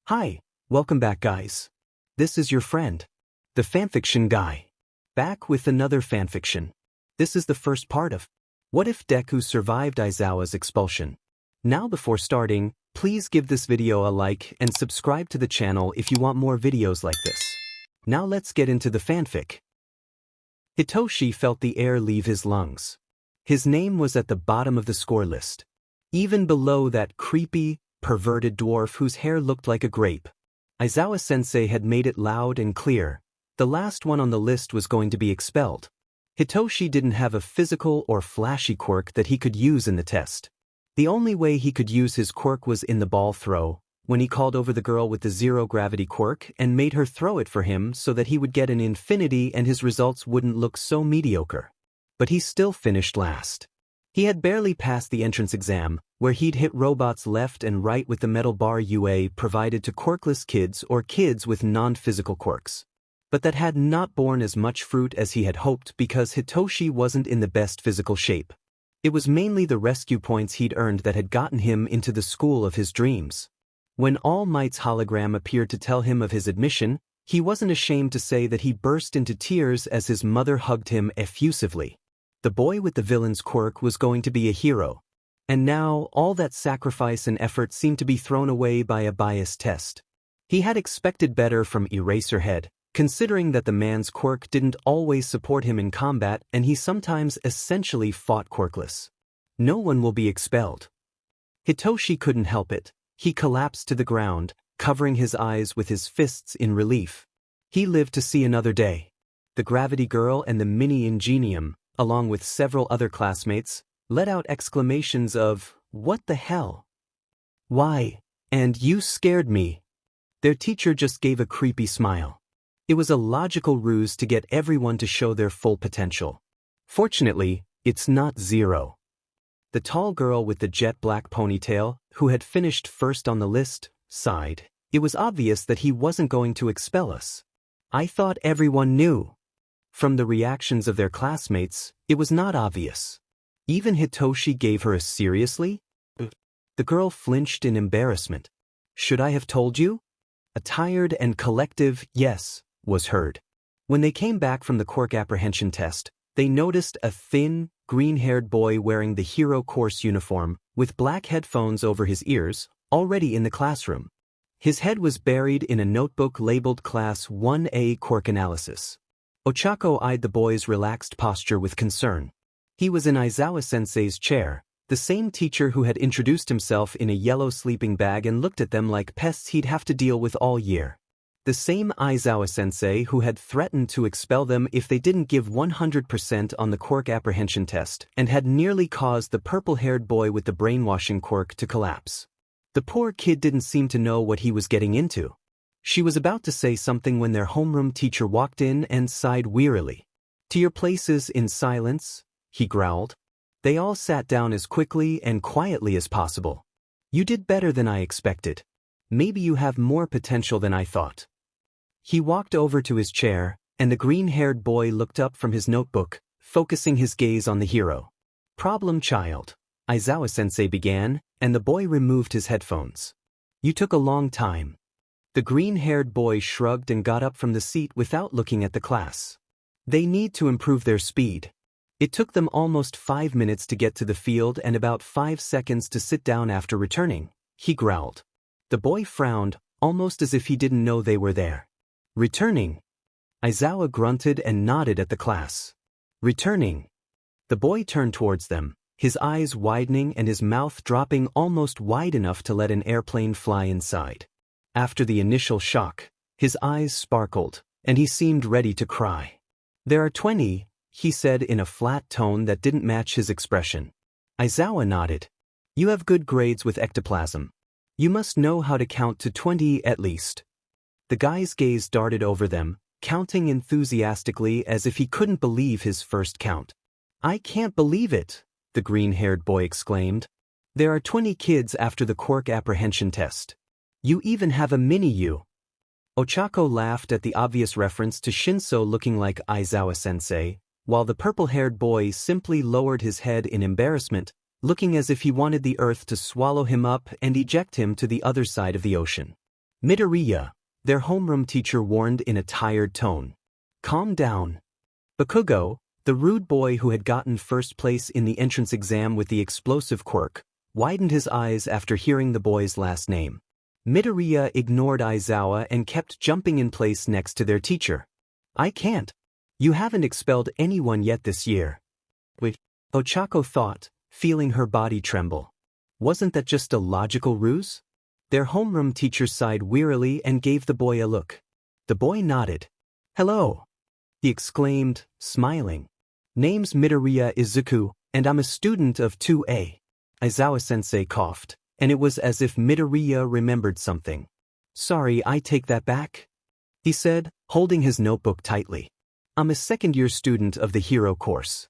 Hi, welcome back guys. This is your friend, the fanfiction guy. Back with another fanfiction. This is the first part of What If Deku Survived Aizawa's Expulsion. Now before starting, please give this video a like and subscribe to the channel if you want more videos like this. Now let's get into the fanfic. Hitoshi felt the air leave his lungs. His name was at the bottom of the score list. Even below that creepy, perverted dwarf whose hair looked like a grape. Aizawa Sensei had made it loud and clear. The last one on the list was going to be expelled. Hitoshi didn't have a physical or flashy quirk that he could use in the test. The only way he could use his quirk was in the ball throw, when he called over the girl with the zero gravity quirk and made her throw it for him so that he would get an infinity and his results wouldn't look so mediocre. But he still finished last. He had barely passed the entrance exam, where he'd hit robots left and right with the metal bar UA provided to quirkless kids or kids with non-physical quirks. But that had not borne as much fruit as he had hoped because Hitoshi wasn't in the best physical shape. It was mainly the rescue points he'd earned that had gotten him into the school of his dreams. When All Might's hologram appeared to tell him of his admission, he wasn't ashamed to say that he burst into tears as his mother hugged him effusively. The boy with the villain's quirk was going to be a hero. And now, all that sacrifice and effort seemed to be thrown away by a biased test. He had expected better from Eraserhead, considering that the man's quirk didn't always support him in combat and he sometimes essentially fought quirkless. No one will be expelled. Hitoshi couldn't help it. He collapsed to the ground, covering his eyes with his fists in relief. He lived to see another day. The Gravity Girl and the Mini Ingenium, along with several other classmates, let out exclamations of, "What the hell? Why? And you scared me." Their teacher just gave a creepy smile. It was a logical ruse to get everyone to show their full potential. Fortunately, it's not zero. The tall girl with the jet black ponytail, who had finished first on the list, sighed. It was obvious that he wasn't going to expel us. I thought everyone knew. From the reactions of their classmates, it was not obvious. Even Hitoshi gave her a seriously? The girl flinched in embarrassment. Should I have told you? A tired and collective yes was heard. When they came back from the quirk apprehension test, they noticed a thin, green-haired boy wearing the hero course uniform, with black headphones over his ears, already in the classroom. His head was buried in a notebook labeled Class 1A Quirk Analysis. Ochako eyed the boy's relaxed posture with concern. He was in Aizawa Sensei's chair, the same teacher who had introduced himself in a yellow sleeping bag and looked at them like pests he'd have to deal with all year. The same Aizawa Sensei who had threatened to expel them if they didn't give 100% on the quirk apprehension test and had nearly caused the purple-haired boy with the brainwashing quirk to collapse. The poor kid didn't seem to know what he was getting into. She was about to say something when their homeroom teacher walked in and sighed wearily. "To your places in silence," he growled. They all sat down as quickly and quietly as possible. "You did better than I expected. Maybe you have more potential than I thought." He walked over to his chair, and the green-haired boy looked up from his notebook, focusing his gaze on the hero. "Problem child," Aizawa Sensei began, and the boy removed his headphones. "You took a long time." The green-haired boy shrugged and got up from the seat without looking at the class. "They need to improve their speed. It took them almost 5 minutes to get to the field and about 5 seconds to sit down after returning," he growled. The boy frowned, almost as if he didn't know they were there. "Returning?" Aizawa grunted and nodded at the class. "Returning." The boy turned towards them, his eyes widening and his mouth dropping almost wide enough to let an airplane fly inside. After the initial shock, his eyes sparkled, and he seemed ready to cry. "There are 20, he said in a flat tone that didn't match his expression. Aizawa nodded. "You have good grades with ectoplasm. You must know how to count to 20 at least." The guy's gaze darted over them, counting enthusiastically as if he couldn't believe his first count. "I can't believe it," the green-haired boy exclaimed. "There are 20 kids after the quirk apprehension test. You even have a mini-you." Ochako laughed at the obvious reference to Shinso looking like Aizawa Sensei, while the purple-haired boy simply lowered his head in embarrassment, looking as if he wanted the earth to swallow him up and eject him to the other side of the ocean. Midoriya, their homeroom teacher warned in a tired tone. Calm down. Bakugo, the rude boy who had gotten first place in the entrance exam with the explosive quirk, widened his eyes after hearing the boy's last name. Midoriya ignored Aizawa and kept jumping in place next to their teacher. I can't. You haven't expelled anyone yet this year. Wait, Ochako thought, feeling her body tremble. Wasn't that just a logical ruse? Their homeroom teacher sighed wearily and gave the boy a look. The boy nodded. Hello, he exclaimed, smiling. Name's Midoriya Izuku, and I'm a student of 2A. Aizawa-sensei coughed, and it was as if Midoriya remembered something. Sorry, I take that back, he said, holding his notebook tightly. I'm a second-year student of the hero course.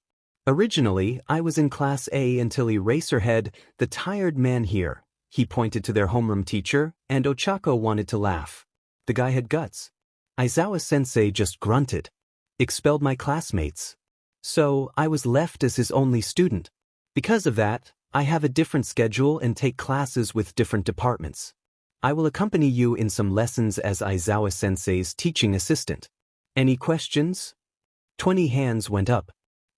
Originally, I was in Class A until Eraserhead, the tired man here, he pointed to their homeroom teacher, and Ochako wanted to laugh. The guy had guts. Aizawa-sensei just grunted. Expelled my classmates. So, I was left as his only student. Because of that, I have a different schedule and take classes with different departments. I will accompany you in some lessons as Aizawa-sensei's teaching assistant. Any questions? 20 hands went up,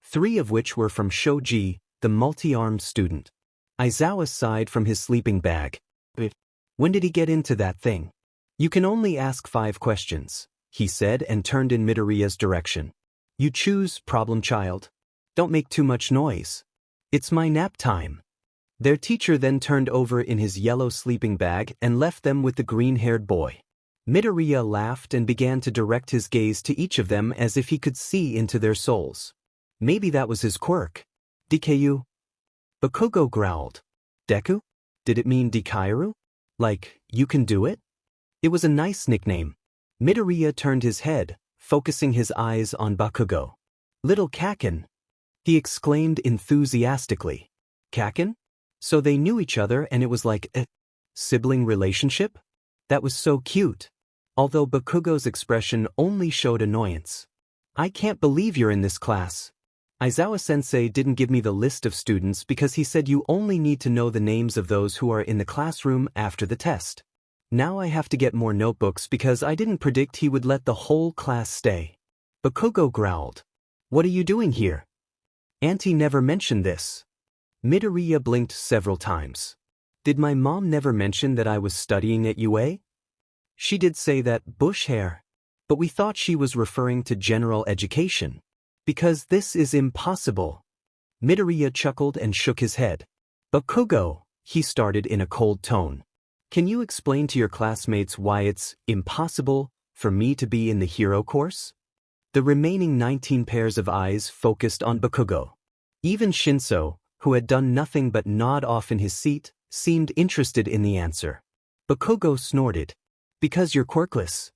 3 of which were from Shoji, the multi-armed student. Aizawa sighed from his sleeping bag. When did he get into that thing? You can only ask 5 questions, he said and turned in Midoriya's direction. You choose, problem child. Don't make too much noise. It's my nap time. Their teacher then turned over in his yellow sleeping bag and left them with the green-haired boy. Midoriya laughed and began to direct his gaze to each of them as if he could see into their souls. Maybe that was his quirk. Deku? Bakugo growled. Deku? Did it mean Dekairu? Like, you can do it? It was a nice nickname. Midoriya turned his head, focusing his eyes on Bakugo. Little Kaken! He exclaimed enthusiastically. Kaken? So they knew each other and it was like a sibling relationship? That was so cute. Although Bakugo's expression only showed annoyance. I can't believe you're in this class. Aizawa-sensei didn't give me the list of students because he said you only need to know the names of those who are in the classroom after the test. Now I have to get more notebooks because I didn't predict he would let the whole class stay. Bakugo growled. What are you doing here? Auntie never mentioned this. Midoriya blinked several times. Did my mom never mention that I was studying at UA? She did say that, bush hair. But we thought she was referring to general education. Because this is impossible. Midoriya chuckled and shook his head. Bakugo, he started in a cold tone. Can you explain to your classmates why it's impossible for me to be in the hero course? The remaining 19 pairs of eyes focused on Bakugo. Even Shinso, who had done nothing but nod off in his seat, seemed interested in the answer. Bakugo snorted. Because you're quirkless.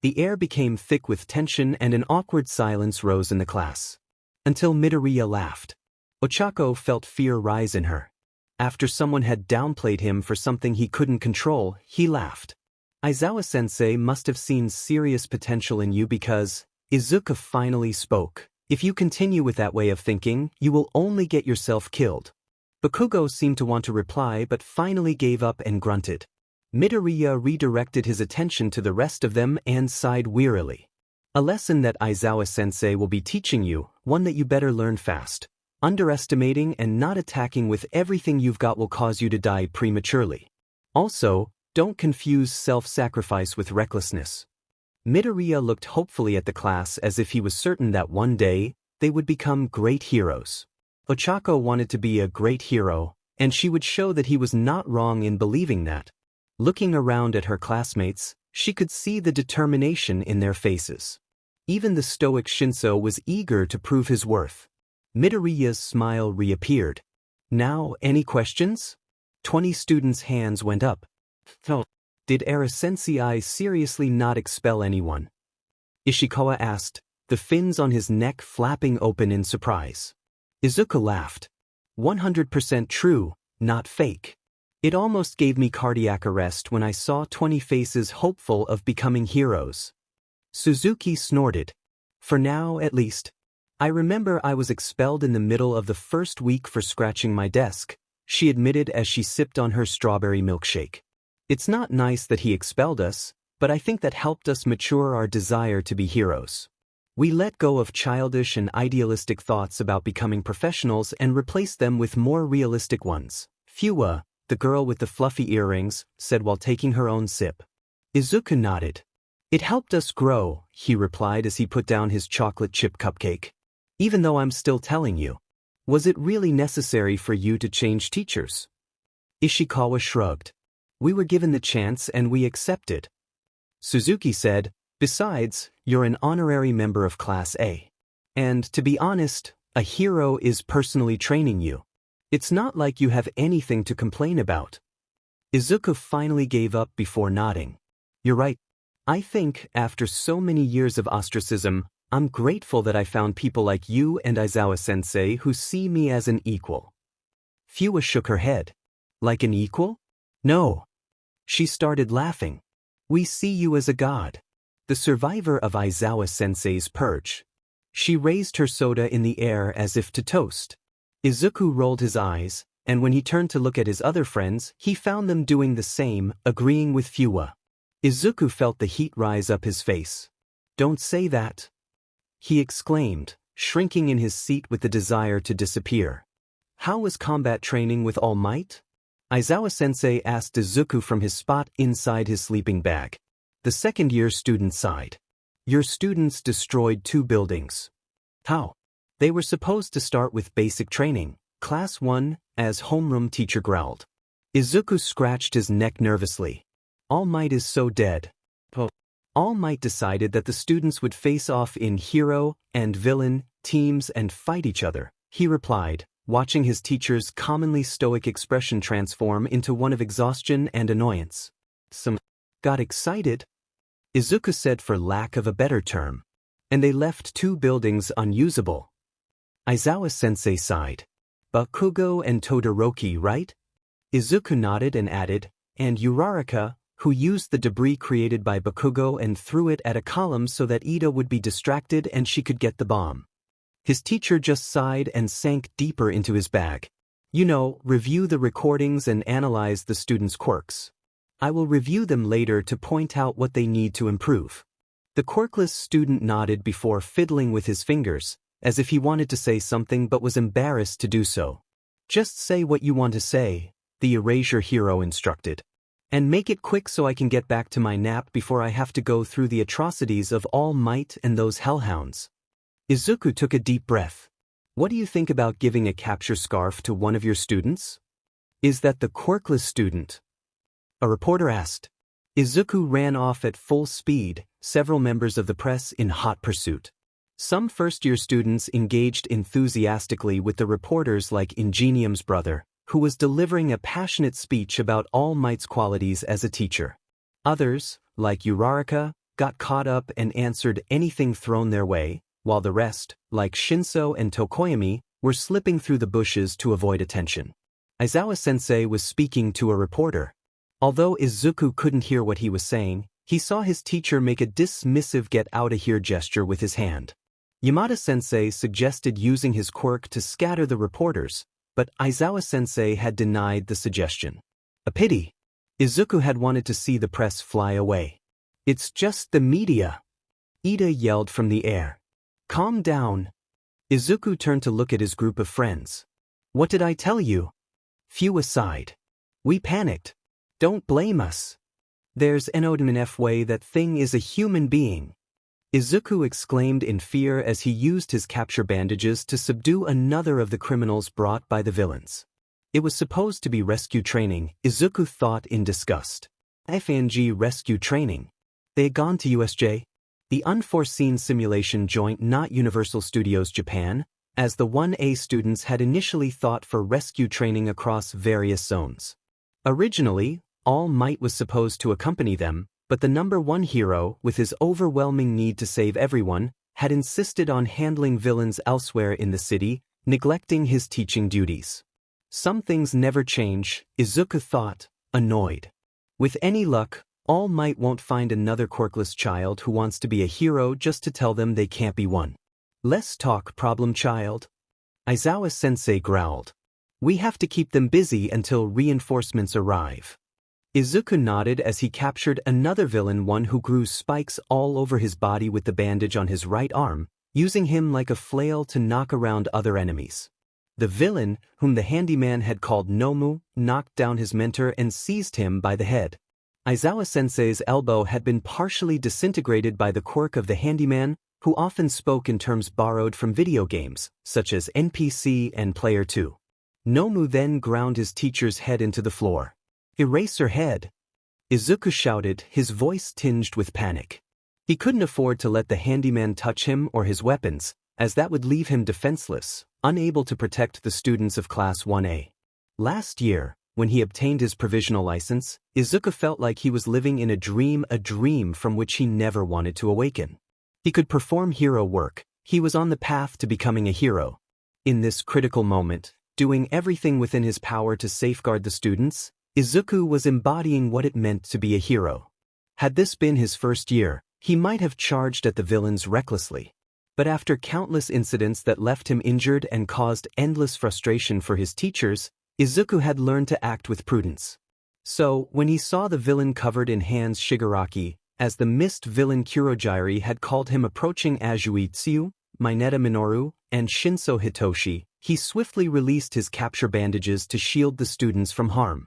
The air became thick with tension and an awkward silence rose in the class. Until Midoriya laughed. Ochako felt fear rise in her. After someone had downplayed him for something he couldn't control, he laughed. Aizawa-sensei must have seen serious potential in you because Izuku finally spoke. If you continue with that way of thinking, you will only get yourself killed. Bakugo seemed to want to reply but finally gave up and grunted. Midoriya redirected his attention to the rest of them and sighed wearily. A lesson that Aizawa-sensei will be teaching you, one that you better learn fast. Underestimating and not attacking with everything you've got will cause you to die prematurely. Also, don't confuse self-sacrifice with recklessness. Midoriya looked hopefully at the class as if he was certain that one day, they would become great heroes. Ochako wanted to be a great hero, and she would show that he was not wrong in believing that. Looking around at her classmates, she could see the determination in their faces. Even the stoic Shinso was eager to prove his worth. Midoriya's smile reappeared. Now, any questions? 20 students' hands went up. Oh, did Sensei seriously not expel anyone? Ishikawa asked, the fins on his neck flapping open in surprise. Izuku laughed. 100% true, not fake. It almost gave me cardiac arrest when I saw 20 faces hopeful of becoming heroes. Suzuki snorted. For now, at least. I remember I was expelled in the middle of the first week for scratching my desk, she admitted as she sipped on her strawberry milkshake. It's not nice that he expelled us, but I think that helped us mature our desire to be heroes. We let go of childish and idealistic thoughts about becoming professionals and replaced them with more realistic ones, Fuwa, the girl with the fluffy earrings, said while taking her own sip. Izuku nodded. It helped us grow, he replied as he put down his chocolate chip cupcake. Even though I'm still telling you. Was it really necessary for you to change teachers? Ishikawa shrugged. We were given the chance and we accepted. Suzuki said, besides, you're an honorary member of Class A. And, to be honest, a hero is personally training you. It's not like you have anything to complain about. Izuku finally gave up before nodding. You're right. I think, after so many years of ostracism, I'm grateful that I found people like you and Aizawa Sensei who see me as an equal. Fuwa shook her head. Like an equal? No. She started laughing. We see you as a god. The survivor of Aizawa Sensei's purge. She raised her soda in the air as if to toast. Izuku rolled his eyes, and when he turned to look at his other friends, he found them doing the same, agreeing with Fuwa. Izuku felt the heat rise up his face. Don't say that, he exclaimed, shrinking in his seat with the desire to disappear. How was combat training with All Might? Aizawa Sensei asked Izuku from his spot inside his sleeping bag. The second-year student sighed. Your students destroyed 2 buildings. How? They were supposed to start with basic training, Class 1, as homeroom teacher growled. Izuku scratched his neck nervously. All Might is so dead. All Might decided that the students would face off in hero and villain teams and fight each other, he replied, watching his teacher's commonly stoic expression transform into one of exhaustion and annoyance. Some got excited, Izuku said for lack of a better term, and they left 2 buildings unusable. Aizawa Sensei sighed. Bakugo and Todoroki, right? Izuku nodded and added, and Uraraka, who used the debris created by Bakugo and threw it at a column so that Ida would be distracted and she could get the bomb. His teacher just sighed and sank deeper into his bag. You know, review the recordings and analyze the students' quirks. I will review them later to point out what they need to improve. The quirkless student nodded before fiddling with his fingers, as if he wanted to say something but was embarrassed to do so. Just say what you want to say, the erasure hero instructed. And make it quick so I can get back to my nap before I have to go through the atrocities of All Might and those hellhounds. Izuku took a deep breath. What do you think about giving a capture scarf to one of your students? Is that the quirkless student? A reporter asked. Izuku ran off at full speed, several members of the press in hot pursuit. Some first-year students engaged enthusiastically with the reporters like Ingenium's brother, who was delivering a passionate speech about All Might's qualities as a teacher. Others, like Uraraka, got caught up and answered anything thrown their way, while the rest, like Shinso and Tokoyami, were slipping through the bushes to avoid attention. Aizawa Sensei was speaking to a reporter. Although Izuku couldn't hear what he was saying, he saw his teacher make a dismissive get-out-of-here gesture with his hand. Yamada Sensei suggested using his quirk to scatter the reporters, but Aizawa Sensei had denied the suggestion. A pity. Izuku had wanted to see the press fly away. It's just the media, Ida yelled from the air. Calm down. Izuku turned to look at his group of friends. What did I tell you? Fuwa sighed. We panicked. Don't blame us. There's no way that thing is a human being. Izuku exclaimed in fear as he used his capture bandages to subdue another of the criminals brought by the villains. It was supposed to be rescue training, Izuku thought in disgust. FNG rescue training. They had gone to USJ, the unforeseen simulation joint, not Universal Studios Japan, as the 1A students had initially thought for rescue training across various zones. Originally, All Might was supposed to accompany them, but the number 1 hero, with his overwhelming need to save everyone, had insisted on handling villains elsewhere in the city, neglecting his teaching duties. Some things never change, Izuku thought, annoyed. With any luck, All Might won't find another quirkless child who wants to be a hero just to tell them they can't be one. Less talk, problem child. Aizawa Sensei growled. We have to keep them busy until reinforcements arrive. Izuku nodded as he captured another villain, one who grew spikes all over his body with the bandage on his right arm, using him like a flail to knock around other enemies. The villain, whom the handyman had called Nomu, knocked down his mentor and seized him by the head. Aizawa-sensei's elbow had been partially disintegrated by the quirk of the handyman, who often spoke in terms borrowed from video games, such as NPC and Player 2. Nomu then ground his teacher's head into the floor. "Erase her head," Izuku shouted, his voice tinged with panic. He couldn't afford to let the handyman touch him or his weapons, as that would leave him defenseless, unable to protect the students of Class 1A. Last year, when he obtained his provisional license, Izuku felt like he was living in a dream from which he never wanted to awaken. He could perform hero work, he was on the path to becoming a hero. In this critical moment, doing everything within his power to safeguard the students, Izuku was embodying what it meant to be a hero. Had this been his first year, he might have charged at the villains recklessly. But after countless incidents that left him injured and caused endless frustration for his teachers, Izuku had learned to act with prudence. So, when he saw the villain covered in hands Shigaraki, as the mist villain Kurogiri had called him, approaching Azui Tsuyu, Mineta Minoru, and Shinso Hitoshi, he swiftly released his capture bandages to shield the students from harm.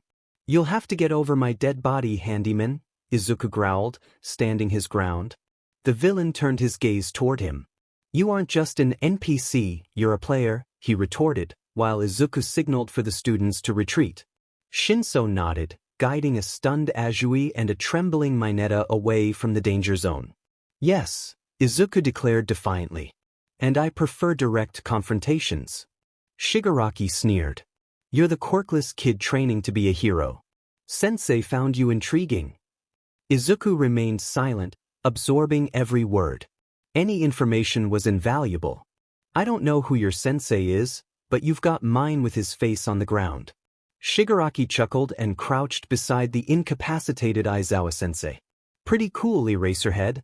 "You'll have to get over my dead body, handyman," Izuku growled, standing his ground. The villain turned his gaze toward him. "You aren't just an NPC, you're a player," he retorted, while Izuku signaled for the students to retreat. Shinso nodded, guiding a stunned Azui and a trembling Mineta away from the danger zone. "Yes," Izuku declared defiantly. "And I prefer direct confrontations." Shigaraki sneered. "You're the quirkless kid training to be a hero. Sensei found you intriguing." Izuku remained silent, absorbing every word. Any information was invaluable. "I don't know who your sensei is, but you've got mine," with his face on the ground. Shigaraki chuckled and crouched beside the incapacitated Aizawa-sensei. "Pretty cool, Eraserhead."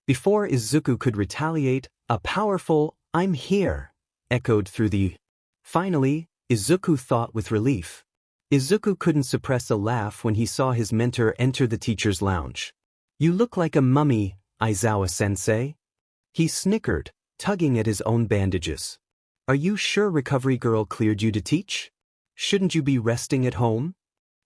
Before Izuku could retaliate, a powerful "I'm here" echoed through the... Finally, Izuku thought with relief. Izuku couldn't suppress a laugh when he saw his mentor enter the teacher's lounge. "You look like a mummy, Aizawa-sensei." He snickered, tugging at his own bandages. "Are you sure Recovery Girl cleared you to teach? Shouldn't you be resting at home?"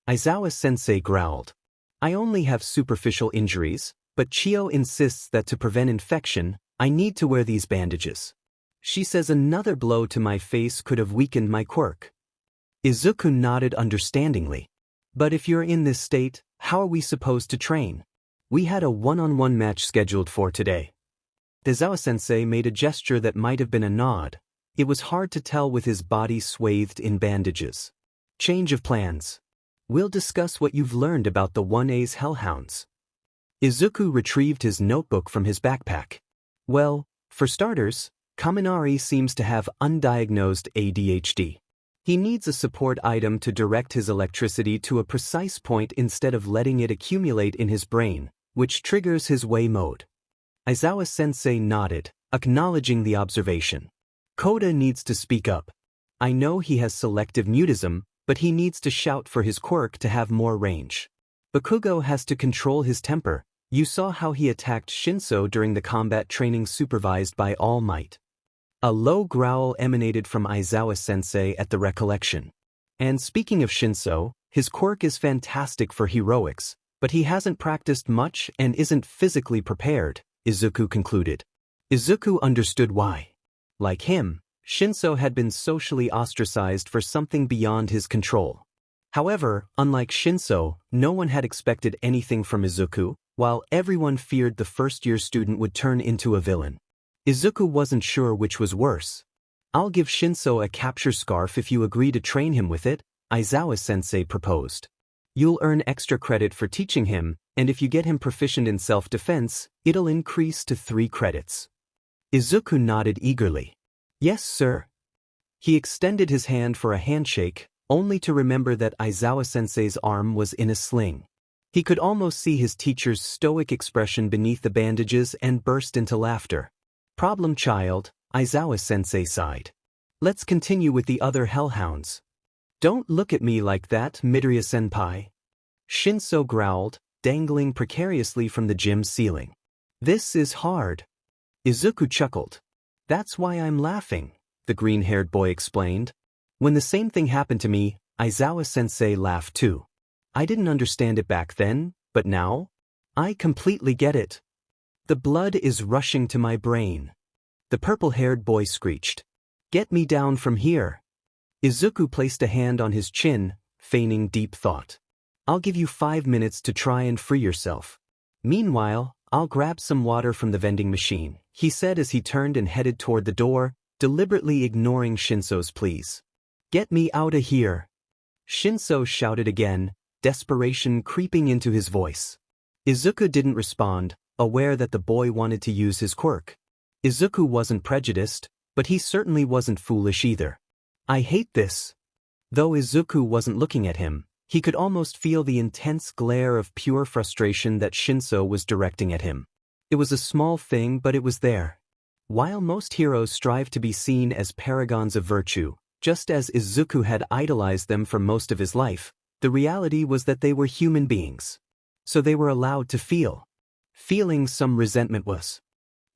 Aizawa-sensei growled. "I only have superficial injuries, but Chio insists that to prevent infection, I need to wear these bandages. She says another blow to my face could have weakened my quirk." Izuku nodded understandingly. "But if you're in this state, how are we supposed to train? We had a one-on-one match scheduled for today." Aizawa-sensei made a gesture that might have been a nod. It was hard to tell with his body swathed in bandages. "Change of plans. We'll discuss what you've learned about the 1A's hellhounds." Izuku retrieved his notebook from his backpack. "Well, for starters, Kaminari seems to have undiagnosed ADHD. He needs a support item to direct his electricity to a precise point instead of letting it accumulate in his brain, which triggers his way mode." Aizawa-sensei nodded, acknowledging the observation. "Koda needs to speak up. I know he has selective mutism, but he needs to shout for his quirk to have more range. Bakugo has to control his temper. You saw how he attacked Shinso during the combat training supervised by All Might." A low growl emanated from Aizawa-sensei at the recollection. "And speaking of Shinso, his quirk is fantastic for heroics, but he hasn't practiced much and isn't physically prepared," Izuku concluded. Izuku understood why. Like him, Shinso had been socially ostracized for something beyond his control. However, unlike Shinso, no one had expected anything from Izuku, while everyone feared the first-year student would turn into a villain. Izuku wasn't sure which was worse. "I'll give Shinso a capture scarf if you agree to train him with it," Aizawa-sensei proposed. "You'll earn extra credit for teaching him, and if you get him proficient in self-defense, it'll increase to 3 credits. Izuku nodded eagerly. "Yes, sir." He extended his hand for a handshake, only to remember that Aizawa-sensei's arm was in a sling. He could almost see his teacher's stoic expression beneath the bandages and burst into laughter. "Problem child," Aizawa-sensei sighed. "Let's continue with the other hellhounds." "Don't look at me like that, Midoriya-senpai." Shinso growled, dangling precariously from the gym ceiling. This is hard. Izuku chuckled. That's why I'm laughing, the green-haired boy explained. When the same thing happened to me, Aizawa-sensei laughed too. I didn't understand it back then, but now? I completely get it. The blood is rushing to my brain. The purple-haired boy screeched. Get me down from here. Izuku placed a hand on his chin, feigning deep thought. I'll give you 5 minutes to try and free yourself. Meanwhile, I'll grab some water from the vending machine, he said as he turned and headed toward the door, deliberately ignoring Shinso's pleas. Get me outta here. Shinso shouted again, desperation creeping into his voice. Izuku didn't respond, aware that the boy wanted to use his quirk. Izuku wasn't prejudiced, but he certainly wasn't foolish either. I hate this. Though Izuku wasn't looking at him, he could almost feel the intense glare of pure frustration that Shinso was directing at him. It was a small thing, but it was there. While most heroes strive to be seen as paragons of virtue, just as Izuku had idolized them for most of his life, the reality was that they were human beings. So they were allowed to feel. Feeling some resentment was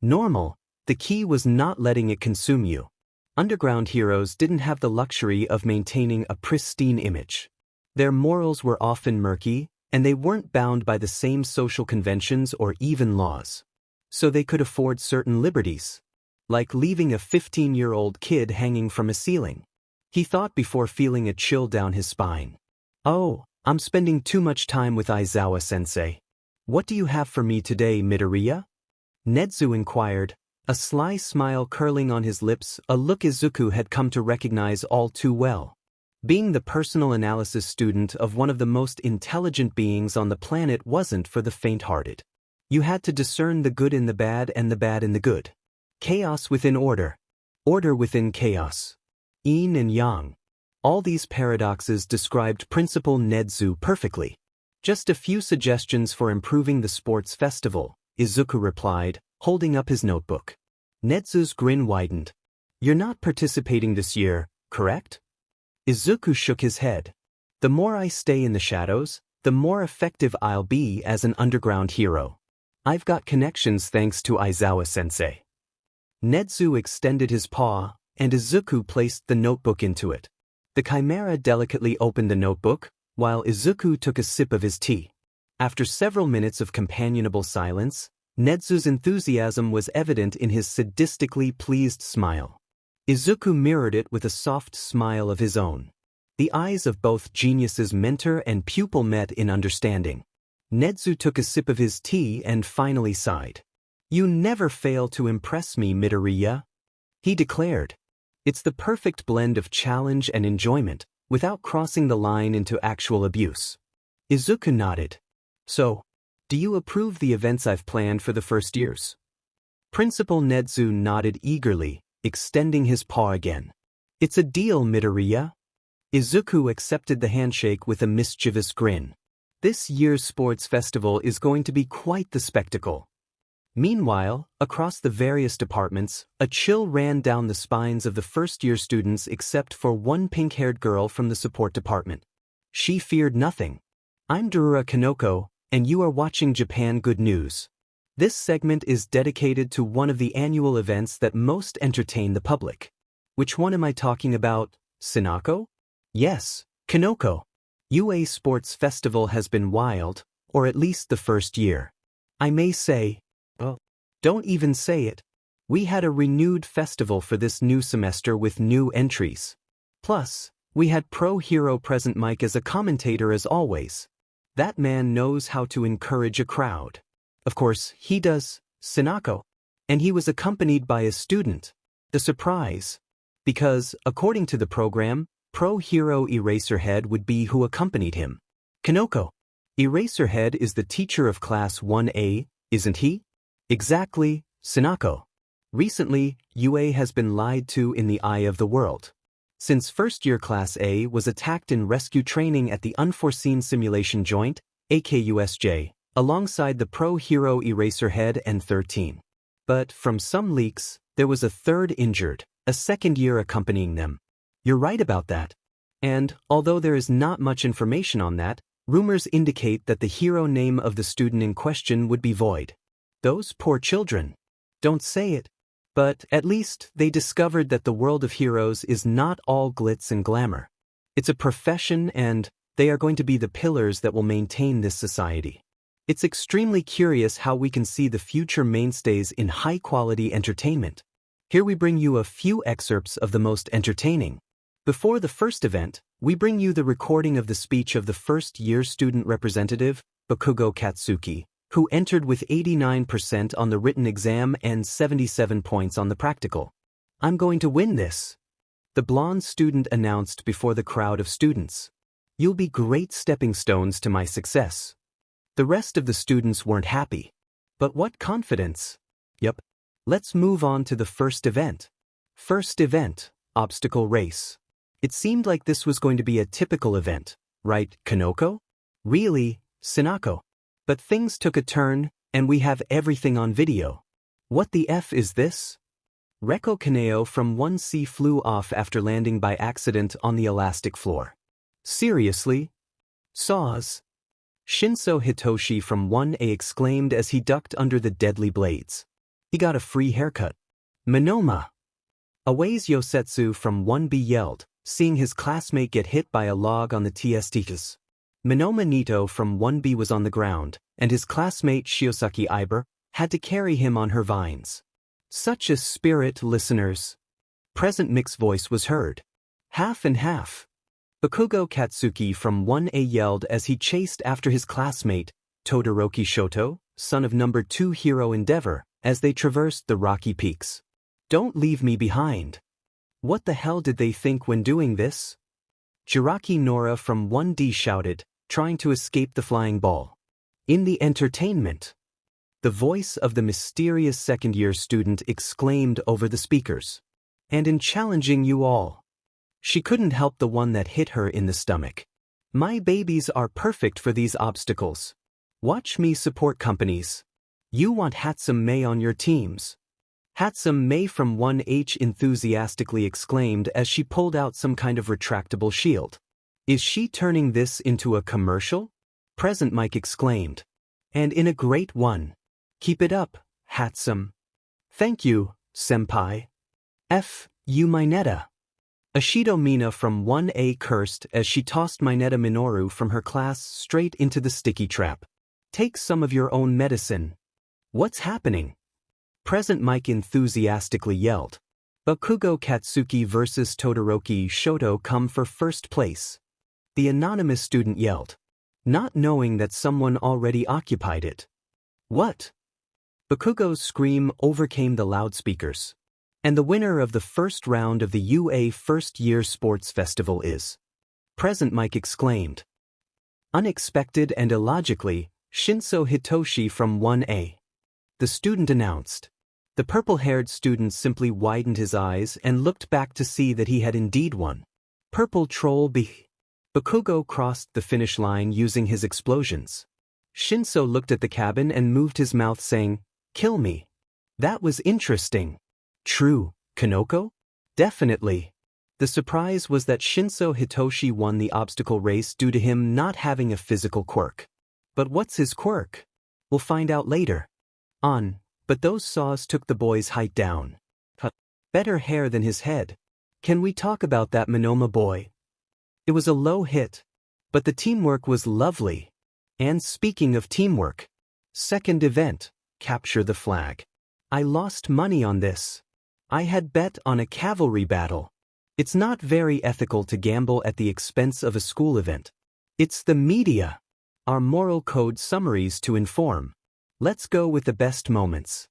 normal. The key was not letting it consume you. Underground heroes didn't have the luxury of maintaining a pristine image. Their morals were often murky, and they weren't bound by the same social conventions or even laws. So they could afford certain liberties, like leaving a 15-year-old kid hanging from a ceiling. He thought before feeling a chill down his spine. Oh, I'm spending too much time with Aizawa-sensei. What do you have for me today, Midoriya? Nezu inquired, a sly smile curling on his lips, a look Izuku had come to recognize all too well. Being the personal analysis student of one of the most intelligent beings on the planet wasn't for the faint-hearted. You had to discern the good in the bad and the bad in the good. Chaos within order. Order within chaos. Yin and yang. All these paradoxes described Principal Nezu perfectly. Just a few suggestions for improving the sports festival, Izuku replied, holding up his notebook. Nezu's grin widened. You're not participating this year, correct? Izuku shook his head. The more I stay in the shadows, the more effective I'll be as an underground hero. I've got connections thanks to Aizawa-sensei. Nezu extended his paw, and Izuku placed the notebook into it. The chimera delicately opened the notebook, while Izuku took a sip of his tea. After several minutes of companionable silence, Nezu's enthusiasm was evident in his sadistically pleased smile. Izuku mirrored it with a soft smile of his own. The eyes of both geniuses' mentor and pupil met in understanding. Nezu took a sip of his tea and finally sighed. You never fail to impress me, Midoriya, he declared. It's the perfect blend of challenge and enjoyment, without crossing the line into actual abuse. Izuku nodded. So, do you approve the events I've planned for the first years? Principal Nezu nodded eagerly, extending his paw again. It's a deal, Midoriya. Izuku accepted the handshake with a mischievous grin. This year's sports festival is going to be quite the spectacle. Meanwhile, across the various departments, a chill ran down the spines of the first-year students except for one pink-haired girl from the support department. She feared nothing. I'm Dorura Kanoko, and you are watching Japan Good News. This segment is dedicated to one of the annual events that most entertain the public. Which one am I talking about, Sinako? Yes, Kanoko. UA Sports Festival has been wild, or at least the first year. I may say, don't even say it. We had a renewed festival for this new semester with new entries. Plus, we had Pro Hero present Mike as a commentator as always. That man knows how to encourage a crowd. Of course, he does, Sinako. And he was accompanied by a student. The surprise. Because, according to the program, Pro Hero Eraserhead would be who accompanied him. Kanoko. Eraserhead is the teacher of Class 1A, isn't he? Exactly, Sinako. Recently, UA has been lied to in the eye of the world. Since first-year Class A was attacked in rescue training at the Unforeseen Simulation Joint, AKUSJ, alongside the Pro Hero Eraserhead and 13. But, from some leaks, there was a third injured, a second year accompanying them. You're right about that. And, although there is not much information on that, Rumors indicate that the hero name of the student in question would be Void. Those poor children. Don't say it. But at least they discovered that the world of heroes is not all glitz and glamour. It's a profession, and they are going to be the pillars that will maintain this society. It's extremely curious how we can see the future mainstays in high-quality entertainment. Here we bring you a few excerpts of the most entertaining. Before the first event, we bring you the recording of the speech of the first-year student representative, Bakugo Katsuki, who entered with 89% on the written exam and 77 points on the practical. "I'm going to win this," the blonde student announced before the crowd of students. "You'll be great stepping stones to my success." The rest of the students weren't happy. But what confidence? Yup. Let's move on to the first event. First event, obstacle race. It seemed like this was going to be a typical event, right, Kanoko? Really, Sinako? But things took a turn, and we have everything on video. What the F is this? Reko Kaneo from 1C flew off after landing by accident on the elastic floor. Seriously? Saws? Shinso Hitoshi from 1A exclaimed as he ducked under the deadly blades. He got a free haircut. Monoma! Away's Yosetsu from 1B yelled, seeing his classmate get hit by a log on the TSTs. Monoma Nito from 1B was on the ground, and his classmate Shiosaki Iber had to carry him on her vines. Such a spirit, listeners. Present mixed voice was heard. Half and half. Bakugo Katsuki from 1A yelled as he chased after his classmate, Todoroki Shoto, son of number 2 hero Endeavor, as they traversed the rocky peaks. "Don't leave me behind." What the hell did they think when doing this? Jiraki Nora from 1D shouted, trying to escape the flying ball. In the entertainment, the voice of the mysterious second-year student exclaimed over the speakers. "And in challenging you all." She couldn't help the one that hit her in the stomach. "My babies are perfect for these obstacles. Watch me support companies. You want Hatsum Mei on your teams." Hatsum Mei from 1H enthusiastically exclaimed as she pulled out some kind of retractable shield. "Is she turning this into a commercial?" Present Mike exclaimed. "And in a great one. Keep it up, Hatsum." "Thank you, senpai." "F, you Mineta." Ashido Mina from 1A cursed as she tossed Mineta Minoru from her class straight into the sticky trap. "Take some of your own medicine." "What's happening?" Present Mike enthusiastically yelled. Bakugo Katsuki versus Todoroki Shoto come for first place. The anonymous student yelled, not knowing that someone already occupied it. "What?" Bakugo's scream overcame the loudspeakers. "And the winner of the first round of the UA First-Year Sports Festival is..." Present Mike exclaimed. Unexpected and illogically, Shinso Hitoshi from 1A. The student announced. The purple-haired student simply widened his eyes and looked back to see that he had indeed won. Purple Troll B. Bakugo crossed the finish line using his explosions. Shinso looked at the cabin and moved his mouth saying, "Kill me." That was interesting. True, Kanoko? Definitely. The surprise was that Shinso Hitoshi won the obstacle race due to him not having a physical quirk. But what's his quirk? We'll find out later. But those saws took the boy's height down. Better hair than his head. Can we talk about that Monoma boy? It was a low hit, but the teamwork was lovely. And speaking of teamwork, second event, capture the flag. I lost money on this. I had bet on a cavalry battle. It's not very ethical to gamble at the expense of a school event. It's the media. Our moral code summaries to inform. Let's go with the best moments.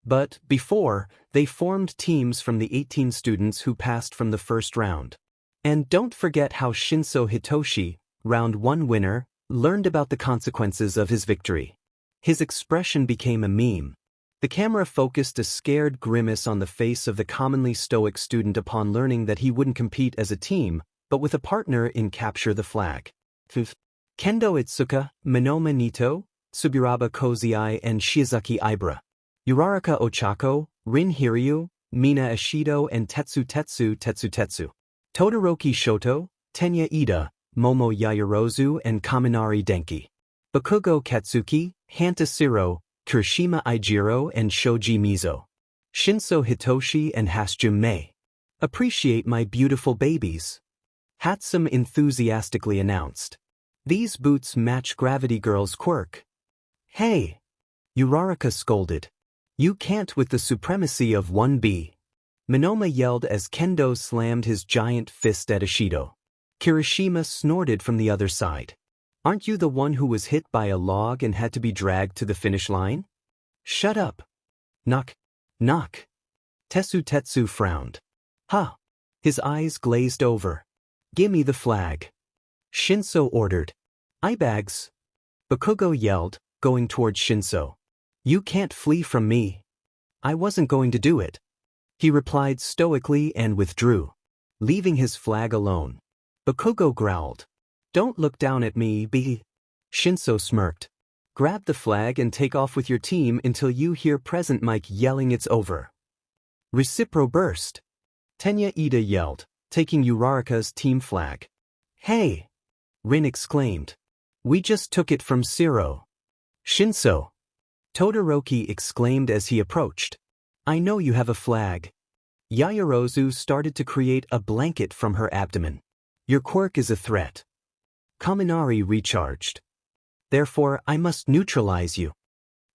But before, they formed teams from the 18 students who passed from the first round. And don't forget how Shinso Hitoshi, round 1 winner, learned about the consequences of his victory. His expression became a meme. The camera focused a scared grimace on the face of the commonly stoic student upon learning that he wouldn't compete as a team, but with a partner in Capture the Flag. Kendo Itsuka, Monoma Nito, Tsubiraba Kozai and Shiozaki Ibra. Uraraka Ochako, Rin Hiryu, Mina Ashido and Tetsu Tetsu. Todoroki Shoto, Tenya Ida, Momo Yaoyorozu and Kaminari Denki. Bakugo Katsuki, Hanta Siro, Kirishima Ijiro and Shoji Mizo. Shinso Hitoshi and Hasjum Mei. Appreciate my beautiful babies. Hatsum enthusiastically announced. These boots match Gravity Girl's quirk. Hey! Uraraka scolded. You can't with the supremacy of 1B. Minoma yelled as Kendo slammed his giant fist at Ishido. Kirishima snorted from the other side. Aren't you the one who was hit by a log and had to be dragged to the finish line? Shut up. Knock. Knock. Tetsu frowned. Ha! His eyes glazed over. Gimme the flag. Shinso ordered. Eyebags. Bakugo yelled, going toward Shinso. You can't flee from me. I wasn't going to do it. He replied stoically and withdrew, leaving his flag alone. Bakugo growled. Don't look down at me, B. Shinso smirked. Grab the flag and take off with your team until you hear Present Mike yelling it's over. Recipro burst. Tenya Ida yelled, taking Uraraka's team flag. Hey! Rin exclaimed. We just took it from Siro. Shinso! Todoroki exclaimed as he approached. I know you have a flag. Yaoyorozu started to create a blanket from her abdomen. Your quirk is a threat. Kaminari recharged. Therefore, I must neutralize you.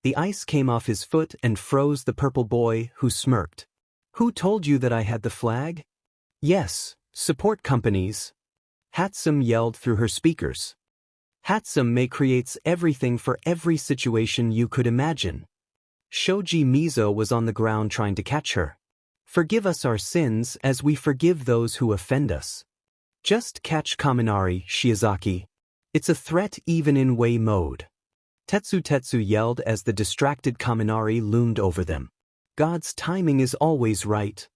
The ice came off his foot and froze the purple boy, who smirked. Who told you that I had the flag? Yes, support companies. Hatsum yelled through her speakers. Hatsum Mei creates everything for every situation you could imagine. Shoji Mizo was on the ground trying to catch her. Forgive us our sins as we forgive those who offend us. Just catch Kaminari, Shiozaki. It's a threat even in Wei mode. Tetsu yelled as the distracted Kaminari loomed over them. God's timing is always right.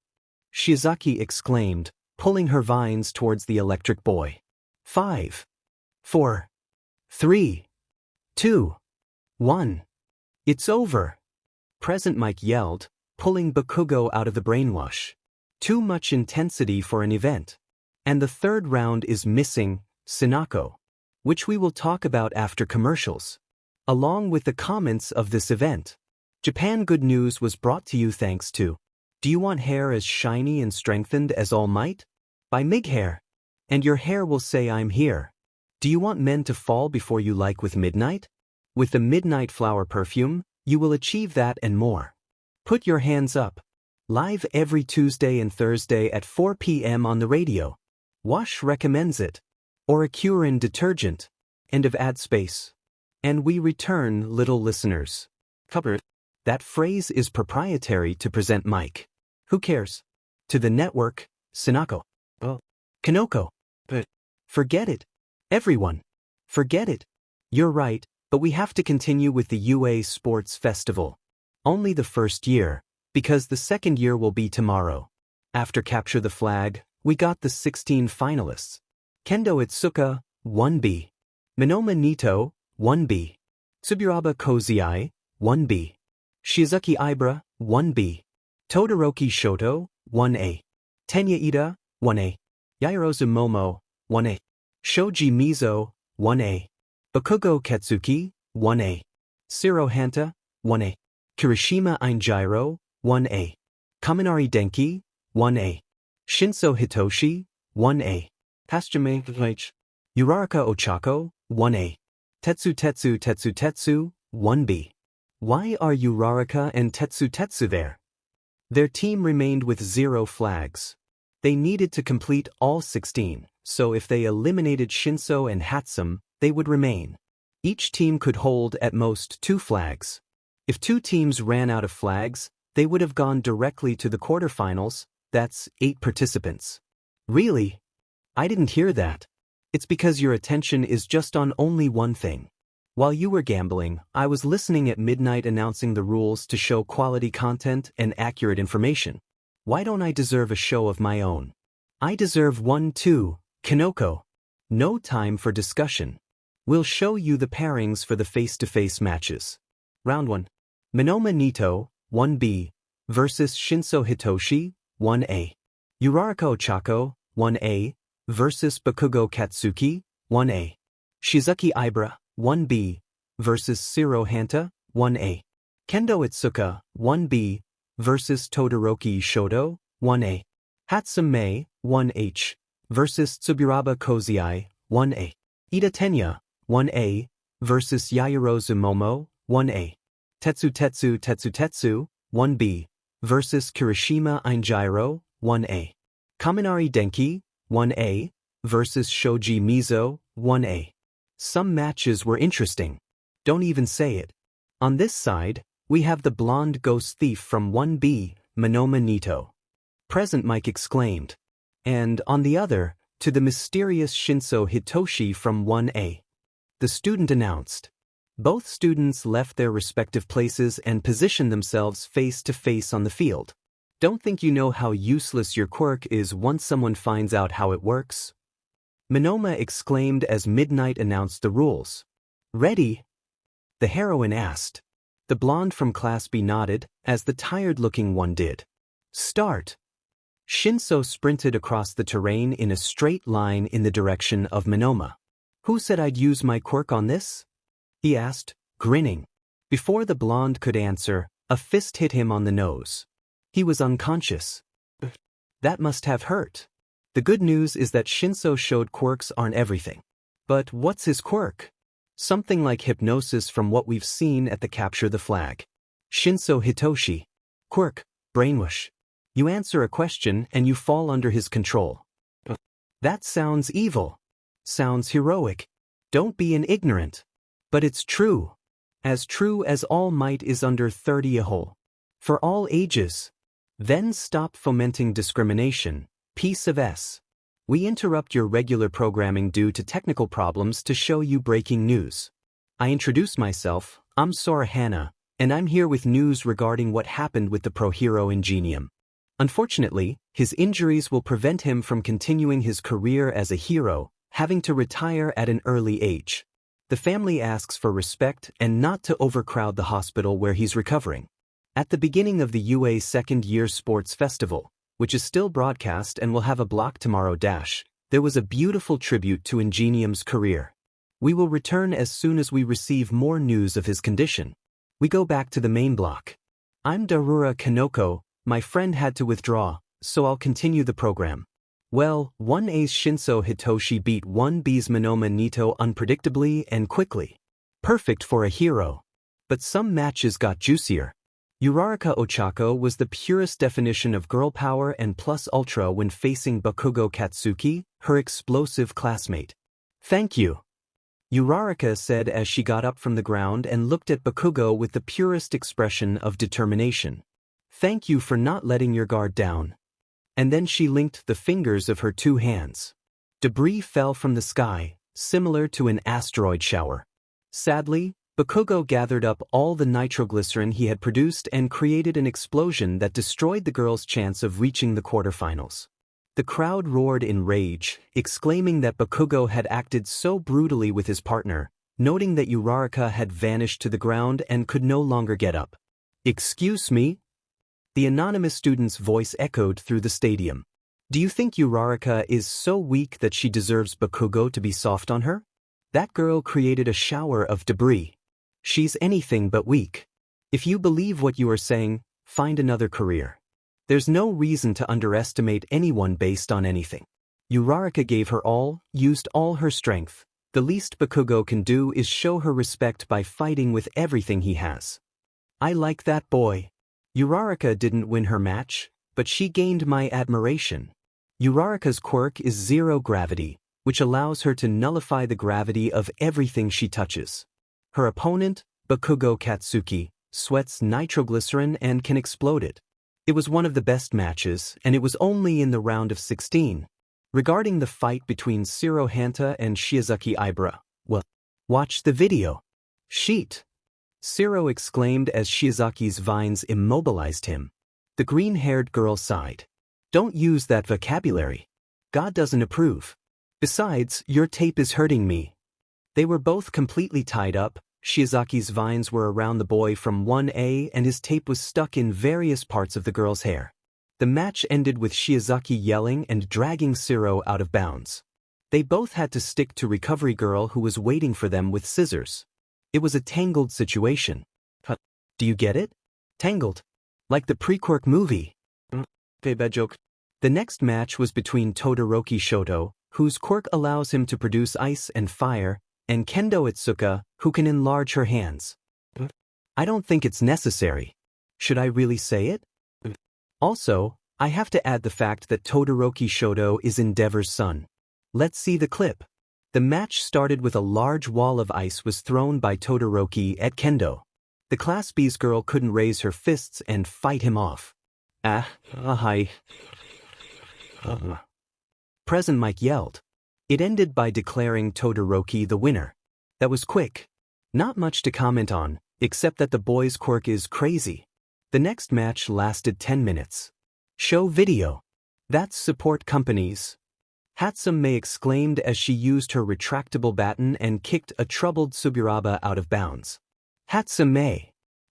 Shiozaki exclaimed, pulling her vines towards the electric boy. 5, 4, 3, 2, 1. It's over. Present Mike yelled, pulling Bakugo out of the brainwash. Too much intensity for an event. And the third round is missing, Sinako, which we will talk about after commercials. Along with the comments of this event. Japan Good News was brought to you thanks to Do you want hair as shiny and strengthened as All Might? By Mig Hair. And your hair will say I'm here. Do you want men to fall before you like with Midnight? With the Midnight Flower Perfume, you will achieve that and more. Put your hands up. Live every Tuesday and Thursday at 4 p.m. on the radio. Wash recommends it. Or a Curin detergent. End of ad space. And we return, little listeners. Covered. That phrase is proprietary to Present Mike. Who cares? To the network, Sinako. Oh. Kanoko. But. Forget it. Everyone. Forget it. You're right, but we have to continue with the UA Sports Festival. Only the first year, because the second year will be tomorrow. After Capture the Flag, we got the 16 finalists. Kendo Itsuka, 1B. Minoma Nito, 1B. Tsuburaba Kozai, 1B. Shizuki Ibra, 1B. Todoroki Shoto, 1A. Tenya Ida, 1A. Yaoyorozu Momo, 1A. Shoji Mizo, 1A. Bakugo Katsuki, 1A. Siro Hanta, 1A. Kirishima Ainjiro, 1A. Kaminari Denki, 1A. Shinso Hitoshi, 1A. Hasjime H. Uraraka Ochako, 1A. Tetsu, 1B. Why are Uraraka and Tetsu there? Their team remained with 0 flags. They needed to complete all 16, so if they eliminated Shinso and Hatsum, they would remain. Each team could hold at most 2 flags. If 2 teams ran out of flags, they would have gone directly to the quarterfinals. That's 8 participants. Really? I didn't hear that. It's because your attention is just on only one thing. While you were gambling, I was listening at midnight announcing the rules to show quality content and accurate information. Why don't I deserve a show of my own? I deserve one too, Kanoko. No time for discussion. We'll show you the pairings for the face-to-face matches. Round 1. Minoma Nito, 1B, versus Shinso Hitoshi, 1A. Uraraka Ochako, 1A, versus Bakugo Katsuki, 1A. Shizuki Ibara, 1B, versus Shiro Hanta, 1A. Kendo Itsuka, 1B, versus Todoroki Shoto, 1A. Hatsume, 1H, versus Tsuburaba Kozai, 1A. Ida Tenya, 1A, versus Yayorozu Momo, 1A. Tetsu, 1B, versus Kirishima Einjiro, 1A. Kaminari Denki, 1A, versus Shoji Mizo, 1A. Some matches were interesting. Don't even say it. On this side, we have the blonde ghost thief from 1B, Monoma Nito. Present Mike exclaimed. And on the other, to the mysterious Shinso Hitoshi from 1A. The student announced. Both students left their respective places and positioned themselves face to face on the field. Don't think you know how useless your quirk is once someone finds out how it works? Monoma exclaimed as Midnight announced the rules. Ready? The heroine asked. The blonde from Class B nodded, as the tired-looking one did. Start. Shinso sprinted across the terrain in a straight line in the direction of Monoma. Who said I'd use my quirk on this? He asked, grinning. Before the blonde could answer, a fist hit him on the nose. He was unconscious. That must have hurt. The good news is that Shinso showed quirks aren't everything. But what's his quirk? Something like hypnosis from what we've seen at the Capture the Flag. Shinso Hitoshi. Quirk, brainwash. You answer a question and you fall under his control. That sounds evil. Sounds heroic. Don't be an ignorant. But it's true. As true as all might is under 30 a hole. For all ages. Then stop fomenting discrimination. Piece of S. We interrupt your regular programming due to technical problems to show you breaking news. I introduce myself, I'm Sora Hana, and I'm here with news regarding what happened with the pro hero Ingenium. Unfortunately, his injuries will prevent him from continuing his career as a hero, having to retire at an early age. The family asks for respect and not to overcrowd the hospital where he's recovering. At the beginning of the UA second-year sports festival, which is still broadcast and will have a block tomorrow, there was a beautiful tribute to Ingenium's career. We will return as soon as we receive more news of his condition. We go back to the main block. I'm Darura Kanoko, my friend had to withdraw, so I'll continue the program. Well, 1A's Shinso Hitoshi beat 1B's Monoma Nito unpredictably and quickly. Perfect for a hero. But some matches got juicier. Uraraka Ochako was the purest definition of girl power and plus ultra when facing Bakugo Katsuki, her explosive classmate. Thank you. Uraraka said as she got up from the ground and looked at Bakugo with the purest expression of determination. Thank you for not letting your guard down. And then she linked the fingers of her two hands. Debris fell from the sky, similar to an asteroid shower. Sadly, Bakugo gathered up all the nitroglycerin he had produced and created an explosion that destroyed the girl's chance of reaching the quarterfinals. The crowd roared in rage, exclaiming that Bakugo had acted so brutally with his partner, noting that Uraraka had vanished to the ground and could no longer get up. Excuse me? The anonymous student's voice echoed through the stadium. Do you think Uraraka is so weak that she deserves Bakugo to be soft on her? That girl created a shower of debris. She's anything but weak. If you believe what you are saying, find another career. There's no reason to underestimate anyone based on anything. Uraraka gave her all, used all her strength. The least Bakugo can do is show her respect by fighting with everything he has. I like that boy. Uraraka didn't win her match, but she gained my admiration. Uraraka's quirk is zero gravity, which allows her to nullify the gravity of everything she touches. Her opponent, Bakugo Katsuki, sweats nitroglycerin and can explode it. It was one of the best matches, and it was only in the round of 16. Regarding the fight between Shiro Hanta and Shizuki Ibara, well, watch the video. Sheet. Shiro exclaimed as Shizuki's vines immobilized him. The green-haired girl sighed. Don't use that vocabulary. God doesn't approve. Besides, your tape is hurting me. They were both completely tied up. Shizuki's vines were around the boy from 1A and his tape was stuck in various parts of the girl's hair. The match ended with Shizuki yelling and dragging Shiro out of bounds. They both had to stick to recovery girl who was waiting for them with scissors. It was a tangled situation. Do you get it? Tangled. Like the pre-quirk movie. Okay, bad joke. The next match was between Todoroki Shoto, whose quirk allows him to produce ice and fire, and Kendo Itsuka, who can enlarge her hands. I don't think it's necessary. Should I really say it? Also, I have to add the fact that Todoroki Shoto is Endeavor's son. Let's see the clip. The match started with a large wall of ice was thrown by Todoroki at Kendo. The Class B's girl couldn't raise her fists and fight him off. Hi. Present Mike yelled. It ended by declaring Todoroki the winner. That was quick. Not much to comment on, except that the boy's quirk is crazy. The next match lasted 10 minutes. Show video. That's support companies. Hatsume exclaimed as she used her retractable baton and kicked a troubled Suburaba out of bounds. Hatsume.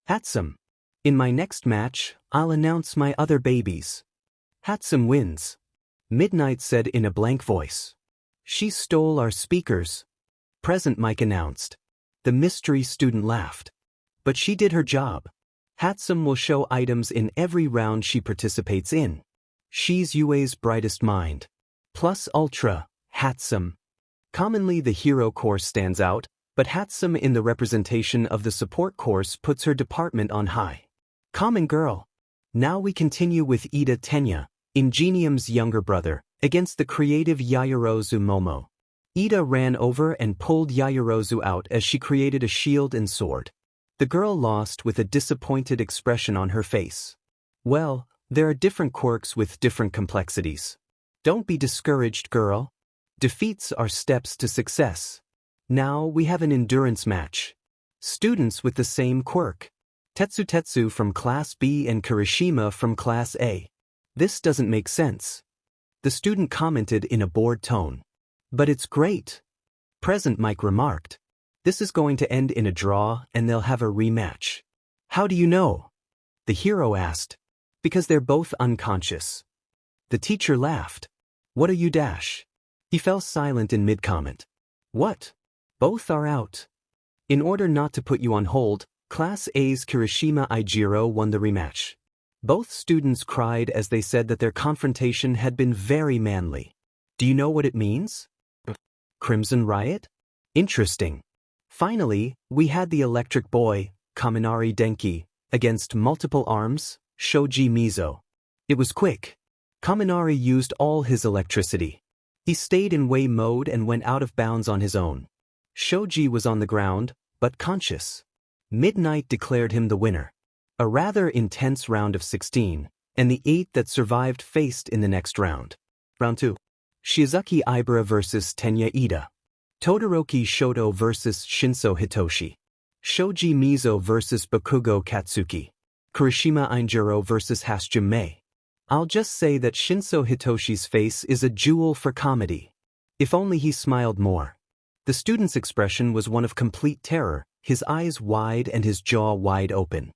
Hatsum. In my next match, I'll announce my other babies. Hatsum wins. Midnight said in a blank voice. She stole our speakers. Present Mike announced. The mystery student laughed. But she did her job. Hatsum will show items in every round she participates in. She's UA's brightest mind. Plus Ultra, Hatsum. Commonly the hero course stands out, but Hatsum in the representation of the support course puts her department on high. Common girl. Now we continue with Ida Tenya, Ingenium's younger brother, against the creative Yaoyorozu Momo. Ida ran over and pulled Yaoyorozu out as she created a shield and sword. The girl lost with a disappointed expression on her face. Well, there are different quirks with different complexities. Don't be discouraged, girl. Defeats are steps to success. Now we have an endurance match. Students with the same quirk. Tetsu from Class B and Kirishima from Class A. This doesn't make sense. The student commented in a bored tone. But it's great. Present Mike remarked. This is going to end in a draw and they'll have a rematch. How do you know? The hero asked. Because they're both unconscious. The teacher laughed. What are you dash? He fell silent in mid-comment. What? Both are out. In order not to put you on hold, Class A's Kirishima Ijiro won the rematch. Both students cried as they said that their confrontation had been very manly. Do you know what it means? Crimson Riot? Interesting. Finally, we had the electric boy, Kaminari Denki, against multiple arms, Shoji Mizo. It was quick. Kaminari used all his electricity. He stayed in Wei mode and went out of bounds on his own. Shoji was on the ground, but conscious. Midnight declared him the winner. A rather intense round of 16, and the 8 that survived faced in the next round. Round 2. Shizuki Ibara vs Tenya Ida. Todoroki Shoto vs Shinso Hitoshi. Shoji Mizo vs Bakugo Katsuki. Kirishima Injiro vs Hasjume. I'll just say that Shinso Hitoshi's face is a jewel for comedy. If only he smiled more. The student's expression was one of complete terror, his eyes wide and his jaw wide open.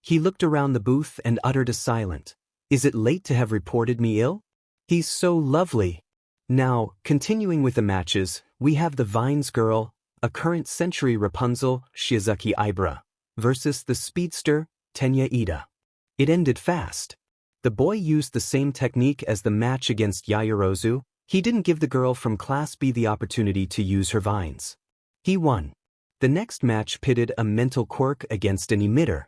He looked around the booth and uttered a silent, "Is it late to have reported me ill? He's so lovely." Now, continuing with the matches, we have the Vines girl, a current century Rapunzel, Shizuki Ibara, versus the speedster, Tenya Ida. It ended fast. The boy used the same technique as the match against Yaoyorozu. He didn't give the girl from Class B the opportunity to use her vines. He won. The next match pitted a mental quirk against an emitter.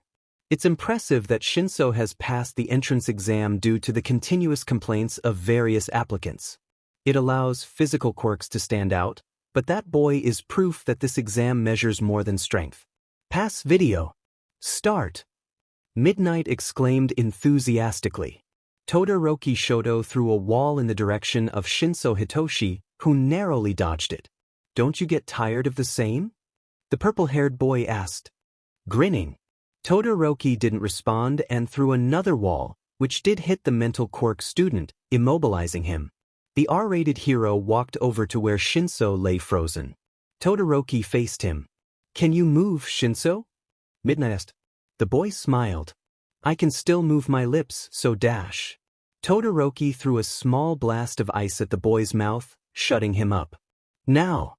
It's impressive that Shinso has passed the entrance exam due to the continuous complaints of various applicants. It allows physical quirks to stand out, but that boy is proof that this exam measures more than strength. Pass video. Start. Midnight exclaimed enthusiastically. Todoroki Shoto threw a wall in the direction of Shinso Hitoshi, who narrowly dodged it. Don't you get tired of the same? The purple-haired boy asked. Grinning. Todoroki didn't respond and threw another wall, which did hit the mental quirk student, immobilizing him. The R-rated hero walked over to where Shinso lay frozen. Todoroki faced him. Can you move, Shinso? Midnight asked. The boy smiled. I can still move my lips, so dash. Todoroki threw a small blast of ice at the boy's mouth. shutting him up. Now?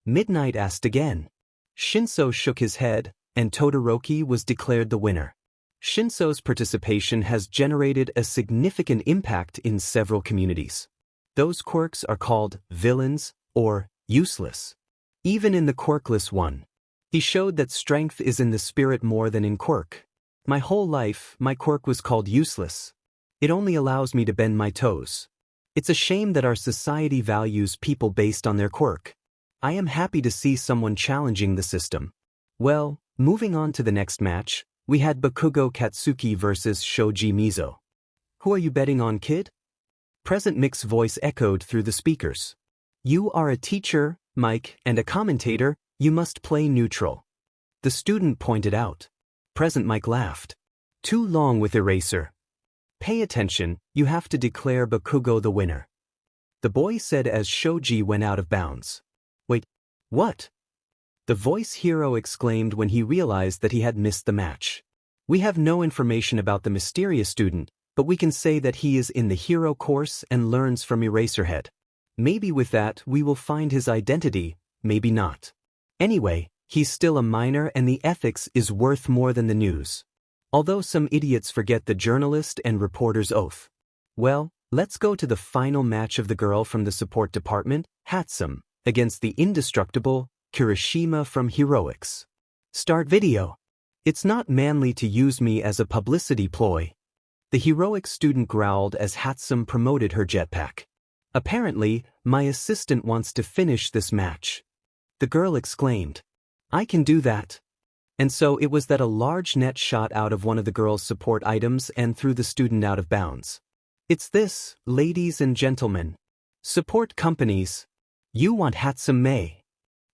Midnight asked again. Shinso shook his head, and Todoroki was declared the winner. Shinso's participation has generated a significant impact in several communities. Those quirks are called villains or useless. Even in the quirkless one, he showed that strength is in the spirit more than in quirk. My whole life, my quirk was called useless. It only allows me to bend my toes. It's a shame that our society values people based on their quirk. I am happy to see someone challenging the system. Well, moving on to the next match, we had Bakugo Katsuki versus Shoji Mizo. Who are you betting on, kid? Present Mick's voice echoed through the speakers. You are a teacher, Mike, and a commentator, you must play neutral. The student pointed out. Present Mike laughed. Too long with eraser. Pay attention, you have to declare Bakugo the winner. The boy said as Shoji went out of bounds. Wait, what? The voice hero exclaimed when he realized that he had missed the match. We have no information about the mysterious student, but we can say that he is in the hero course and learns from Eraserhead. Maybe with that we will find his identity, maybe not. Anyway, he's still a minor and the ethics is worth more than the news. Although some idiots forget the journalist and reporter's oath. Well, let's go to the final match of the girl from the support department, Hatsum, against the indestructible Kirishima from Heroics. Start video. It's not manly to use me as a publicity ploy. The Heroics student growled as Hatsum promoted her jetpack. Apparently, my assistant wants to finish this match. The girl exclaimed. I can do that. And so it was that a large net shot out of one of the girl's support items and threw the student out of bounds. It's this, ladies and gentlemen. Support companies. You want Hatsum Mei.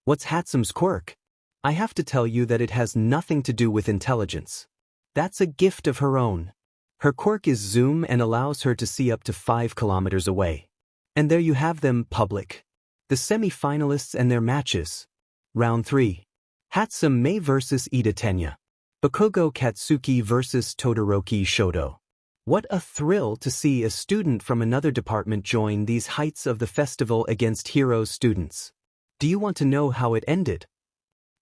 What's Hatsum's quirk? I have to tell you that it has nothing to do with intelligence. That's a gift of her own. Her quirk is zoom and allows her to see up to 5 kilometers away. And there you have them, public. The semi-finalists and their matches. Round 3. Hatsum Mei vs. Ida Tenya. Bakugo Katsuki vs. Todoroki Shoto. What a thrill to see a student from another department join these heights of the festival against Heroes students. Do you want to know how it ended?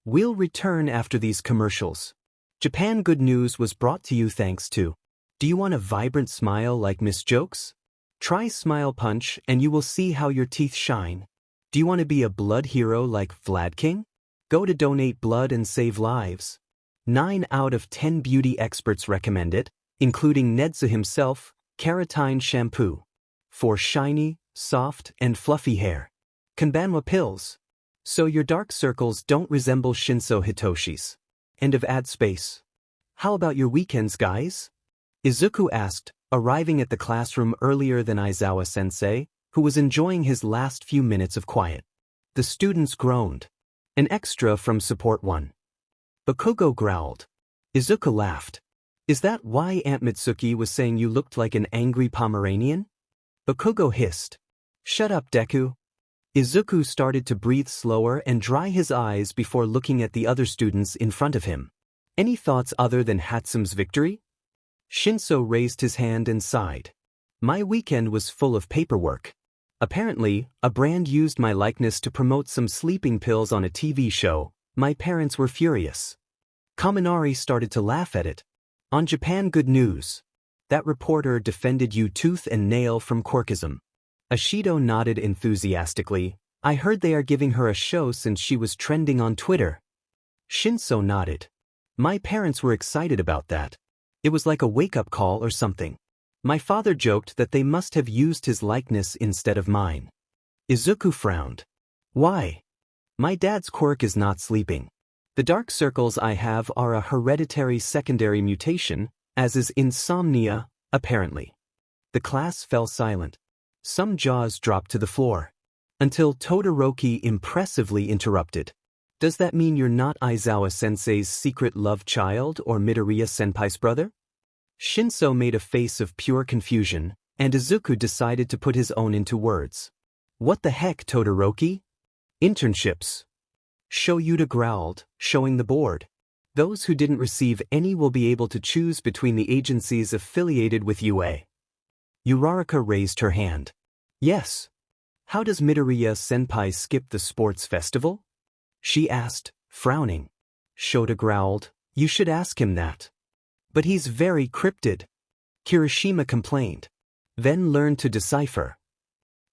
We'll return after these commercials. Japan Good News was brought to you thanks to. Do you want a vibrant smile like Miss Jokes? Try Smile Punch and you will see how your teeth shine. Do you want to be a blood hero like Vlad King? Go to donate blood and save lives. 9 out of 10 beauty experts recommend it, including Nedza himself, Keratin Shampoo. For shiny, soft, and fluffy hair. Kanbanwa Pills. So your dark circles don't resemble Shinso Hitoshi's. End of ad space. How about your weekends, guys? Izuku asked, arriving at the classroom earlier than Aizawa Sensei, who was enjoying his last few minutes of quiet. The students groaned. An extra from Support 1. Bakugo growled. Izuku laughed. Is that why Aunt Mitsuki was saying you looked like an angry Pomeranian? Bakugo hissed. Shut up, Deku. Izuku started to breathe slower and dry his eyes before looking at the other students in front of him. Any thoughts other than Hatsum's victory? Shinso raised his hand and sighed. My weekend was full of paperwork. Apparently, a brand used my likeness to promote some sleeping pills on a TV show. My parents were furious. Kaminari started to laugh at it. On Japan Good News. That reporter defended you tooth and nail from quirkism. Ashido nodded enthusiastically. I heard they are giving her a show since she was trending on Twitter. Shinso nodded. My parents were excited about that. It was like a wake-up call or something. My father joked that they must have used his likeness instead of mine. Izuku frowned. Why? My dad's quirk is not sleeping. The dark circles I have are a hereditary secondary mutation, as is insomnia, apparently. The class fell silent. Some jaws dropped to the floor. Until Todoroki impressively interrupted. Does that mean you're not Aizawa Sensei's secret love child or Midoriya Senpai's brother? Shinso made a face of pure confusion, and Izuku decided to put his own into words. What the heck, Todoroki? Internships. Shoyuta growled, showing the board. Those who didn't receive any will be able to choose between the agencies affiliated with UA. Uraraka raised her hand. Yes. How does Midoriya-senpai skip the sports festival? She asked, frowning. Shota growled, you should ask him that. But he's very cryptid. Kirishima complained. Then learn to decipher.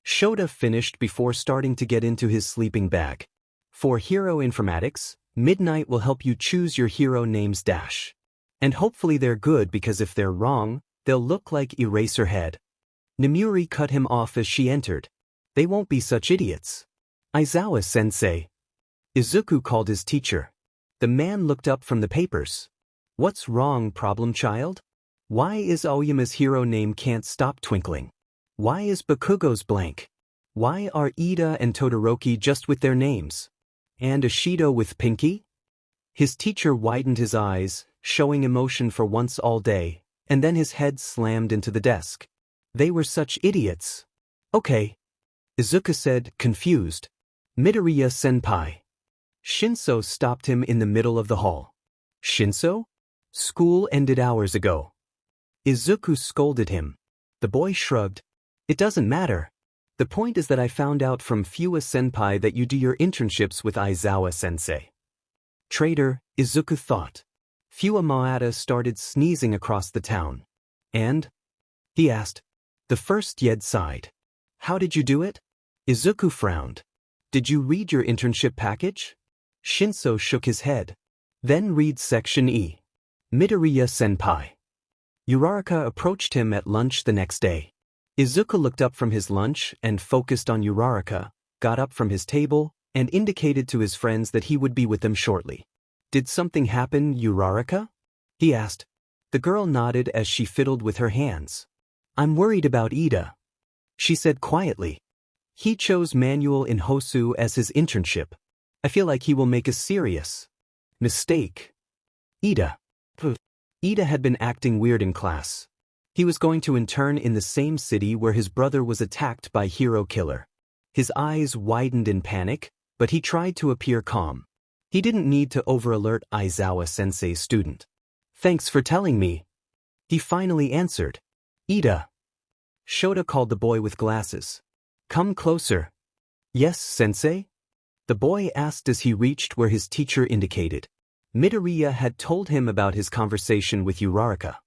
Shota finished before starting to get into his sleeping bag. For hero informatics, Midnight will help you choose your hero names dash. And hopefully they're good because if they're wrong, they'll look like Eraserhead. Nemuri cut him off as she entered. They won't be such idiots. Aizawa sensei. Izuku called his teacher. The man looked up from the papers. What's wrong, problem child? Why is Aoyama's hero name can't stop twinkling? Why is Bakugo's blank? Why are Ida and Todoroki just with their names? And Ashido with Pinky? His teacher widened his eyes, showing emotion for once all day, and then his head slammed into the desk. They were such idiots. Okay. Izuku said, confused. Midoriya-senpai. Shinso stopped him in the middle of the hall. Shinso? School ended hours ago. Izuku scolded him. The boy shrugged. It doesn't matter. The point is that I found out from Fuwa-senpai that you do your internships with Aizawa-sensei. Traitor, Izuku thought. Fuwa Maada started sneezing across the town. And? He asked. The first Yed sighed. How did you do it? Izuku frowned. Did you read your internship package? Shinso shook his head. Then read section E. Midoriya-senpai. Uraraka approached him at lunch the next day. Izuku looked up from his lunch and focused on Uraraka, got up from his table, and indicated to his friends that he would be with them shortly. Did something happen, Uraraka? He asked. The girl nodded as she fiddled with her hands. I'm worried about Ida. She said quietly. He chose manual in Hosu as his internship. I feel like he will make a serious mistake. Ida. Ida had been acting weird in class. He was going to intern in the same city where his brother was attacked by Hero Killer. His eyes widened in panic, but he tried to appear calm. He didn't need to over-alert Aizawa-sensei's student. Thanks for telling me. He finally answered. Ida. Shota called the boy with glasses. Come closer. Yes, sensei? The boy asked as he reached where his teacher indicated. Midoriya had told him about his conversation with Uraraka.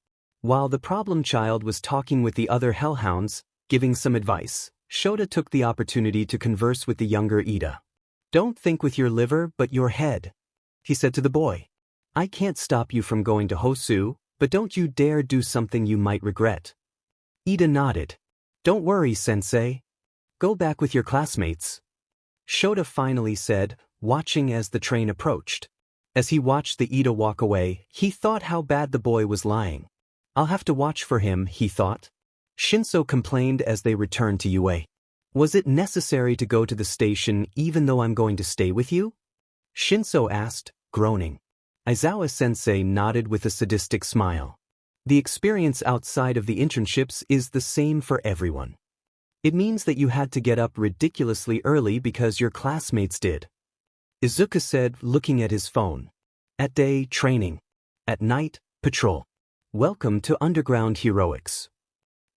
While the problem child was talking with the other hellhounds, giving some advice, Shota took the opportunity to converse with the younger Ida. Don't think with your liver but your head, he said to the boy. I can't stop you from going to Hosu, but don't you dare do something you might regret. Ida nodded. Don't worry, sensei. Go back with your classmates. Shota finally said, watching as the train approached. As he watched the Ida walk away, he thought how bad the boy was lying. I'll have to watch for him, he thought. Shinso complained as they returned to UA. Was it necessary to go to the station even though I'm going to stay with you? Shinso asked, groaning. Aizawa-sensei nodded with a sadistic smile. The experience outside of the internships is the same for everyone. It means that you had to get up ridiculously early because your classmates did. Izuku said, looking at his phone. At day, training. At night, patrol. Welcome to Underground Heroics.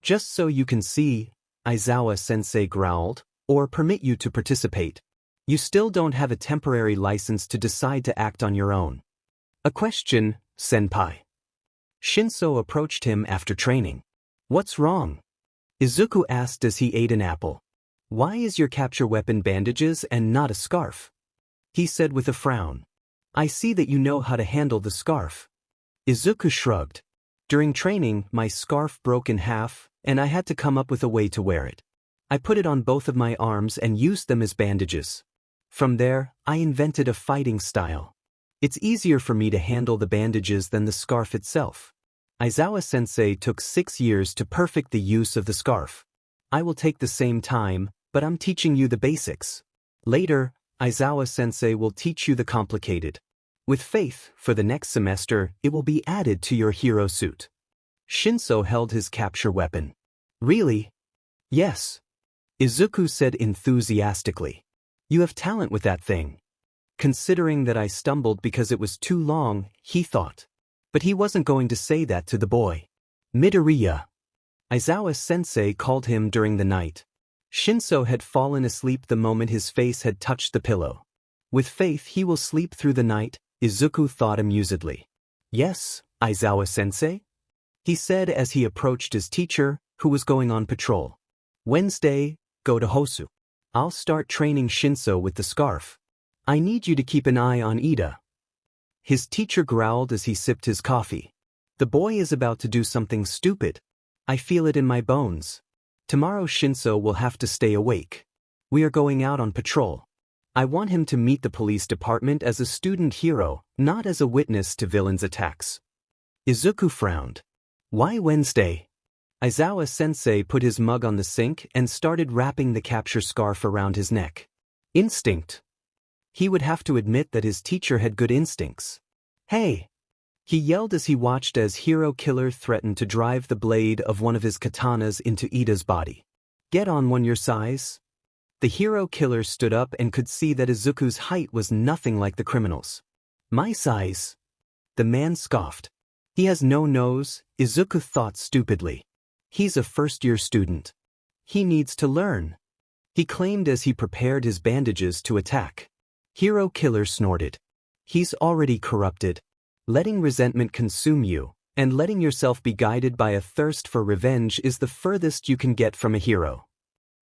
Just so you can see, Aizawa-sensei growled, or permit you to participate. You still don't have a temporary license to decide to act on your own. A question, senpai. Shinso approached him after training. What's wrong? Izuku asked as he ate an apple. Why is your capture weapon bandages and not a scarf? He said with a frown. I see that you know how to handle the scarf. Izuku shrugged. During training, my scarf broke in half, and I had to come up with a way to wear it. I put it on both of my arms and used them as bandages. From there, I invented a fighting style. It's easier for me to handle the bandages than the scarf itself. Aizawa-sensei took 6 years to perfect the use of the scarf. I will take the same time, but I'm teaching you the basics. Later, Aizawa-sensei will teach you the complicated. With faith, for the next semester, it will be added to your hero suit. Shinso held his capture weapon. Really? Yes. Izuku said enthusiastically. You have talent with that thing. Considering that I stumbled because it was too long, he thought. But he wasn't going to say that to the boy. Midoriya. Aizawa-sensei called him during the night. Shinso had fallen asleep the moment his face had touched the pillow. With faith he will sleep through the night, Izuku thought amusedly. Yes, Aizawa-sensei? He said as he approached his teacher, who was going on patrol. Wednesday, go to Hosu. I'll start training Shinso with the scarf. I need you to keep an eye on Ida. His teacher growled as he sipped his coffee. The boy is about to do something stupid. I feel it in my bones. Tomorrow Shinso will have to stay awake. We are going out on patrol. I want him to meet the police department as a student hero, not as a witness to villains' attacks. Izuku frowned. Why Wednesday? Aizawa-sensei put his mug on the sink and started wrapping the capture scarf around his neck. Instinct. He would have to admit that his teacher had good instincts. Hey! He yelled as he watched as Hero Killer threatened to drive the blade of one of his katanas into Ida's body. Get on one your size? The Hero Killer stood up and could see that Izuku's height was nothing like the criminal's. My size? The man scoffed. He has no nose, Izuku thought stupidly. He's a first-year student. He needs to learn. He claimed as he prepared his bandages to attack. Hero Killer snorted. He's already corrupted. Letting resentment consume you, and letting yourself be guided by a thirst for revenge is the furthest you can get from a hero.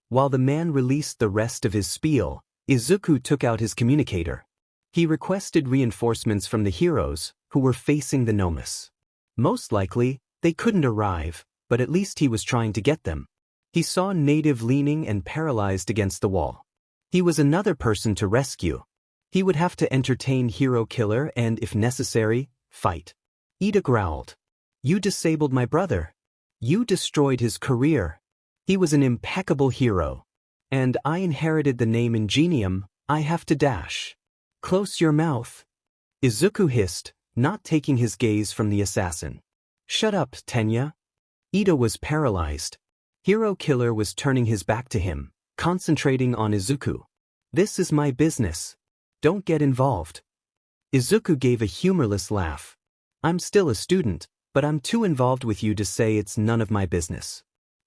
While the man released the rest of his spiel, Izuku took out his communicator. He requested reinforcements from the heroes, who were facing the Nomus. Most likely, they couldn't arrive, but at least he was trying to get them. He saw Native leaning and paralyzed against the wall. He was another person to rescue. He would have to entertain Hero Killer and, if necessary, fight. Ida growled. You disabled my brother. You destroyed his career. He was an impeccable hero. And I inherited the name Ingenium, I have to dash. Close your mouth. Izuku hissed, not taking his gaze from the assassin. Shut up, Tenya. Ida was paralyzed. Hero Killer was turning his back to him, concentrating on Izuku. This is my business. Don't get involved. Izuku gave a humorless laugh. I'm still a student, but I'm too involved with you to say it's none of my business.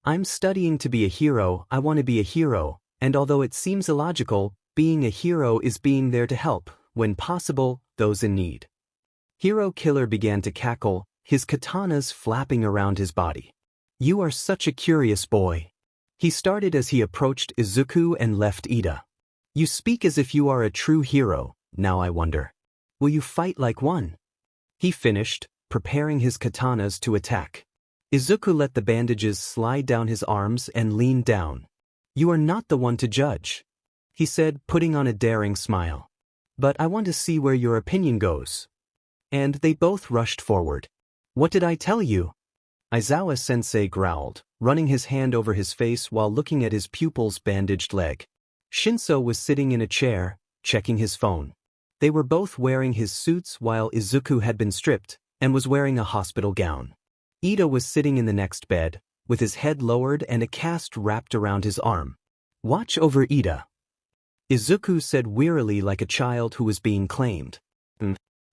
I'm studying to be a hero, I want to be a hero, and although it seems illogical, being a hero is being there to help, when possible, those in need. Hero Killer began to cackle, his katanas flapping around his body. You are such a curious boy. He started as he approached Izuku and left Ida. You speak as if you are a true hero, now I wonder. Will you fight like one? He finished, preparing his katanas to attack. Izuku let the bandages slide down his arms and leaned down. You are not the one to judge, he said, putting on a daring smile. But I want to see where your opinion goes. And they both rushed forward. What did I tell you? Aizawa-sensei growled, running his hand over his face while looking at his pupil's bandaged leg. Shinso was sitting in a chair, checking his phone. They were both wearing his suits while Izuku had been stripped, and was wearing a hospital gown. Ida was sitting in the next bed, with his head lowered and a cast wrapped around his arm. Watch over Ida. Izuku said wearily like a child who was being claimed.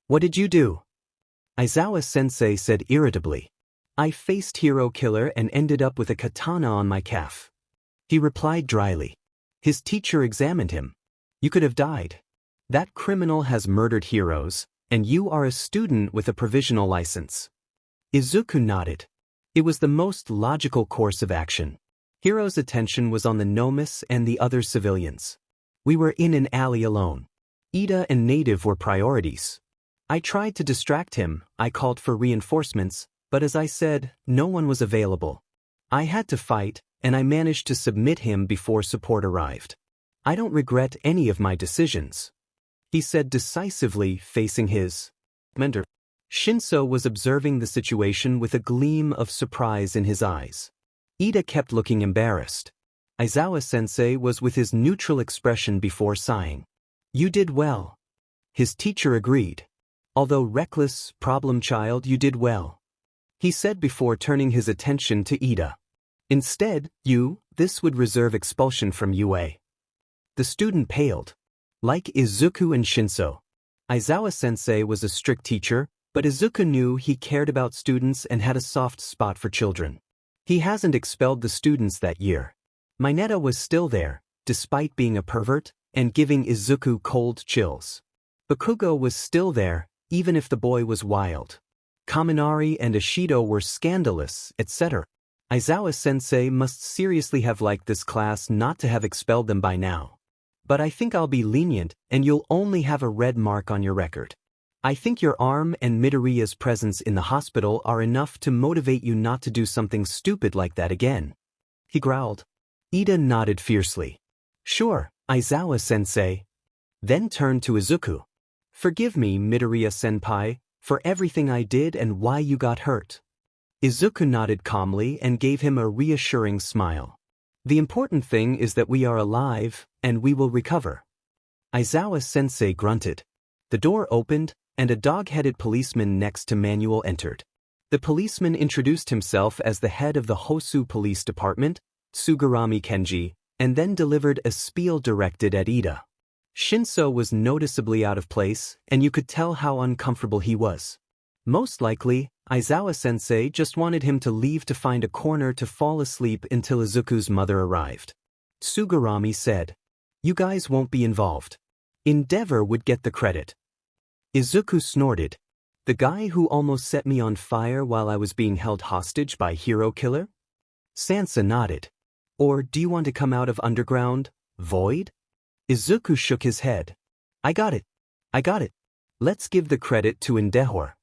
What did you do? Aizawa-sensei said irritably. I faced Hero Killer and ended up with a katana on my calf. He replied dryly. His teacher examined him. You could have died. That criminal has murdered heroes, and you are a student with a provisional license. Izuku nodded. It was the most logical course of action. Hero's attention was on the Nomus and the other civilians. We were in an alley alone. Ida and Native were priorities. I tried to distract him, I called for reinforcements, but as I said, no one was available. I had to fight, and I managed to submit him before support arrived. I don't regret any of my decisions, he said decisively, facing his mentor. Shinso was observing the situation with a gleam of surprise in his eyes. Ida kept looking embarrassed. Aizawa-sensei was with his neutral expression before sighing. You did well. His teacher agreed. Although reckless, problem child, you did well, he said before turning his attention to Ida. Instead, this would reserve expulsion from UA. The student paled. Like Izuku and Shinso, Aizawa-sensei was a strict teacher, but Izuku knew he cared about students and had a soft spot for children. He hasn't expelled the students that year. Mineta was still there, despite being a pervert, and giving Izuku cold chills. Bakugo was still there, even if the boy was wild. Kaminari and Ishido were scandalous, etc. Aizawa Sensei must seriously have liked this class not to have expelled them by now. But I think I'll be lenient, and you'll only have a red mark on your record. I think your arm and Midoriya's presence in the hospital are enough to motivate you not to do something stupid like that again. He growled. Ida nodded fiercely. Sure, Aizawa Sensei. Then turned to Izuku. Forgive me, Midoriya-senpai, for everything I did and why you got hurt. Izuku nodded calmly and gave him a reassuring smile. The important thing is that we are alive, and we will recover. Aizawa Sensei grunted. The door opened, and a dog-headed policeman next to Manuel entered. The policeman introduced himself as the head of the Hosu Police Department, Tsugarami Kenji, and then delivered a spiel directed at Ida. Shinso was noticeably out of place, and you could tell how uncomfortable he was. Most likely, Aizawa Sensei just wanted him to leave to find a corner to fall asleep until Izuku's mother arrived. Tsugarami said, "You guys won't be involved. Endeavor would get the credit." Izuku snorted. The guy who almost set me on fire while I was being held hostage by Hero Killer? Sansa nodded. Or do you want to come out of underground, Void? Izuku shook his head. I got it. Let's give the credit to Endeavor.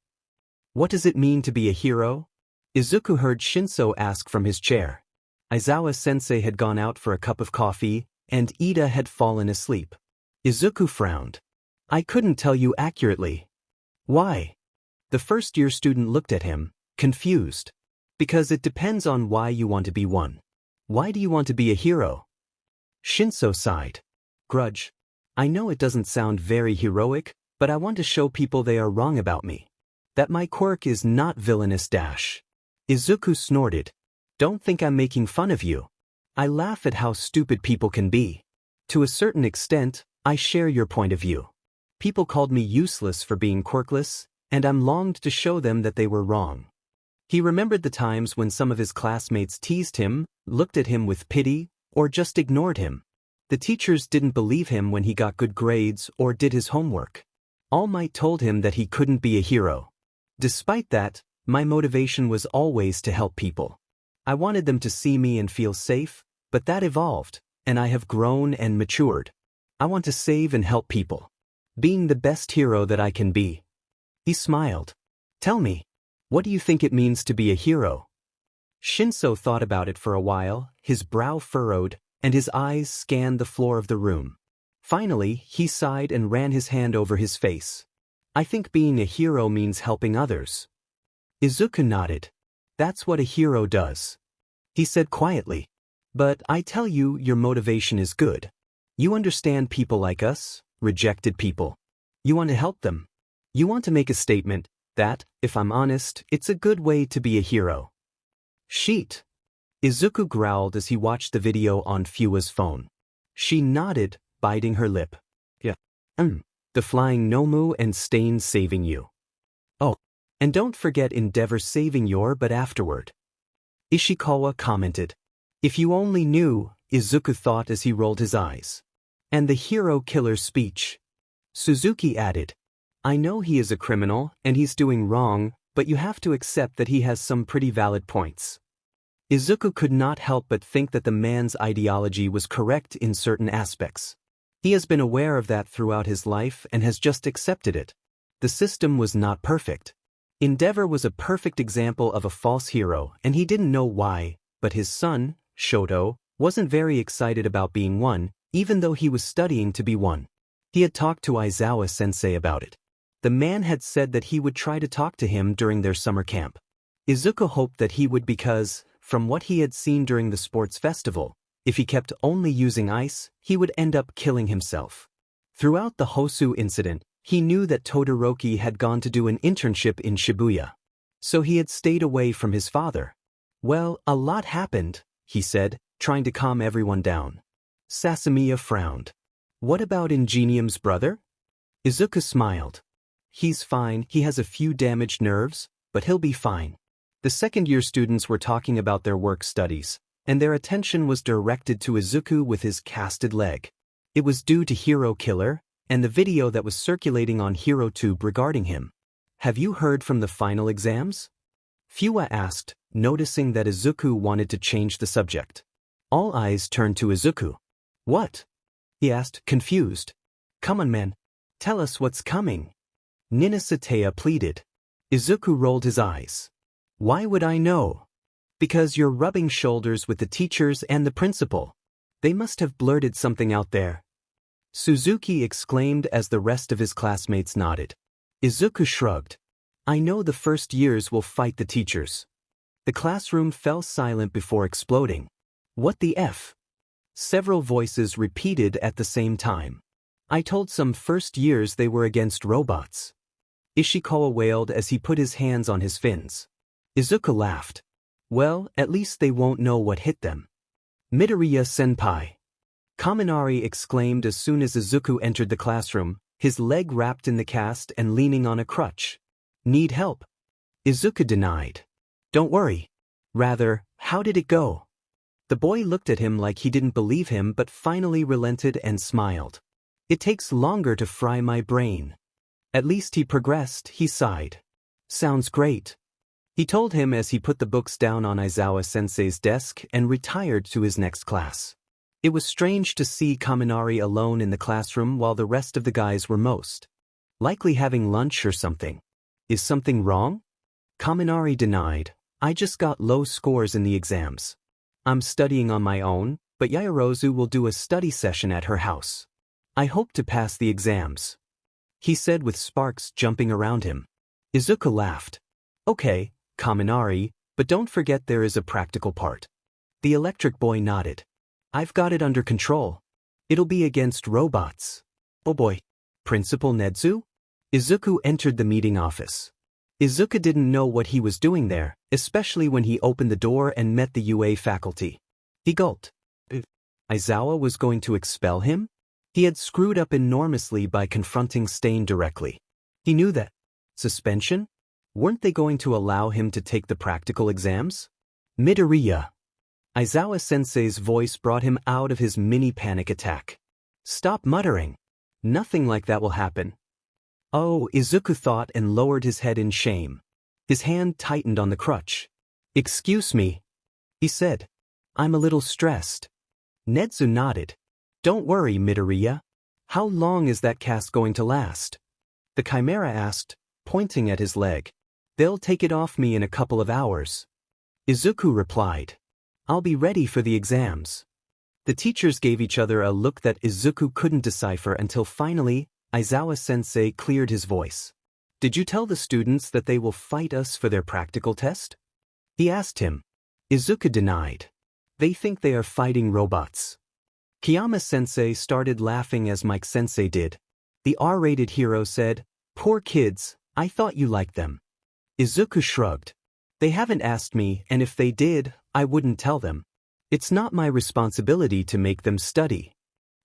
What does it mean to be a hero? Izuku heard Shinso ask from his chair. Aizawa Sensei had gone out for a cup of coffee, and Ida had fallen asleep. Izuku frowned. I couldn't tell you accurately. Why? The first-year student looked at him, confused. Because it depends on why you want to be one. Why do you want to be a hero? Shinso sighed. Grudge. I know it doesn't sound very heroic, but I want to show people they are wrong about me. That my quirk is not villainous dash. Izuku snorted. Don't think I'm making fun of you. I laugh at how stupid people can be. To a certain extent, I share your point of view. People called me useless for being quirkless, and I'm longed to show them that they were wrong. He remembered the times when some of his classmates teased him, looked at him with pity, or just ignored him. The teachers didn't believe him when he got good grades or did his homework. All Might told him that he couldn't be a hero. Despite that, my motivation was always to help people. I wanted them to see me and feel safe, but that evolved, and I have grown and matured. I want to save and help people. Being the best hero that I can be. He smiled. Tell me, what do you think it means to be a hero? Shinso thought about it for a while, his brow furrowed, and his eyes scanned the floor of the room. Finally, he sighed and ran his hand over his face. I think being a hero means helping others. Izuku nodded. That's what a hero does. He said quietly. But I tell you, your motivation is good. You understand people like us, rejected people. You want to help them. You want to make a statement that, if I'm honest, it's a good way to be a hero. Sheet. Izuku growled as he watched the video on Fua's phone. She nodded, biting her lip. Yeah. The flying Nomu and Stain saving you. Oh, and don't forget Endeavor saving your butt afterward. Ishikawa commented. If you only knew, Izuku thought as he rolled his eyes. And the hero killer's speech. Suzuki added. I know he is a criminal, and he's doing wrong, but you have to accept that he has some pretty valid points. Izuku could not help but think that the man's ideology was correct in certain aspects. He has been aware of that throughout his life and has just accepted it. The system was not perfect. Endeavor was a perfect example of a false hero, and he didn't know why, but his son, Shoto, wasn't very excited about being one, even though he was studying to be one. He had talked to Aizawa Sensei about it. The man had said that he would try to talk to him during their summer camp. Izuku hoped that he would because, from what he had seen during the sports festival, if he kept only using ice, he would end up killing himself. Throughout the Hosu incident, he knew that Todoroki had gone to do an internship in Shibuya. So he had stayed away from his father. Well, a lot happened, he said, trying to calm everyone down. Sasamiya frowned. What about Ingenium's brother? Izuku smiled. He's fine, he has a few damaged nerves, but he'll be fine. The second-year students were talking about their work studies, and their attention was directed to Izuku with his casted leg. It was due to Hero Killer, and the video that was circulating on HeroTube regarding him. Have you heard from the final exams? Fuwa asked, noticing that Izuku wanted to change the subject. All eyes turned to Izuku. What? He asked, confused. Come on, man. Tell us what's coming. Nina Satea pleaded. Izuku rolled his eyes. Why would I know? Because you're rubbing shoulders with the teachers and the principal. They must have blurted something out there. Suzuki exclaimed as the rest of his classmates nodded. Izuku shrugged. I know the first years will fight the teachers. The classroom fell silent before exploding. What the F? Several voices repeated at the same time. I told some first years they were against robots. Ishikawa wailed as he put his hands on his fins. Izuku laughed. Well, at least they won't know what hit them. Midoriya-senpai. Kaminari exclaimed as soon as Izuku entered the classroom, his leg wrapped in the cast and leaning on a crutch. Need help? Izuku denied. Don't worry. Rather, how did it go? The boy looked at him like he didn't believe him but finally relented and smiled. It takes longer to fry my brain. At least he progressed, he sighed. Sounds great. He told him as he put the books down on Aizawa Sensei's desk and retired to his next class. It was strange to see Kaminari alone in the classroom while the rest of the guys were most likely having lunch or something. Is something wrong? Kaminari denied. I just got low scores in the exams. I'm studying on my own, but Yaoyorozu will do a study session at her house. I hope to pass the exams, he said with sparks jumping around him. Izuku laughed. Okay, Kaminari, but don't forget there is a practical part. The electric boy nodded. I've got it under control. It'll be against robots. Oh boy. Principal Nedzu? Izuku entered the meeting office. Izuku didn't know what he was doing there, especially when he opened the door and met the UA faculty. He gulped. Aizawa was going to expel him? He had screwed up enormously by confronting Stain directly. He knew that. Suspension? Weren't they going to allow him to take the practical exams? Midoriya. Aizawa Sensei's voice brought him out of his mini panic attack. Stop muttering. Nothing like that will happen. Oh, Izuku thought and lowered his head in shame. His hand tightened on the crutch. Excuse me, he said. I'm a little stressed. Nedzu nodded. Don't worry, Midoriya. How long is that cast going to last? The Chimera asked, pointing at his leg. They'll take it off me in a couple of hours. Izuku replied. I'll be ready for the exams. The teachers gave each other a look that Izuku couldn't decipher until finally, Aizawa Sensei cleared his voice. Did you tell the students that they will fight us for their practical test? He asked him. Izuku denied. They think they are fighting robots. Kiyama Sensei started laughing as Mike Sensei did. The R-rated hero said, Poor kids, I thought you liked them. Izuku shrugged. They haven't asked me, and if they did, I wouldn't tell them. It's not my responsibility to make them study.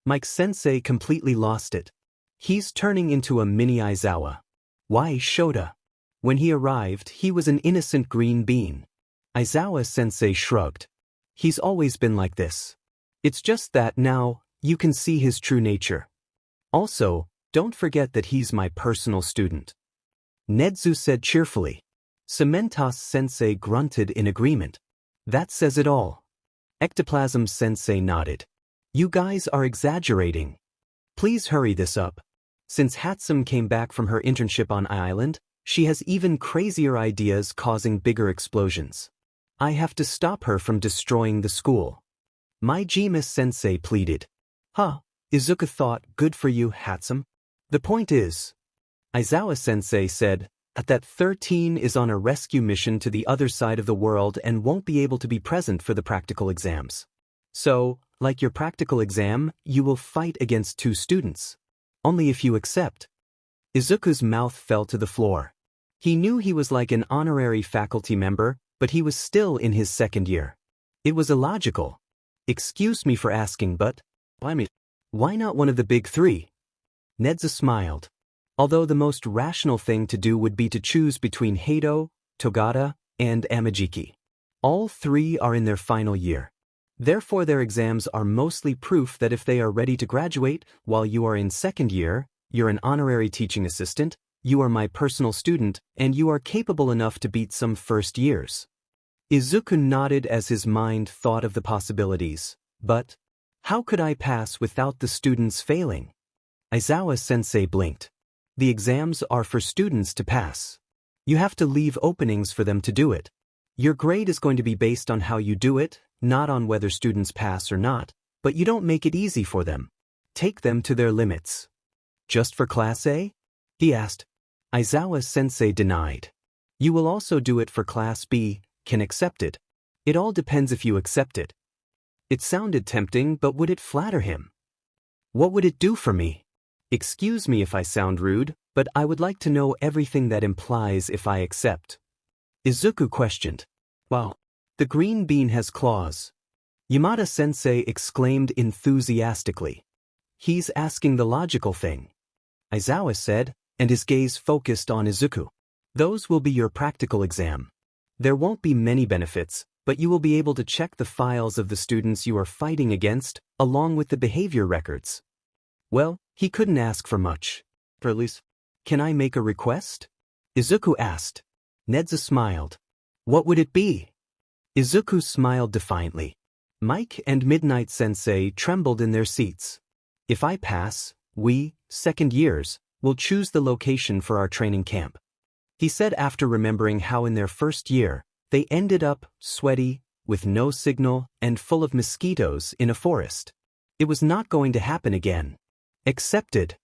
Mike Sensei completely lost it. He's turning into a mini Aizawa. Why Shota? When he arrived, he was an innocent green bean. Aizawa Sensei shrugged. He's always been like this. It's just that now, you can see his true nature. Also, don't forget that he's my personal student. Nedzu said cheerfully. Cementos Sensei grunted in agreement. That says it all. Ectoplasm Sensei nodded. You guys are exaggerating. Please hurry this up. Since Hatsum came back from her internship on Island, she has even crazier ideas causing bigger explosions. I have to stop her from destroying the school. Maijima Sensei pleaded. Huh, Izuku thought, good for you, Hatsum. The point is, Aizawa Sensei said, that 13 is on a rescue mission to the other side of the world and won't be able to be present for the practical exams. So, like your practical exam, you will fight against 2 students. Only if you accept. Izuku's mouth fell to the floor. He knew he was like an honorary faculty member, but he was still in his second year. It was illogical. Excuse me for asking, but why not one of the big 3? Nedza smiled. Although the most rational thing to do would be to choose between Hado, Togata, and Amajiki. All 3 are in their final year. Therefore their exams are mostly proof that if they are ready to graduate while you are in second year, you're an honorary teaching assistant, you are my personal student, and you are capable enough to beat some first years. Izuku nodded as his mind thought of the possibilities. But how could I pass without the students failing? Aizawa Sensei blinked. The exams are for students to pass. You have to leave openings for them to do it. Your grade is going to be based on how you do it, not on whether students pass or not, but you don't make it easy for them. Take them to their limits. Just for Class A? He asked. Aizawa Sensei denied. You will also do it for Class B, can accept it. It all depends if you accept it. It sounded tempting, but would it flatter him? What would it do for me? Excuse me if I sound rude, but I would like to know everything that implies if I accept. Izuku questioned. Wow. The green bean has claws. Yamada-sensei exclaimed enthusiastically. He's asking the logical thing. Aizawa said, and his gaze focused on Izuku. Those will be your practical exam. There won't be many benefits, but you will be able to check the files of the students you are fighting against, along with the behavior records. Well, he couldn't ask for much. Please, can I make a request? Izuku asked. Nedza smiled. What would it be? Izuku smiled defiantly. Mike and Midnight Sensei trembled in their seats. If I pass, we, second years, will choose the location for our training camp. He said after remembering how in their first year, they ended up sweaty, with no signal, and full of mosquitoes in a forest. It was not going to happen again. Accepted.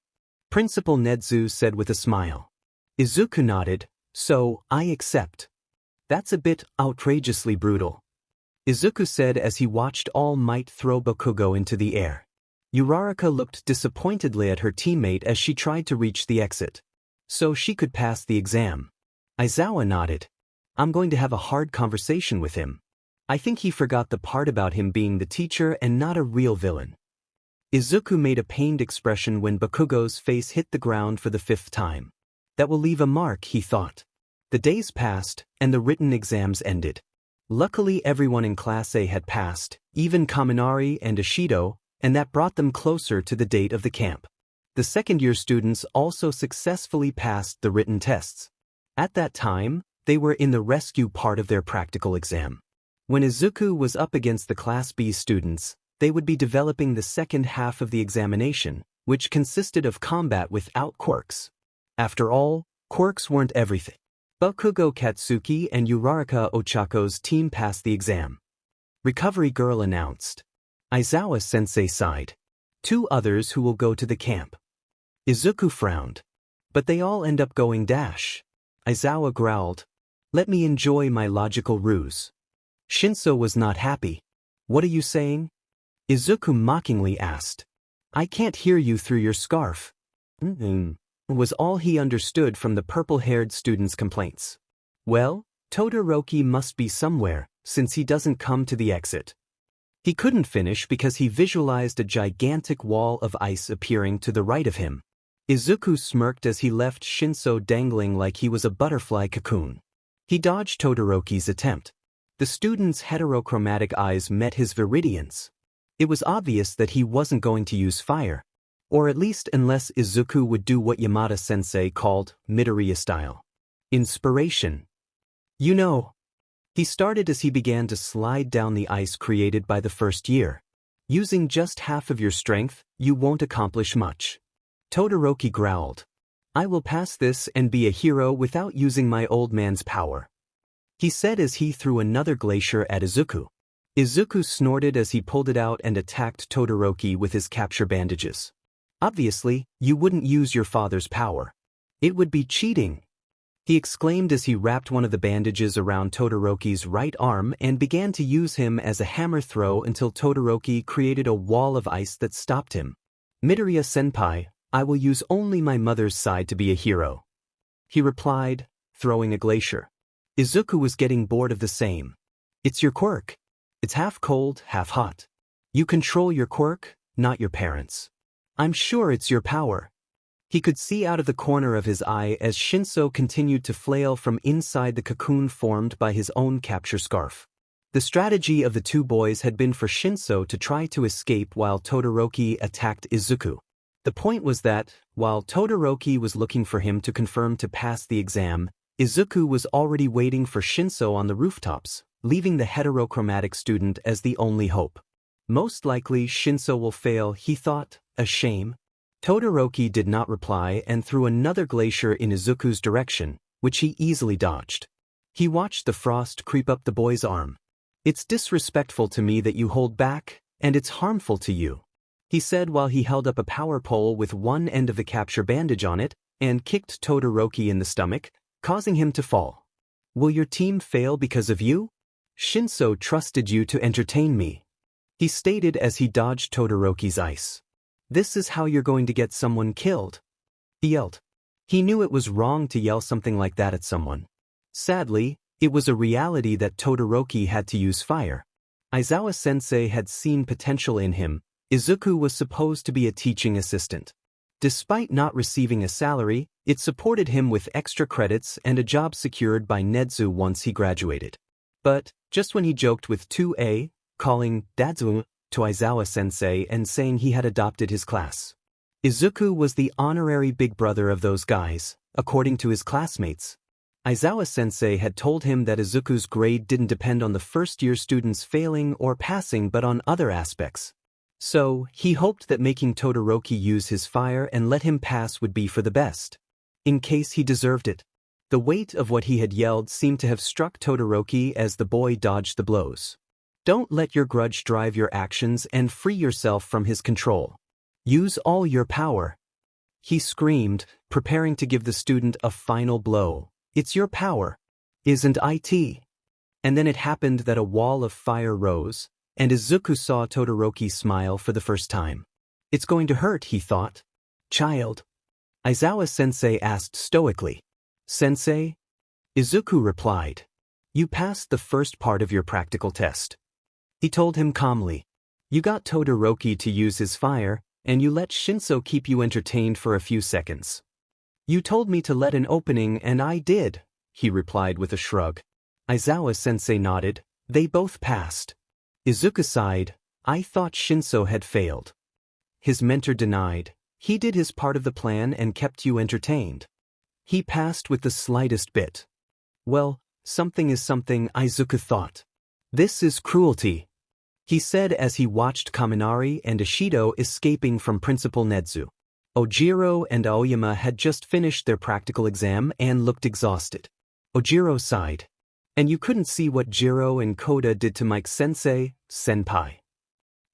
Principal Nedzu said with a smile. Izuku nodded, so I accept. That's a bit outrageously brutal. Izuku said as he watched All Might throw Bakugo into the air. Uraraka looked disappointedly at her teammate as she tried to reach the exit. So she could pass the exam. Aizawa nodded. I'm going to have a hard conversation with him. I think he forgot the part about him being the teacher and not a real villain. Izuku made a pained expression when Bakugo's face hit the ground for the 5th time. That will leave a mark, he thought. The days passed, and the written exams ended. Luckily everyone in Class A had passed, even Kaminari and Ishido, and that brought them closer to the date of the camp. The second-year students also successfully passed the written tests. At that time, they were in the rescue part of their practical exam. When Izuku was up against the Class B students, they would be developing the second half of the examination, which consisted of combat without quirks. After all, quirks weren't everything. Bakugo Katsuki and Uraraka Ochako's team passed the exam. Recovery Girl announced. Aizawa Sensei sighed. 2 others who will go to the camp. Izuku frowned. But they all end up going dash. Aizawa growled. Let me enjoy my logical ruse. Shinso was not happy. What are you saying? Izuku mockingly asked. I can't hear you through your scarf. Was all he understood from the purple-haired student's complaints. Well, Todoroki must be somewhere, since he doesn't come to the exit. He couldn't finish because he visualized a gigantic wall of ice appearing to the right of him. Izuku smirked as he left Shinso dangling like he was a butterfly cocoon. He dodged Todoroki's attempt. The student's heterochromatic eyes met his viridians. It was obvious that he wasn't going to use fire. Or at least unless Izuku would do what Yamada-sensei called Midoriya style. Inspiration. You know. He started as he began to slide down the ice created by the first year. Using just half of your strength, you won't accomplish much. Todoroki growled. I will pass this and be a hero without using my old man's power. He said as he threw another glacier at Izuku. Izuku snorted as he pulled it out and attacked Todoroki with his capture bandages. Obviously, you wouldn't use your father's power. It would be cheating. He exclaimed as he wrapped one of the bandages around Todoroki's right arm and began to use him as a hammer throw until Todoroki created a wall of ice that stopped him. Midoriya-senpai, I will use only my mother's side to be a hero. He replied, throwing a glacier. Izuku was getting bored of the same. It's your quirk. It's half cold, half hot. You control your quirk, not your parents. I'm sure it's your power. He could see out of the corner of his eye as Shinso continued to flail from inside the cocoon formed by his own capture scarf. The strategy of the two boys had been for Shinso to try to escape while Todoroki attacked Izuku. The point was that, while Todoroki was looking for him to confirm to pass the exam, Izuku was already waiting for Shinso on the rooftops, leaving the heterochromatic student as the only hope. Most likely Shinso will fail, he thought, a shame. Todoroki did not reply and threw another glacier in Izuku's direction, which he easily dodged. He watched the frost creep up the boy's arm. "It's disrespectful to me that you hold back, and it's harmful to you," he said while he held up a power pole with one end of the capture bandage on it and kicked Todoroki in the stomach, causing him to fall. "Will your team fail because of you? Shinso trusted you to entertain me," he stated as he dodged Todoroki's ice. "This is how you're going to get someone killed," he yelled. He knew it was wrong to yell something like that at someone. Sadly, it was a reality that Todoroki had to use fire. Aizawa Sensei had seen potential in him. Izuku was supposed to be a teaching assistant. Despite not receiving a salary, it supported him with extra credits and a job secured by Nedzu once he graduated. But, just when he joked with 2A, calling Dadzu to Aizawa Sensei and saying he had adopted his class. Izuku was the honorary big brother of those guys, according to his classmates. Aizawa Sensei had told him that Izuku's grade didn't depend on the first-year students failing or passing but on other aspects. So, he hoped that making Todoroki use his fire and let him pass would be for the best. In case he deserved it. The weight of what he had yelled seemed to have struck Todoroki as the boy dodged the blows. Don't let your grudge drive your actions and free yourself from his control. Use all your power, he screamed, preparing to give the student a final blow. It's your power, isn't it? And then it happened that a wall of fire rose, and Izuku saw Todoroki smile for the first time. It's going to hurt, he thought. Child? Aizawa Sensei asked stoically. Sensei? Izuku replied. You passed the first part of your practical test. He told him calmly. You got Todoroki to use his fire, and you let Shinso keep you entertained for a few seconds. You told me to let an opening and I did, he replied with a shrug. Aizawa Sensei nodded. They both passed. Izuku sighed. I thought Shinso had failed. His mentor denied. He did his part of the plan and kept you entertained. He passed with the slightest bit. Well, something is something, Izuku thought. This is cruelty, he said as he watched Kaminari and Ishido escaping from Principal Nedzu. Ojiro and Aoyama had just finished their practical exam and looked exhausted. Ojiro sighed. And you couldn't see what Jiro and Koda did to Mike Sensei, senpai.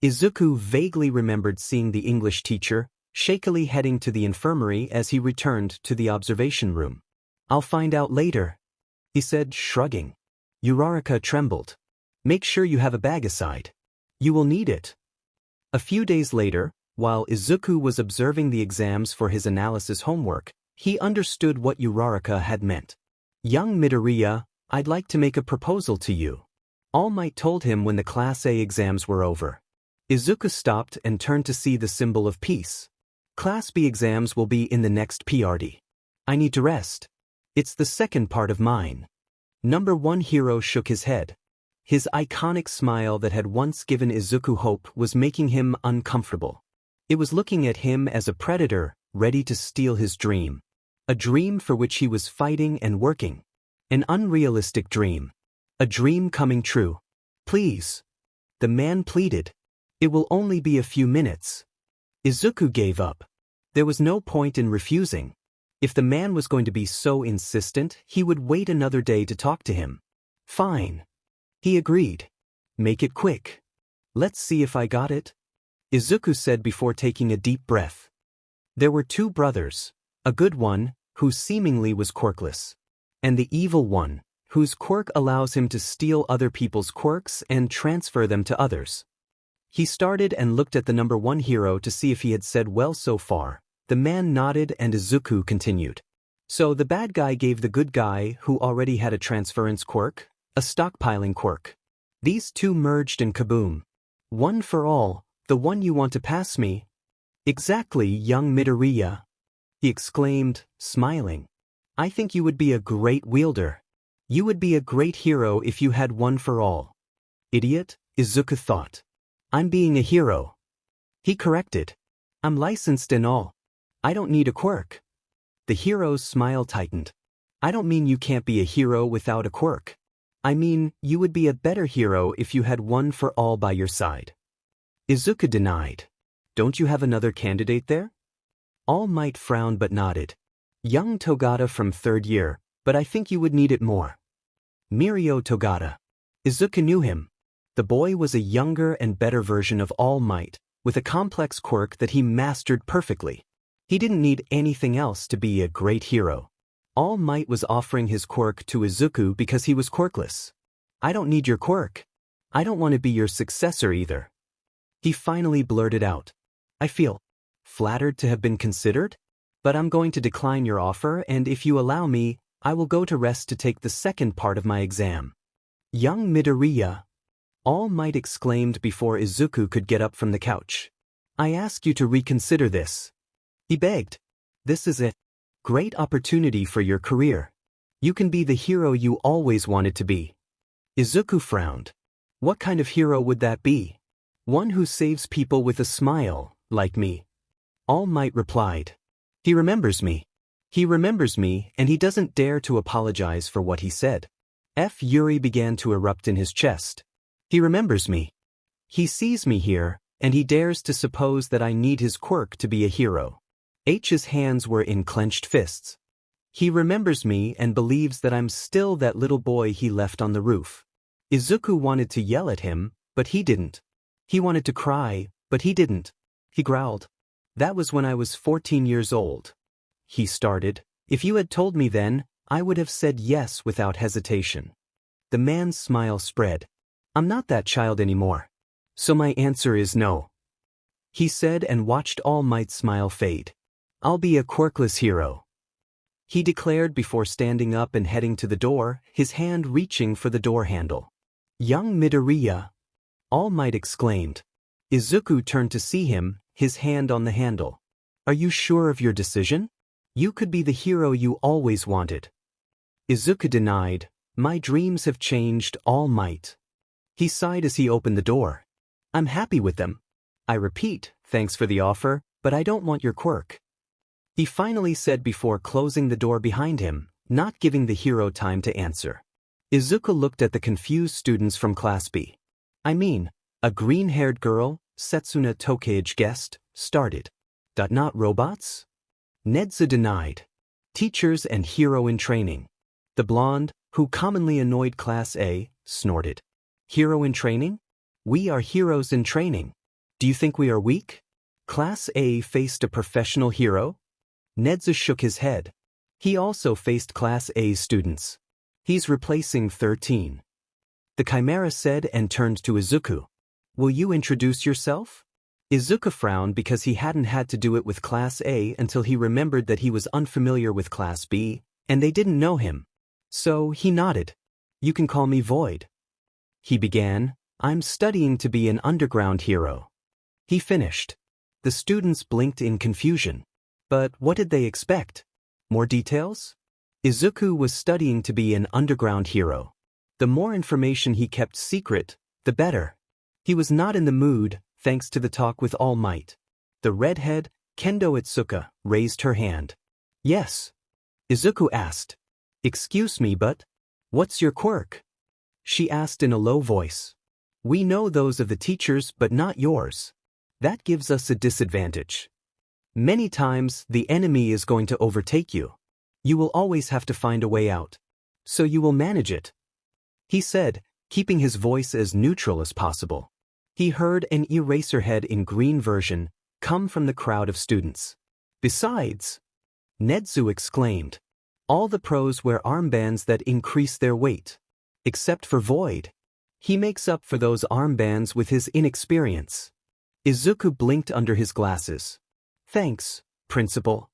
Izuku vaguely remembered seeing the English teacher, shakily heading to the infirmary as he returned to the observation room. I'll find out later, he said, shrugging. Uraraka trembled. Make sure you have a bag aside. You will need it. A few days later, while Izuku was observing the exams for his analysis homework, he understood what Uraraka had meant. Young Midoriya, I'd like to make a proposal to you. All Might told him when the Class A exams were over. Izuku stopped and turned to see the symbol of peace. Class B exams will be in the next PRD. I need to rest. It's the second part of mine. Number 1 hero shook his head. His iconic smile that had once given Izuku hope was making him uncomfortable. It was looking at him as a predator, ready to steal his dream. A dream for which he was fighting and working. An unrealistic dream. A dream coming true. Please. The man pleaded. It will only be a few minutes. Izuku gave up. There was no point in refusing. If the man was going to be so insistent, he would wait another day to talk to him. Fine. He agreed. Make it quick. Let's see if I got it, Izuku said before taking a deep breath. There were two brothers, a good one, who seemingly was quirkless, and the evil one, whose quirk allows him to steal other people's quirks and transfer them to others. He started and looked at the number 1 hero to see if he had said well so far. The man nodded and Izuku continued. So the bad guy gave the good guy, who already had a transference quirk, a stockpiling quirk. These two merged and kaboom. One for all, the one you want to pass me. Exactly, young Midoriya, he exclaimed, smiling. I think you would be a great wielder. You would be a great hero if you had one for all. Idiot, Izuku thought. I'm being a hero. He corrected. I'm licensed and all. I don't need a quirk. The hero's smile tightened. I don't mean you can't be a hero without a quirk. I mean, you would be a better hero if you had one for all by your side. Izuku denied. Don't you have another candidate there? All Might frowned but nodded. Young Togata from 3rd year, but I think you would need it more. Mirio Togata. Izuku knew him. The boy was a younger and better version of All Might, with a complex quirk that he mastered perfectly. He didn't need anything else to be a great hero. All Might was offering his quirk to Izuku because he was quirkless. I don't need your quirk. I don't want to be your successor either. He finally blurted out. I feel flattered to have been considered, but I'm going to decline your offer, and if you allow me, I will go to rest to take the second part of my exam. Young Midoriya. All Might exclaimed before Izuku could get up from the couch. I ask you to reconsider this. He begged. This is it. Great opportunity for your career. You can be the hero you always wanted to be. Izuku frowned. What kind of hero would that be? One who saves people with a smile, like me. All Might replied. He remembers me. He remembers me, and he doesn't dare to apologize for what he said. Yuri began to erupt in his chest. He remembers me. He sees me here, and he dares to suppose that I need his quirk to be a hero. H's hands were in clenched fists. He remembers me and believes that I'm still that little boy he left on the roof. Izuku wanted to yell at him, but he didn't. He wanted to cry, but he didn't. He growled. That was when I was 14 years old. He started. If you had told me then, I would have said yes without hesitation. The man's smile spread. I'm not that child anymore. So my answer is no. He said and watched All Might's smile fade. I'll be a quirkless hero. He declared before standing up and heading to the door, his hand reaching for the door handle. Young Midoriya. All Might exclaimed. Izuku turned to see him, his hand on the handle. Are you sure of your decision? You could be the hero you always wanted. Izuku denied. My dreams have changed, All Might. He sighed as he opened the door. I'm happy with them. I repeat, thanks for the offer, but I don't want your quirk. He finally said before closing the door behind him, not giving the hero time to answer. Izuku looked at the confused students from Class B. I mean, a green-haired girl, Setsuna Tokage guessed, started. Not robots? Nedza denied. Teachers and hero in training. The blonde, who commonly annoyed Class A, snorted. Hero in training? We are heroes in training. Do you think we are weak? Class A faced a professional hero? Nedza shook his head. He also faced Class A students. He's replacing 13. The Chimera said and turned to Izuku. Will you introduce yourself? Izuku frowned because he hadn't had to do it with Class A until he remembered that he was unfamiliar with Class B, and they didn't know him. So he nodded. You can call me Void. He began, I'm studying to be an underground hero. He finished. The students blinked in confusion. But what did they expect? More details? Izuku was studying to be an underground hero. The more information he kept secret, the better. He was not in the mood, thanks to the talk with All Might. The redhead, Kendo Itsuka, raised her hand. Yes. Izuku asked. Excuse me, but what's your quirk? She asked in a low voice. We know those of the teachers, but not yours. That gives us a disadvantage. Many times, the enemy is going to overtake you. You will always have to find a way out. So you will manage it. He said, keeping his voice as neutral as possible. He heard an Eraserhead in green version come from the crowd of students. Besides, Nedzu exclaimed, all the pros wear armbands that increase their weight. Except for Void. He makes up for those armbands with his inexperience. Izuku blinked under his glasses. Thanks, Principal.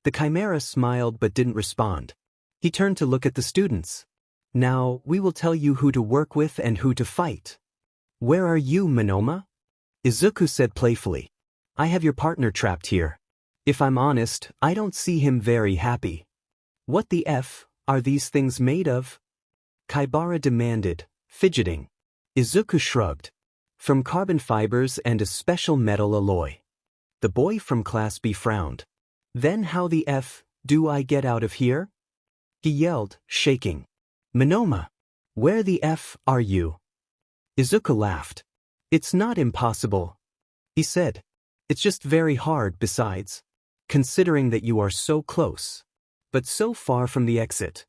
The Chimera smiled but didn't respond. He turned to look at the students. Now, we will tell you who to work with and who to fight. Where are you, Monoma? Izuku said playfully. I have your partner trapped here. If I'm honest, I don't see him very happy. What the F are these things made of? Kaibara demanded, fidgeting. Izuku shrugged. From carbon fibers and a special metal alloy. The boy from Class B frowned. Then how the F do I get out of here? He yelled, shaking. Monoma, where the F are you? Izuku laughed. It's not impossible, he said. It's just very hard besides, considering that you are so close, but so far from the exit.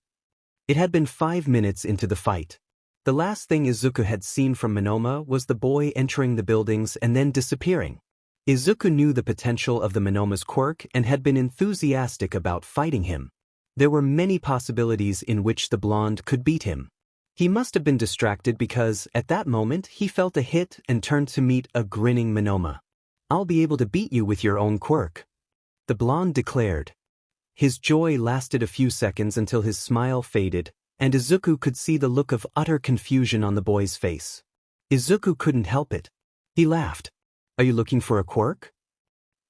It had been 5 minutes into the fight. The last thing Izuku had seen from Monoma was the boy entering the buildings and then disappearing. Izuku knew the potential of the Monoma's quirk and had been enthusiastic about fighting him. There were many possibilities in which the blonde could beat him. He must have been distracted because, at that moment, he felt a hit and turned to meet a grinning Monoma. I'll be able to beat you with your own quirk, the blonde declared. His joy lasted a few seconds until his smile faded, and Izuku could see the look of utter confusion on the boy's face. Izuku couldn't help it. He laughed. Are you looking for a quirk?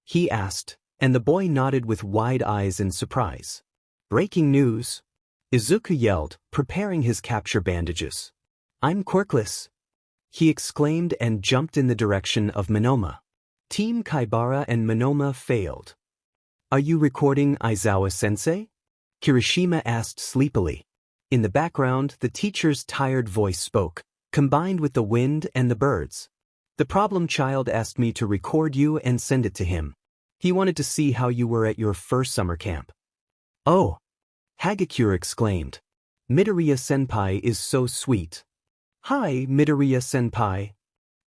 He asked, and the boy nodded with wide eyes in surprise. Breaking news! Izuku yelled, preparing his capture bandages. I'm quirkless! He exclaimed and jumped in the direction of Monoma. Team Kaibara and Monoma failed. Are you recording Aizawa Sensei? Kirishima asked sleepily. In the background, the teacher's tired voice spoke, combined with the wind and the birds. The problem child asked me to record you and send it to him. He wanted to see how you were at your first summer camp. Oh! Hagakure exclaimed. Midoriya-senpai is so sweet. Hi, Midoriya-senpai.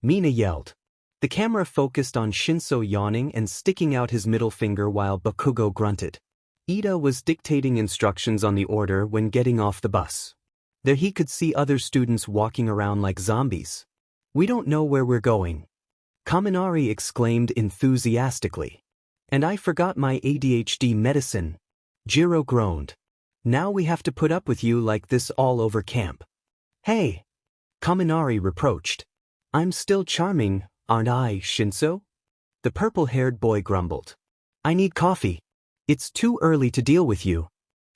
Mina yelled. The camera focused on Shinso yawning and sticking out his middle finger while Bakugo grunted. Ida was dictating instructions on the order when getting off the bus. There he could see other students walking around like zombies. We don't know where we're going. Kaminari exclaimed enthusiastically. And I forgot my ADHD medicine. Jiro groaned. Now we have to put up with you like this all over camp. Hey! Kaminari reproached. I'm still charming, aren't I, Shinso? The purple-haired boy grumbled. I need coffee. It's too early to deal with you.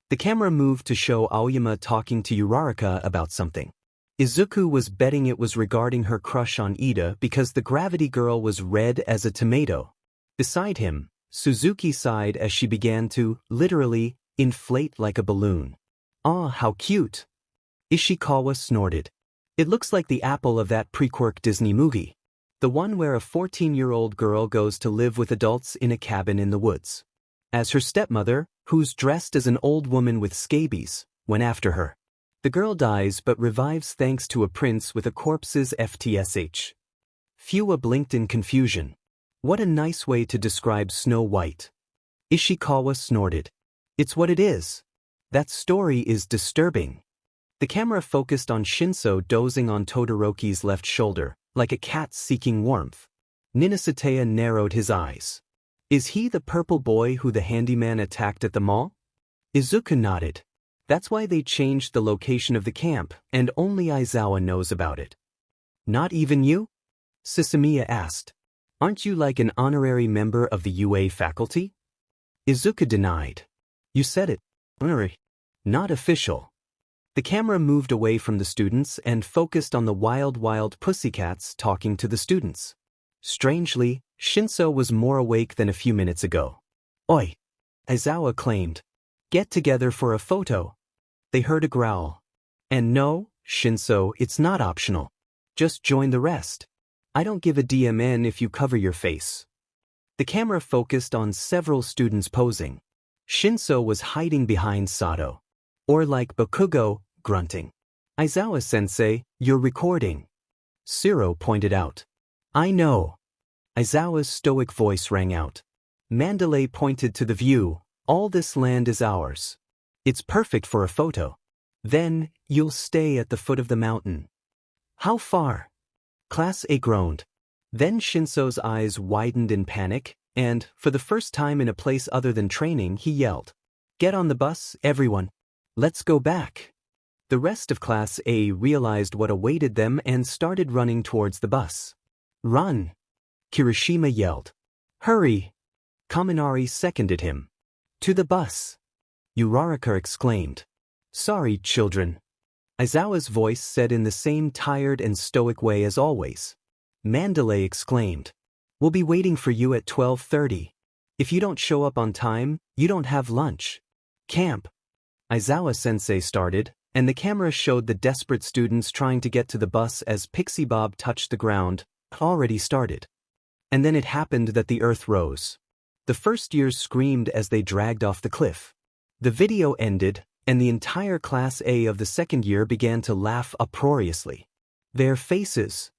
The camera moved to show Aoyama talking to Uraraka about something. Izuku was betting it was regarding her crush on Ida because the gravity girl was red as a tomato. Beside him, Suzuki sighed as she began to, literally, inflate like a balloon. Aw, how cute! Ishikawa snorted. It looks like the apple of that pre-quirk Disney movie. The one where a 14-year-old girl goes to live with adults in a cabin in the woods. As her stepmother, who's dressed as an old woman with scabies, went after her. The girl dies but revives thanks to a prince with a corpse's FTSH. Fua blinked in confusion. What a nice way to describe Snow White. Ishikawa snorted. It's what it is. That story is disturbing. The camera focused on Shinso dozing on Todoroki's left shoulder, like a cat seeking warmth. Ninasatea narrowed his eyes. Is he the purple boy who the handyman attacked at the mall? Izuku nodded. That's why they changed the location of the camp, and only Aizawa knows about it. Not even you? Sisamiya asked. Aren't you like an honorary member of the UA faculty? Izuku denied. You said it. Honorary. Not official. The camera moved away from the students and focused on the wild pussycats talking to the students. Strangely, Shinso was more awake than a few minutes ago. Oi! Aizawa claimed. Get together for a photo. They heard a growl. And no, Shinso, it's not optional. Just join the rest. I don't give a DMN if you cover your face. The camera focused on several students posing. Shinso was hiding behind Sato. Or like Bakugo, grunting. Aizawa-sensei, you're recording. Shiro pointed out. I know. Aizawa's stoic voice rang out. Mandalay pointed to the view. All this land is ours. It's perfect for a photo. Then, you'll stay at the foot of the mountain. How far? Class A groaned. Then Shinso's eyes widened in panic, and, for the first time in a place other than training, he yelled. Get on the bus, everyone. Let's go back. The rest of Class A realized what awaited them and started running towards the bus. Run! Kirishima yelled. Hurry! Kaminari seconded him. To the bus! Uraraka exclaimed. Sorry, children. Aizawa's voice said in the same tired and stoic way as always. Mandalay exclaimed. We'll be waiting for you at 12:30. If you don't show up on time, you don't have lunch. Camp. Aizawa-sensei started, and the camera showed the desperate students trying to get to the bus as Pixie Bob touched the ground, already started. And then it happened that the earth rose. The first years screamed as they dragged off the cliff. The video ended, and the entire Class A of the second year began to laugh uproariously. Their faces.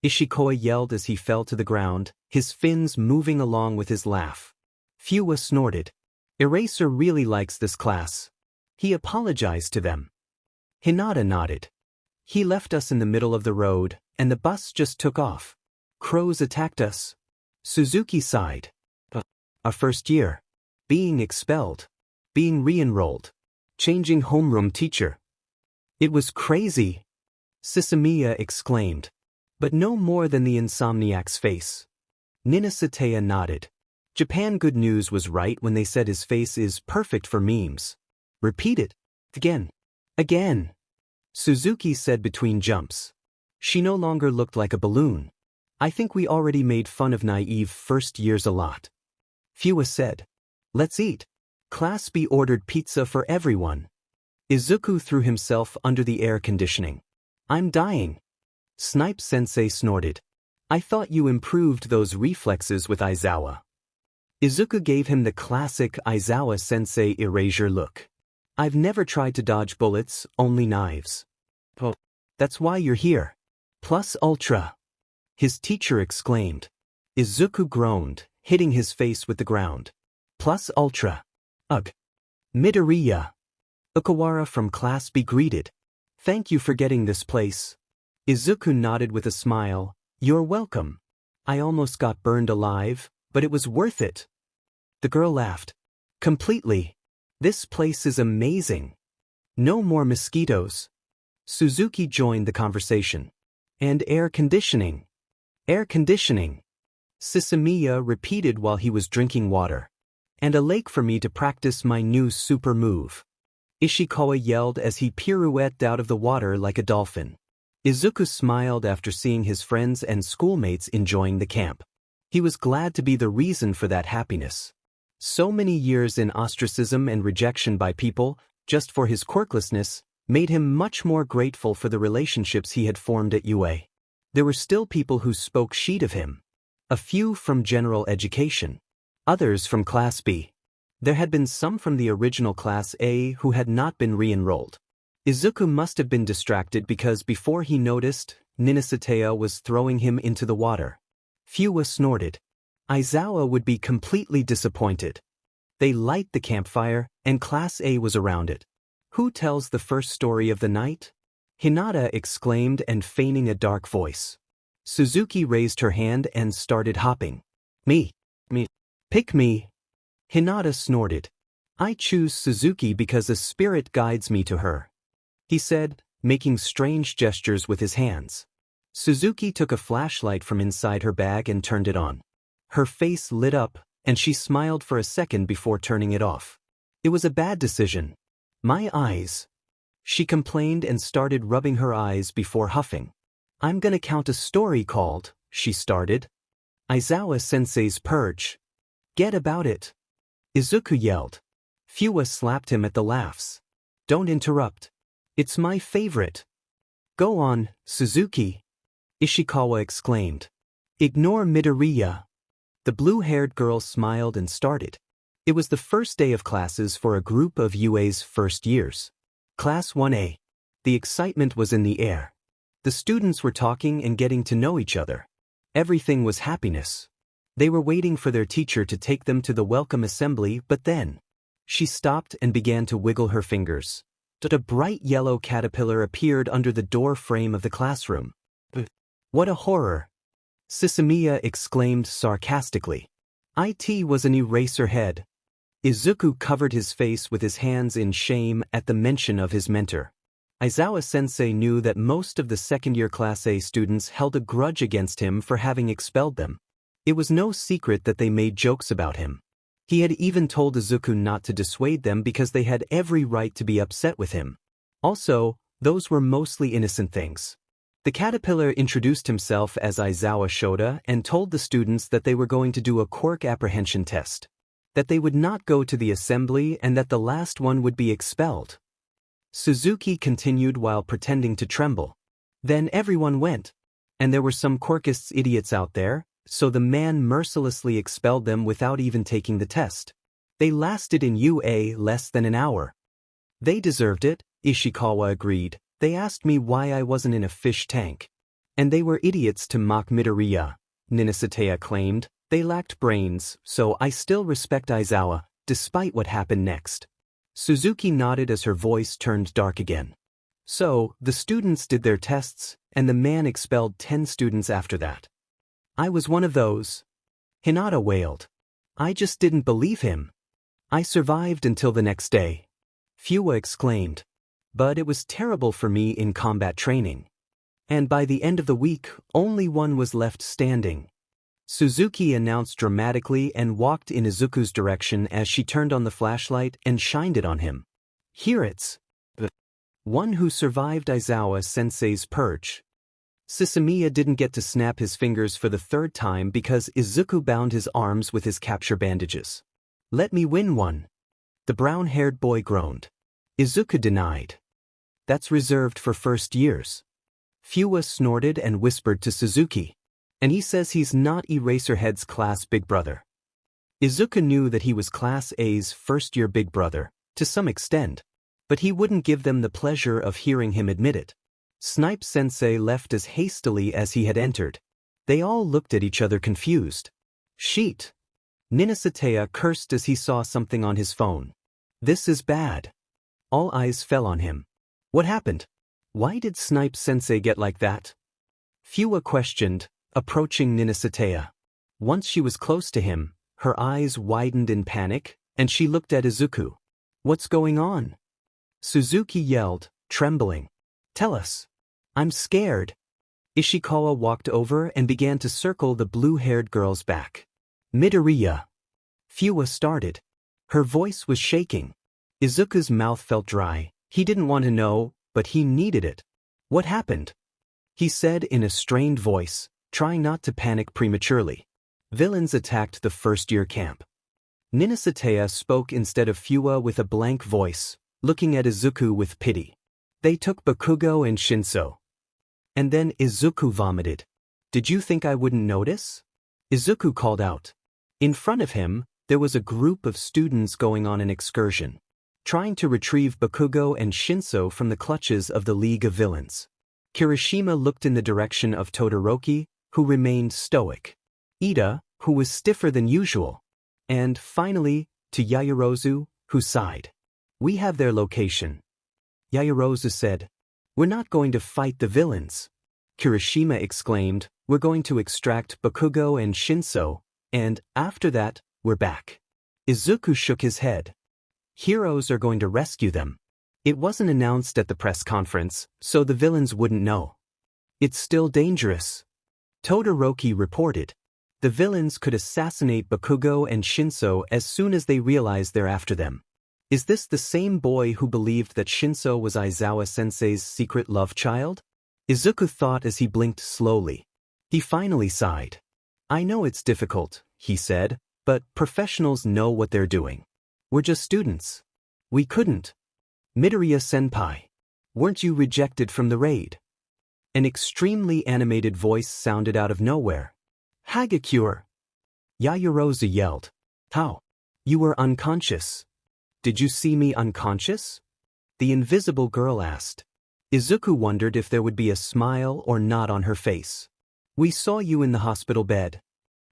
Ishikawa yelled as he fell to the ground, his fins moving along with his laugh. Fuwa snorted. Eraser really likes this class. He apologized to them. Hinata nodded. He left us in the middle of the road, and the bus just took off. Crows attacked us. Suzuki sighed. Our first year. Being expelled. Being re-enrolled. Changing homeroom teacher. It was crazy. Sisamiya exclaimed. But no more than the insomniac's face. Ninasatea nodded. Japan Good News was right when they said his face is perfect for memes. Repeat it. Again. Again. Suzuki said between jumps. She no longer looked like a balloon. I think we already made fun of naive first years a lot. Fuwa said. Let's eat. Class B ordered pizza for everyone. Izuku threw himself under the air conditioning. I'm dying. Snipe Sensei snorted. I thought you improved those reflexes with Aizawa. Izuku gave him the classic Aizawa Sensei erasure look. I've never tried to dodge bullets, only knives. Oh, that's why you're here. Plus ultra. His teacher exclaimed. Izuku groaned, hitting his face with the ground. Plus ultra. Ugh. Midoriya. Okawara from Class B greeted. Thank you for getting this place. Izuku nodded with a smile. You're welcome. I almost got burned alive, but it was worth it. The girl laughed. Completely. This place is amazing. No more mosquitoes. Suzuki joined the conversation. And air conditioning. Air conditioning. Sisamiya repeated while he was drinking water. And a lake for me to practice my new super move. Ishikawa yelled as he pirouetted out of the water like a dolphin. Izuku smiled after seeing his friends and schoolmates enjoying the camp. He was glad to be the reason for that happiness. So many years in ostracism and rejection by people, just for his quirklessness, made him much more grateful for the relationships he had formed at UA. There were still people who spoke shit of him. A few from general education. Others from Class B. There had been some from the original Class A who had not been re-enrolled. Izuku must have been distracted because before he noticed, Ninasatea was throwing him into the water. Fuwa snorted. Aizawa would be completely disappointed. They light the campfire, and Class A was around it. Who tells the first story of the night? Hinata exclaimed and feigning a dark voice. Suzuki raised her hand and started hopping. Me. Pick me. Hinata snorted. I choose Suzuki because a spirit guides me to her. He said, making strange gestures with his hands. Suzuki took a flashlight from inside her bag and turned it on. Her face lit up, and she smiled for a second before turning it off. It was a bad decision. My eyes. She complained and started rubbing her eyes before huffing. I'm gonna count a story called, she started. Aizawa Sensei's Purge. Get about it. Izuku yelled. Fuwa slapped him at the laughs. Don't interrupt. It's my favorite. Go on, Suzuki. Ishikawa exclaimed. Ignore Midoriya. The blue-haired girl smiled and started. It was the first day of classes for a group of UA's first years. Class 1A. The excitement was in the air. The students were talking and getting to know each other. Everything was happiness. They were waiting for their teacher to take them to the welcome assembly, but then she stopped and began to wiggle her fingers. A bright yellow caterpillar appeared under the door frame of the classroom. What a horror! Sisamiya exclaimed sarcastically. It was an eraser head. Izuku covered his face with his hands in shame at the mention of his mentor. Aizawa-sensei knew that most of the second-year Class A students held a grudge against him for having expelled them. It was no secret that they made jokes about him. He had even told Izuku not to dissuade them because they had every right to be upset with him. Also, Those were mostly innocent things. The caterpillar introduced himself as Aizawa Shoda and told the students that they were going to do a quirk apprehension test, that they would not go to the assembly and that the last one would be expelled. Suzuki continued while pretending to tremble. Then everyone went. And there were some quirkists idiots out there, so the man mercilessly expelled them without even taking the test. They lasted in UA less than an hour. They deserved it, Ishikawa agreed. They asked me why I wasn't in a fish tank. And they were idiots to mock Midoriya, Ninasatea claimed. They lacked brains, so I still respect Aizawa, despite what happened next. Suzuki nodded as her voice turned dark again. So, the students did their tests, and the man expelled 10 students after that. I was one of those. Hinata wailed. I just didn't believe him. I survived until the next day. Fuwa exclaimed. But it was terrible for me in combat training. And by the end of the week, only one was left standing. Suzuki announced dramatically and walked in Izuku's direction as she turned on the flashlight and shined it on him. Here it's the one who survived Aizawa Sensei's purge. Sisamiya didn't get to snap his fingers for the third time because Izuku bound his arms with his capture bandages. Let me win one. The brown-haired boy groaned. Izuku denied. That's reserved for first years. Fuwa snorted and whispered to Suzuki. And he says he's not Eraserhead's class big brother. Izuku knew that he was Class A's first-year big brother, to some extent, but he wouldn't give them the pleasure of hearing him admit it. Snipe Sensei left as hastily as he had entered. They all looked at each other confused. Sheet. Ninasatea cursed as he saw something on his phone. This is bad. All eyes fell on him. What happened? Why did Snipe Sensei get like that? Fuwa questioned, approaching Ninasatea. Once she was close to him, her eyes widened in panic, and she looked at Izuku. What's going on? Suzuki yelled, trembling. Tell us. I'm scared. Ishikawa walked over and began to circle the blue-haired girl's back. Midoriya. Fuwa started. Her voice was shaking. Izuku's mouth felt dry. He didn't want to know, but he needed it. What happened? He said in a strained voice, trying not to panic prematurely. Villains attacked the first-year camp. Ninasatea spoke instead of Fuwa with a blank voice, looking at Izuku with pity. They took Bakugo and Shinso. And then Izuku vomited. Did you think I wouldn't notice? Izuku called out. In front of him, there was a group of students going on an excursion, trying to retrieve Bakugo and Shinso from the clutches of the League of Villains. Kirishima looked in the direction of Todoroki, who remained stoic. Ida, who was stiffer than usual. And, finally, to Yaoyorozu, who sighed. We have their location. Yaoyorozu said. We're not going to fight the villains. Kirishima exclaimed, we're going to extract Bakugo and Shinso, and, after that, we're back. Izuku shook his head. Heroes are going to rescue them. It wasn't announced at the press conference, so the villains wouldn't know. It's still dangerous. Todoroki reported. The villains could assassinate Bakugo and Shinso as soon as they realize they're after them. Is this the same boy who believed that Shinso was Aizawa Sensei's secret love child? Izuku thought as he blinked slowly. He finally sighed. I know it's difficult, he said, but professionals know what they're doing. We're just students. We couldn't. Midoriya-senpai. Weren't you rejected from the raid? An extremely animated voice sounded out of nowhere. Hagakure. Yaoyorozu yelled. How? You were unconscious. Did you see me unconscious? The invisible girl asked. Izuku wondered if there would be a smile or nod on her face. We saw you in the hospital bed.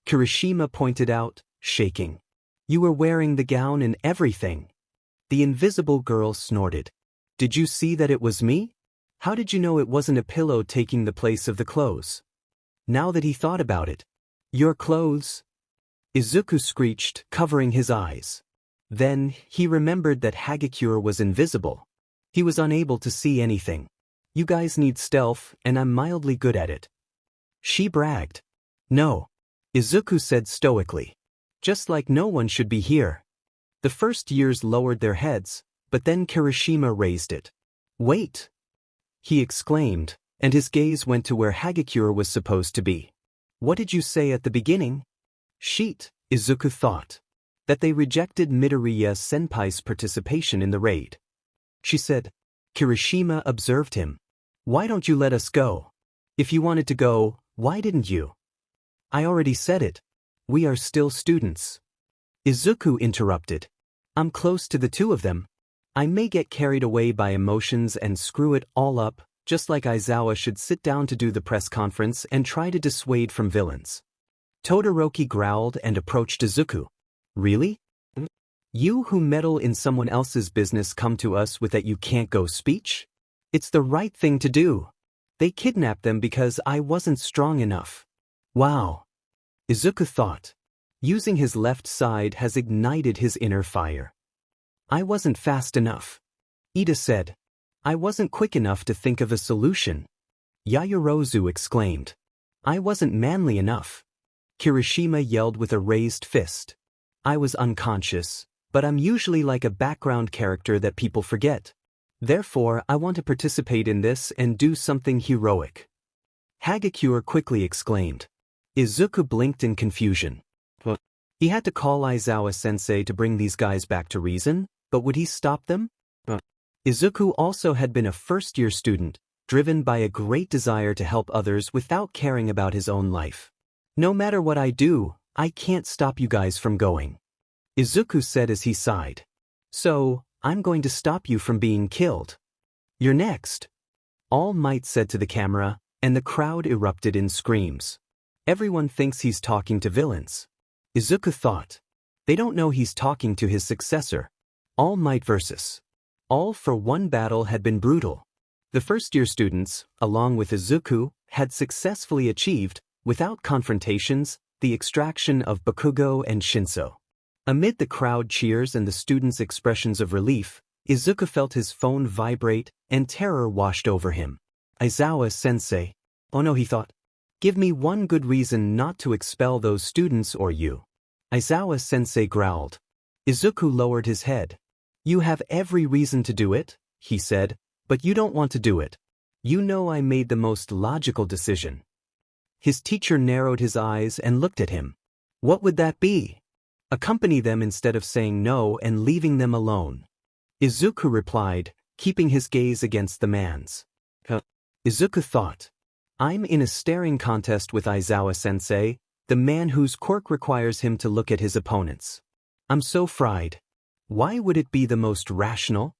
Kirishima pointed out, shaking. You were wearing the gown and everything. The invisible girl snorted. Did you see that it was me? How did you know it wasn't a pillow taking the place of the clothes? Now that he thought about it. Your clothes? Izuku screeched, covering his eyes. Then, he remembered that Hagakure was invisible. He was unable to see anything. You guys need stealth, and I'm mildly good at it. She bragged. No. Izuku said stoically. Just like no one should be here. The first years lowered their heads, but then Kirishima raised it. Wait. he exclaimed, and his gaze went to where Hagakure was supposed to be. What did you say at the beginning? Sheet, Izuku thought. That they rejected Midoriya Senpai's participation in the raid. She said. Kirishima observed him. Why don't you let us go? If you wanted to go, why didn't you? I already said it. We are still students. Izuku interrupted. I'm close to the two of them. I may get carried away by emotions and screw it all up, just like Aizawa should sit down to do the press conference and try to dissuade from villains. Todoroki growled and approached Izuku. Really? You who meddle in someone else's business come to us with that you can't go speech? It's the right thing to do. They kidnapped them because I wasn't strong enough. Wow. Izuku thought. Using his left side has ignited his inner fire. I wasn't fast enough. Ida said. I wasn't quick enough to think of a solution. Yaoyorozu exclaimed. I wasn't manly enough. Kirishima yelled with a raised fist. I was unconscious, but I'm usually like a background character that people forget. Therefore, I want to participate in this and do something heroic. Hagakure quickly exclaimed. Izuku blinked in confusion. He had to call Aizawa Sensei to bring these guys back to reason, but would he stop them? Izuku also had been a first-year student, driven by a great desire to help others without caring about his own life. No matter what I do, I can't stop you guys from going. Izuku said as he sighed. So, I'm going to stop you from being killed. You're next. All Might said to the camera, and the crowd erupted in screams. Everyone thinks he's talking to villains. Izuku thought. They don't know he's talking to his successor. All Might versus All for one battle had been brutal. The first-year students, along with Izuku, had successfully achieved, without confrontations, the extraction of Bakugo and Shinso. Amid the crowd cheers and the students' expressions of relief, Izuku felt his phone vibrate and terror washed over him. Aizawa Sensei. Oh no, he thought. Give me one good reason not to expel those students or you. Aizawa Sensei growled. Izuku lowered his head. You have every reason to do it, he said, but you don't want to do it. You know I made the most logical decision. His teacher narrowed his eyes and looked at him. What would that be? Accompany them instead of saying no and leaving them alone. Izuku replied, keeping his gaze against the man's. Izuku thought. I'm in a staring contest with Aizawa Sensei, the man whose quirk requires him to look at his opponents. I'm so fried. Why would it be the most rational?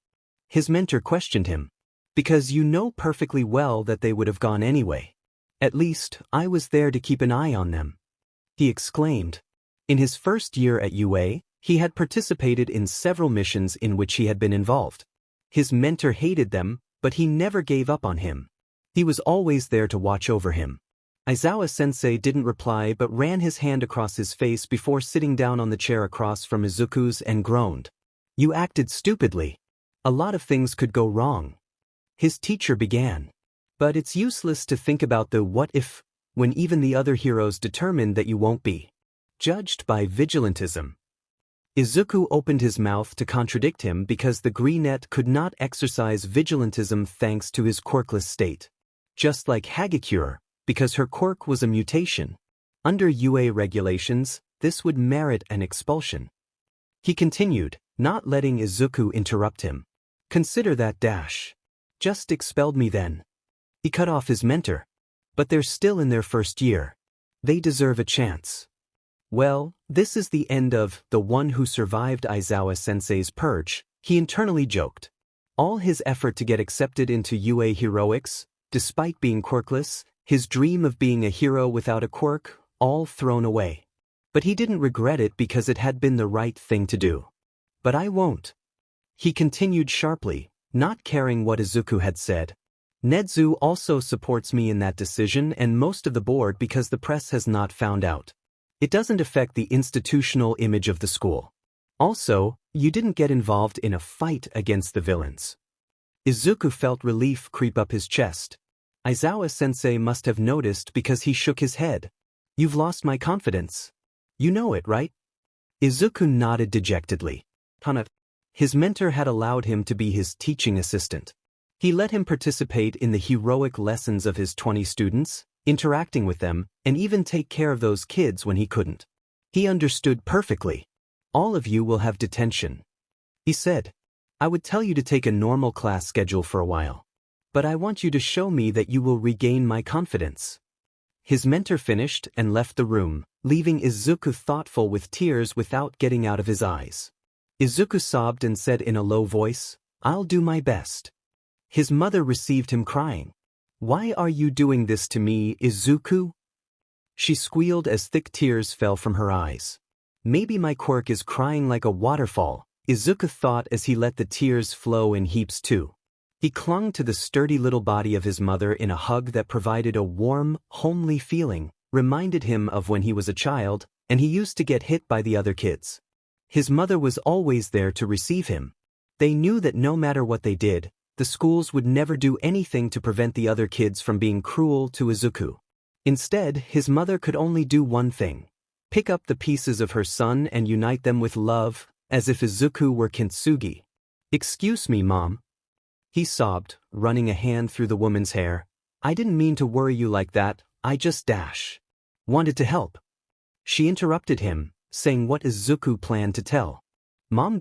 His mentor questioned him. Because you know perfectly well that they would have gone anyway. At least, I was there to keep an eye on them. He exclaimed. In his first year at UA, he had participated in several missions in which he had been involved. His mentor hated them, but he never gave up on him. He was always there to watch over him. Aizawa Sensei didn't reply but ran his hand across his face before sitting down on the chair across from Izuku's and groaned. You acted stupidly. A lot of things could go wrong. His teacher began. But it's useless to think about the what if, when even the other heroes determined that you won't be judged by vigilantism. Izuku opened his mouth to contradict him because the Greenette could not exercise vigilantism thanks to his quirkless state. Just like Hagakure, because her quirk was a mutation. Under UA regulations, this would merit an expulsion. He continued, not letting Izuku interrupt him. Consider that dash. Just expelled me then. He cut off his mentor. But they're still in their first year. They deserve a chance. Well, this is the end of the one who survived Aizawa Sensei's purge, he internally joked. All his effort to get accepted into UA heroics, despite being quirkless, his dream of being a hero without a quirk, all thrown away. But he didn't regret it because it had been the right thing to do. But I won't. He continued sharply, not caring what Izuku had said. Nedzu also supports me in that decision and most of the board because the press has not found out. It doesn't affect the institutional image of the school. Also, you didn't get involved in a fight against the villains. Izuku felt relief creep up his chest. Aizawa Sensei must have noticed because he shook his head. You've lost my confidence. You know it, right? Izuku nodded dejectedly. Hana. His mentor had allowed him to be his teaching assistant. He let him participate in the heroic lessons of his 20 students, interacting with them, and even take care of those kids when he couldn't. He understood perfectly. All of you will have detention. He said, I would tell you to take a normal class schedule for a while. But I want you to show me that you will regain my confidence. His mentor finished and left the room, leaving Izuku thoughtful with tears without getting out of his eyes. Izuku sobbed and said in a low voice, I'll do my best. His mother received him crying. Why are you doing this to me, Izuku? She squealed as thick tears fell from her eyes. Maybe my quirk is crying like a waterfall, Izuku thought as he let the tears flow in heaps too. He clung to the sturdy little body of his mother in a hug that provided a warm, homely feeling, reminded him of when he was a child, and he used to get hit by the other kids. His mother was always there to receive him. They knew that no matter what they did, the schools would never do anything to prevent the other kids from being cruel to Izuku. Instead, his mother could only do one thing: pick up the pieces of her son and unite them with love, as if Izuku were Kintsugi. Excuse me, Mom. He sobbed, running a hand through the woman's hair. I didn't mean to worry you like that, I just wanted to help. She interrupted him, saying what Izuku planned to tell. Mom .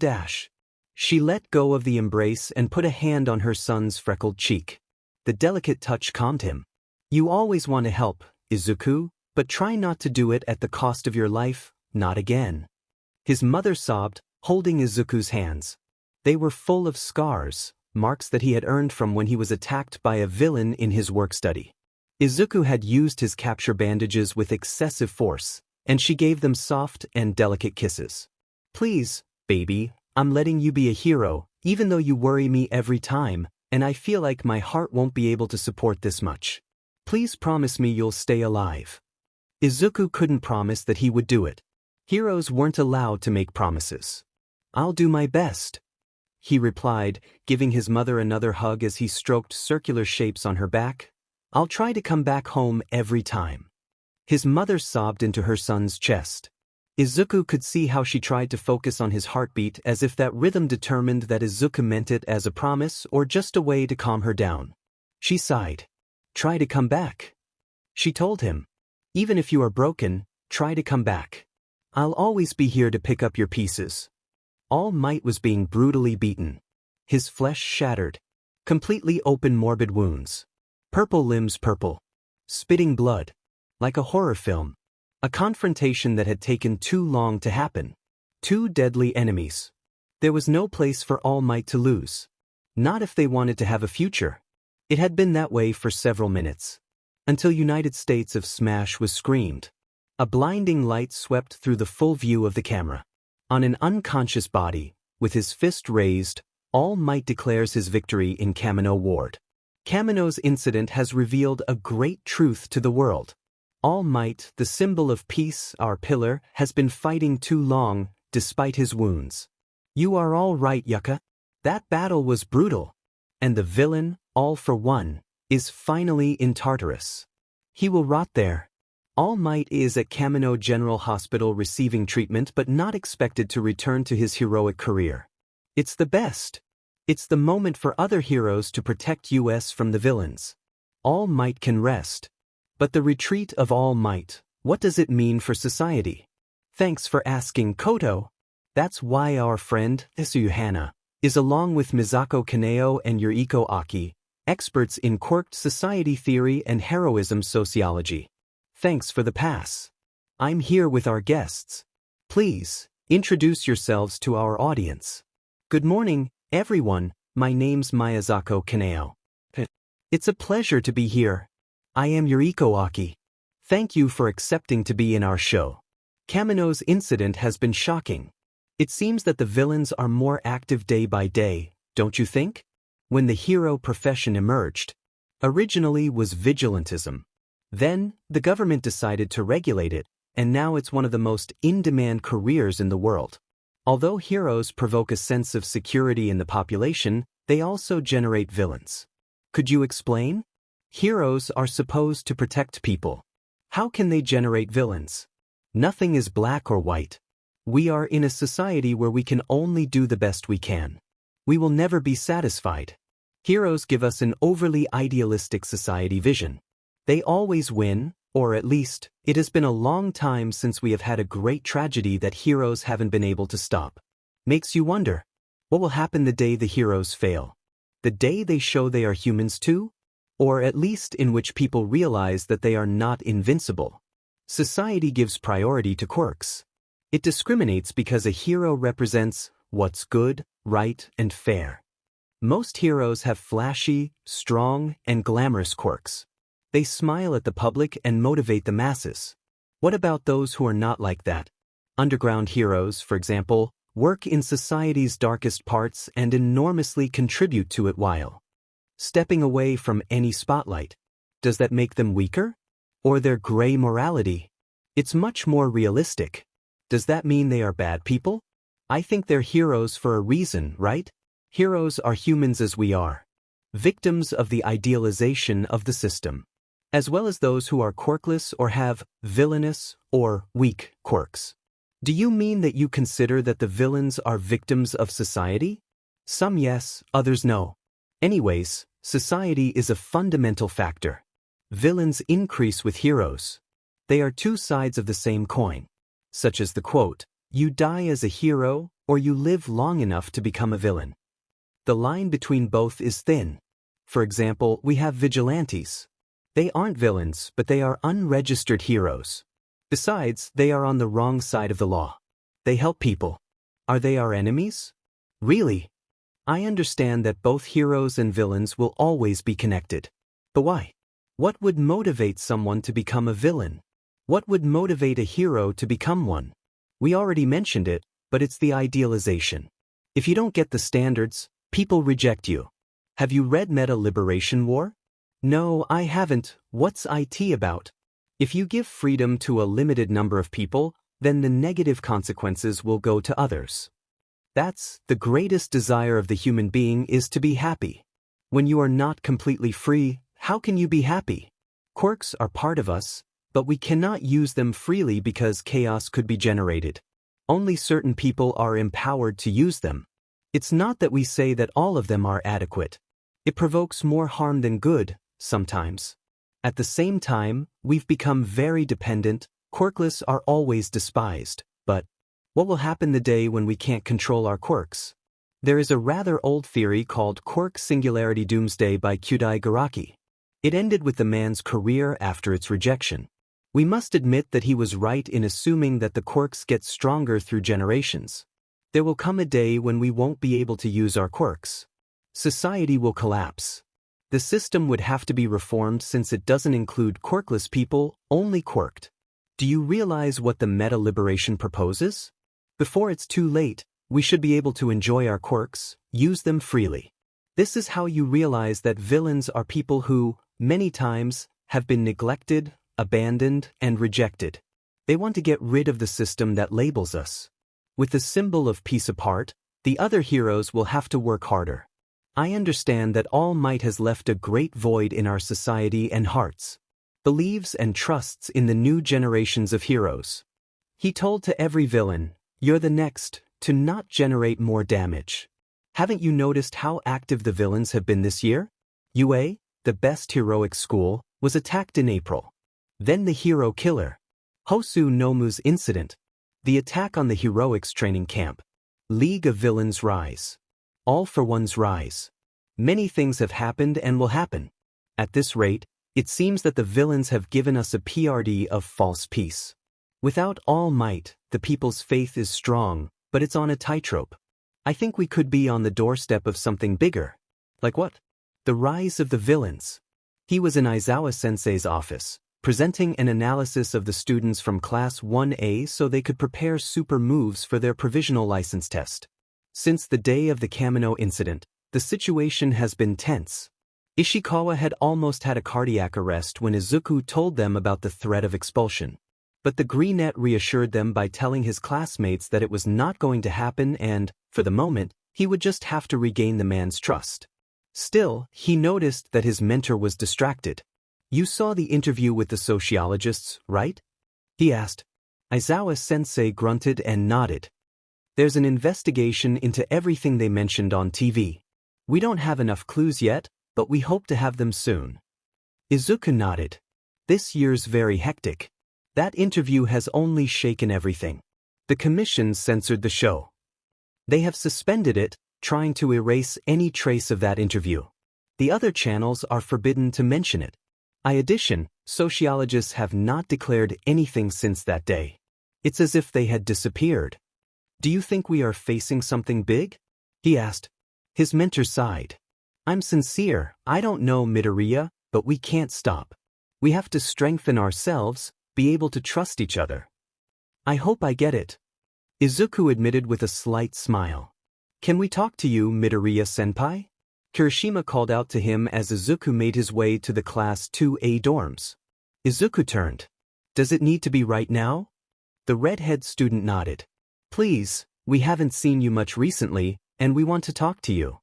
She let go of the embrace and put a hand on her son's freckled cheek. The delicate touch calmed him. You always want to help, Izuku, but try not to do it at the cost of your life, not again. His mother sobbed, holding Izuku's hands. They were full of scars, marks that he had earned from when he was attacked by a villain in his work-study. Izuku had used his capture bandages with excessive force, and she gave them soft and delicate kisses. Please, baby, I'm letting you be a hero, even though you worry me every time, and I feel like my heart won't be able to support this much. Please promise me you'll stay alive. Izuku couldn't promise that he would do it. Heroes weren't allowed to make promises. I'll do my best, he replied, giving his mother another hug as he stroked circular shapes on her back. I'll try to come back home every time. His mother sobbed into her son's chest. Izuku could see how she tried to focus on his heartbeat, as if that rhythm determined that Izuku meant it as a promise or just a way to calm her down. She sighed. Try to come back. She told him. Even if you are broken, try to come back. I'll always be here to pick up your pieces. All Might was being brutally beaten. His flesh shattered. Completely open morbid wounds. Purple limbs purple. Spitting blood. Like a horror film. A confrontation that had taken too long to happen. Two deadly enemies. There was no place for All Might to lose. Not if they wanted to have a future. It had been that way for several minutes. Until United States of Smash was screamed. A blinding light swept through the full view of the camera. On an unconscious body, with his fist raised, All Might declares his victory in Kamino Ward. Kamino's incident has revealed a great truth to the world. All Might, the symbol of peace, our pillar, has been fighting too long, despite his wounds. You are all right, Yuka. That battle was brutal. And the villain, All for One, is finally in Tartarus. He will rot there. All Might is at Kamino General Hospital receiving treatment but not expected to return to his heroic career. It's the best. It's the moment for other heroes to protect us from the villains. All Might can rest. But the retreat of All Might, what does it mean for society? Thanks for asking, Koto. That's why our friend, Isuyuhana, is along with Misako Kaneo and Yuriko Aki, experts in quirked society theory and heroism sociology. Thanks for the pass. I'm here with our guests. Please, introduce yourselves to our audience. Good morning, everyone, my name's Miyazako Kaneo. It's a pleasure to be here. I am Yuriko Aki. Thank you for accepting to be in our show. Kamino's incident has been shocking. It seems that the villains are more active day by day, don't you think? When the hero profession emerged, originally was vigilantism. Then, the government decided to regulate it, and now it's one of the most in-demand careers in the world. Although heroes provoke a sense of security in the population, they also generate villains. Could you explain? Heroes are supposed to protect people. How can they generate villains? Nothing is black or white. We are in a society where we can only do the best we can. We will never be satisfied. Heroes give us an overly idealistic society vision. They always win, or at least, it has been a long time since we have had a great tragedy that heroes haven't been able to stop. Makes you wonder, what will happen the day the heroes fail? The day they show they are humans too? Or at least in which people realize that they are not invincible. Society gives priority to quirks. It discriminates because a hero represents what's good, right, and fair. Most heroes have flashy, strong, and glamorous quirks. They smile at the public and motivate the masses. What about those who are not like that? Underground heroes, for example, work in society's darkest parts and enormously contribute to it while stepping away from any spotlight. Does that make them weaker? Or their gray morality? It's much more realistic. Does that mean they are bad people? I think they're heroes for a reason, right? Heroes are humans as we are. Victims of the idealization of the system. As well as those who are quirkless or have villainous or weak quirks. Do you mean that you consider that the villains are victims of society? Some yes, others no. Anyways, society is a fundamental factor. Villains increase with heroes. They are two sides of the same coin. Such as the quote, "You die as a hero, or you live long enough to become a villain." The line between both is thin. For example, we have vigilantes. They aren't villains, but they are unregistered heroes. Besides, they are on the wrong side of the law. They help people. Are they our enemies? Really? I understand that both heroes and villains will always be connected. But why? What would motivate someone to become a villain? What would motivate a hero to become one? We already mentioned it, but it's the idealization. If you don't get the standards, people reject you. Have you read Meta Liberation War? No, I haven't. What's IT about? If you give freedom to a limited number of people, then the negative consequences will go to others. That's the greatest desire of the human being is to be happy. When you are not completely free, how can you be happy? Quirks are part of us, but we cannot use them freely because chaos could be generated. Only certain people are empowered to use them. It's not that we say that all of them are adequate. It provokes more harm than good, sometimes. At the same time, we've become very dependent. Quirkless are always despised, but what will happen the day when we can't control our quirks? There is a rather old theory called Quirk Singularity Doomsday by Kyudai Garaki. It ended with the man's career after its rejection. We must admit that he was right in assuming that the quirks get stronger through generations. There will come a day when we won't be able to use our quirks. Society will collapse. The system would have to be reformed since it doesn't include quirkless people, only quirked. Do you realize what the meta liberation proposes? Before it's too late, we should be able to enjoy our quirks, use them freely. This is how you realize that villains are people who, many times, have been neglected, abandoned, and rejected. They want to get rid of the system that labels us. With the symbol of peace apart, the other heroes will have to work harder. I understand that All Might has left a great void in our society and hearts. Believes and trusts in the new generations of heroes. He told to every villain, "You're the next, to not generate more damage." Haven't you noticed how active the villains have been this year? UA, the best heroic school, was attacked in April. Then the hero killer. Hosu Nomu's incident. The attack on the heroics training camp. League of Villains rise. All for One's rise. Many things have happened and will happen. At this rate, it seems that the villains have given us a PRD of false peace. Without All Might, the people's faith is strong, but it's on a tightrope. I think we could be on the doorstep of something bigger. Like what? The rise of the villains. He was in Aizawa Sensei's office, presenting an analysis of the students from Class 1A so they could prepare super moves for their provisional license test. Since the day of the Kamino incident, the situation has been tense. Ishikawa had almost had a cardiac arrest when Izuku told them about the threat of expulsion. But the Greenette reassured them by telling his classmates that it was not going to happen and, for the moment, he would just have to regain the man's trust. Still, he noticed that his mentor was distracted. "You saw the interview with the sociologists, right?" he asked. Aizawa Sensei grunted and nodded. "There's an investigation into everything they mentioned on TV. We don't have enough clues yet, but we hope to have them soon. Izuku nodded. This year's very hectic. That interview has only shaken everything. The commission censored the show. They have suspended it, trying to erase any trace of that interview. The other channels are forbidden to mention it. In addition, sociologists have not declared anything since that day. It's as if they had disappeared. Do you think we are facing something big? He asked. His mentor sighed. I'm sincere, I don't know Midoriya, but we can't stop. We have to strengthen ourselves, be able to trust each other. I hope I get it. Izuku admitted with a slight smile. Can we talk to you, Midoriya-senpai? Kirishima called out to him as Izuku made his way to the Class 2A dorms. Izuku turned. Does it need to be right now? The redhead student nodded. Please, we haven't seen you much recently, and we want to talk to you.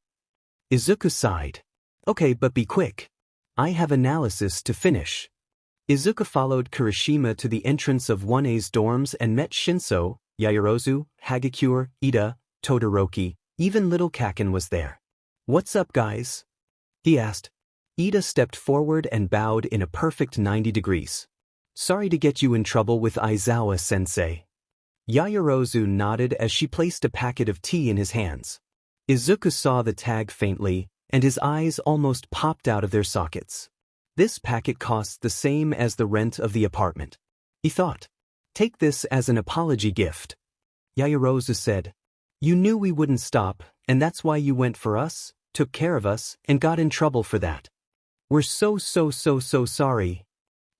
Izuku sighed. Okay, but be quick. I have analysis to finish. Izuku followed Kirishima to the entrance of 1A's dorms and met Shinso, Yaoyorozu, Hagakure, Ida, Todoroki, even little Kaken was there. What's up, guys? He asked. Ida stepped forward and bowed in a perfect 90 degrees. Sorry to get you in trouble with Aizawa sensei. Yaoyorozu nodded as she placed a packet of tea in his hands. Izuku saw the tag faintly, and his eyes almost popped out of their sockets. This packet costs the same as the rent of the apartment. He thought. Take this as an apology gift. Yaoyorozu said. You knew we wouldn't stop, and that's why you went for us, took care of us, and got in trouble for that. We're so sorry.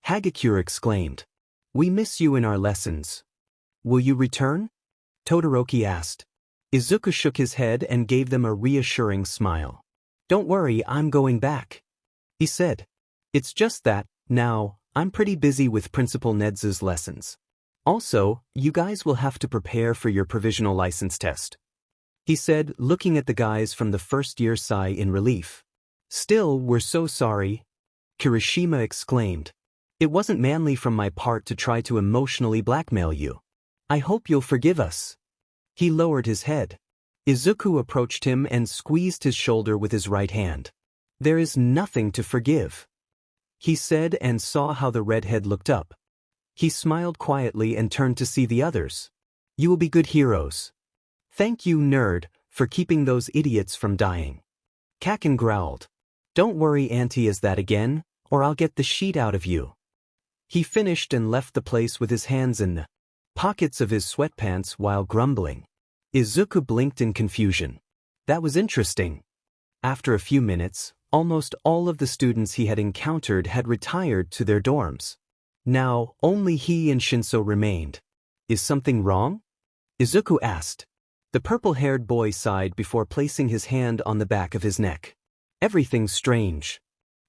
Hagakure exclaimed. We miss you in our lessons. Will you return? Todoroki asked. Izuku shook his head and gave them a reassuring smile. Don't worry, I'm going back. He said. It's just that, now, I'm pretty busy with Principal Nedzu's lessons. Also, you guys will have to prepare for your provisional license test. He said, looking at the guys from the first-year Sai in relief. Still, we're so sorry. Kirishima exclaimed. It wasn't manly from my part to try to emotionally blackmail you. I hope you'll forgive us. He lowered his head. Izuku approached him and squeezed his shoulder with his right hand. There is nothing to forgive. He said and saw how the redhead looked up. He smiled quietly and turned to see the others. You will be good heroes. Thank you, nerd, for keeping those idiots from dying. Kaken growled. Don't worry, Auntie, is that again, or I'll get the sheet out of you. He finished and left the place with his hands in the pockets of his sweatpants while grumbling. Izuku blinked in confusion. That was interesting. After a few minutes, almost all of the students he had encountered had retired to their dorms. Now, only he and Shinso remained. Is something wrong? Izuku asked. The purple-haired boy sighed before placing his hand on the back of his neck. Everything's strange.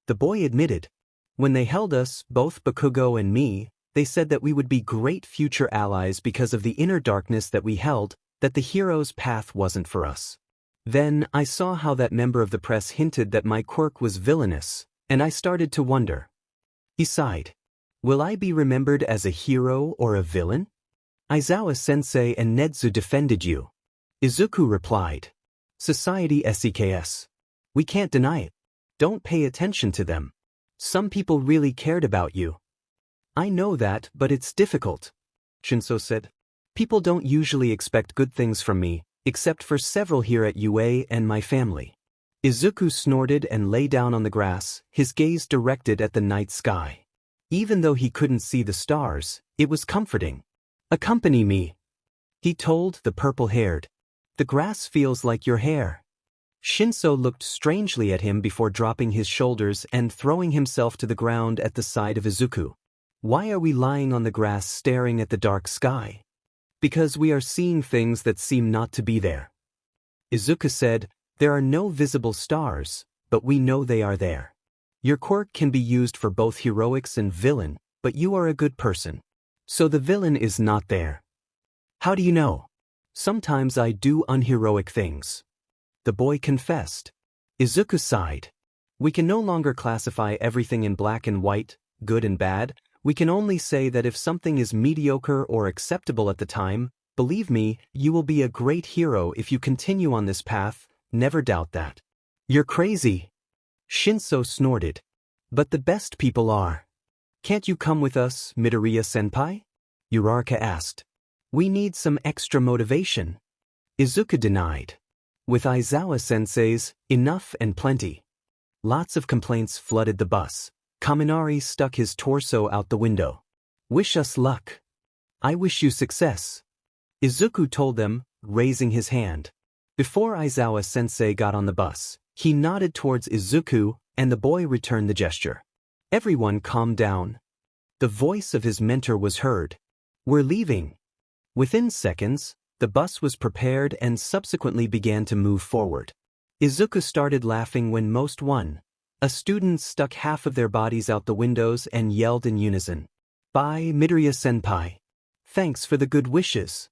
The boy admitted. When they held us, both Bakugo and me, they said that we would be great future allies because of the inner darkness that we held, that the hero's path wasn't for us. Then I saw how that member of the press hinted that my quirk was villainous, and I started to wonder. He sighed. Will I be remembered as a hero or a villain? Aizawa sensei and Nedzu defended you. Izuku replied. Society SEKS. We can't deny it. Don't pay attention to them. Some people really cared about you. I know that, but it's difficult. Shinso said. People don't usually expect good things from me, except for several here at UA and my family. Izuku snorted and lay down on the grass, his gaze directed at the night sky. Even though he couldn't see the stars, it was comforting. Accompany me, he told the purple-haired. The grass feels like your hair. Shinso looked strangely at him before dropping his shoulders and throwing himself to the ground at the side of Izuku. Why are we lying on the grass staring at the dark sky? Because we are seeing things that seem not to be there. Izuku said, there are no visible stars, but we know they are there. Your quirk can be used for both heroics and villain, but you are a good person. So the villain is not there. How do you know? Sometimes I do unheroic things. The boy confessed. Izuku sighed. We can no longer classify everything in black and white, good and bad. We can only say that if something is mediocre or acceptable at the time, believe me, you will be a great hero if you continue on this path, never doubt that. You're crazy. Shinso snorted. But the best people are. Can't you come with us, Midoriya-senpai? Uraraka asked. We need some extra motivation. Izuku denied. With Aizawa-sensei's enough and plenty. Lots of complaints flooded the bus. Kaminari stuck his torso out the window. Wish us luck. I wish you success. Izuku told them, raising his hand. Before Aizawa-sensei got on the bus, he nodded towards Izuku, and the boy returned the gesture. Everyone calmed down. The voice of his mentor was heard. We're leaving. Within seconds, the bus was prepared and subsequently began to move forward. Izuku started laughing when most one. A student stuck half of their bodies out the windows and yelled in unison. Bye, Midoriya-senpai. Thanks for the good wishes.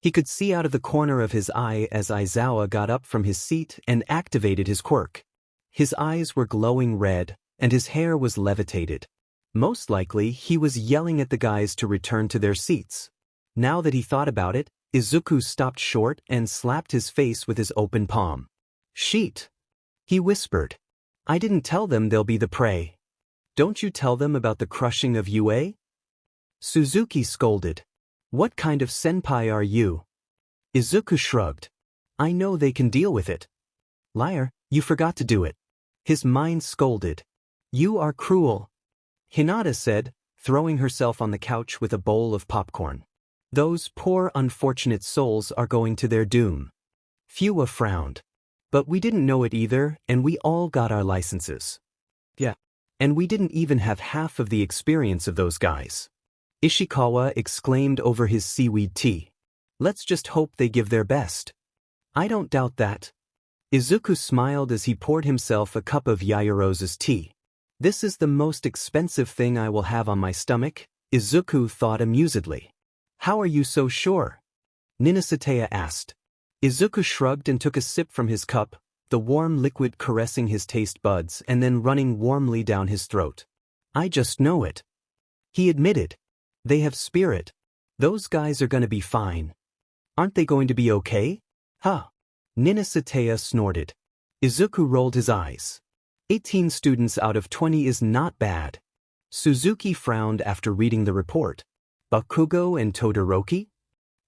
He could see out of the corner of his eye as Aizawa got up from his seat and activated his quirk. His eyes were glowing red, and his hair was levitated. Most likely, he was yelling at the guys to return to their seats. Now that he thought about it, Izuku stopped short and slapped his face with his open palm. Sheet! He whispered. I didn't tell them they'll be the prey. Don't you tell them about the crushing of UA? Suzuki scolded. What kind of senpai are you? Izuku shrugged. I know they can deal with it. Liar, you forgot to do it. His mind scolded. You are cruel. Hinata said, throwing herself on the couch with a bowl of popcorn. Those poor unfortunate souls are going to their doom. Fuwa frowned. But we didn't know it either, and we all got our licenses. Yeah. And we didn't even have half of the experience of those guys. Ishikawa exclaimed over his seaweed tea. Let's just hope they give their best. I don't doubt that. Izuku smiled as he poured himself a cup of Yayorosa's tea. This is the most expensive thing I will have on my stomach, Izuku thought amusedly. How are you so sure? Ninasatea asked. Izuku shrugged and took a sip from his cup, the warm liquid caressing his taste buds and then running warmly down his throat. I just know it. He admitted. They have spirit. Those guys are gonna be fine. Aren't they going to be okay? Huh. Ninasatea snorted. Izuku rolled his eyes. 18 students out of 20 is not bad. Suzuki frowned after reading the report. Bakugo and Todoroki?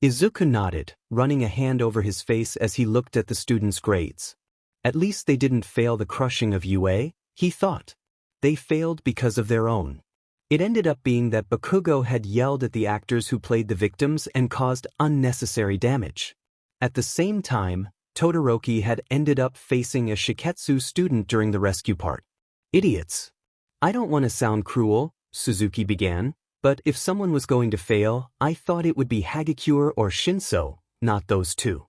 Izuku nodded, running a hand over his face as he looked at the students' grades. At least they didn't fail the crushing of UA, he thought. They failed because of their own. It ended up being that Bakugo had yelled at the actors who played the victims and caused unnecessary damage. At the same time, Todoroki had ended up facing a Shiketsu student during the rescue part. Idiots. I don't want to sound cruel, Suzuki began, but if someone was going to fail, I thought it would be Hagakure or Shinso, not those two.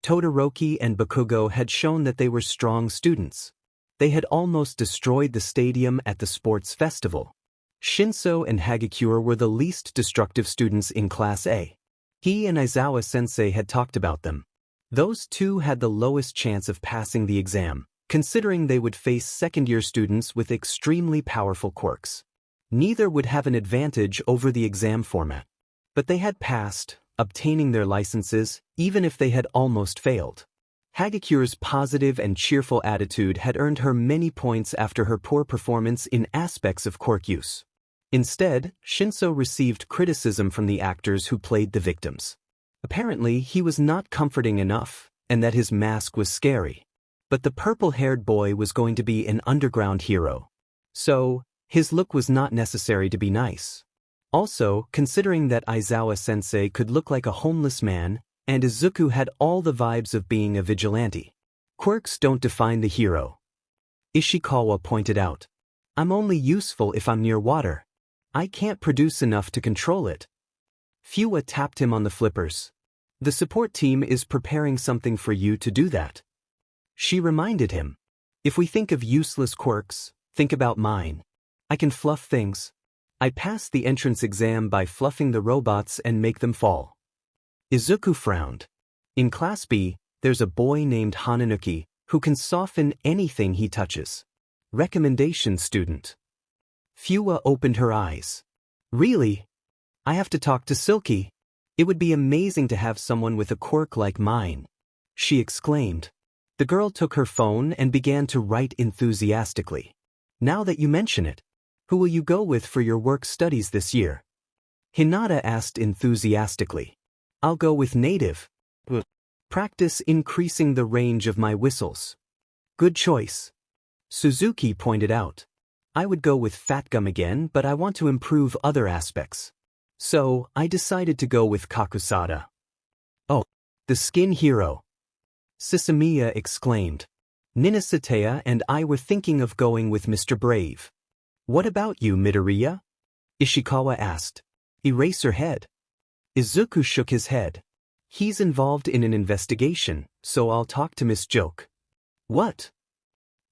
Todoroki and Bakugo had shown that they were strong students. They had almost destroyed the stadium at the sports festival. Shinso and Hagakure were the least destructive students in Class A. He and Aizawa-sensei had talked about them. Those two had the lowest chance of passing the exam, considering they would face second-year students with extremely powerful quirks. Neither would have an advantage over the exam format. But they had passed, obtaining their licenses, even if they had almost failed. Hagakure's positive and cheerful attitude had earned her many points after her poor performance in aspects of quirk use. Instead, Shinso received criticism from the actors who played the victims. Apparently, he was not comforting enough, and that his mask was scary. But the purple-haired boy was going to be an underground hero. So, his look was not necessary to be nice. Also, considering that Aizawa-sensei could look like a homeless man, and Izuku had all the vibes of being a vigilante. Quirks don't define the hero. Ishikawa pointed out. I'm only useful if I'm near water. I can't produce enough to control it. Fuwa tapped him on the flippers. The support team is preparing something for you to do that. She reminded him. If we think of useless quirks, think about mine. I can fluff things. I passed the entrance exam by fluffing the robots and make them fall. Izuku frowned. In Class B, there's a boy named Hananuki who can soften anything he touches. Recommendation student. Fuwa opened her eyes. Really? I have to talk to Silky. It would be amazing to have someone with a quirk like mine. She exclaimed. The girl took her phone and began to write enthusiastically. Now that you mention it, who will you go with for your work studies this year? Hinata asked enthusiastically. I'll go with native. Practice increasing the range of my whistles. Good choice. Suzuki pointed out. I would go with Fatgum again, but I want to improve other aspects. So, I decided to go with Kakusada. Oh, the skin hero. Sisamiya exclaimed. Ninasatea and I were thinking of going with Mr. Brave. What about you, Midoriya? Ishikawa asked. Erase her head. Izuku shook his head. He's involved in an investigation, so I'll talk to Miss Joke. What?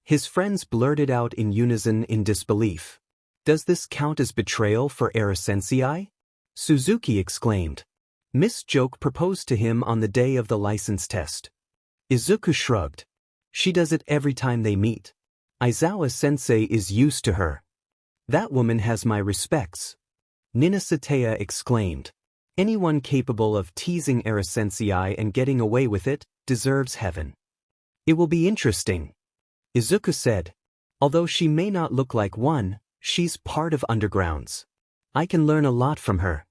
His friends blurted out in unison in disbelief. Does this count as betrayal for Era Sensei? Suzuki exclaimed. Miss Joke proposed to him on the day of the license test. Izuku shrugged. She does it every time they meet. Aizawa Sensei is used to her. That woman has my respects. Ninasatea exclaimed. Anyone capable of teasing Era Sensei and getting away with it deserves heaven. It will be interesting. Izuku said. Although she may not look like one, she's part of Undergrounds. I can learn a lot from her.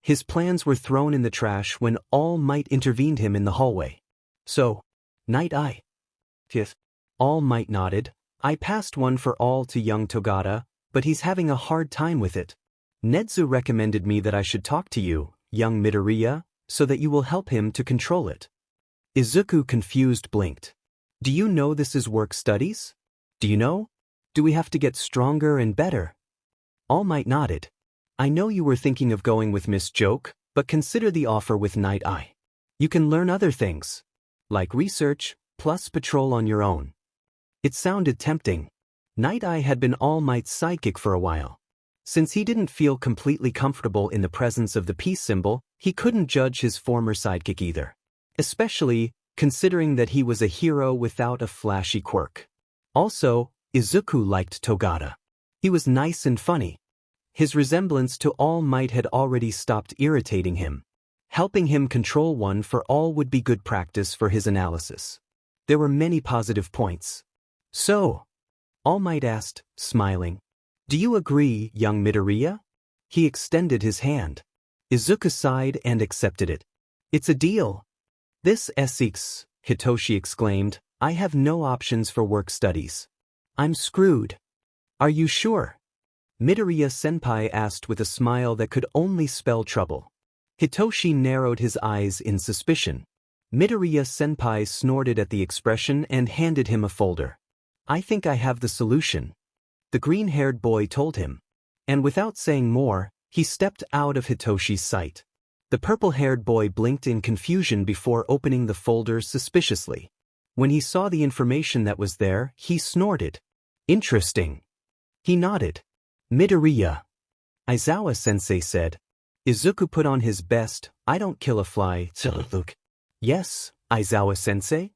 His plans were thrown in the trash when All Might intervened him in the hallway. So, Night Eye. Fifth. All Might nodded. I passed one for all to young Togata, but he's having a hard time with it. Nedzu recommended me that I should talk to you, young Midoriya, so that you will help him to control it. Izuku confused blinked. Do you know this is work studies? Do you know? Do we have to get stronger and better? All Might nodded. I know you were thinking of going with Miss Joke, but consider the offer with Night Eye. You can learn other things, like research, plus patrol on your own. It sounded tempting. Night Eye had been All Might's sidekick for a while. Since he didn't feel completely comfortable in the presence of the peace symbol, he couldn't judge his former sidekick either. Especially, considering that he was a hero without a flashy quirk. Also, Izuku liked Togata. He was nice and funny. His resemblance to All Might had already stopped irritating him. Helping him control one for all would be good practice for his analysis. There were many positive points. So, All Might asked, smiling. Do you agree, young Midoriya? He extended his hand. Izuku sighed and accepted it. It's a deal. This Essex, Hitoshi exclaimed. I have no options for work studies. I'm screwed. Are you sure? Midoriya-senpai asked with a smile that could only spell trouble. Hitoshi narrowed his eyes in suspicion. Midoriya-senpai snorted at the expression and handed him a folder. I think I have the solution. The green-haired boy told him. And without saying more, he stepped out of Hitoshi's sight. The purple-haired boy blinked in confusion before opening the folder suspiciously. When he saw the information that was there, he snorted. Interesting. He nodded. Midoriya. Aizawa Sensei said. Izuku put on his best, I don't kill a fly, look. Yes, Aizawa Sensei?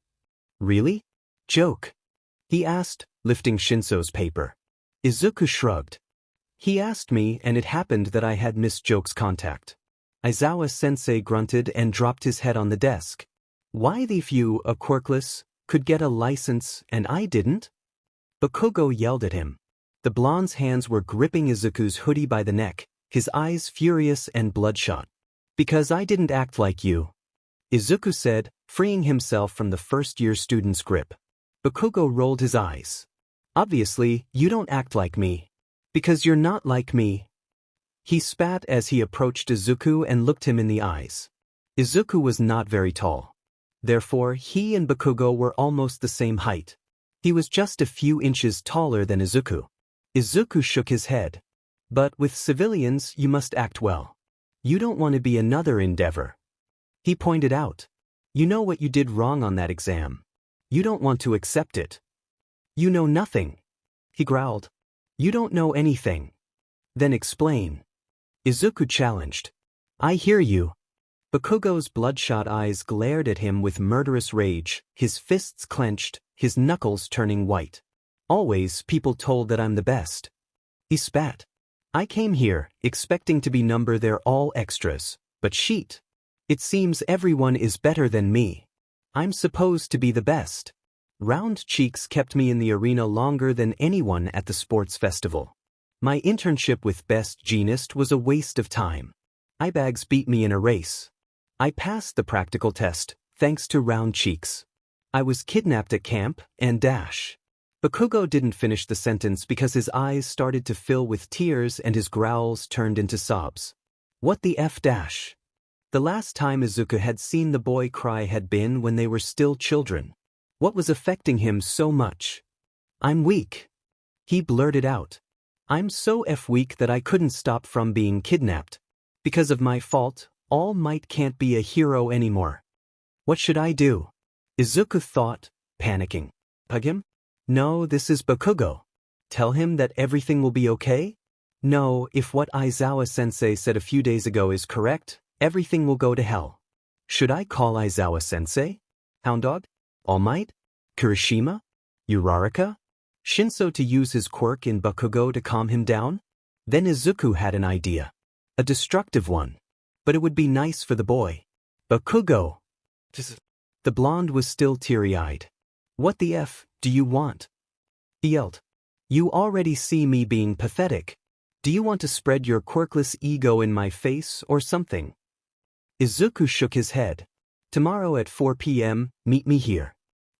Really? Joke. He asked, lifting Shinso's paper. Izuku shrugged. He asked me and it happened that I had Miss Joke's contact. Aizawa Sensei grunted and dropped his head on the desk. Why the few, a quirkless, could get a license and I didn't? Bakugo yelled at him. The blonde's hands were gripping Izuku's hoodie by the neck, his eyes furious and bloodshot. Because I didn't act like you. Izuku said, freeing himself from the first-year student's grip. Bakugo rolled his eyes. Obviously, you don't act like me. Because you're not like me. He spat as he approached Izuku and looked him in the eyes. Izuku was not very tall. Therefore, he and Bakugo were almost the same height. He was just a few inches taller than Izuku. Izuku shook his head. But with civilians, you must act well. You don't want to be another Endeavor. He pointed out. You know what you did wrong on that exam. You don't want to accept it. You know nothing. He growled. You don't know anything. Then explain. Izuku challenged. I hear you. Bakugo's bloodshot eyes glared at him with murderous rage, his fists clenched, his knuckles turning white. Always people told that I'm the best. He spat. I came here, expecting to be number they're all extras, but sheet. It seems everyone is better than me. I'm supposed to be the best. Round cheeks kept me in the arena longer than anyone at the sports festival. My internship with Best Jeanist was a waste of time. Eyebags beat me in a race. I passed the practical test, thanks to round cheeks. I was kidnapped at camp, and dash. Bakugo didn't finish the sentence because his eyes started to fill with tears and his growls turned into sobs. What the F dash? The last time Izuku had seen the boy cry had been when they were still children. What was affecting him so much? I'm weak. He blurted out. I'm so weak that I couldn't stop from being kidnapped. Because of my fault, All Might can't be a hero anymore. What should I do? Izuku thought, panicking. Hug him? No, this is Bakugo. Tell him that everything will be okay? No, if what Aizawa-sensei said a few days ago is correct, everything will go to hell. Should I call Aizawa-sensei? Hound Dog? All Might? Kirishima? Uraraka? Shinso to use his quirk in Bakugo to calm him down? Then Izuku had an idea. A destructive one. But it would be nice for the boy. Bakugo! The blonde was still teary-eyed. What the F do you want? He yelled. You already see me being pathetic. Do you want to spread your quirkless ego in my face or something? Izuku shook his head. Tomorrow at 4 p.m., meet me here.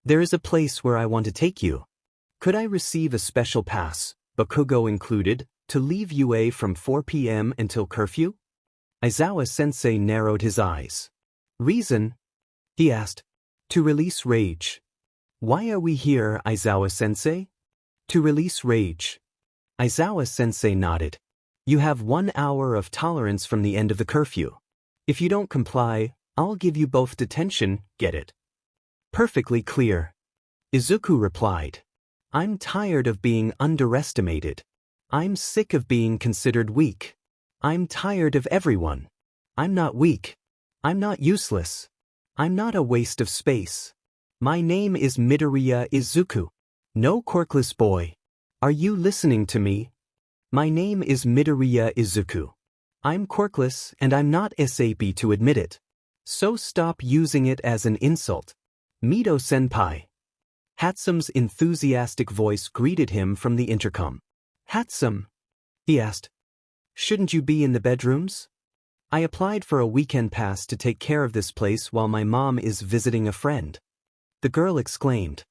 There is a place where I want to take you. Could I receive a special pass, Bakugo included, to leave UA from 4 p.m. until curfew? Aizawa-sensei narrowed his eyes. Reason? He asked. To release rage. Why are we here, Aizawa-sensei? To release rage. Aizawa-sensei nodded. You have 1 hour of tolerance from the end of the curfew. If you don't comply, I'll give you both detention, get it? Perfectly clear. Izuku replied. I'm tired of being underestimated. I'm sick of being considered weak. I'm tired of everyone. I'm not weak. I'm not useless. I'm not a waste of space. My name is Midoriya Izuku. No quirkless boy. Are you listening to me? My name is Midoriya Izuku. I'm quirkless and I'm not SAP to admit it. So stop using it as an insult. Mido-senpai. Hatsume's enthusiastic voice greeted him from the intercom. Hatsume? He asked. Shouldn't you be in the bedrooms? I applied for a weekend pass to take care of this place while my mom is visiting a friend. The girl exclaimed.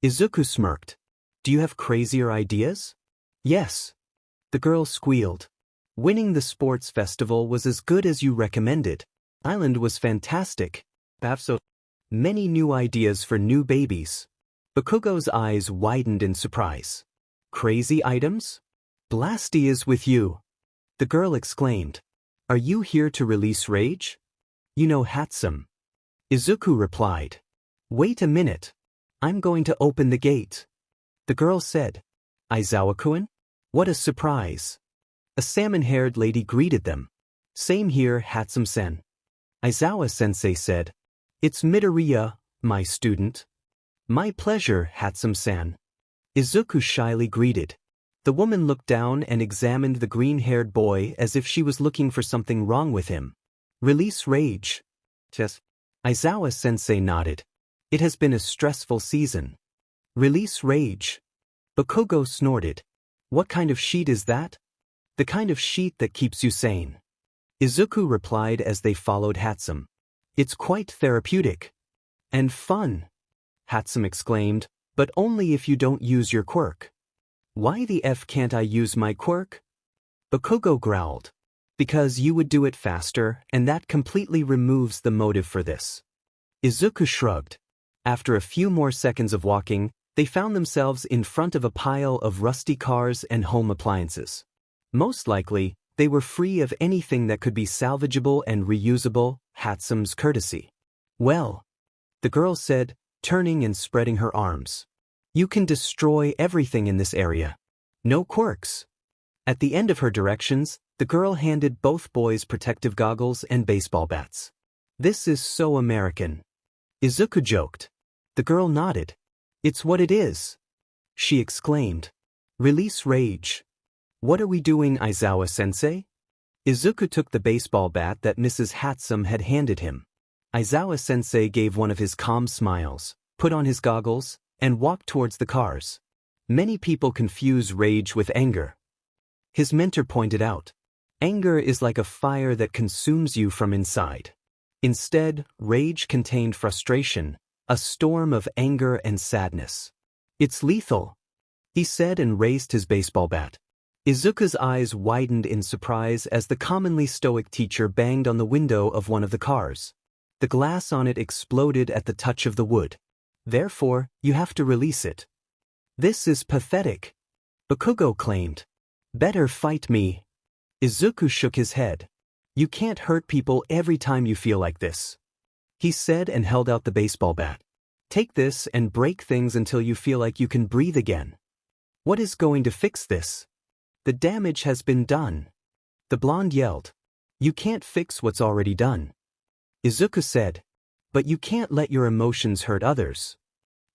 Izuku smirked. Do you have crazier ideas? Yes. The girl squealed. Winning the sports festival was as good as you recommended. Island was fantastic. So many new ideas for new babies. Bakugo's eyes widened in surprise. Crazy items? Blasty is with you. The girl exclaimed. Are you here to release rage? You know Hatsume. Izuku replied. Wait a minute. I'm going to open the gate. The girl said. Aizawa-kun? What a surprise. A salmon-haired lady greeted them. Same here, Hatsume-sen. Aizawa-sensei said. It's Midoriya, my student. My pleasure, Hatsume-san. Izuku shyly greeted. The woman looked down and examined the green-haired boy as if she was looking for something wrong with him. Release rage. Yes. Aizawa-sensei nodded. It has been a stressful season. Release rage. Bakugo snorted. What kind of sheet is that? The kind of sheet that keeps you sane. Izuku replied as they followed Hatsume. It's quite therapeutic. And fun. Hatsume exclaimed, but only if you don't use your quirk. Why the F can't I use my quirk? Bakugo growled. Because you would do it faster, and that completely removes the motive for this. Izuku shrugged. After a few more seconds of walking, they found themselves in front of a pile of rusty cars and home appliances. Most likely, they were free of anything that could be salvageable and reusable, Hatsume's courtesy. Well, the girl said, turning and spreading her arms. You can destroy everything in this area. No quirks. At the end of her directions, the girl handed both boys protective goggles and baseball bats. This is so American. Izuku joked. The girl nodded. It's what it is. She exclaimed. Release rage. What are we doing, Aizawa-sensei? Izuku took the baseball bat that Mrs. Hatsume had handed him. Aizawa-sensei gave one of his calm smiles, put on his goggles, and walked towards the cars. Many people confuse rage with anger. His mentor pointed out, anger is like a fire that consumes you from inside. Instead, rage contained frustration, a storm of anger and sadness. It's lethal, he said and raised his baseball bat. Izuku's eyes widened in surprise as the commonly stoic teacher banged on the window of one of the cars. The glass on it exploded at the touch of the wood. Therefore, you have to release it. This is pathetic, Bakugo claimed. Better fight me. Izuku shook his head. You can't hurt people every time you feel like this, he said and held out the baseball bat. Take this and break things until you feel like you can breathe again. What is going to fix this? The damage has been done. The blonde yelled. You can't fix what's already done. Izuku said, but you can't let your emotions hurt others.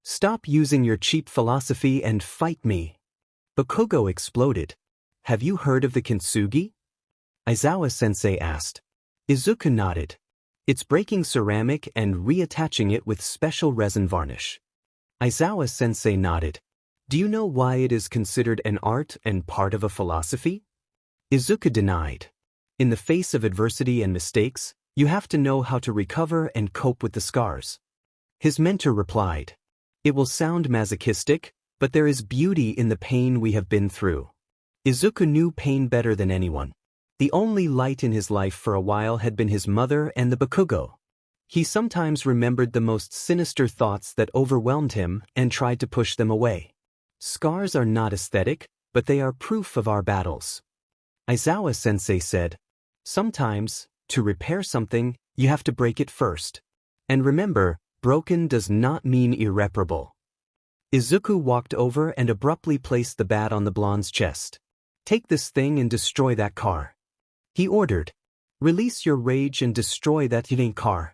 Stop using your cheap philosophy and fight me. Bakugo exploded. Have you heard of the kintsugi? Aizawa Sensei asked. Izuku nodded. It's breaking ceramic and reattaching it with special resin varnish. Aizawa Sensei nodded. Do you know why it is considered an art and part of a philosophy? Izuku denied. In the face of adversity and mistakes, you have to know how to recover and cope with the scars. His mentor replied. It will sound masochistic, but there is beauty in the pain we have been through. Izuku knew pain better than anyone. The only light in his life for a while had been his mother and the Bakugo. He sometimes remembered the most sinister thoughts that overwhelmed him and tried to push them away. Scars are not aesthetic, but they are proof of our battles. Aizawa Sensei said, sometimes, to repair something, you have to break it first. And remember, broken does not mean irreparable. Izuku walked over and abruptly placed the bat on the blonde's chest. Take this thing and destroy that car. He ordered. Release your rage and destroy that hidden car.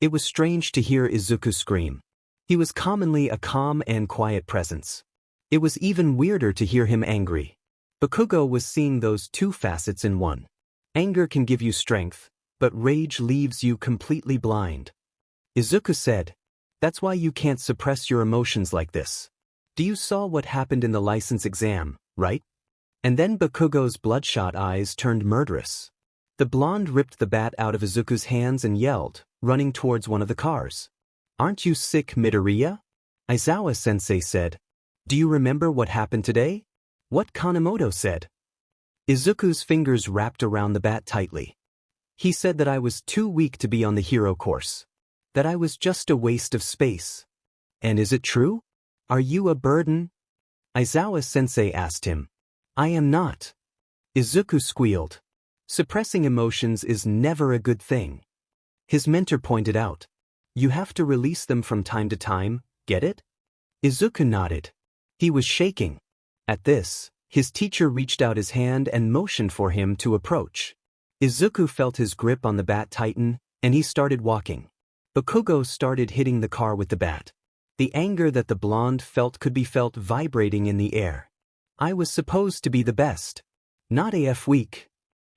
It was strange to hear Izuku scream. He was commonly a calm and quiet presence. It was even weirder to hear him angry. Bakugo was seeing those two facets in one. Anger can give you strength, but rage leaves you completely blind. Izuku said, that's why you can't suppress your emotions like this. You saw what happened in the license exam, right? And then Bakugo's bloodshot eyes turned murderous. The blonde ripped the bat out of Izuku's hands and yelled, running towards one of the cars. Aren't you sick, Midoriya? Aizawa Sensei said. Do you remember what happened today? What Kanemoto said? Izuku's fingers wrapped around the bat tightly. He said that I was too weak to be on the hero course. That I was just a waste of space. And is it true? Are you a burden? Aizawa Sensei asked him. I am not. Izuku squealed. Suppressing emotions is never a good thing. His mentor pointed out. You have to release them from time to time, get it? Izuku nodded. He was shaking. At this, his teacher reached out his hand and motioned for him to approach. Izuku felt his grip on the bat tighten, and he started walking. Bakugo started hitting the car with the bat. The anger that the blonde felt could be felt vibrating in the air. I was supposed to be the best. Not AF weak.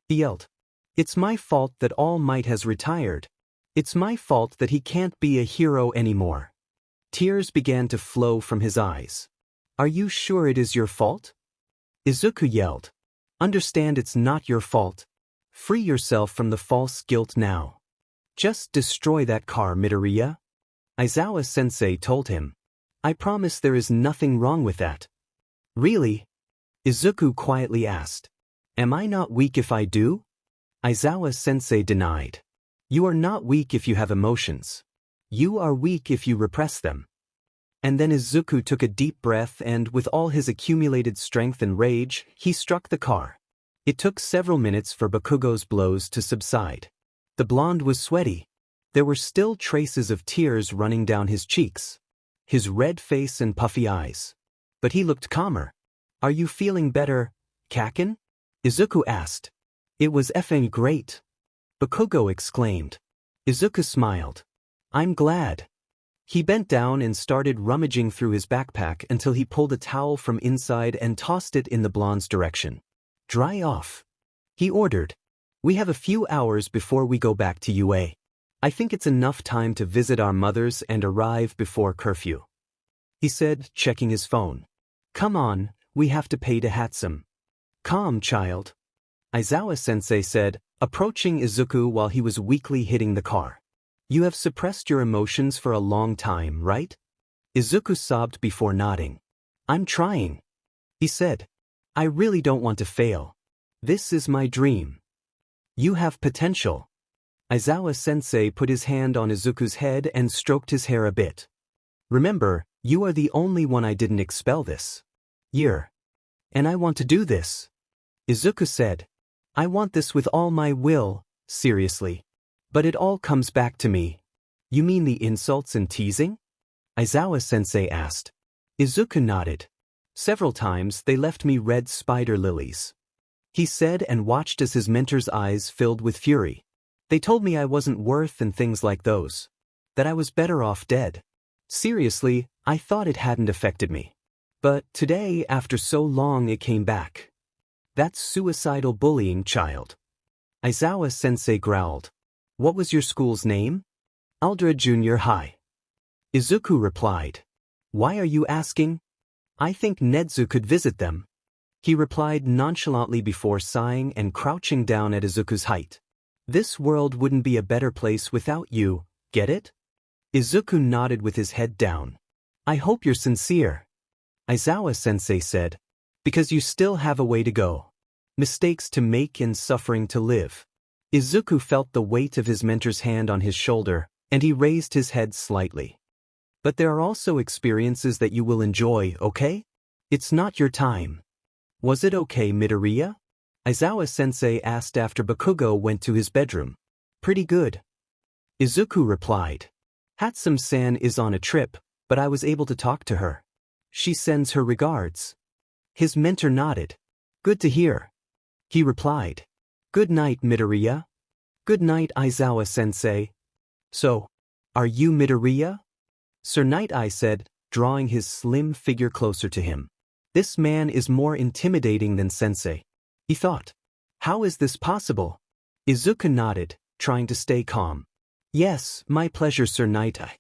He yelled. It's my fault that All Might has retired. It's my fault that he can't be a hero anymore. Tears began to flow from his eyes. Are you sure it is your fault? Izuku yelled. Understand it's not your fault. Free yourself from the false guilt now. Just destroy that car, Midoriya. Aizawa Sensei told him. I promise there is nothing wrong with that. Really? Izuku quietly asked. Am I not weak if I do? Aizawa Sensei denied. You are not weak if you have emotions. You are weak if you repress them. And then Izuku took a deep breath and, with all his accumulated strength and rage, he struck the car. It took several minutes for Bakugo's blows to subside. The blonde was sweaty. There were still traces of tears running down his cheeks. His red face and puffy eyes. But he looked calmer. Are you feeling better, Kaken? Izuku asked. It was effing great. Bakugo exclaimed. Izuku smiled. I'm glad. He bent down and started rummaging through his backpack until he pulled a towel from inside and tossed it in the blonde's direction. Dry off. He ordered. We have a few hours before we go back to UA. I think it's enough time to visit our mothers and arrive before curfew. he said, checking his phone. Come on, we have to pay to Hatsum. Calm, child. Aizawa-sensei said, approaching Izuku while he was weakly hitting the car. You have suppressed your emotions for a long time, right? Izuku sobbed before nodding. I'm trying, he said. I really don't want to fail. This is my dream. You have potential. Aizawa-sensei put his hand on Izuku's head and stroked his hair a bit. Remember, you are the only one I didn't expel this year. And I want to do this. Izuku said. I want this with all my will, seriously. But it all comes back to me. You mean the insults and teasing? Aizawa-sensei asked. Izuku nodded. Several times they left me red spider lilies, he said, and watched as his mentor's eyes filled with fury. They told me I wasn't worth and things like those. That I was better off dead. Seriously, I thought it hadn't affected me. But today, after so long, it came back. That's suicidal bullying, child. Aizawa-sensei growled. What was your school's name? Aldra Junior High. Izuku replied. Why are you asking? I think Nedzu could visit them. He replied nonchalantly before sighing and crouching down at Izuku's height. This world wouldn't be a better place without you, get it? Izuku nodded with his head down. I hope you're sincere. Aizawa-sensei said. Because you still have a way to go. Mistakes to make and suffering to live. Izuku felt the weight of his mentor's hand on his shoulder, and he raised his head slightly. But there are also experiences that you will enjoy, okay? It's not your time. Was it okay, Midoriya? Aizawa-sensei asked after Bakugo went to his bedroom. Pretty good. Izuku replied. Hatsum-san is on a trip, but I was able to talk to her. She sends her regards. His mentor nodded. Good to hear. He replied. Good night, Midoriya. Good night, Aizawa-sensei. So, are you Midoriya? Sir Night-Eye said, drawing his slim figure closer to him. This man is more intimidating than Sensei, he thought. How is this possible? Izuku nodded, trying to stay calm. Yes, my pleasure, Sir Night-Eye.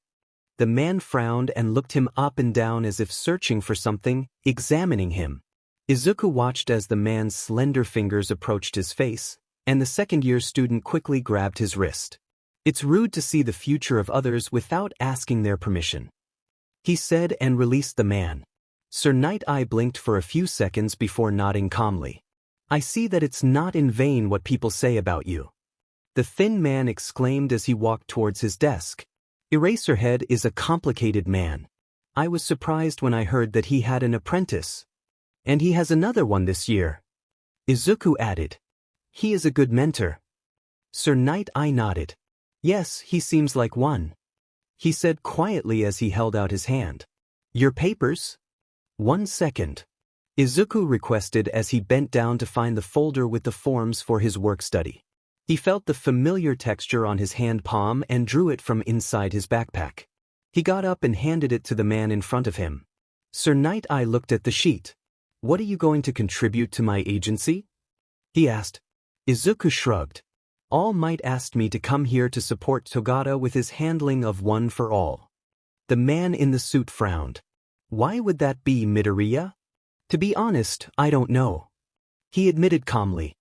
The man frowned and looked him up and down as if searching for something, examining him. Izuku watched as the man's slender fingers approached his face, and the second-year student quickly grabbed his wrist. It's rude to see the future of others without asking their permission, he said, and released the man. Sir Night-Eye blinked for a few seconds before nodding calmly. I see that it's not in vain what people say about you, the thin man exclaimed as he walked towards his desk. Eraserhead is a complicated man. I was surprised when I heard that he had an apprentice. And he has another one this year. Izuku added. He is a good mentor. Sir Night-Eye nodded. Yes, he seems like one, he said quietly as he held out his hand. Your papers? 1 second. Izuku requested as he bent down to find the folder with the forms for his work study. He felt the familiar texture on his hand palm and drew it from inside his backpack. He got up and handed it to the man in front of him. Sir Night-Eye looked at the sheet. What are you going to contribute to my agency? He asked. Izuku shrugged. All Might asked me to come here to support Togata with his handling of One for All. The man in the suit frowned. Why would that be, Midoriya? To be honest, I don't know, he admitted calmly.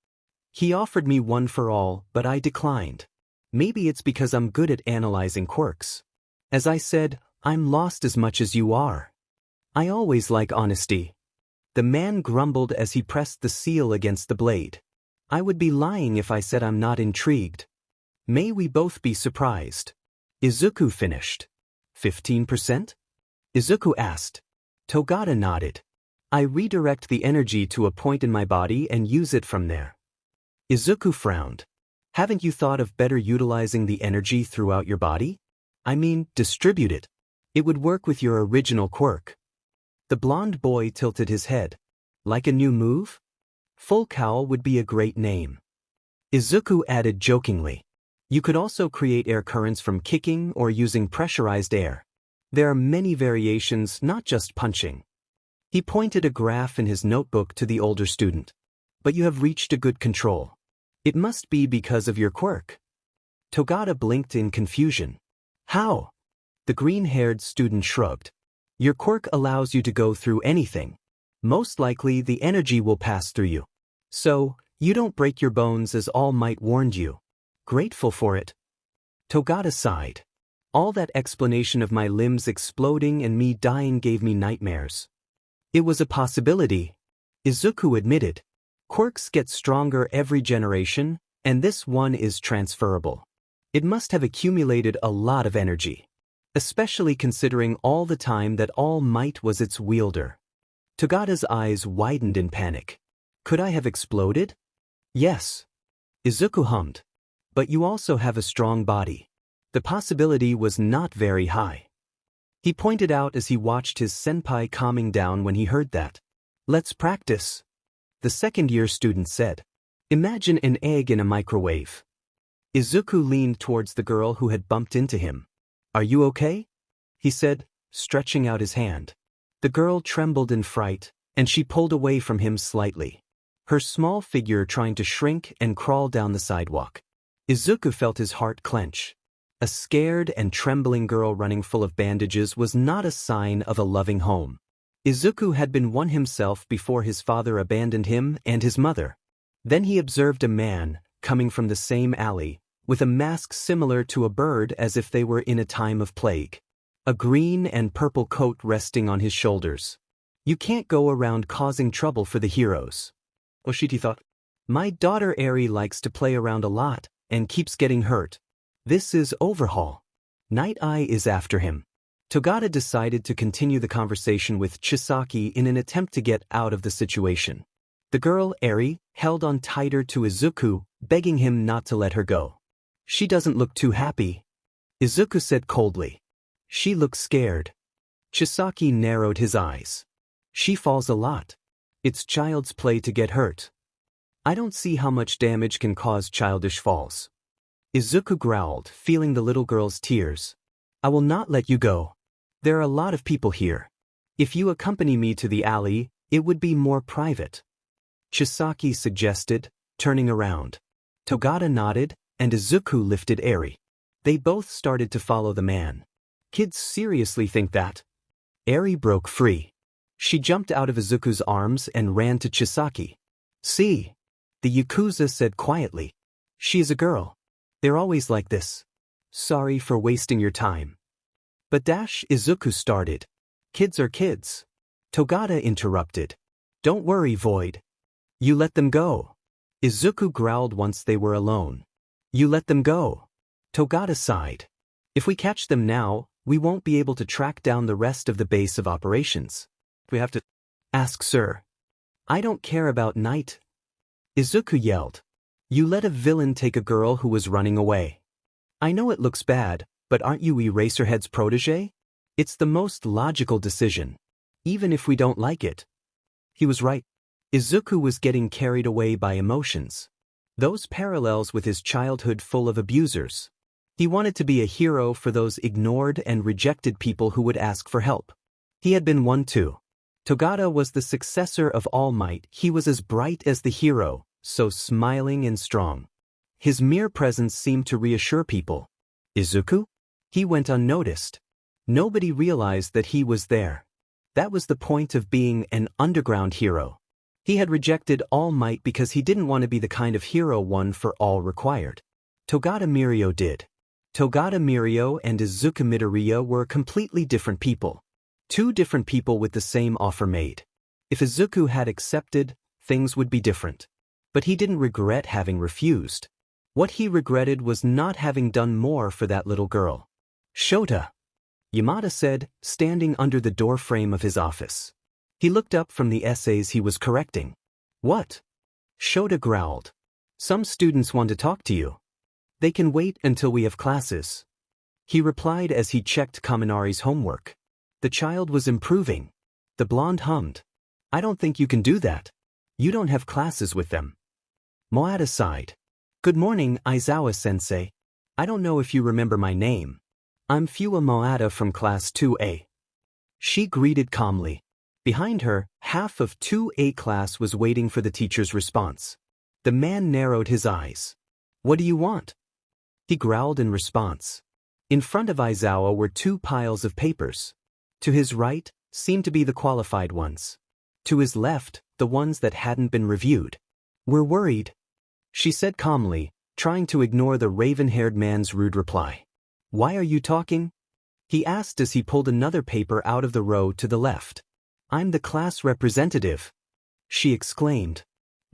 He offered me One for All, but I declined. Maybe it's because I'm good at analyzing quirks. As I said, I'm lost as much as you are. I always like honesty. The man grumbled as he pressed the seal against the blade. I would be lying if I said I'm not intrigued. May we both be surprised. Izuku finished. 15%? Izuku asked. Togata nodded. I redirect the energy to a point in my body and use it from there. Izuku frowned. Haven't you thought of better utilizing the energy throughout your body? I mean, distribute it. It would work with your original quirk. The blonde boy tilted his head. Like a new move? Full Cowl would be a great name. Izuku added jokingly. You could also create air currents from kicking or using pressurized air. There are many variations, not just punching. He pointed a graph in his notebook to the older student. But you have reached a good control. It must be because of your quirk. Togata blinked in confusion. How? The green-haired student shrugged. Your quirk allows you to go through anything. Most likely the energy will pass through you. So, you don't break your bones as All Might warned you. Grateful for it. Togata sighed. All that explanation of my limbs exploding and me dying gave me nightmares. It was a possibility, Izuku admitted. Quirks get stronger every generation, and this one is transferable. It must have accumulated a lot of energy, especially considering all the time that All Might was its wielder. Togata's eyes widened in panic. Could I have exploded? Yes. Izuku hummed. But you also have a strong body. The possibility was not very high. He pointed out as he watched his senpai calming down when he heard that. Let's practice. The second-year student said. Imagine an egg in a microwave. Izuku leaned towards the girl who had bumped into him. Are you okay? He said, stretching out his hand. The girl trembled in fright, and she pulled away from him slightly, her small figure trying to shrink and crawl down the sidewalk. Izuku felt his heart clench. A scared and trembling girl running full of bandages was not a sign of a loving home. Izuku had been one himself before his father abandoned him and his mother. Then he observed a man, coming from the same alley, with a mask similar to a bird as if they were in a time of plague. A green and purple coat resting on his shoulders. You can't go around causing trouble for the heroes. Oshiti thought. My daughter Eri likes to play around a lot, and keeps getting hurt. This is Overhaul. Night Eye is after him. Togata decided to continue the conversation with Chisaki in an attempt to get out of the situation. The girl, Eri, held on tighter to Izuku, begging him not to let her go. She doesn't look too happy, Izuku said coldly. She looks scared. Chisaki narrowed his eyes. She falls a lot. It's child's play to get hurt. I don't see how much damage can cause childish falls. Izuku growled, feeling the little girl's tears. I will not let you go. There are a lot of people here. If you accompany me to the alley, it would be more private. Chisaki suggested, turning around. Togata nodded, and Izuku lifted Eri. They both started to follow the man. Kids seriously think that? Eri broke free. She jumped out of Izuku's arms and ran to Chisaki. See? The Yakuza said quietly. She is a girl. They're always like this. Sorry for wasting your time. But Izuku started. Kids are kids. Togata interrupted. Don't worry, Void. You let them go. Izuku growled once they were alone. You let them go. Togata sighed. If we catch them now, we won't be able to track down the rest of the base of operations. We have to ask Sir. I don't care about Night. Izuku yelled. You let a villain take a girl who was running away. I know it looks bad, but aren't you Eraserhead's protege? It's the most logical decision, even if we don't like it. He was right. Izuku was getting carried away by emotions. Those parallels with his childhood full of abusers. He wanted to be a hero for those ignored and rejected people who would ask for help. He had been one too. Togata was the successor of All Might. He was as bright as the hero, so smiling and strong. His mere presence seemed to reassure people. Izuku? He went unnoticed. Nobody realized that he was there. That was the point of being an underground hero. He had rejected All Might because he didn't want to be the kind of hero one for all required. Togata Mirio did. Togata Mirio and Izuku Midoriya were completely different people. Two different people with the same offer made. If Izuku had accepted, things would be different. But he didn't regret having refused. What he regretted was not having done more for that little girl. Shota, Yamada said, standing under the doorframe of his office. He looked up from the essays he was correcting. What? Shota growled. Some students want to talk to you. They can wait until we have classes. He replied as he checked Kaminari's homework. The child was improving. The blonde hummed. I don't think you can do that. You don't have classes with them. Moada sighed. Good morning, Aizawa Sensei. I don't know if you remember my name. I'm Fua Moada from Class 2A. She greeted calmly. Behind her, half of 2A class was waiting for the teacher's response. The man narrowed his eyes. What do you want? He growled in response. In front of Aizawa were two piles of papers. To his right, seemed to be the qualified ones. To his left, the ones that hadn't been reviewed. "We're worried," she said calmly, trying to ignore the raven-haired man's rude reply. "Why are you talking?" he asked as he pulled another paper out of the row to the left. "I'm the class representative," she exclaimed.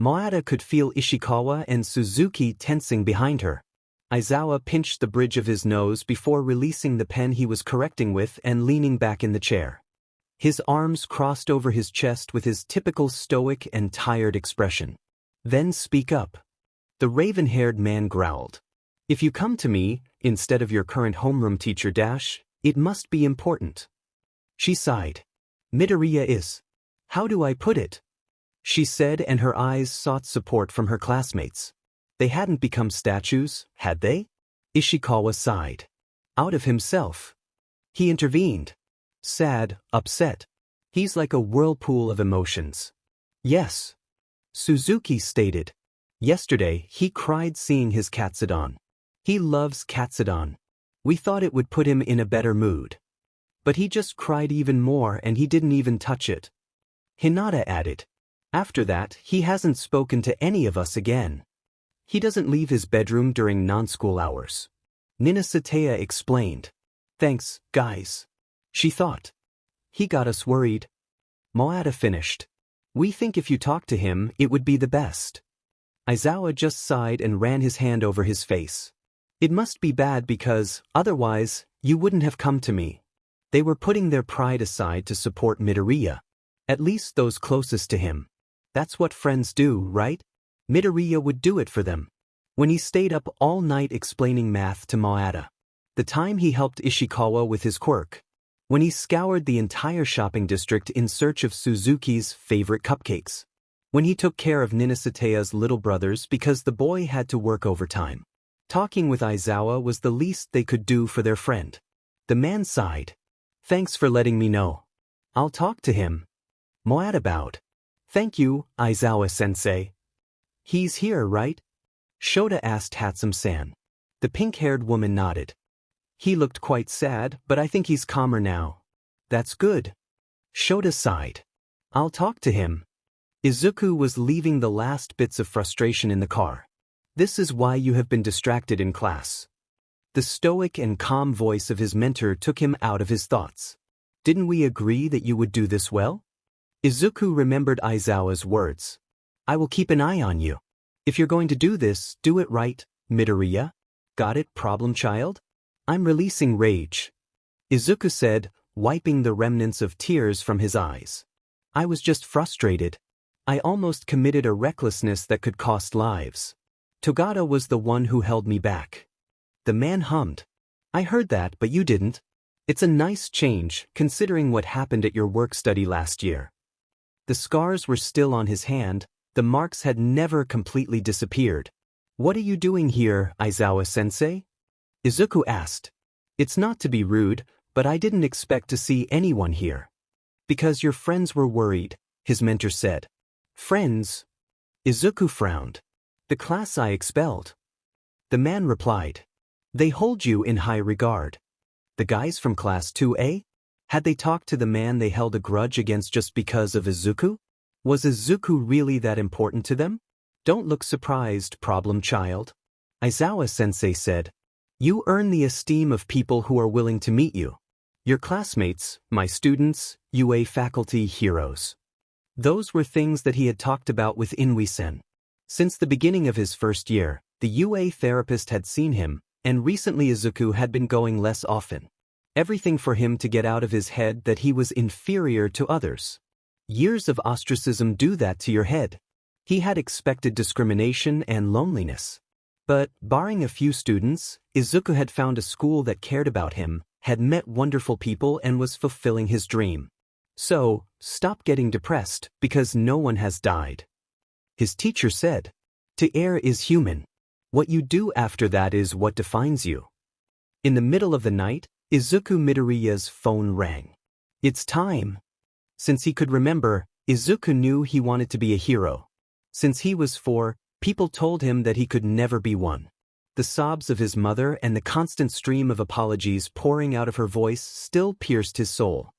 Moata could feel Ishikawa and Suzuki tensing behind her. Aizawa pinched the bridge of his nose before releasing the pen he was correcting with and leaning back in the chair. His arms crossed over his chest with his typical stoic and tired expression. "Then speak up," the raven-haired man growled. "If you come to me, instead of your current homeroom teacher it must be important." She sighed. "Midoriya is. How do I put it?" she said, and her eyes sought support from her classmates. They hadn't become statues, had they? Ishikawa sighed. Out of himself. He intervened. Sad, upset. He's like a whirlpool of emotions. "Yes," Suzuki stated. "Yesterday, he cried seeing his Katsudon. He loves Katsudon. We thought it would put him in a better mood. But he just cried even more and he didn't even touch it." Hinata added. "After that, he hasn't spoken to any of us again. He doesn't leave his bedroom during non-school hours." Ninasatea explained. "Thanks, guys," she thought. "He got us worried." Moata finished. "We think if you talk to him, it would be the best." Aizawa just sighed and ran his hand over his face. "It must be bad because, otherwise, you wouldn't have come to me." They were putting their pride aside to support Midoriya. At least those closest to him. That's what friends do, right? Midoriya would do it for them. When he stayed up all night explaining math to Moata. The time he helped Ishikawa with his quirk. When he scoured the entire shopping district in search of Suzuki's favorite cupcakes. When he took care of Ninasatea's little brothers because the boy had to work overtime. Talking with Aizawa was the least they could do for their friend. The man sighed. "Thanks for letting me know. I'll talk to him." Moata bowed. "Thank you, Aizawa-sensei." "He's here, right?" Shota asked Hatsum-san. The pink-haired woman nodded. "He looked quite sad, but I think he's calmer now." "That's good." Shota sighed. "I'll talk to him." Izuku was leaving the last bits of frustration in the car. "This is why you have been distracted in class." The stoic and calm voice of his mentor took him out of his thoughts. "Didn't we agree that you would do this well?" Izuku remembered Aizawa's words. "I will keep an eye on you. If you're going to do this, do it right, Midoriya. Got it, problem child?" "I'm releasing rage," Izuku said, wiping the remnants of tears from his eyes. "I was just frustrated. I almost committed a recklessness that could cost lives. Togata was the one who held me back." The man hummed. "I heard that, but you didn't. It's a nice change, considering what happened at your work study last year." The scars were still on his hand, the marks had never completely disappeared. "What are you doing here, Aizawa-sensei?" Izuku asked. "It's not to be rude, but I didn't expect to see anyone here." "Because your friends were worried," his mentor said. "Friends?" Izuku frowned. "The class I expelled." The man replied. "They hold you in high regard." The guys from Class 2A? Had they talked to the man they held a grudge against just because of Izuku? Was Izuku really that important to them? "Don't look surprised, problem child," Aizawa-sensei said. "You earn the esteem of people who are willing to meet you. Your classmates, my students, UA faculty heroes." Those were things that he had talked about with Inui-sen. Since the beginning of his first year, the UA therapist had seen him, and recently Izuku had been going less often. Everything for him to get out of his head that he was inferior to others. Years of ostracism do that to your head. He had expected discrimination and loneliness. But, barring a few students, Izuku had found a school that cared about him, had met wonderful people and was fulfilling his dream. So, stop getting depressed, because no one has died. His teacher said. To err is human. What you do after that is what defines you. In the middle of the night, Izuku Midoriya's phone rang. "It's time." Since he could remember, Izuku knew he wanted to be a hero. Since he was 4, people told him that he could never be one. The sobs of his mother and the constant stream of apologies pouring out of her voice still pierced his soul.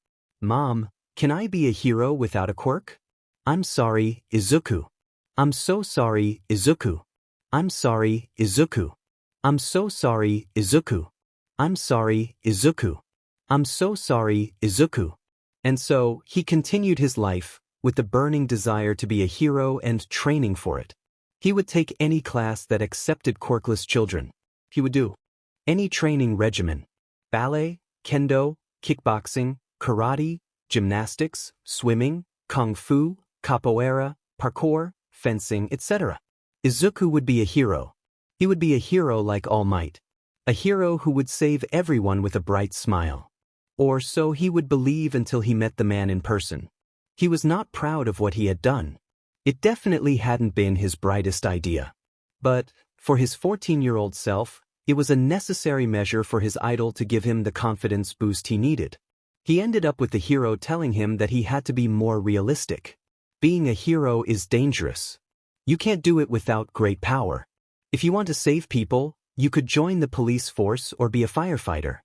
Mom, can I be a hero without a quirk? I'm sorry, Izuku. I'm so sorry, Izuku. I'm sorry, Izuku. I'm so sorry, Izuku. I'm sorry, Izuku. I'm so sorry, Izuku. And so, he continued his life, with the burning desire to be a hero and training for it. He would take any class that accepted quirkless children. He would do any training regimen: ballet, kendo, kickboxing, karate, gymnastics, swimming, kung fu, capoeira, parkour, fencing, etc. Izuku would be a hero. He would be a hero like All Might. A hero who would save everyone with a bright smile. Or so he would believe until he met the man in person. He was not proud of what he had done. It definitely hadn't been his brightest idea. But, for his 14-year-old self, it was a necessary measure for his idol to give him the confidence boost he needed. He ended up with the hero telling him that he had to be more realistic. Being a hero is dangerous. You can't do it without great power. If you want to save people, you could join the police force or be a firefighter.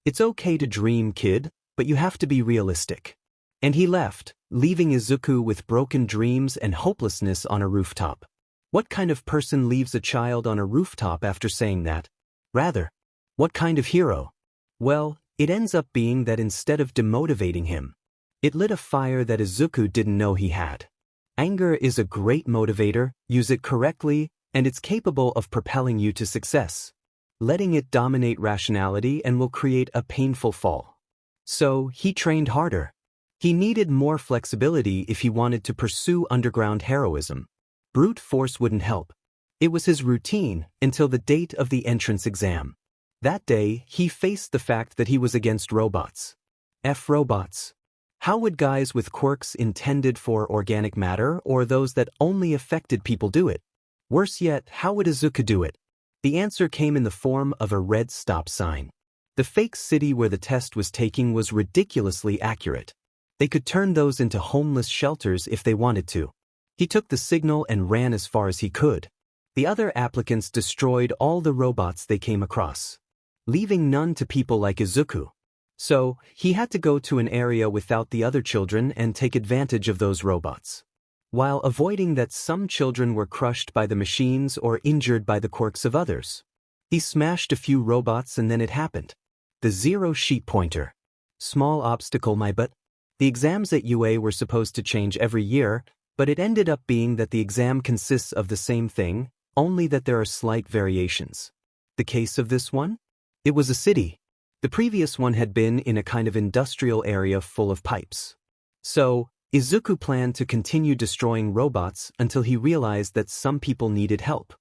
It's okay to dream, kid, but you have to be realistic. And he left, leaving Izuku with broken dreams and hopelessness on a rooftop. What kind of person leaves a child on a rooftop after saying that? Rather, what kind of hero? Well, it ends up being that instead of demotivating him, it lit a fire that Izuku didn't know he had. Anger is a great motivator, use it correctly, and it's capable of propelling you to success. Letting it dominate rationality and will create a painful fall. So, he trained harder. He needed more flexibility if he wanted to pursue underground heroism. Brute force wouldn't help. It was his routine until the date of the entrance exam. That day, he faced the fact that he was against robots. Robots. How would guys with quirks intended for organic matter or those that only affected people do it? Worse yet, how would Izuku do it? The answer came in the form of a red stop sign. The fake city where the test was taking was ridiculously accurate. They could turn those into homeless shelters if they wanted to. He took the signal and ran as far as he could. The other applicants destroyed all the robots they came across, leaving none to people like Izuku. So, he had to go to an area without the other children and take advantage of those robots, while avoiding that some children were crushed by the machines or injured by the quirks of others. He smashed a few robots and then it happened. The zero sheet pointer. Small obstacle, my butt. The exams at UA were supposed to change every year, but it ended up being that the exam consists of the same thing, only that there are slight variations. The case of this one? It was a city. The previous one had been in a kind of industrial area full of pipes. So, Izuku planned to continue destroying robots until he realized that some people needed help.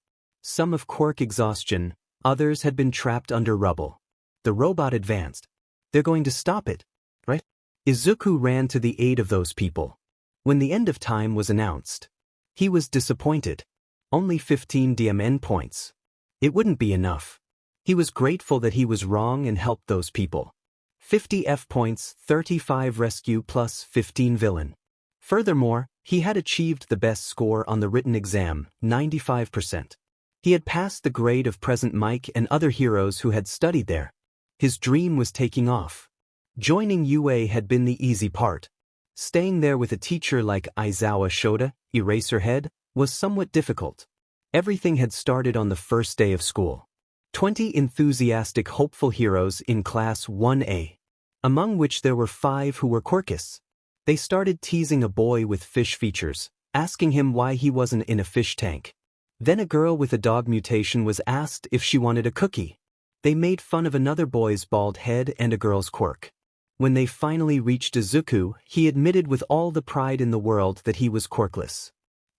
Some of quirk exhaustion, others had been trapped under rubble. The robot advanced. They're going to stop it, right? Izuku ran to the aid of those people. When the end of time was announced, he was disappointed. Only 15 DMN points. It wouldn't be enough. He was grateful that he was wrong and helped those people. 50 F points, 35 rescue plus 15 villain. Furthermore, he had achieved the best score on the written exam, 95%. He had passed the grade of Present Mike and other heroes who had studied there. His dream was taking off. Joining UA had been the easy part. Staying there with a teacher like Aizawa Shota, Eraserhead, was somewhat difficult. Everything had started on the first day of school. 20 enthusiastic hopeful heroes in Class 1A, among which there were 5 who were quirkists. They started teasing a boy with fish features, asking him why he wasn't in a fish tank. Then a girl with a dog mutation was asked if she wanted a cookie. They made fun of another boy's bald head and a girl's quirk. When they finally reached Izuku, he admitted with all the pride in the world that he was quirkless.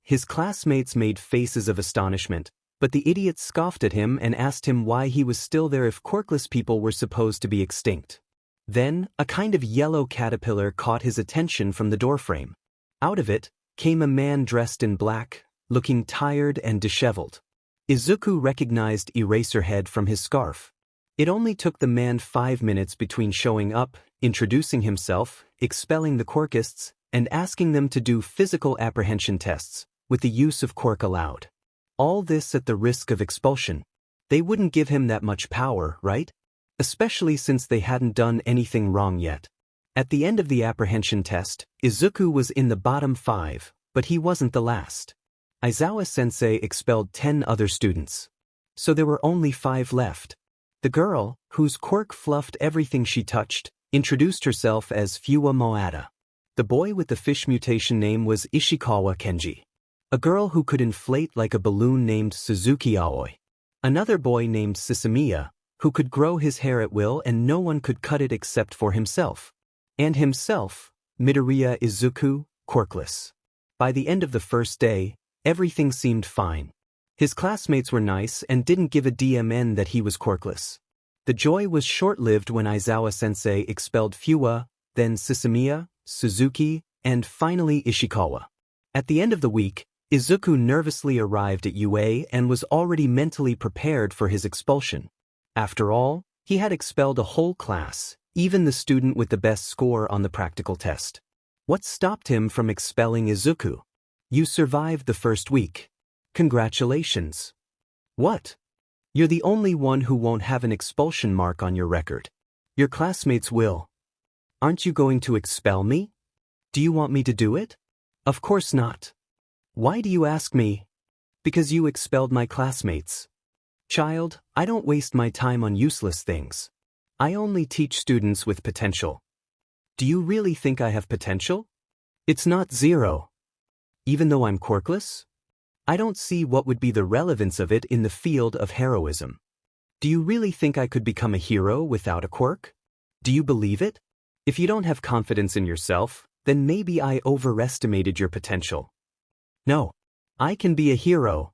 His classmates made faces of astonishment, but the idiot scoffed at him and asked him why he was still there if quirkless people were supposed to be extinct. Then, a kind of yellow caterpillar caught his attention from the doorframe. Out of it came a man dressed in black, looking tired and disheveled. Izuku recognized Eraserhead from his scarf. It only took the man 5 minutes between showing up, introducing himself, expelling the quirkists, and asking them to do physical apprehension tests, with the use of quirk allowed. All this at the risk of expulsion. They wouldn't give him that much power, right? Especially since they hadn't done anything wrong yet. At the end of the apprehension test, Izuku was in the bottom 5, but he wasn't the last. Aizawa-sensei expelled 10 other students. So there were only 5 left. The girl, whose quirk fluffed everything she touched, introduced herself as Fuwa Moada. The boy with the fish mutation name was Ishikawa Kenji. A girl who could inflate like a balloon named Suzuki Aoi. Another boy named Sisamiya, who could grow his hair at will and no one could cut it except for himself. And himself, Midoriya Izuku, quirkless. By the end of the first day, everything seemed fine. His classmates were nice and didn't give a DMN that he was quirkless. The joy was short-lived when Aizawa-sensei expelled Fuwa, then Sisamiya, Suzuki, and finally Ishikawa. At the end of the week, Izuku nervously arrived at UA and was already mentally prepared for his expulsion. After all, he had expelled a whole class, even the student with the best score on the practical test. What stopped him from expelling Izuku? You survived the first week. Congratulations. What? You're the only one who won't have an expulsion mark on your record. Your classmates will. Aren't you going to expel me? Do you want me to do it? Of course not. Why do you ask me? Because you expelled my classmates. Child, I don't waste my time on useless things. I only teach students with potential. Do you really think I have potential? It's not 0. Even though I'm quirkless? I don't see what would be the relevance of it in the field of heroism. Do you really think I could become a hero without a quirk? Do you believe it? If you don't have confidence in yourself, then maybe I overestimated your potential. No, I can be a hero.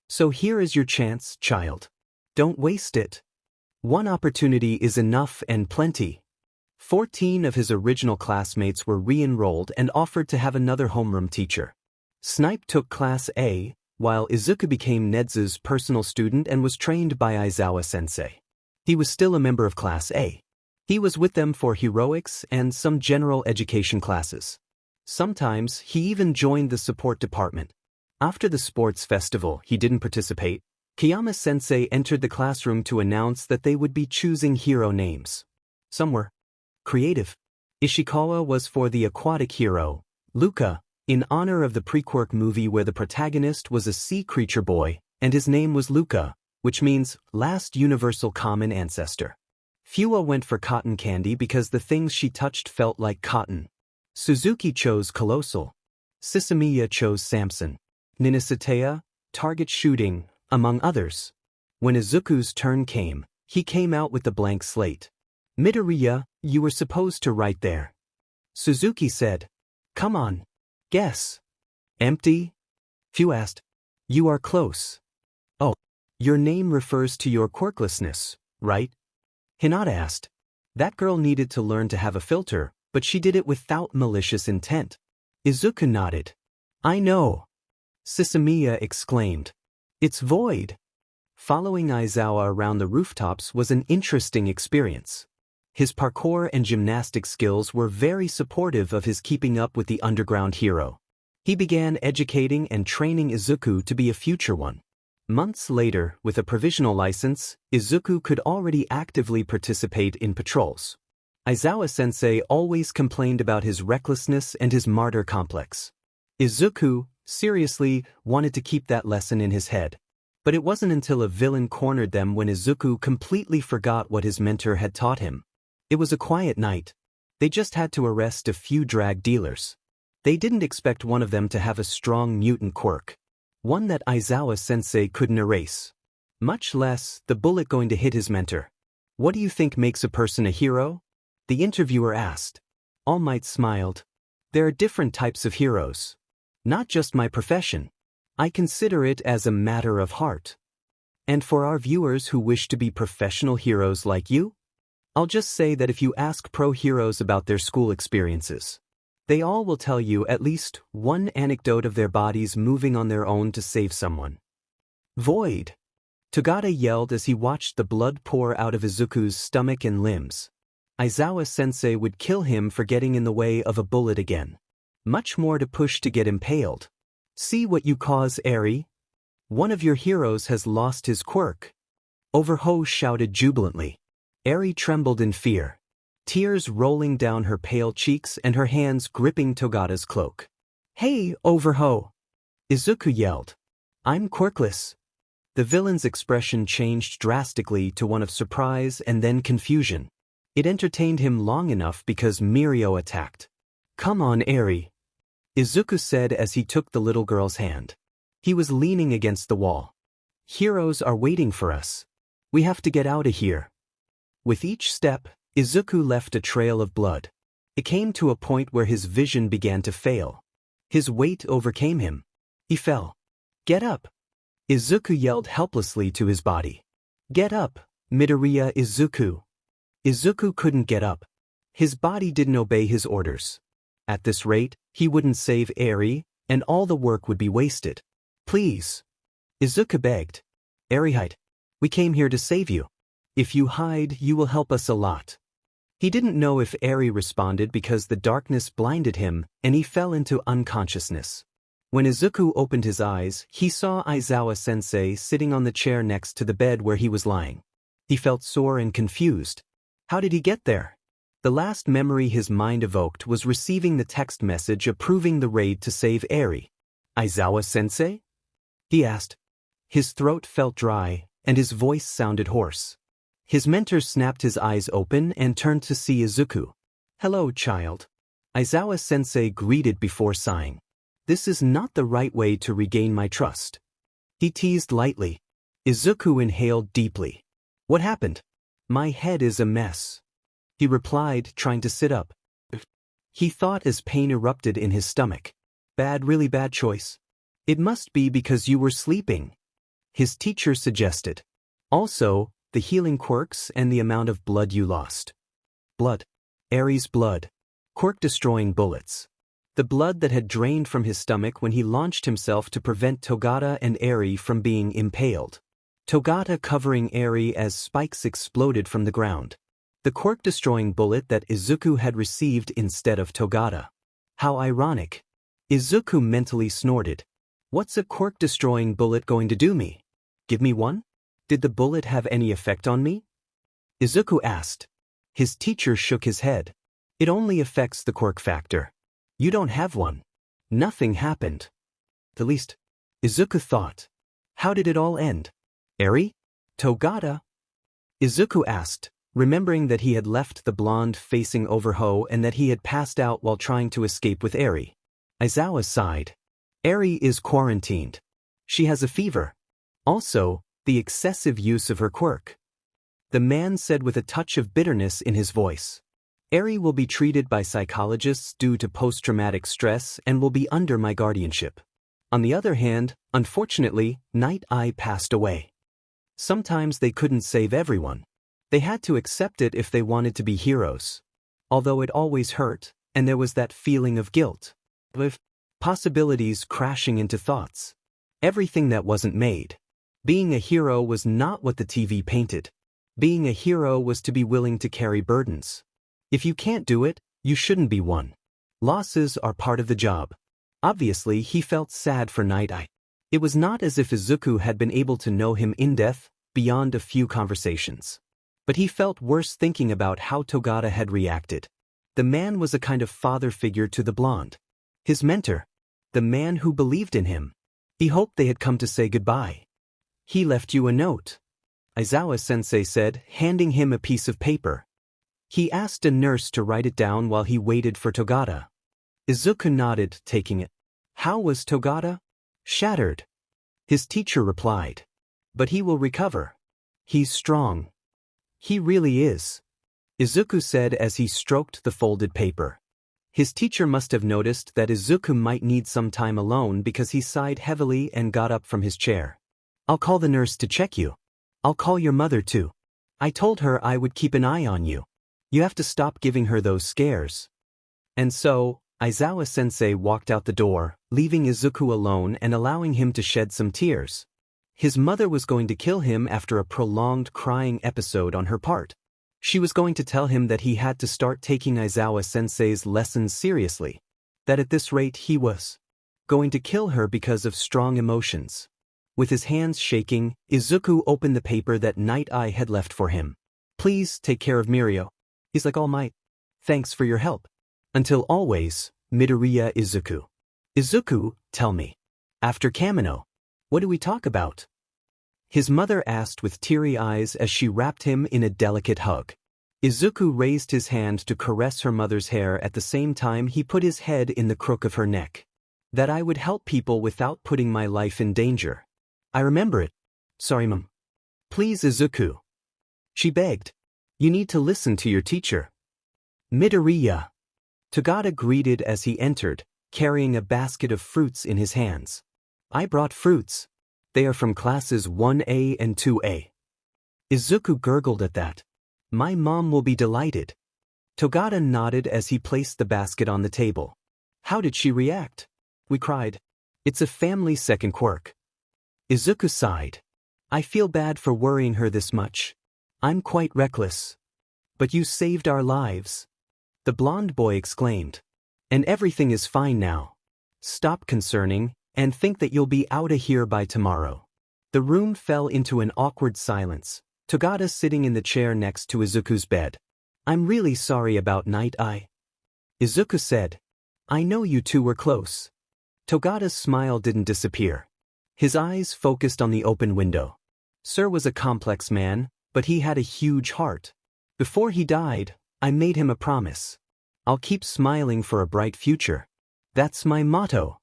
So here is your chance, child. Don't waste it. One opportunity is enough and plenty. 14 of his original classmates were re-enrolled and offered to have another homeroom teacher. Snipe took Class A, while Izuku became Nedzu's personal student and was trained by Aizawa-sensei. He was still a member of Class A. He was with them for heroics and some general education classes. Sometimes he even joined the support department. After the sports festival, he didn't participate. Kiyama-sensei entered the classroom to announce that they would be choosing hero names. Some were creative. Ishikawa was for the aquatic hero, Luca, in honor of the pre-quirk movie where the protagonist was a sea creature boy, and his name was Luca, which means last universal common ancestor. Fuwa went for cotton candy because the things she touched felt like cotton. Suzuki chose Colossal. Sisamiya chose Samson. Ninasatea, target shooting, among others. When Izuku's turn came, he came out with the blank slate. Midoriya, you were supposed to write there. Suzuki said, come on. Guess. Empty? Fuwa asked. You are close. Oh, your name refers to your quirklessness, right? Hinata asked. That girl needed to learn to have a filter, but she did it without malicious intent. Izuku nodded. I know. Sisamiya exclaimed. It's void. Following Aizawa around the rooftops was an interesting experience. His parkour and gymnastic skills were very supportive of his keeping up with the underground hero. He began educating and training Izuku to be a future one. Months later, with a provisional license, Izuku could already actively participate in patrols. Aizawa-sensei always complained about his recklessness and his martyr complex. Izuku, seriously, wanted to keep that lesson in his head. But it wasn't until a villain cornered them when Izuku completely forgot what his mentor had taught him. It was a quiet night. They just had to arrest a few drag dealers. They didn't expect one of them to have a strong mutant quirk. One that Aizawa-sensei couldn't erase. Much less the bullet going to hit his mentor. What do you think makes a person a hero? The interviewer asked. All Might smiled. There are different types of heroes. Not just my profession. I consider it as a matter of heart. And for our viewers who wish to be professional heroes like you, I'll just say that if you ask pro heroes about their school experiences, they all will tell you at least one anecdote of their bodies moving on their own to save someone. Void. Togata yelled as he watched the blood pour out of Izuku's stomach and limbs. Aizawa-sensei would kill him for getting in the way of a bullet again. Much more to push to get impaled. See what you cause, Eri. One of your heroes has lost his quirk. Overho shouted jubilantly. Eri trembled in fear. tears rolling down her pale cheeks and her hands gripping Togata's cloak. "Hey, overho!" Izuku yelled. "I'm quirkless." The villain's expression changed drastically to one of surprise and then confusion. It entertained him long enough because Mirio attacked. "Come on, Eri," Izuku said as he took the little girl's hand. He was leaning against the wall. "Heroes are waiting for us. We have to get out of here." With each step, Izuku left a trail of blood. It came to a point where his vision began to fail. His weight overcame him. He fell. "Get up!" Izuku yelled helplessly to his body. "Get up, Midoriya Izuku." Izuku couldn't get up. His body didn't obey his orders. At this rate, he wouldn't save Eri, and all the work would be wasted. "Please," Izuku begged. "Erihide, we came here to save you. If you hide, you will help us a lot." He didn't know if Eri responded because the darkness blinded him, and he fell into unconsciousness. When Izuku opened his eyes, he saw Aizawa Sensei sitting on the chair next to the bed where he was lying. He felt sore and confused. How did he get there? The last memory his mind evoked was receiving the text message approving the raid to save Eri. "Aizawa Sensei?" he asked. His throat felt dry, and his voice sounded hoarse. His mentor snapped his eyes open and turned to see Izuku. "Hello, child." Aizawa Sensei greeted before sighing. "This is not the right way to regain my trust." He teased lightly. Izuku inhaled deeply. "What happened?" "My head is a mess," he replied, trying to sit up. He thought as pain erupted in his stomach. Really bad choice." "It must be because you were sleeping," his teacher suggested. "Also, the healing quirks and the amount of blood you lost." Blood. Eri's blood. Quirk-destroying bullets. The blood that had drained from his stomach when he launched himself to prevent Togata and Eri from being impaled. Togata covering Eri as spikes exploded from the ground. The quirk-destroying bullet that Izuku had received instead of Togata. How ironic. Izuku mentally snorted. "What's a quirk-destroying bullet going to do me? Give me one? Did the bullet have any effect on me?" Izuku asked. His teacher shook his head. "It only affects the quirk factor. You don't have one." Nothing happened. At least, Izuku thought. How did it all end? Eri? Togata? Izuku asked, remembering that he had left the blonde facing Overho and that he had passed out while trying to escape with Eri. Aizawa sighed. "Eri is quarantined. She has a fever. Also, the excessive use of her quirk." The man said with a touch of bitterness in his voice. "Eri will be treated by psychologists due to post-traumatic stress and will be under my guardianship. On the other hand, unfortunately, Night Eye passed away. Sometimes they couldn't save everyone. They had to accept it if they wanted to be heroes. Although it always hurt, and there was that feeling of guilt. With possibilities crashing into thoughts. Everything that wasn't made. Being a hero was not what the TV painted. Being a hero was to be willing to carry burdens. If you can't do it, you shouldn't be one. Losses are part of the job." Obviously, he felt sad for Night Eye. It was not as if Izuku had been able to know him in depth beyond a few conversations. But he felt worse thinking about how Togata had reacted. The man was a kind of father figure to the blonde. His mentor. The man who believed in him. He hoped they had come to say goodbye. "He left you a note," Aizawa Sensei said, handing him a piece of paper. He asked a nurse to write it down while he waited for Togata. Izuku nodded, taking it. "How was Togata?" "Shattered," his teacher replied. "But he will recover. He's strong." "He really is," Izuku said as he stroked the folded paper. His teacher must have noticed that Izuku might need some time alone because he sighed heavily and got up from his chair. "I'll call the nurse to check you. I'll call your mother too. I told her I would keep an eye on you. You have to stop giving her those scares." And so, Aizawa Sensei walked out the door, leaving Izuku alone and allowing him to shed some tears. His mother was going to kill him after a prolonged crying episode on her part. She was going to tell him that he had to start taking Aizawa Sensei's lessons seriously. That at this rate he was going to kill her because of strong emotions. With his hands shaking, Izuku opened the paper that Night Eye had left for him. "Please take care of Mirio." He's like all might. Thanks for your help. Until always, Midoriya Izuku. Izuku, tell me. After Kamino, what do we talk about? His mother asked with teary eyes as she wrapped him in a delicate hug. Izuku raised his hand to caress her mother's hair at the same time he put his head in the crook of her neck. That I would help people without putting my life in danger. I remember it. Sorry, Mom. Please, Izuku. She begged. You need to listen to your teacher. Midoriya. Togata greeted as he entered, carrying a basket of fruits in his hands. I brought fruits. They are from classes 1A and 2A. Izuku gurgled at that. My mom will be delighted. Togata nodded as he placed the basket on the table. How did she react? We cried. It's a family second quirk. Izuku sighed. I feel bad for worrying her this much. I'm quite reckless. But you saved our lives. The blonde boy exclaimed. And everything is fine now. Stop concerning, and think that you'll be out of here by tomorrow. The room fell into an awkward silence, Togata sitting in the chair next to Izuku's bed. I'm really sorry about Night Eye. Izuku said. I know you two were close. Togata's smile didn't disappear. His eyes focused on the open window. Sir was a complex man, but he had a huge heart. Before he died, I made him a promise. I'll keep smiling for a bright future. That's my motto.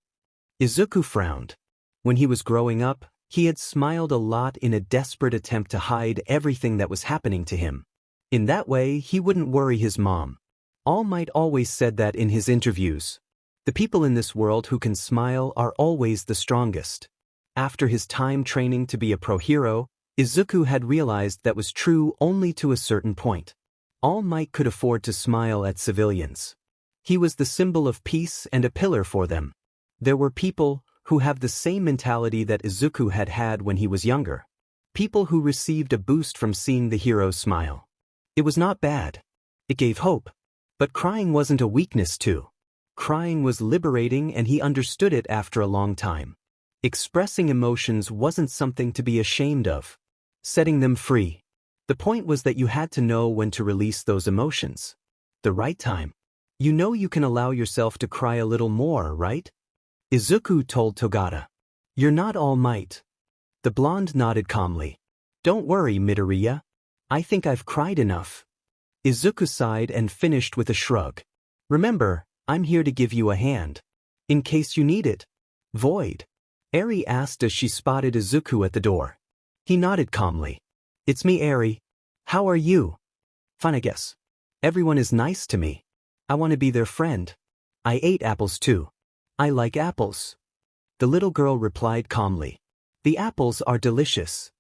Izuku frowned. When he was growing up, he had smiled a lot in a desperate attempt to hide everything that was happening to him. In that way, he wouldn't worry his mom. All Might always said that in his interviews. The people in this world who can smile are always the strongest. After his time training to be a pro hero, Izuku had realized that was true only to a certain point. All Might could afford to smile at civilians. He was the symbol of peace and a pillar for them. There were people who have the same mentality that Izuku had had when he was younger. People who received a boost from seeing the hero smile. It was not bad. It gave hope. But crying wasn't a weakness too. Crying was liberating and he understood it after a long time. Expressing emotions wasn't something to be ashamed of. Setting them free. The point was that you had to know when to release those emotions. The right time. You know you can allow yourself to cry a little more, right? Izuku told Togata. You're not All Might. The blonde nodded calmly. Don't worry, Midoriya. I think I've cried enough. Izuku sighed and finished with a shrug. Remember, I'm here to give you a hand. In case you need it. Void. Eri asked as she spotted Izuku at the door. He nodded calmly. It's me, Eri. How are you? Fine, I guess. Everyone is nice to me. I want to be their friend. I ate apples too. I like apples. The little girl replied calmly. The apples are delicious.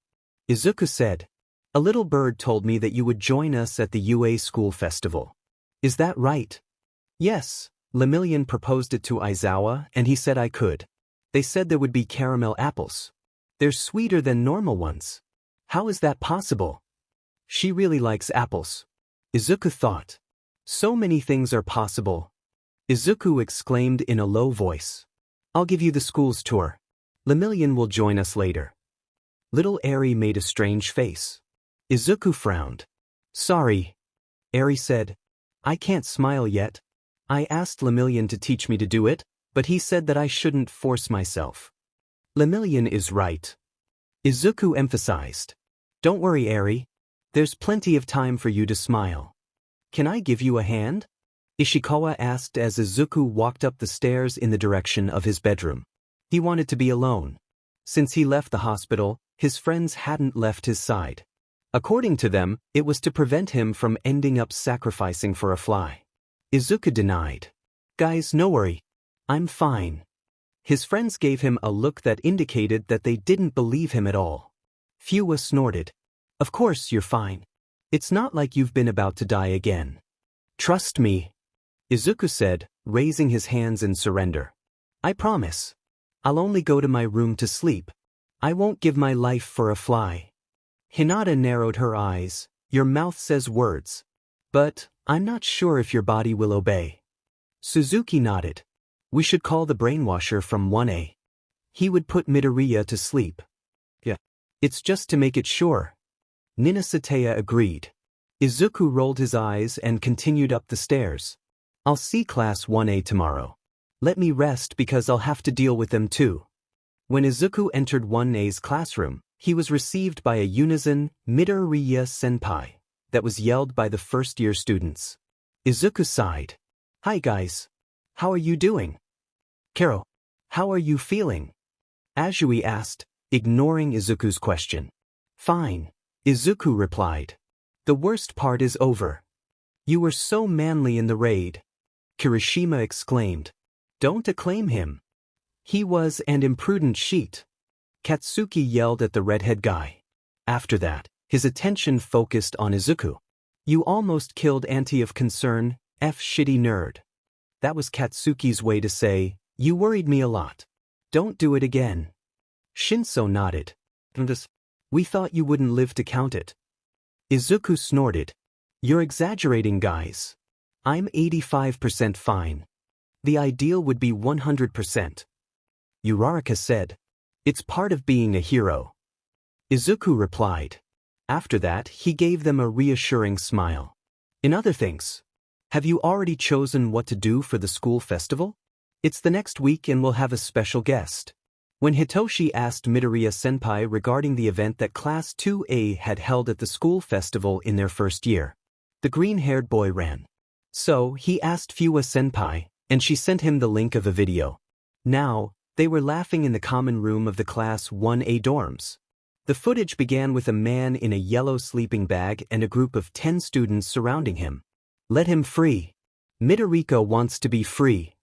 Izuku said. A little bird told me that you would join us at the UA school festival. Is that right? Yes. Lemillion proposed it to Aizawa and he said I could. They said there would be caramel apples. They're sweeter than normal ones. How is that possible? She really likes apples. Izuku thought. So many things are possible. Izuku exclaimed in a low voice. I'll give you the school's tour. Lemillion will join us later. Little Eri made a strange face. Izuku frowned. Sorry. Eri said. I can't smile yet. I asked Lemillion to teach me to do it, but he said that I shouldn't force myself. Lemillion is right. Izuku emphasized. Don't worry, Eri. There's plenty of time for you to smile. Can I give you a hand? Ishikawa asked as Izuku walked up the stairs in the direction of his bedroom. He wanted to be alone. Since he left the hospital, his friends hadn't left his side. According to them, it was to prevent him from ending up sacrificing for a fly. Izuku denied. Guys, no worry. I'm fine. His friends gave him a look that indicated that they didn't believe him at all. Fuwa snorted. Of course you're fine. It's not like you've been about to die again. Trust me. Izuku said, raising his hands in surrender. I promise. I'll only go to my room to sleep. I won't give my life for a fly. Hinata narrowed her eyes. Your mouth says words. But, I'm not sure if your body will obey. Suzuki nodded. We should call the brainwasher from 1A. He would put Midoriya to sleep. Yeah. It's just to make it sure. Nina Sataya agreed. Izuku rolled his eyes and continued up the stairs. I'll see Class 1A tomorrow. Let me rest because I'll have to deal with them too. When Izuku entered 1A's classroom, he was received by a unison Midoriya Senpai that was yelled by the first-year students. Izuku sighed. Hi guys. How are you doing? Karo, how are you feeling? Azui asked, ignoring Izuku's question. Fine, Izuku replied. The worst part is over. You were so manly in the raid. Kirishima exclaimed. Don't acclaim him. He was an imprudent sheet. Katsuki yelled at the redhead guy. After that, his attention focused on Izuku. You almost killed Auntie of Concern, F shitty nerd. That was Katsuki's way to say, you worried me a lot. Don't do it again. Shinso nodded. We thought you wouldn't live to count it. Izuku snorted. You're exaggerating, guys. I'm 85% fine. The ideal would be 100%. Uraraka said. It's part of being a hero. Izuku replied. After that, he gave them a reassuring smile. In other things, have you already chosen what to do for the school festival? It's the next week and we'll have a special guest. When Hitoshi asked Midoriya Senpai regarding the event that Class 2A had held at the school festival in their first year, the green-haired boy ran. So, he asked Fuwa Senpai, and she sent him the link of a video. Now, they were laughing in the common room of the Class 1A dorms. The footage began with a man in a yellow sleeping bag and a group of 10 students surrounding him. Let him free. Midorika wants to be free.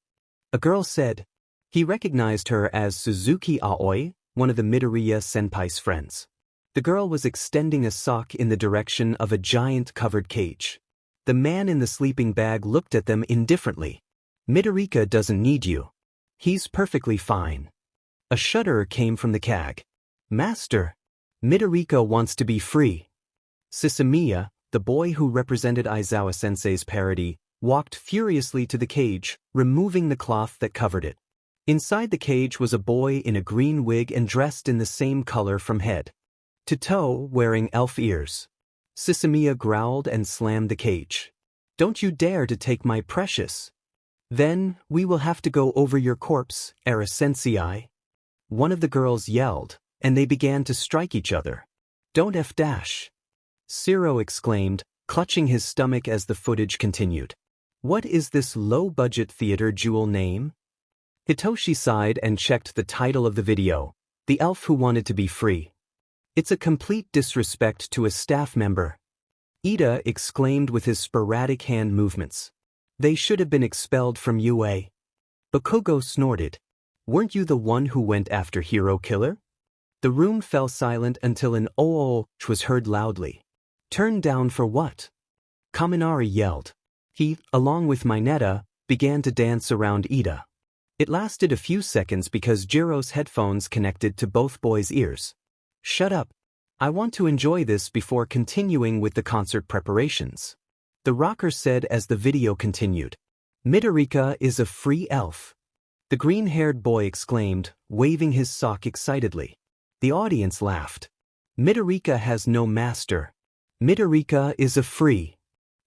A girl said. He recognized her as Suzuki Aoi, one of the Midoriya Senpai's friends. The girl was extending a sock in the direction of a giant covered cage. The man in the sleeping bag looked at them indifferently. Midorika doesn't need you. He's perfectly fine. A shudder came from the CAG. Master. Midorika wants to be free. Sisamiya, the boy who represented Aizawa Sensei's parody, walked furiously to the cage, removing the cloth that covered it. Inside the cage was a boy in a green wig and dressed in the same color from head to toe, wearing elf ears. Sisamiya growled and slammed the cage. Don't you dare to take my precious. Then, we will have to go over your corpse, Era Sensei. One of the girls yelled, and they began to strike each other. Don't F-dash. Siro exclaimed, clutching his stomach as the footage continued. What is this low-budget theater jewel name? Hitoshi sighed and checked the title of the video, The Elf Who Wanted to Be Free. It's a complete disrespect to a staff member. Ida exclaimed with his sporadic hand movements. They should have been expelled from UA. Bakugo snorted. Weren't you the one who went after Hero Killer? The room fell silent until an "oh" was heard loudly. Turned down for what? Kaminari yelled. He, along with Mineta, began to dance around Ida. It lasted a few seconds because Jiro's headphones connected to both boys' ears. Shut up. I want to enjoy this before continuing with the concert preparations. The rocker said as the video continued. Midorika is a free elf. The green-haired boy exclaimed, waving his sock excitedly. The audience laughed. Midorika has no master. Midorika is a free.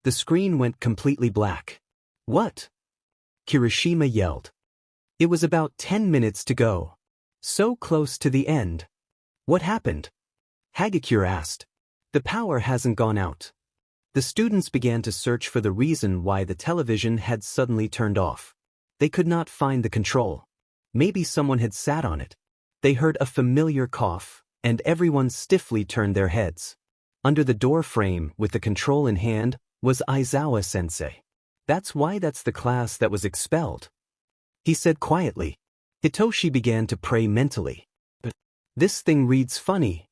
The screen went completely black. What? Kirishima yelled. It was about 10 minutes to go. So close to the end. What happened? Hagakure asked. The power hasn't gone out. The students began to search for the reason why the television had suddenly turned off. They could not find the control. Maybe someone had sat on it. They heard a familiar cough, and everyone stiffly turned their heads. Under the door frame, with the control in hand, was Aizawa Sensei. That's why that's the class that was expelled. He said quietly. Hitoshi began to pray mentally. This thing reads funny.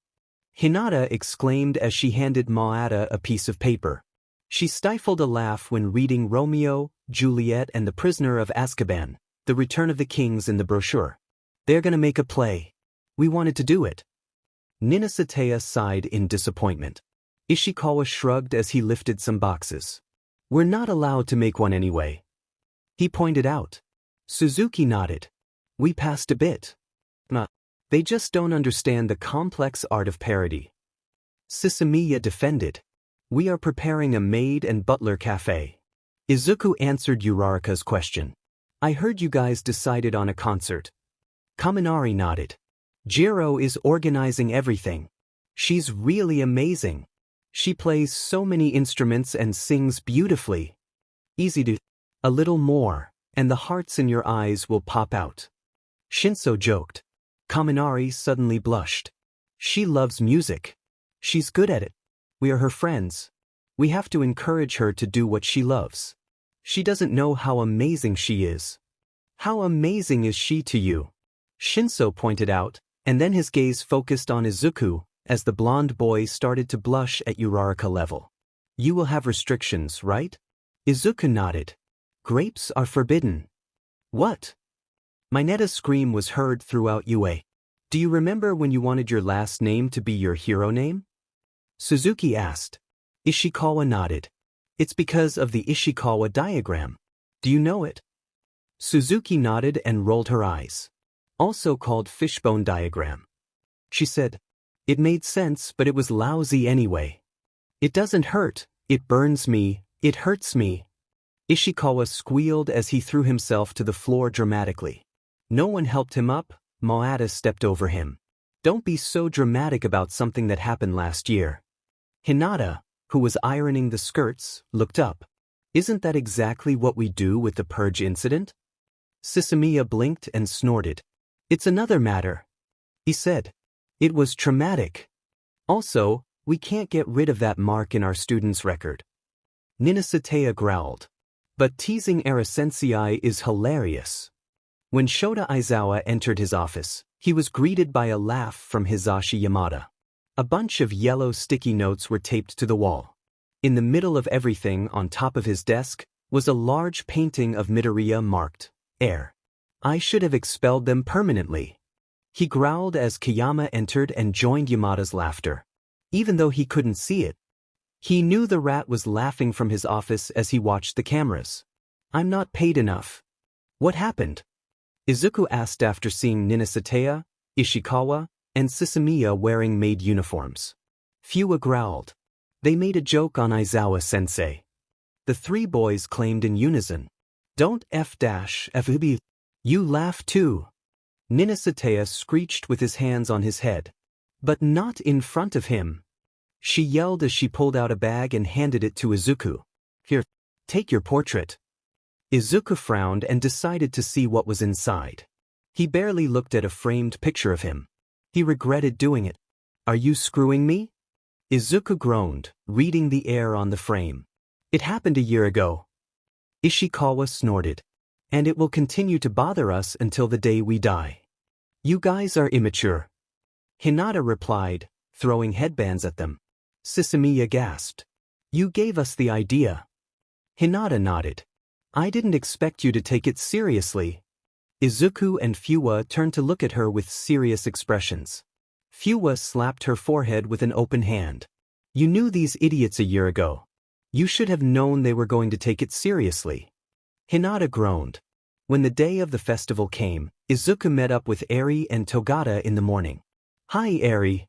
Hinata exclaimed as she handed Maada a piece of paper. She stifled a laugh when reading Romeo, Juliet and the Prisoner of Azkaban, The Return of the Kings in the brochure. They're gonna make a play. We wanted to do it. Ninasatea sighed in disappointment. Ishikawa shrugged as he lifted some boxes. We're not allowed to make one anyway. He pointed out. Suzuki nodded. We passed a bit. They just don't understand the complex art of parody. Sisamiya defended. We are preparing a maid and butler cafe. Izuku answered Uraraka's question. I heard you guys decided on a concert. Kaminari nodded. Jiro is organizing everything. She's really amazing. She plays so many instruments and sings beautifully. Easy to... A little more, and the hearts in your eyes will pop out. Shinso joked. Kaminari suddenly blushed. She loves music. She's good at it. We are her friends. We have to encourage her to do what she loves. She doesn't know how amazing she is. How amazing is she to you? Shinso pointed out, and then his gaze focused on Izuku, as the blonde boy started to blush at Uraraka level. You will have restrictions, right? Izuku nodded. Grapes are forbidden. What? Mineta's scream was heard throughout UA. Do you remember when you wanted your last name to be your hero name? Suzuki asked. Ishikawa nodded. It's because of the Ishikawa diagram. Do you know it? Suzuki nodded and rolled her eyes. Also called fishbone diagram. She said, it made sense, but it was lousy anyway. It doesn't hurt, it burns me, it hurts me. Ishikawa squealed as he threw himself to the floor dramatically. No one helped him up. Moata stepped over him. Don't be so dramatic about something that happened last year. Hinata, who was ironing the skirts, looked up. Isn't that exactly what we do with the Purge incident? Sisamiya blinked and snorted. It's another matter. He said. It was traumatic. Also, we can't get rid of that mark in our student's record. Ninasatea growled. But teasing Era Sensei is hilarious. When Shota Aizawa entered his office, he was greeted by a laugh from Hisashi Yamada. A bunch of yellow sticky notes were taped to the wall. In the middle of everything on top of his desk was a large painting of Midoriya marked, Air. I should have expelled them permanently. He growled as Kayama entered and joined Yamada's laughter. Even though he couldn't see it, he knew the rat was laughing from his office as he watched the cameras. I'm not paid enough. What happened? Izuku asked after seeing Ninasatea, Ishikawa, and Sisamiya wearing maid uniforms. Fuwa growled. They made a joke on Aizawa-sensei. The three boys claimed in unison. Don't F-FB. You laugh too. Ninasatea screeched with his hands on his head. But not in front of him. She yelled as she pulled out a bag and handed it to Izuku. Here, take your portrait. Izuku frowned and decided to see what was inside. He barely looked at a framed picture of him. He regretted doing it. Are you screwing me? Izuku groaned, reading the air on the frame. It happened a year ago. Ishikawa snorted. And it will continue to bother us until the day we die. You guys are immature. Hinata replied, throwing headbands at them. Sisamiya gasped. You gave us the idea. Hinata nodded. I didn't expect you to take it seriously. Izuku and Fuwa turned to look at her with serious expressions. Fuwa slapped her forehead with an open hand. You knew these idiots a year ago. You should have known they were going to take it seriously. Hinata groaned. When the day of the festival came, Izuku met up with Eri and Togata in the morning. Hi Eri.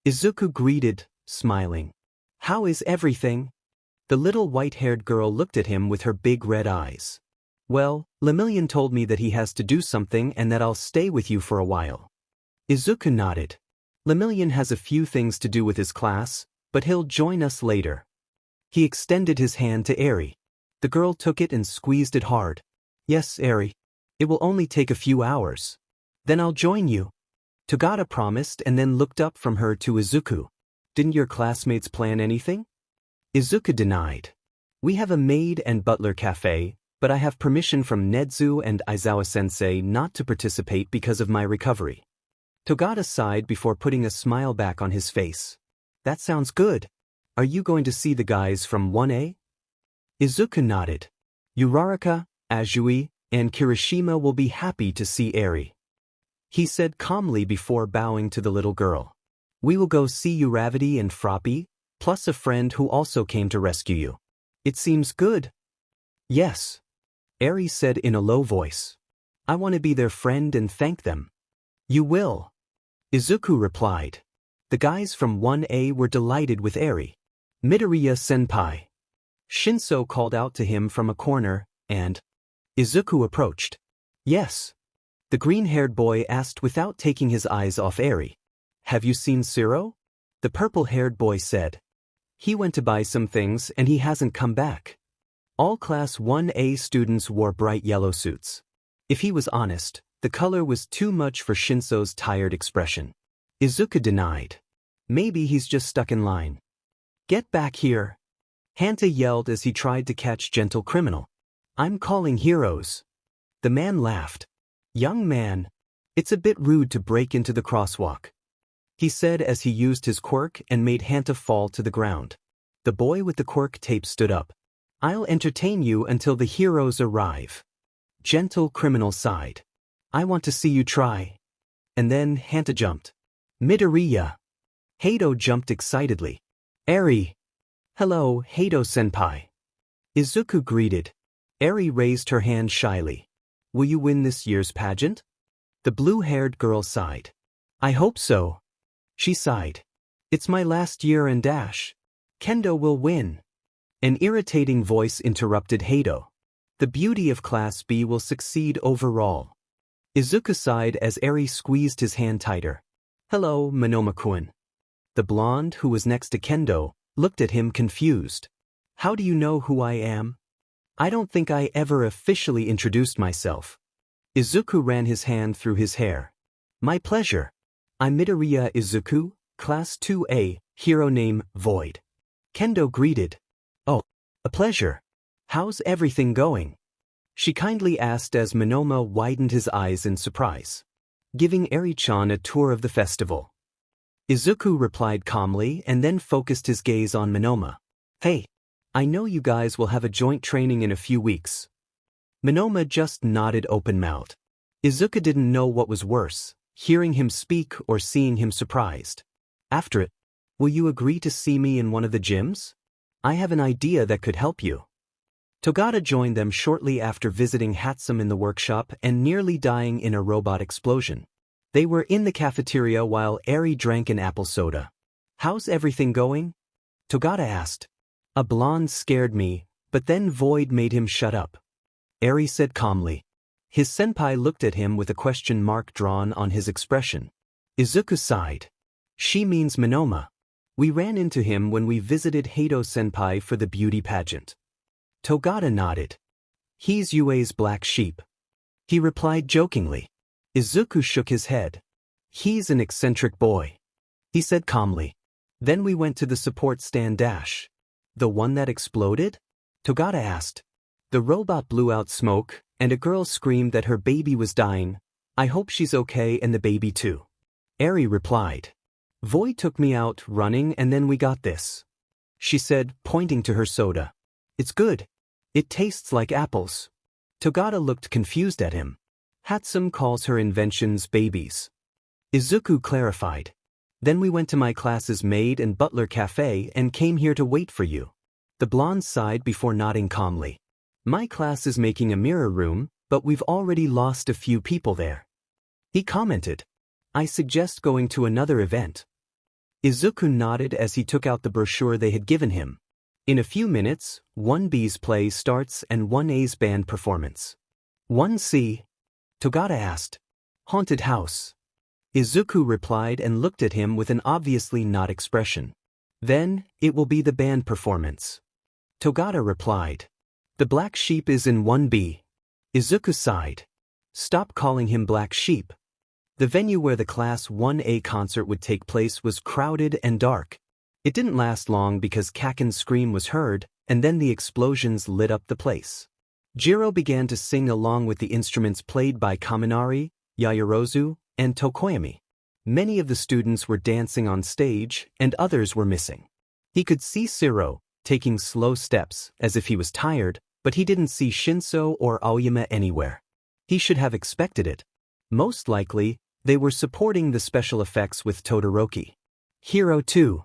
Izuku greeted, smiling. How is everything? The little white-haired girl looked at him with her big red eyes. Well, Lemillion told me that he has to do something and that I'll stay with you for a while. Izuku nodded. Lemillion has a few things to do with his class, but he'll join us later. He extended his hand to Eri. The girl took it and squeezed it hard. Yes, Eri. It will only take a few hours. Then I'll join you. Togata promised and then looked up from her to Izuku. Didn't your classmates plan anything? Izuku denied. We have a maid and butler cafe, but I have permission from Nedzu and Aizawa-sensei not to participate because of my recovery. Togata sighed before putting a smile back on his face. That sounds good. Are you going to see the guys from 1A? Izuku nodded. Uraraka, Azui, and Kirishima will be happy to see Eri. He said calmly before bowing to the little girl. We will go see Uravity and Froppy, plus a friend who also came to rescue you. It seems good. Yes. Eri said in a low voice. I want to be their friend and thank them. You will. Izuku replied. The guys from 1A were delighted with Eri. Midoriya senpai. Shinso called out to him from a corner, and Izuku approached. Yes. The green-haired boy asked without taking his eyes off Eri. Have you seen Shiro? The purple-haired boy said. He went to buy some things and he hasn't come back. All Class 1A students wore bright yellow suits. If he was honest, the color was too much for Shinso's tired expression. Izuku denied. Maybe he's just stuck in line. Get back here. Hanta yelled as he tried to catch Gentle Criminal. I'm calling heroes. The man laughed. Young man, it's a bit rude to break into the crosswalk, he said as he used his quirk and made Hanta fall to the ground. The boy with the quirk tape stood up. I'll entertain you until the heroes arrive. Gentle Criminal sighed. I want to see you try. And then Hanta jumped. Midoriya. Hato jumped excitedly. Eri. Hello, Hato-senpai. Izuku greeted. Eri raised her hand shyly. Will you win this year's pageant? The blue-haired girl sighed. I hope so. She sighed. It's my last year and dash. Kendo will win. An irritating voice interrupted Hato. The beauty of Class B will succeed overall. Izuku sighed as Eri squeezed his hand tighter. Hello, Monoma-kun. The blonde, who was next to Kendo, looked at him confused. How do you know who I am? I don't think I ever officially introduced myself. Izuku ran his hand through his hair. My pleasure. I'm Midoriya Izuku, Class 2A, hero name Void. Kendo greeted. Oh, a pleasure. How's everything going? She kindly asked as Monoma widened his eyes in surprise. Giving Eri-chan a tour of the festival. Izuku replied calmly and then focused his gaze on Monoma. Hey. I know you guys will have a joint training in a few weeks. Monoma just nodded open-mouthed. Izuku didn't know what was worse, hearing him speak or seeing him surprised. After it, will you agree to see me in one of the gyms? I have an idea that could help you. Togata joined them shortly after visiting Hatsum in the workshop and nearly dying in a robot explosion. They were in the cafeteria while Eri drank an apple soda. How's everything going? Togata asked. A blonde scared me, but then Void made him shut up. Eri said calmly. His senpai looked at him with a question mark drawn on his expression. Izuku sighed. She means Monoma. We ran into him when we visited Hato-senpai for the beauty pageant. Togata nodded. He's UA's black sheep. He replied jokingly. Izuku shook his head. He's an eccentric boy. He said calmly. Then we went to the support stand dash. The one that exploded? Togata asked. The robot blew out smoke, and a girl screamed that her baby was dying. I hope she's okay and the baby too. Eri replied. Void took me out running and then we got this. She said, pointing to her soda. It's good. It tastes like apples. Togata looked confused at him. Hatsum calls her inventions babies. Izuku clarified. Then we went to my class's maid and butler cafe and came here to wait for you. The blonde sighed before nodding calmly. My class is making a mirror room, but we've already lost a few people there. He commented. I suggest going to another event. Izuku nodded as he took out the brochure they had given him. In a few minutes, 1B's play starts and 1A's band performance. 1C? Togata asked. Haunted house. Izuku replied and looked at him with an obviously not expression. Then, it will be the band performance. Togata replied. The black sheep is in 1B. Izuku sighed. Stop calling him black sheep. The venue where the Class 1A concert would take place was crowded and dark. It didn't last long because Kaken's scream was heard, and then the explosions lit up the place. Jiro began to sing along with the instruments played by Kaminari, Yaoyorozu, and Tokoyami. Many of the students were dancing on stage, and others were missing. He could see Shiro, taking slow steps, as if he was tired, but he didn't see Shinso or Aoyama anywhere. He should have expected it. Most likely, they were supporting the special effects with Todoroki. Hero 2.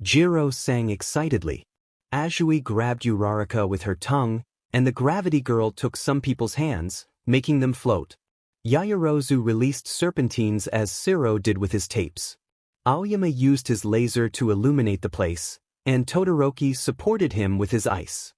Jiro sang excitedly. Azui grabbed Uraraka with her tongue, and the gravity girl took some people's hands, making them float. Yaoyorozu released serpentines as Shiro did with his tapes. Aoyama used his laser to illuminate the place, and Todoroki supported him with his ice.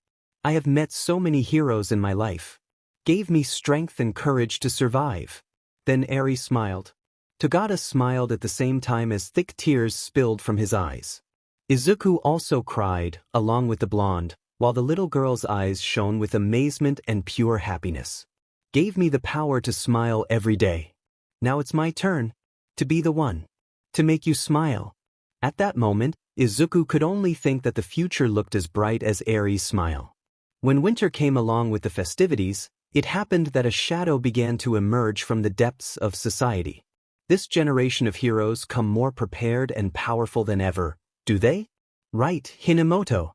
I have met so many heroes in my life. Gave me strength and courage to survive. Then Eri smiled. Togata smiled at the same time as thick tears spilled from his eyes. Izuku also cried, along with the blonde, while the little girl's eyes shone with amazement and pure happiness. Gave me the power to smile every day. Now it's my turn. To be the one. To make you smile. At that moment, Izuku could only think that the future looked as bright as Eri's smile. When winter came along with the festivities, it happened that a shadow began to emerge from the depths of society. This generation of heroes come more prepared and powerful than ever, do they? Right, Hinamoto.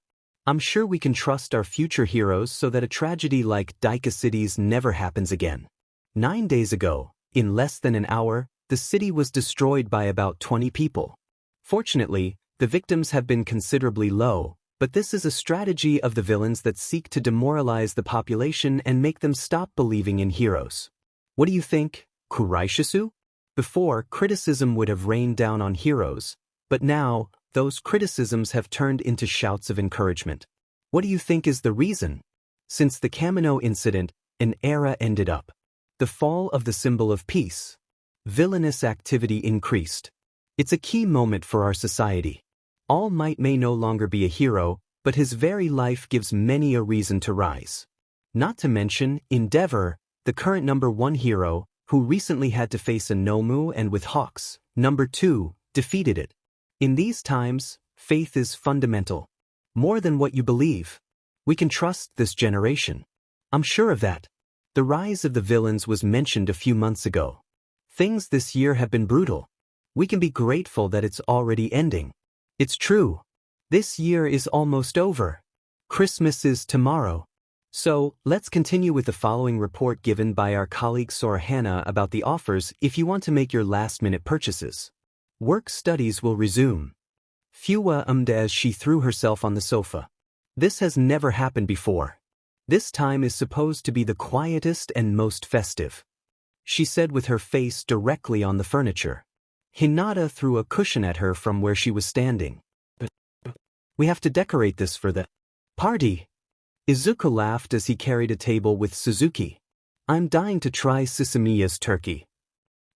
I'm sure we can trust our future heroes so that a tragedy like Daika City's never happens again. 9 days ago, in less than an hour, the city was destroyed by about 20 people. Fortunately, the victims have been considerably low, but this is a strategy of the villains that seek to demoralize the population and make them stop believing in heroes. What do you think, Kuraishisu? Before, criticism would have rained down on heroes, but now, those criticisms have turned into shouts of encouragement. What do you think is the reason? Since the Kamino incident, an era ended up. The fall of the symbol of peace. Villainous activity increased. It's a key moment for our society. All Might may no longer be a hero, but his very life gives many a reason to rise. Not to mention, Endeavor, the current #1 hero, who recently had to face a Nomu and with Hawks, #2, defeated it. In these times, faith is fundamental. More than what you believe. We can trust this generation. I'm sure of that. The rise of the villains was mentioned a few months ago. Things this year have been brutal. We can be grateful that it's already ending. It's true. This year is almost over. Christmas is tomorrow. So, let's continue with the following report given by our colleague Sorahana about the offers if you want to make your last-minute purchases. Work studies will resume. Fuwa ummed as she threw herself on the sofa. This has never happened before. This time is supposed to be the quietest and most festive. She said with her face directly on the furniture. Hinata threw a cushion at her from where she was standing. But we have to decorate this for the party. Izuku laughed as he carried a table with Suzuki. I'm dying to try Sisamiya's turkey.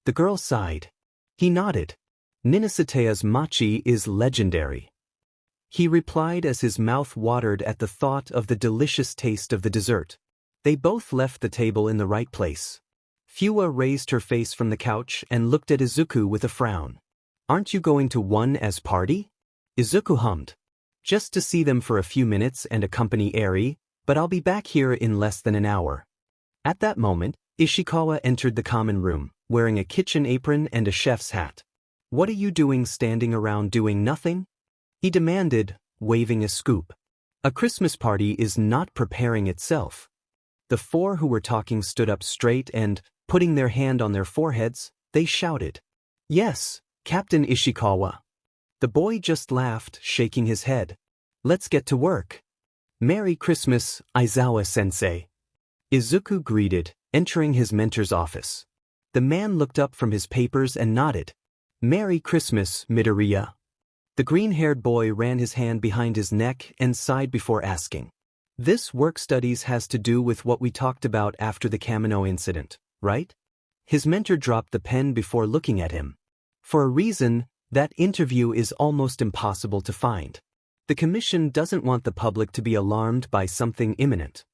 The girl sighed. He nodded. Ninasatea's mochi is legendary. He replied as his mouth watered at the thought of the delicious taste of the dessert. They both left the table in the right place. Fuwa raised her face from the couch and looked at Izuku with a frown. Aren't you going to one as party? Izuku hummed. Just to see them for a few minutes and accompany Eri, but I'll be back here in less than an hour. At that moment, Ishikawa entered the common room, wearing a kitchen apron and a chef's hat. What are you doing standing around doing nothing? He demanded, waving a scoop. A Christmas party is not preparing itself. The four who were talking stood up straight and, putting their hand on their foreheads, they shouted. Yes, Captain Ishikawa. The boy just laughed, shaking his head. Let's get to work. Merry Christmas, Aizawa Sensei. Izuku greeted, entering his mentor's office. The man looked up from his papers and nodded. Merry Christmas, Midoriya. The green-haired boy ran his hand behind his neck and sighed before asking. This work studies has to do with what we talked about after the Kamino incident, right? His mentor dropped the pen before looking at him. For a reason, that interview is almost impossible to find. The commission doesn't want the public to be alarmed by something imminent.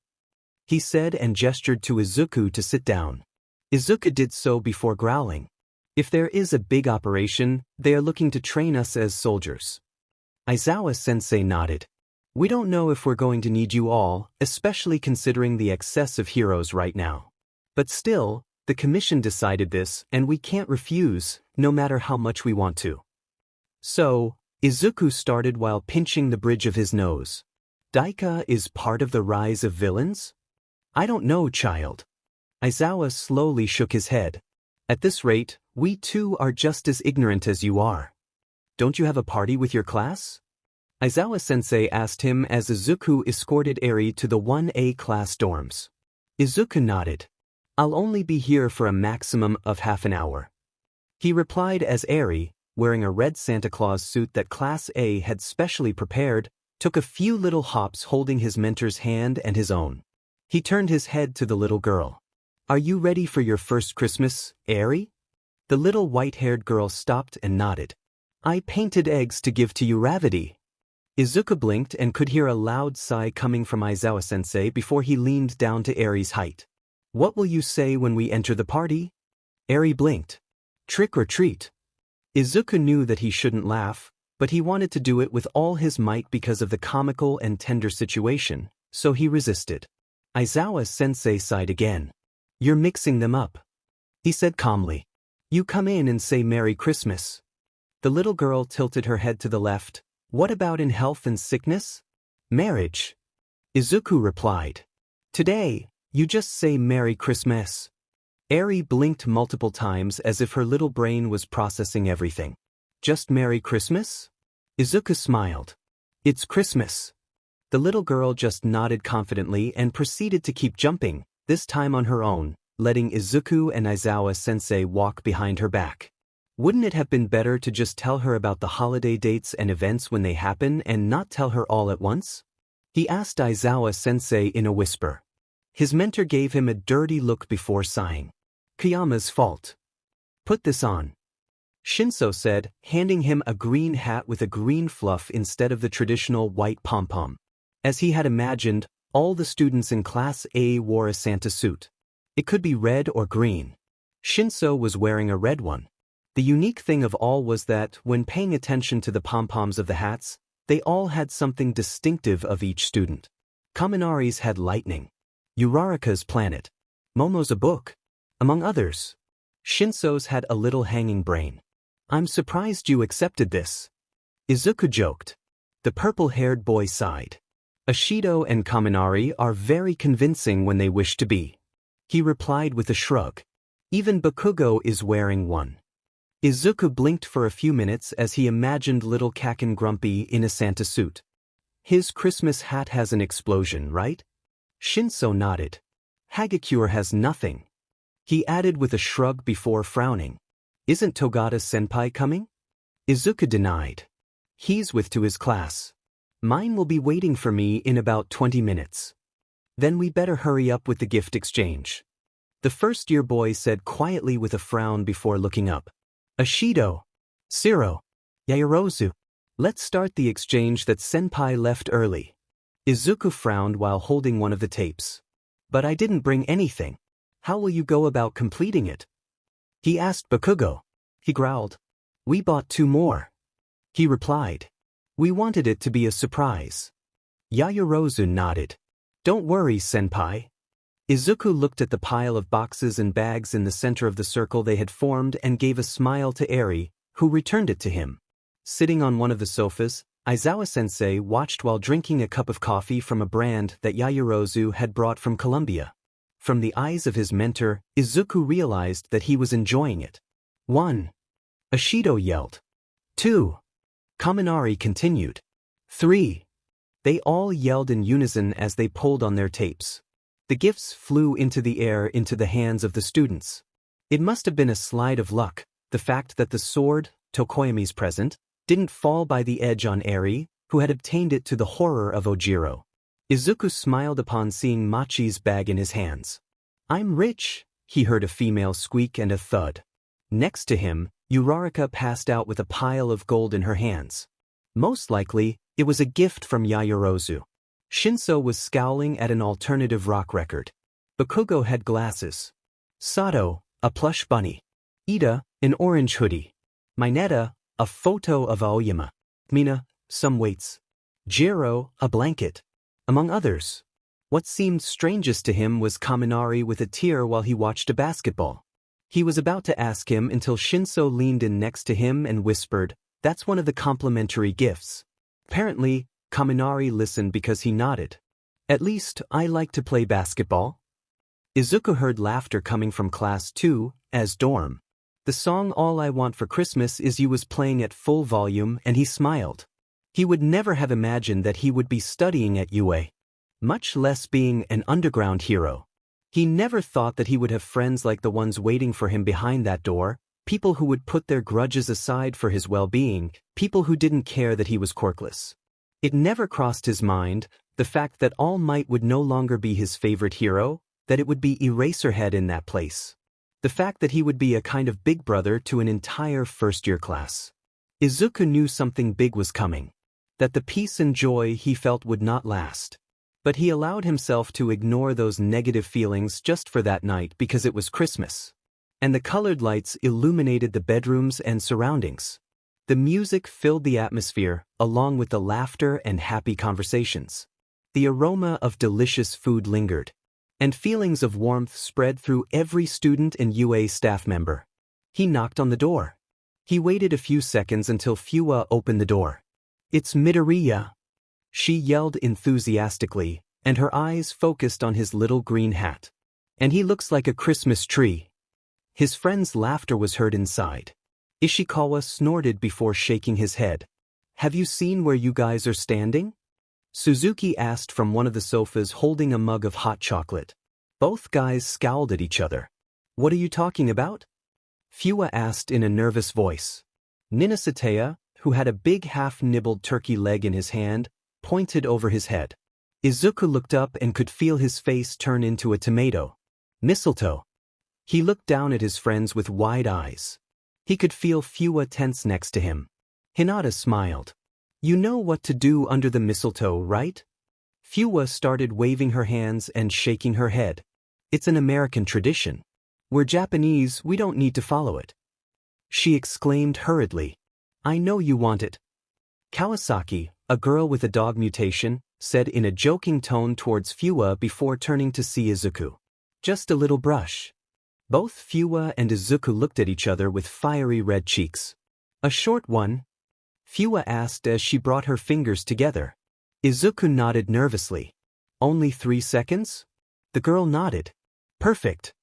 He said and gestured to Izuku to sit down. Izuku did so before growling. If there is a big operation, they are looking to train us as soldiers. Aizawa Sensei nodded. We don't know if we're going to need you all, especially considering the excess of heroes right now. But still, the commission decided this and we can't refuse, no matter how much we want to. So, Izuku started while pinching the bridge of his nose. Daika is part of the rise of villains? I don't know, child. Aizawa slowly shook his head. At this rate, we too are just as ignorant as you are. Don't you have a party with your class? Aizawa Sensei asked him as Izuku escorted Eri to the 1A class dorms. Izuku nodded. I'll only be here for a maximum of half an hour. He replied as Eri, wearing a red Santa Claus suit that Class A had specially prepared, took a few little hops holding his mentor's hand and his own. He turned his head to the little girl. "Are you ready for your first Christmas, Eri?" The little white-haired girl stopped and nodded. "I painted eggs to give to you, Ravity." Izuku blinked and could hear a loud sigh coming from Aizawa-sensei before he leaned down to Eri's height. "What will you say when we enter the party?" Eri blinked. "Trick or treat." Izuku knew that he shouldn't laugh, but he wanted to do it with all his might because of the comical and tender situation, so he resisted. Aizawa-sensei sighed again. "You're mixing them up," he said calmly. "You come in and say Merry Christmas." The little girl tilted her head to the left. "What about in health and sickness?" "Marriage," Izuku replied. "Today, you just say Merry Christmas." Eri blinked multiple times as if her little brain was processing everything. "Just Merry Christmas?" Izuku smiled. "It's Christmas." The little girl just nodded confidently and proceeded to keep jumping, this time on her own, letting Izuku and Aizawa-sensei walk behind her back. Wouldn't it have been better to just tell her about the holiday dates and events when they happen and not tell her all at once? He asked Aizawa-sensei in a whisper. His mentor gave him a dirty look before sighing. "Kiyama's fault. Put this on," Shinso said, handing him a green hat with a green fluff instead of the traditional white pom-pom. As he had imagined, all the students in Class A wore a Santa suit. It could be red or green. Shinso was wearing a red one. The unique thing of all was that, when paying attention to the pom-poms of the hats, they all had something distinctive of each student. Kaminari's had lightning. Uraraka's planet. Momo's a book. Among others. Shinso's had a little hanging brain. "I'm surprised you accepted this," Izuku joked. The purple-haired boy sighed. "Ashido and Kaminari are very convincing when they wish to be," he replied with a shrug. "Even Bakugo is wearing one." Izuku blinked for a few minutes as he imagined little Kaken Grumpy in a Santa suit. "His Christmas hat has an explosion, right?" Shinso nodded. "Hagakure has nothing," he added with a shrug before frowning. "Isn't Togata-senpai coming?" Izuku denied. "He's with to his class. Mine will be waiting for me in about 20 minutes. Then we better hurry up with the gift exchange," the first-year boy said quietly with a frown before looking up. "Ashido, Shiro, Yaoyorozu, let's start the exchange that senpai left early." Izuku frowned while holding one of the tapes. "But I didn't bring anything. How will you go about completing it?" he asked Bakugo. He growled. "We bought 2 more," he replied. "We wanted it to be a surprise." Yaoyorozu nodded. "Don't worry, senpai." Izuku looked at the pile of boxes and bags in the center of the circle they had formed and gave a smile to Eri, who returned it to him. Sitting on one of the sofas, Aizawa-sensei watched while drinking a cup of coffee from a brand that Yaoyorozu had brought from Colombia. From the eyes of his mentor, Izuku realized that he was enjoying it. 1. Ashido yelled. 2. Kaminari continued. 3. They all yelled in unison as they pulled on their tapes. The gifts flew into the air into the hands of the students. It must have been a slide of luck, the fact that the sword, Tokoyami's present, didn't fall by the edge on Eri, who had obtained it to the horror of Ojiro. Izuku smiled upon seeing Machi's bag in his hands. "I'm rich," he heard a female squeak and a thud. Next to him, Uraraka passed out with a pile of gold in her hands. Most likely, it was a gift from Yaoyorozu. Shinso was scowling at an alternative rock record. Bakugo had glasses. Sato, a plush bunny. Ida, an orange hoodie. Mineta, a photo of Aoyama. Mina, some weights. Jiro, a blanket. Among others. What seemed strangest to him was Kaminari with a tear while he watched a basketball. He was about to ask him until Shinso leaned in next to him and whispered, "That's one of the complimentary gifts." Apparently, Kaminari listened because he nodded. "At least, I like to play basketball." Izuku heard laughter coming from Class 2, as dorm. The song All I Want for Christmas Is You was playing at full volume and he smiled. He would never have imagined that he would be studying at UA. Much less being an underground hero. He never thought that he would have friends like the ones waiting for him behind that door, people who would put their grudges aside for his well-being, people who didn't care that he was quirkless. It never crossed his mind, the fact that All Might would no longer be his favorite hero, that it would be Eraserhead in that place. The fact that he would be a kind of big brother to an entire first-year class. Izuku knew something big was coming. That the peace and joy he felt would not last. But he allowed himself to ignore those negative feelings just for that night because it was Christmas. And the colored lights illuminated the bedrooms and surroundings. The music filled the atmosphere, along with the laughter and happy conversations. The aroma of delicious food lingered. And feelings of warmth spread through every student and UA staff member. He knocked on the door. He waited a few seconds until Fua opened the door. "It's Midoriya," she yelled enthusiastically, and her eyes focused on his little green hat. "And he looks like a Christmas tree." His friend's laughter was heard inside. Ishikawa snorted before shaking his head. "Have you seen where you guys are standing?" Suzuki asked from one of the sofas holding a mug of hot chocolate. Both guys scowled at each other. "What are you talking about?" Fua asked in a nervous voice. Ninasatea, who had a big half-nibbled turkey leg in his hand, pointed over his head. Izuku looked up and could feel his face turn into a tomato. "Mistletoe." He looked down at his friends with wide eyes. He could feel Fua tense next to him. Hinata smiled. "You know what to do under the mistletoe, right?" Fua started waving her hands and shaking her head. "It's an American tradition. We're Japanese, we don't need to follow it." She exclaimed hurriedly. "I know you want it." Kawasaki, a girl with a dog mutation, said in a joking tone towards Fua before turning to see Izuku. "Just a little brush." Both Fua and Izuku looked at each other with fiery red cheeks. "A short one?" Fua asked as she brought her fingers together. Izuku nodded nervously. "Only 3 seconds?" The girl nodded. "Perfect."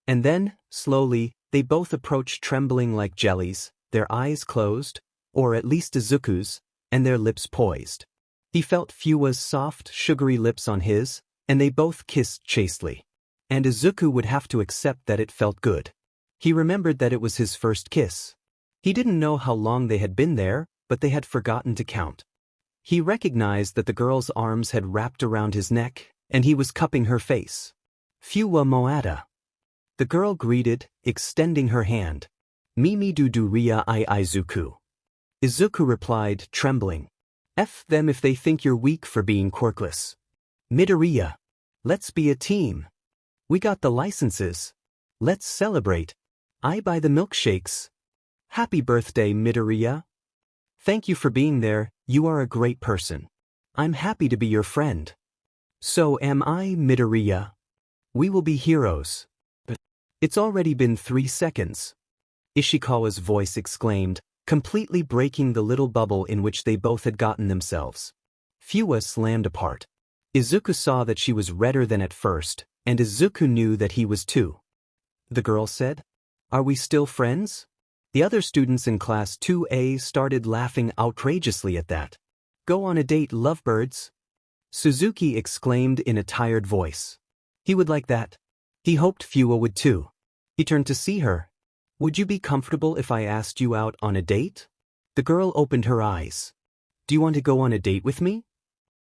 And then, slowly, they both approached trembling like jellies, their eyes closed, or at least Izuku's, and their lips poised. He felt Fua's soft, sugary lips on his, and they both kissed chastely. And Izuku would have to accept that it felt good. He remembered that it was his first kiss. He didn't know how long they had been there, but they had forgotten to count. He recognized that the girl's arms had wrapped around his neck, and he was cupping her face. "Fua moata." The girl greeted, extending her hand. "Mimi duduria I Izuku." Izuku replied, trembling. "F them if they think you're weak for being quirkless." "Midoriya. Let's be a team. We got the licenses. Let's celebrate. I buy the milkshakes." "Happy birthday, Midoriya. Thank you for being there, you are a great person. I'm happy to be your friend." "So am I, Midoriya. We will be heroes." "But it's already been 3 seconds." Ishikawa's voice exclaimed, completely breaking the little bubble in which they both had gotten themselves. Fua slammed apart. Izuku saw that she was redder than at first, and Izuku knew that he was too. The girl said, "Are we still friends?" The other students in Class 2A started laughing outrageously at that. "Go on a date, lovebirds," Suzuki exclaimed in a tired voice. He would like that. He hoped Fua would too. He turned to see her. "Would you be comfortable if I asked you out on a date?" The girl opened her eyes. "Do you want to go on a date with me?"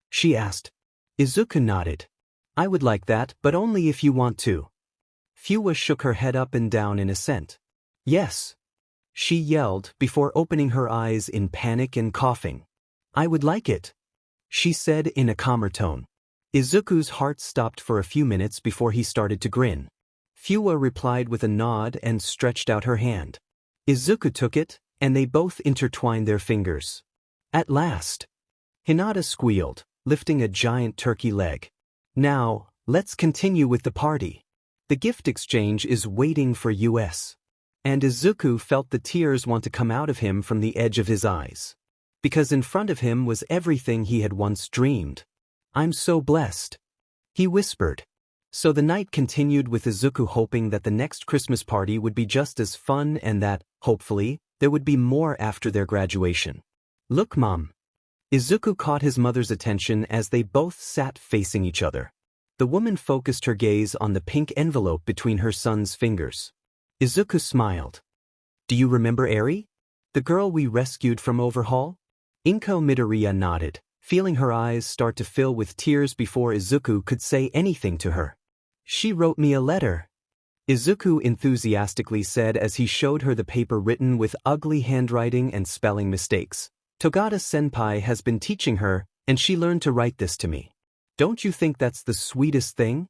she asked. Izuku nodded. "I would like that, but only if you want to." Fua shook her head up and down in assent. "Yes," she yelled before opening her eyes in panic and coughing. "I would like it," she said in a calmer tone. Izuku's heart stopped for a few minutes before he started to grin. Fua replied with a nod and stretched out her hand. Izuku took it, and they both intertwined their fingers. At last. Hinata squealed, lifting a giant turkey leg. "Now, let's continue with the party. The gift exchange is waiting for us." And Izuku felt the tears want to come out of him from the edge of his eyes. Because in front of him was everything he had once dreamed. "I'm so blessed," he whispered. So the night continued with Izuku hoping that the next Christmas party would be just as fun and that, hopefully, there would be more after their graduation. "Look, Mom." Izuku caught his mother's attention as they both sat facing each other. The woman focused her gaze on the pink envelope between her son's fingers. Izuku smiled. Do you remember Eri? The girl we rescued from Overhaul? Inko Midoriya nodded, feeling her eyes start to fill with tears before Izuku could say anything to her. She wrote me a letter, Izuku enthusiastically said as he showed her the paper written with ugly handwriting and spelling mistakes. Togata-senpai has been teaching her, and she learned to write this to me. Don't you think that's the sweetest thing?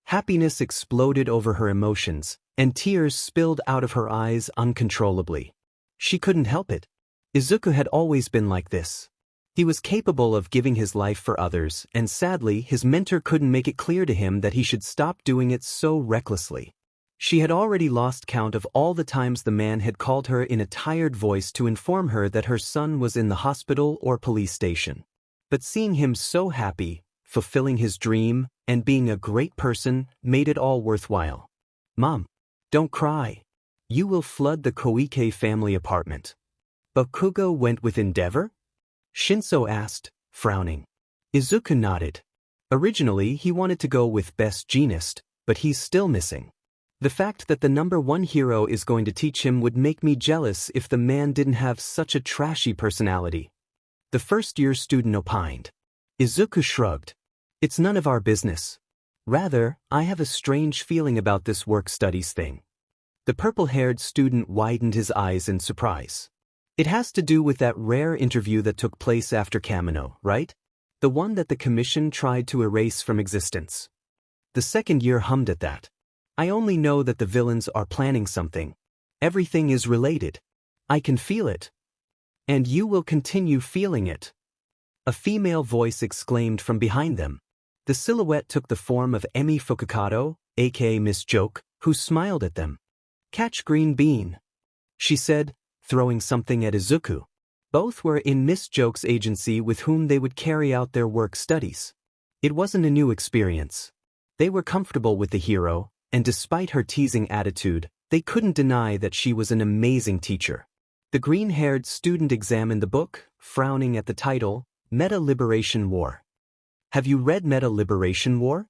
Happiness exploded over her emotions, and tears spilled out of her eyes uncontrollably. She couldn't help it. Izuku had always been like this. He was capable of giving his life for others, and sadly his mentor couldn't make it clear to him that he should stop doing it so recklessly. She had already lost count of all the times the man had called her in a tired voice to inform her that her son was in the hospital or police station. But seeing him so happy, fulfilling his dream, and being a great person made it all worthwhile. Mom, don't cry. You will flood the Koike family apartment. Bakugo went with Endeavor? Shinso asked, frowning. Izuku nodded. Originally he wanted to go with Best Jeanist, but he's still missing. The fact that the #1 hero is going to teach him would make me jealous if the man didn't have such a trashy personality. The first-year student opined. Izuku shrugged. It's none of our business. Rather, I have a strange feeling about this work-studies thing. The purple-haired student widened his eyes in surprise. It has to do with that rare interview that took place after Kamino, right? The one that the commission tried to erase from existence. The second year hummed at that. I only know that the villains are planning something. Everything is related. I can feel it. And you will continue feeling it. A female voice exclaimed from behind them. The silhouette took the form of Emi Fukukado, aka Miss Joke, who smiled at them. Catch Green Bean, she said, throwing something at Izuku. Both were in Miss Joke's agency with whom they would carry out their work studies. It wasn't a new experience. They were comfortable with the hero, and despite her teasing attitude, they couldn't deny that she was an amazing teacher. The green-haired student examined the book, frowning at the title, Meta Liberation War. Have you read Meta Liberation War?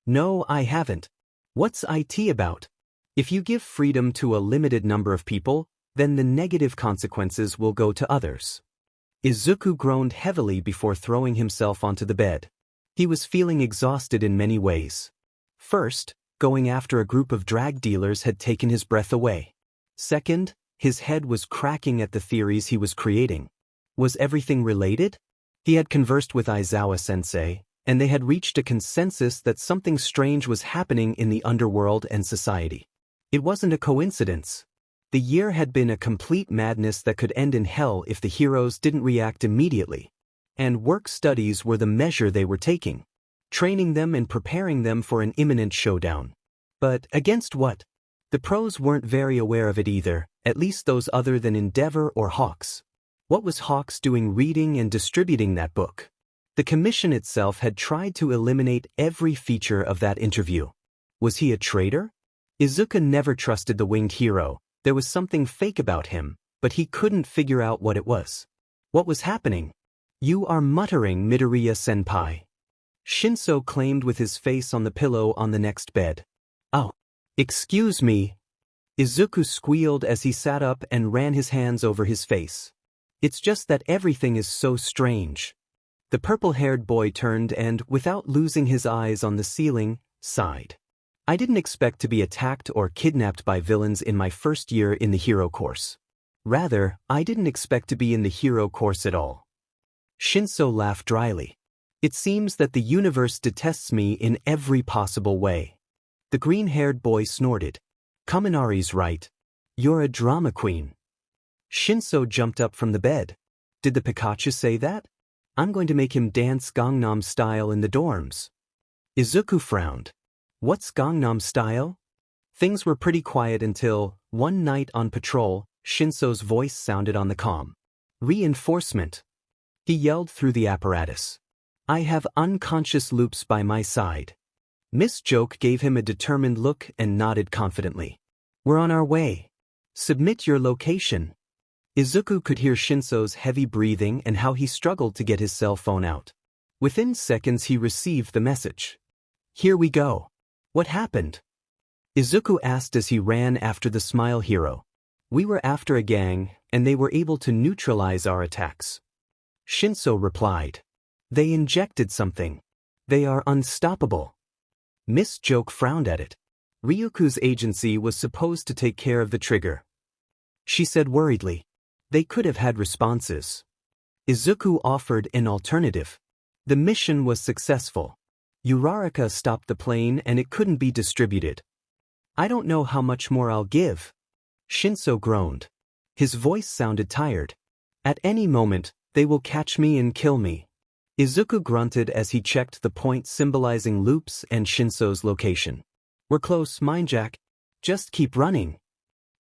No, I haven't. What's IT about? If you give freedom to a limited number of people, then the negative consequences will go to others. Izuku groaned heavily before throwing himself onto the bed. He was feeling exhausted in many ways. First, going after a group of drag dealers had taken his breath away. Second, his head was cracking at the theories he was creating. Was everything related? He had conversed with Aizawa Sensei, and they had reached a consensus that something strange was happening in the underworld and society. It wasn't a coincidence. The year had been a complete madness that could end in hell if the heroes didn't react immediately. And work studies were the measure they were taking. Training them and preparing them for an imminent showdown. But against what? The pros weren't very aware of it either, at least those other than Endeavor or Hawks. What was Hawks doing reading and distributing that book? The commission itself had tried to eliminate every feature of that interview. Was he a traitor? Izuku never trusted the winged hero. There was something fake about him, but he couldn't figure out what it was. What was happening? You are muttering, Midoriya-senpai. Shinso claimed with his face on the pillow on the next bed. Oh, excuse me. Izuku squealed as he sat up and ran his hands over his face. It's just that everything is so strange. The purple-haired boy turned and, without losing his eyes on the ceiling, sighed. I didn't expect to be attacked or kidnapped by villains in my first year in the hero course. Rather, I didn't expect to be in the hero course at all. Shinso laughed dryly. It seems that the universe detests me in every possible way. The green-haired boy snorted. Kaminari's right. You're a drama queen. Shinso jumped up from the bed. Did the Pikachu say that? I'm going to make him dance Gangnam Style in the dorms. Izuku frowned. What's Gangnam Style? Things were pretty quiet until, one night on patrol, Shinso's voice sounded on the comm. Reinforcement. He yelled through the apparatus. I have unconscious loops by my side. Miss Joke gave him a determined look and nodded confidently. We're on our way. Submit your location. Izuku could hear Shinso's heavy breathing and how he struggled to get his cell phone out. Within seconds he received the message. Here we go. What happened? Izuku asked as he ran after the Smile Hero. We were after a gang, and they were able to neutralize our attacks. Shinso replied. They injected something. They are unstoppable. Miss Joke frowned at it. Ryuku's agency was supposed to take care of the trigger. She said worriedly. They could have had responses. Izuku offered an alternative. The mission was successful. Uraraka stopped the plane and it couldn't be distributed. I don't know how much more I'll give. Shinso groaned. His voice sounded tired. At any moment, they will catch me and kill me. Izuku grunted as he checked the point symbolizing loops and Shinso's location. We're close, Mindjack. Just keep running.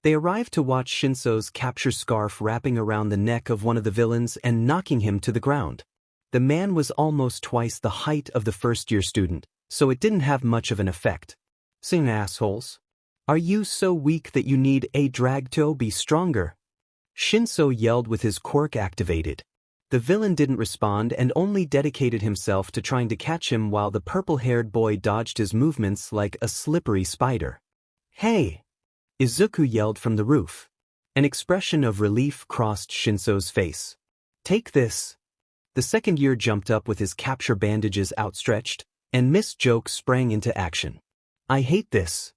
They arrived to watch Shinso's capture scarf wrapping around the neck of one of the villains and knocking him to the ground. The man was almost twice the height of the first-year student, so it didn't have much of an effect. Sing assholes. Are you so weak that you need a drag to be stronger? Shinso yelled with his quirk activated. The villain didn't respond and only dedicated himself to trying to catch him while the purple-haired boy dodged his movements like a slippery spider. Hey! Izuku yelled from the roof. An expression of relief crossed Shinso's face. Take this. The second year jumped up with his capture bandages outstretched, and Miss Joke sprang into action. I hate this.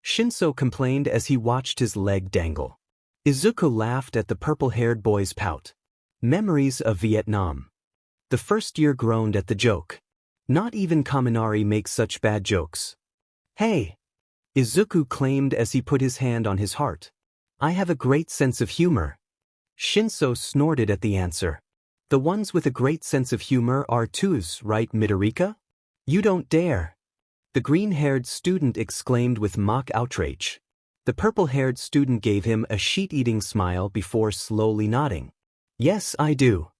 Shinso complained as he watched his leg dangle. Izuku laughed at the purple-haired boy's pout. Memories of Vietnam. The first year groaned at the joke. Not even Kaminari makes such bad jokes. Hey! Izuku claimed as he put his hand on his heart. I have a great sense of humor. Shinso snorted at the answer. The ones with a great sense of humor are twos, right, Midorika? You don't dare. The green-haired student exclaimed with mock outrage. The purple-haired student gave him a sheet-eating smile before slowly nodding. Yes, I do.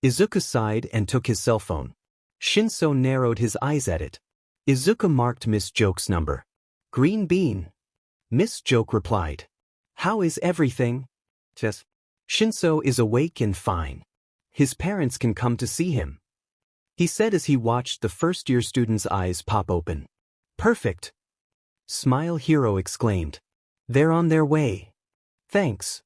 Izuku sighed and took his cell phone. Shinso narrowed his eyes at it. Izuku marked Miss Joke's number. Green bean. Miss Joke replied. How is everything? Yes. Shinso is awake and fine. His parents can come to see him. He said as he watched the first-year student's eyes pop open. Perfect. Smile Hero exclaimed. They're on their way. Thanks.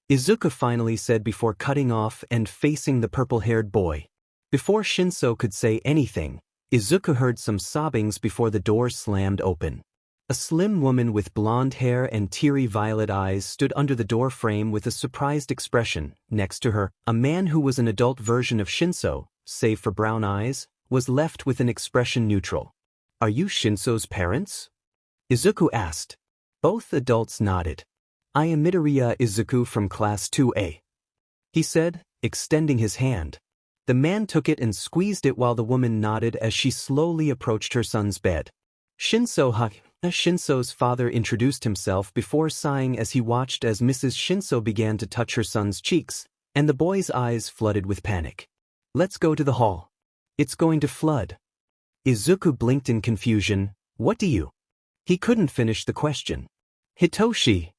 Izuku finally said before cutting off and facing the purple-haired boy. Before Shinso could say anything, Izuku heard some sobbings before the door slammed open. A slim woman with blonde hair and teary violet eyes stood under the door frame with a surprised expression. Next to her, a man who was an adult version of Shinso, save for brown eyes, was left with an expression neutral. Are you Shinso's parents? Izuku asked. Both adults nodded. I am Midoriya Izuku from Class 2A. He said, extending his hand. The man took it and squeezed it while the woman nodded as she slowly approached her son's bed. Shinso's father introduced himself before sighing as he watched as Mrs. Shinso began to touch her son's cheeks, and the boy's eyes flooded with panic. Let's go to the hall. It's going to flood. Izuku blinked in confusion. What do you? He couldn't finish the question. Hitoshi.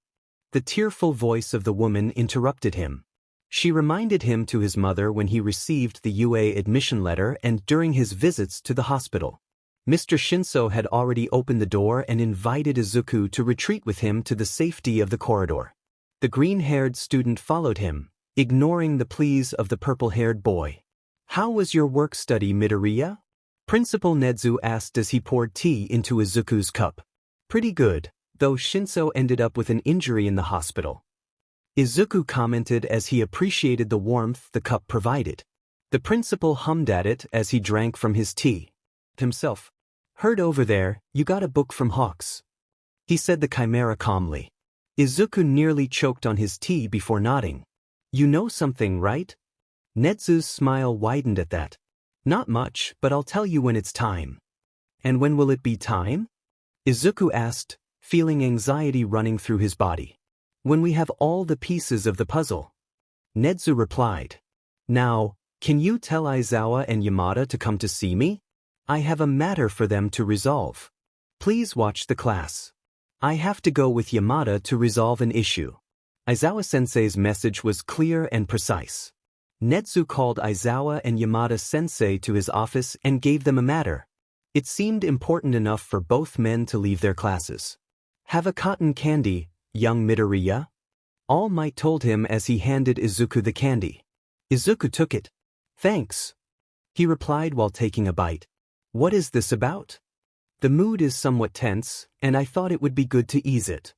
The tearful voice of the woman interrupted him. She reminded him to his mother when he received the UA admission letter and during his visits to the hospital. Mr. Shinso had already opened the door and invited Izuku to retreat with him to the safety of the corridor. The green-haired student followed him, ignoring the pleas of the purple-haired boy. How was your work-study, Midoriya? Principal Nedzu asked as he poured tea into Izuku's cup. Pretty good, though Shinso ended up with an injury in the hospital. Izuku commented as he appreciated the warmth the cup provided. The principal hummed at it as he drank from his tea. Himself. Heard over there, you got a book from Hawks. He said the chimera calmly. Izuku nearly choked on his tea before nodding. You know something, right? Nedzu's smile widened at that. Not much, but I'll tell you when it's time. And when will it be time? Izuku asked, feeling anxiety running through his body. When we have all the pieces of the puzzle. Nedzu replied. Now, can you tell Aizawa and Yamada to come to see me? I have a matter for them to resolve. Please watch the class. I have to go with Yamada to resolve an issue. Aizawa-sensei's message was clear and precise. Nedzu called Aizawa and Yamada-sensei to his office and gave them a matter. It seemed important enough for both men to leave their classes. Have a cotton candy, young Midoriya? All Might told him as he handed Izuku the candy. Izuku took it. Thanks, he replied while taking a bite. What is this about? The mood is somewhat tense, and I thought it would be good to ease it.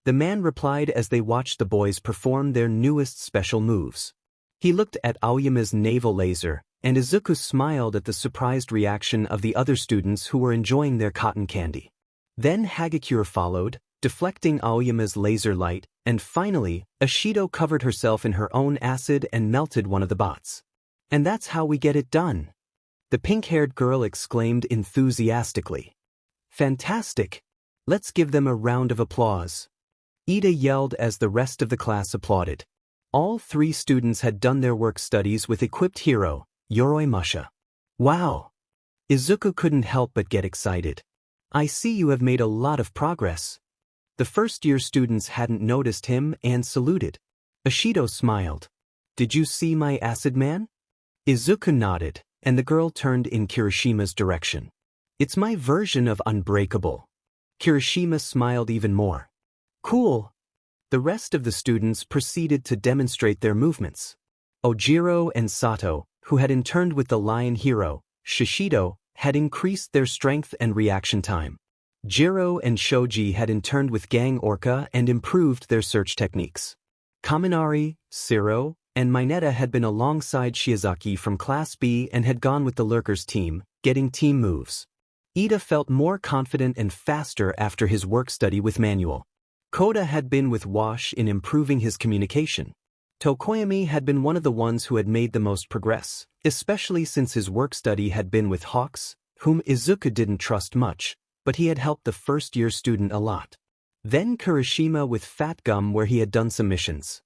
The man replied as they watched the boys perform their newest special moves. He looked at Aoyama's naval laser, and Izuku smiled at the surprised reaction of the other students who were enjoying their cotton candy. Then Hagakure followed, deflecting Aoyama's laser light, and finally, Ashido covered herself in her own acid and melted one of the bots. And that's how we get it done, the pink-haired girl exclaimed enthusiastically. Fantastic! Let's give them a round of applause. Ida yelled as the rest of the class applauded. All 3 students had done their work studies with equipped hero, Yoroi Musha. Wow! Izuku couldn't help but get excited. I see you have made a lot of progress. The first-year students hadn't noticed him and saluted. Ashido smiled. Did you see my acid man? Izuku nodded, and the girl turned in Kirishima's direction. It's my version of unbreakable. Kirishima smiled even more. Cool. The rest of the students proceeded to demonstrate their movements. Ojiro and Sato, who had interned with the lion hero, Shishido, had increased their strength and reaction time. Jiro and Shoji had interned with Gang Orca and improved their search techniques. Kaminari, Siro, and Mineta had been alongside Shiozaki from Class B and had gone with the Lurkers team, getting team moves. Ida felt more confident and faster after his work study with Manual. Koda had been with Wash in improving his communication. Tokoyami had been one of the ones who had made the most progress, especially since his work study had been with Hawks, whom Izuku didn't trust much, but he had helped the first-year student a lot. Then Kirishima with Fat Gum, where he had done some missions.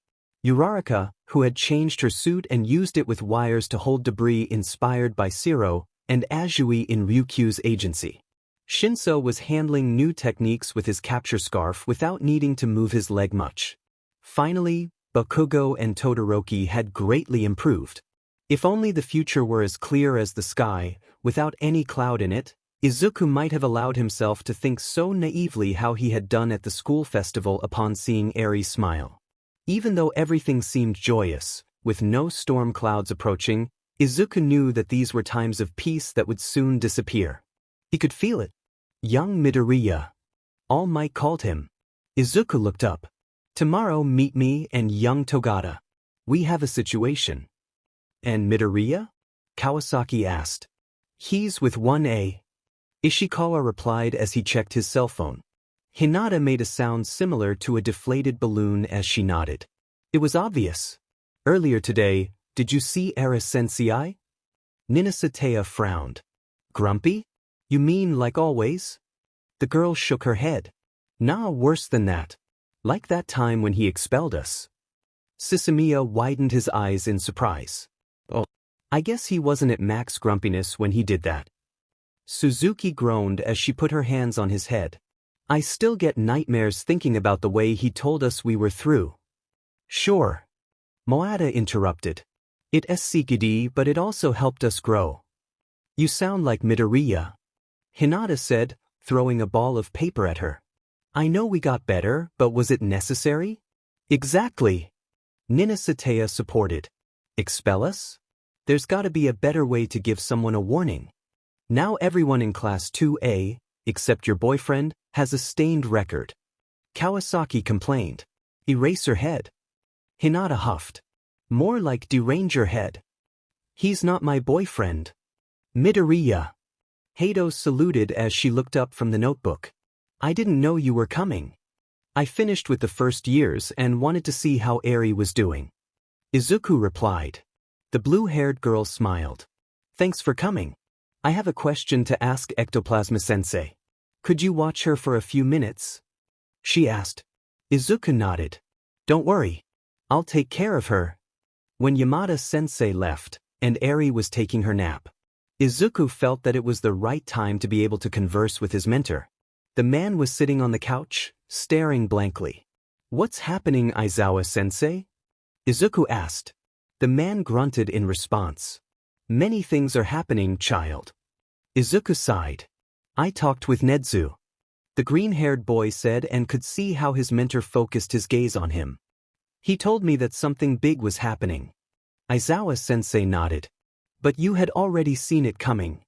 Uraraka, who had changed her suit and used it with wires to hold debris inspired by Siro, and Azui in Ryukyu's agency. Shinso was handling new techniques with his capture scarf without needing to move his leg much. Finally, Bakugo and Todoroki had greatly improved. If only the future were as clear as the sky, without any cloud in it, Izuku might have allowed himself to think so naively how he had done at the school festival upon seeing Eri smile. Even though everything seemed joyous, with no storm clouds approaching, Izuku knew that these were times of peace that would soon disappear. He could feel it. Young Midoriya. All Might called him. Izuku looked up. Tomorrow meet me and young Togata. We have a situation. And Midoriya? Kawasaki asked. He's with 1A. Ishikawa replied as he checked his cell phone. Hinata made a sound similar to a deflated balloon as she nodded. It was obvious. Earlier today, did you see Era Sensei? Ninasatea frowned. Grumpy? You mean like always? The girl shook her head. Nah, worse than that. Like that time when he expelled us. Sisamiya widened his eyes in surprise. Oh, I guess he wasn't at max grumpiness when he did that. Suzuki groaned as she put her hands on his head. I still get nightmares thinking about the way he told us we were through. Sure. Moada interrupted. It's Sikidi, but it also helped us grow. You sound like Midoriya. Hinata said, throwing a ball of paper at her. I know we got better, but was it necessary? Exactly. Ninasatea supported. Expel us? There's gotta be a better way to give someone a warning. Now everyone in Class 2A, except your boyfriend, has a stained record. Kawasaki complained. Erase her head. Hinata huffed. More like derange your head. He's not my boyfriend. Midoriya. Hato saluted as she looked up from the notebook. I didn't know you were coming. I finished with the first years and wanted to see how Eri was doing. Izuku replied. The blue-haired girl smiled. Thanks for coming. I have a question to ask Ectoplasma Sensei. Could you watch her for a few minutes? She asked. Izuku nodded. Don't worry. I'll take care of her. When Yamada Sensei left, and Eri was taking her nap, Izuku felt that it was the right time to be able to converse with his mentor. The man was sitting on the couch, staring blankly. What's happening, Aizawa Sensei? Izuku asked. The man grunted in response. Many things are happening, child. Izuku sighed. I talked with Nedzu. The green-haired boy said and could see how his mentor focused his gaze on him. He told me that something big was happening. Aizawa-sensei nodded. But you had already seen it coming.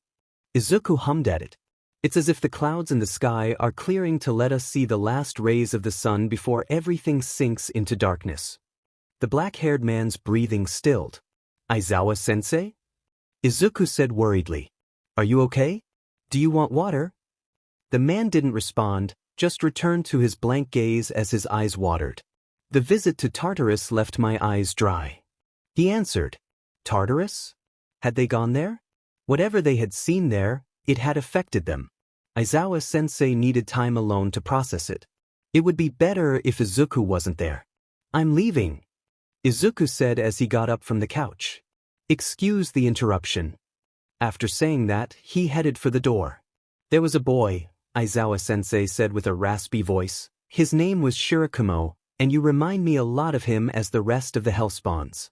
Izuku hummed at it. It's as if the clouds in the sky are clearing to let us see the last rays of the sun before everything sinks into darkness. The black-haired man's breathing stilled. Aizawa-sensei? Izuku said worriedly. Are you okay? Do you want water? The man didn't respond, just returned to his blank gaze as his eyes watered. The visit to Tartarus left my eyes dry. He answered. Tartarus? Had they gone there? Whatever they had seen there, it had affected them. Aizawa-sensei needed time alone to process it. It would be better if Izuku wasn't there. I'm leaving, Izuku said as he got up from the couch. Excuse the interruption. After saying that, he headed for the door. There was a boy, Aizawa-sensei said with a raspy voice. His name was Shirakumo, and you remind me a lot of him as the rest of the Hellspawns.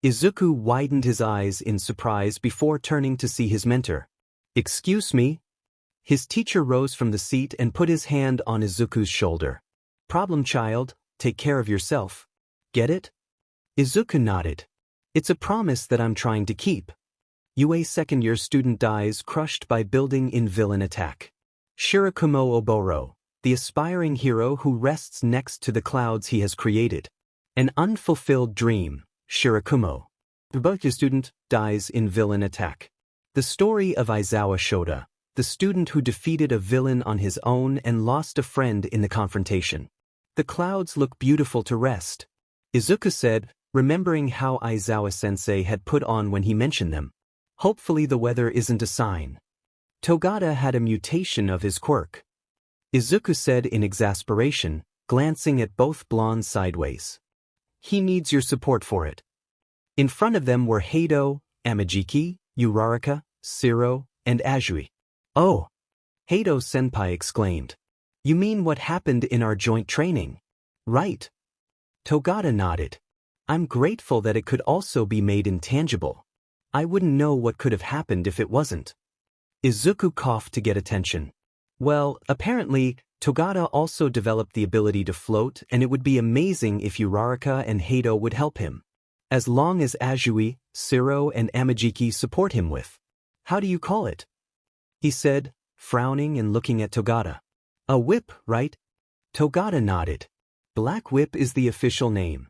Izuku widened his eyes in surprise before turning to see his mentor. Excuse me? His teacher rose from the seat and put his hand on Izuku's shoulder. Problem child, take care of yourself. Get it? Izuku nodded. It's a promise that I'm trying to keep. UA second-year student dies crushed by building in villain attack. Shirakumo Oboro, the aspiring hero who rests next to the clouds he has created. An unfulfilled dream, Shirakumo. Ubuntu student dies in villain attack. The story of Aizawa Shoda, the student who defeated a villain on his own and lost a friend in the confrontation. The clouds look beautiful to rest, Izuku said, remembering how Aizawa-sensei had put on when he mentioned them. Hopefully the weather isn't a sign. Togata had a mutation of his quirk, Izuku said in exasperation, glancing at both blondes sideways. He needs your support for it. In front of them were Heido, Amajiki, Uraraka, Shiro, and Azui. Oh! Heido-senpai exclaimed. You mean what happened in our joint training? Right. Togata nodded. I'm grateful that it could also be made intangible. I wouldn't know what could have happened if it wasn't. Izuku coughed to get attention. Well, apparently, Togata also developed the ability to float, and it would be amazing if Uraraka and Heido would help him. As long as Azui, Shiro, and Amajiki support him with. How do you call it? He said, frowning and looking at Togata. A whip, right? Togata nodded. Black Whip is the official name.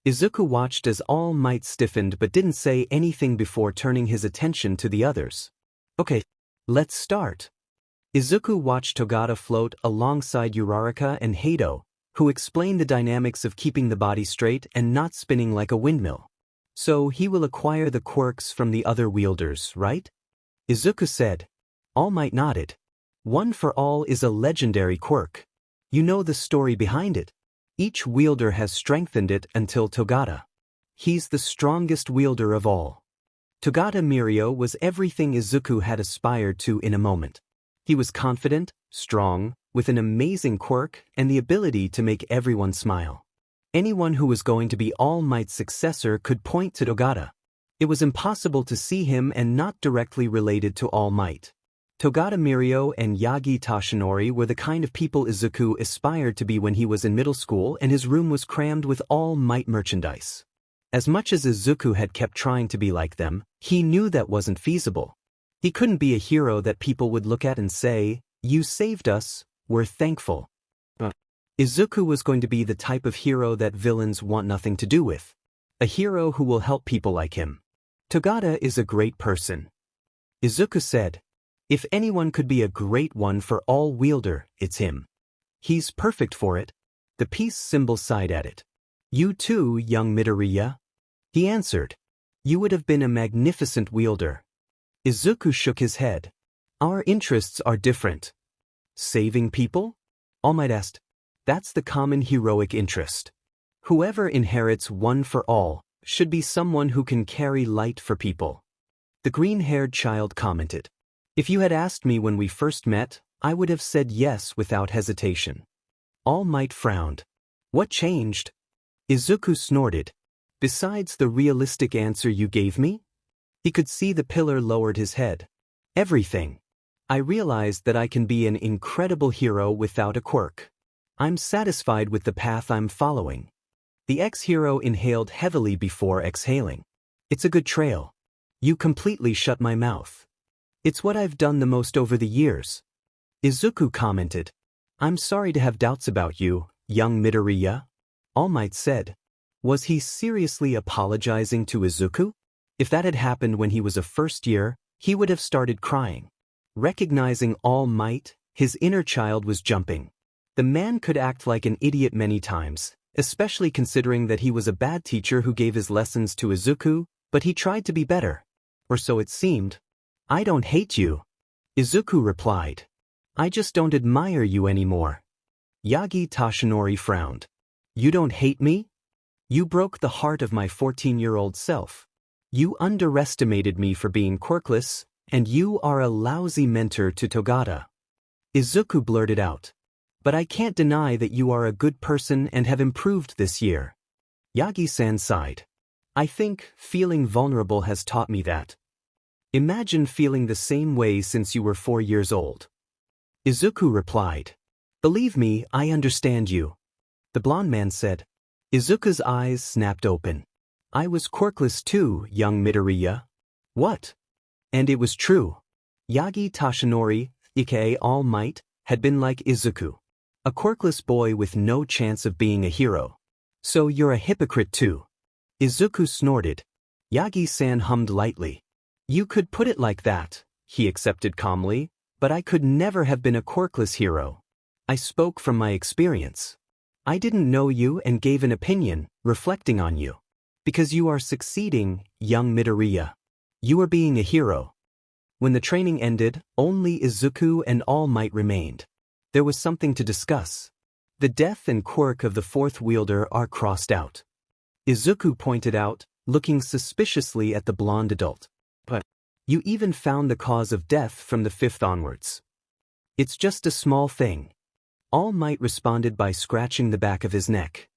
Izuku watched as All Might stiffened but didn't say anything before turning his attention to the others. Okay, let's start. Izuku watched Togata float alongside Uraraka and Heido, who explained the dynamics of keeping the body straight and not spinning like a windmill. So he will acquire the quirks from the other wielders, right? Izuku said. All Might nodded. One for All is a legendary quirk. You know the story behind it. Each wielder has strengthened it until Togata. He's the strongest wielder of all. Togata Mirio was everything Izuku had aspired to in a moment. He was confident, strong, with an amazing quirk and the ability to make everyone smile. Anyone who was going to be All Might's successor could point to Togata. It was impossible to see him and not directly related to All Might. Togata Mirio and Yagi Tashinori were the kind of people Izuku aspired to be when he was in middle school and his room was crammed with All Might merchandise. As much as Izuku had kept trying to be like them, he knew that wasn't feasible. He couldn't be a hero that people would look at and say, "You saved us, we're thankful." Izuku was going to be the type of hero that villains want nothing to do with. A hero who will help people like him. Togata is a great person. Izuku said. If anyone could be a great one for all wielder, it's him. He's perfect for it. The peace symbol sighed at it. You too, young Midoriya? He answered. You would have been a magnificent wielder. Izuku shook his head. Our interests are different. Saving people? All Might asked. That's the common heroic interest. Whoever inherits One for All should be someone who can carry light for people. The green-haired child commented. If you had asked me when we first met, I would have said yes without hesitation. All Might frowned. What changed? Izuku snorted. Besides the realistic answer you gave me? He could see the pillar lowered his head. Everything. I realized that I can be an incredible hero without a quirk. I'm satisfied with the path I'm following. The ex-hero inhaled heavily before exhaling. It's a good trail. You completely shut my mouth. It's what I've done the most over the years. Izuku commented. I'm sorry to have doubts about you, young Midoriya. All Might said. Was he seriously apologizing to Izuku? If that had happened when he was a first year, he would have started crying. Recognizing All Might, his inner child was jumping. The man could act like an idiot many times, especially considering that he was a bad teacher who gave his lessons to Izuku, but he tried to be better. Or so it seemed. I don't hate you. Izuku replied. I just don't admire you anymore. Yagi Tashinori frowned. You don't hate me? You broke the heart of my 14-year-old self. You underestimated me for being quirkless, and you are a lousy mentor to Togata. Izuku blurted out. But I can't deny that you are a good person and have improved this year. Yagi-san sighed. I think feeling vulnerable has taught me that. Imagine feeling the same way since you were 4 years old. Izuku replied. Believe me, I understand you. The blonde man said. Izuku's eyes snapped open. I was quirkless too, young Midoriya. What? And it was true. Yagi Tashinori, aka All Might, had been like Izuku. A quirkless boy with no chance of being a hero. So you're a hypocrite too. Izuku snorted. Yagi-san hummed lightly. You could put it like that, he accepted calmly, but I could never have been a quirkless hero. I spoke from my experience. I didn't know you and gave an opinion, reflecting on you. Because you are succeeding, young Midoriya. You are being a hero. When the training ended, only Izuku and All Might remained. There was something to discuss. The death and quirk of the fourth wielder are crossed out. Izuku pointed out, looking suspiciously at the blonde adult. But you even found the cause of death from the fifth onwards. It's just a small thing. All Might responded by scratching the back of his neck.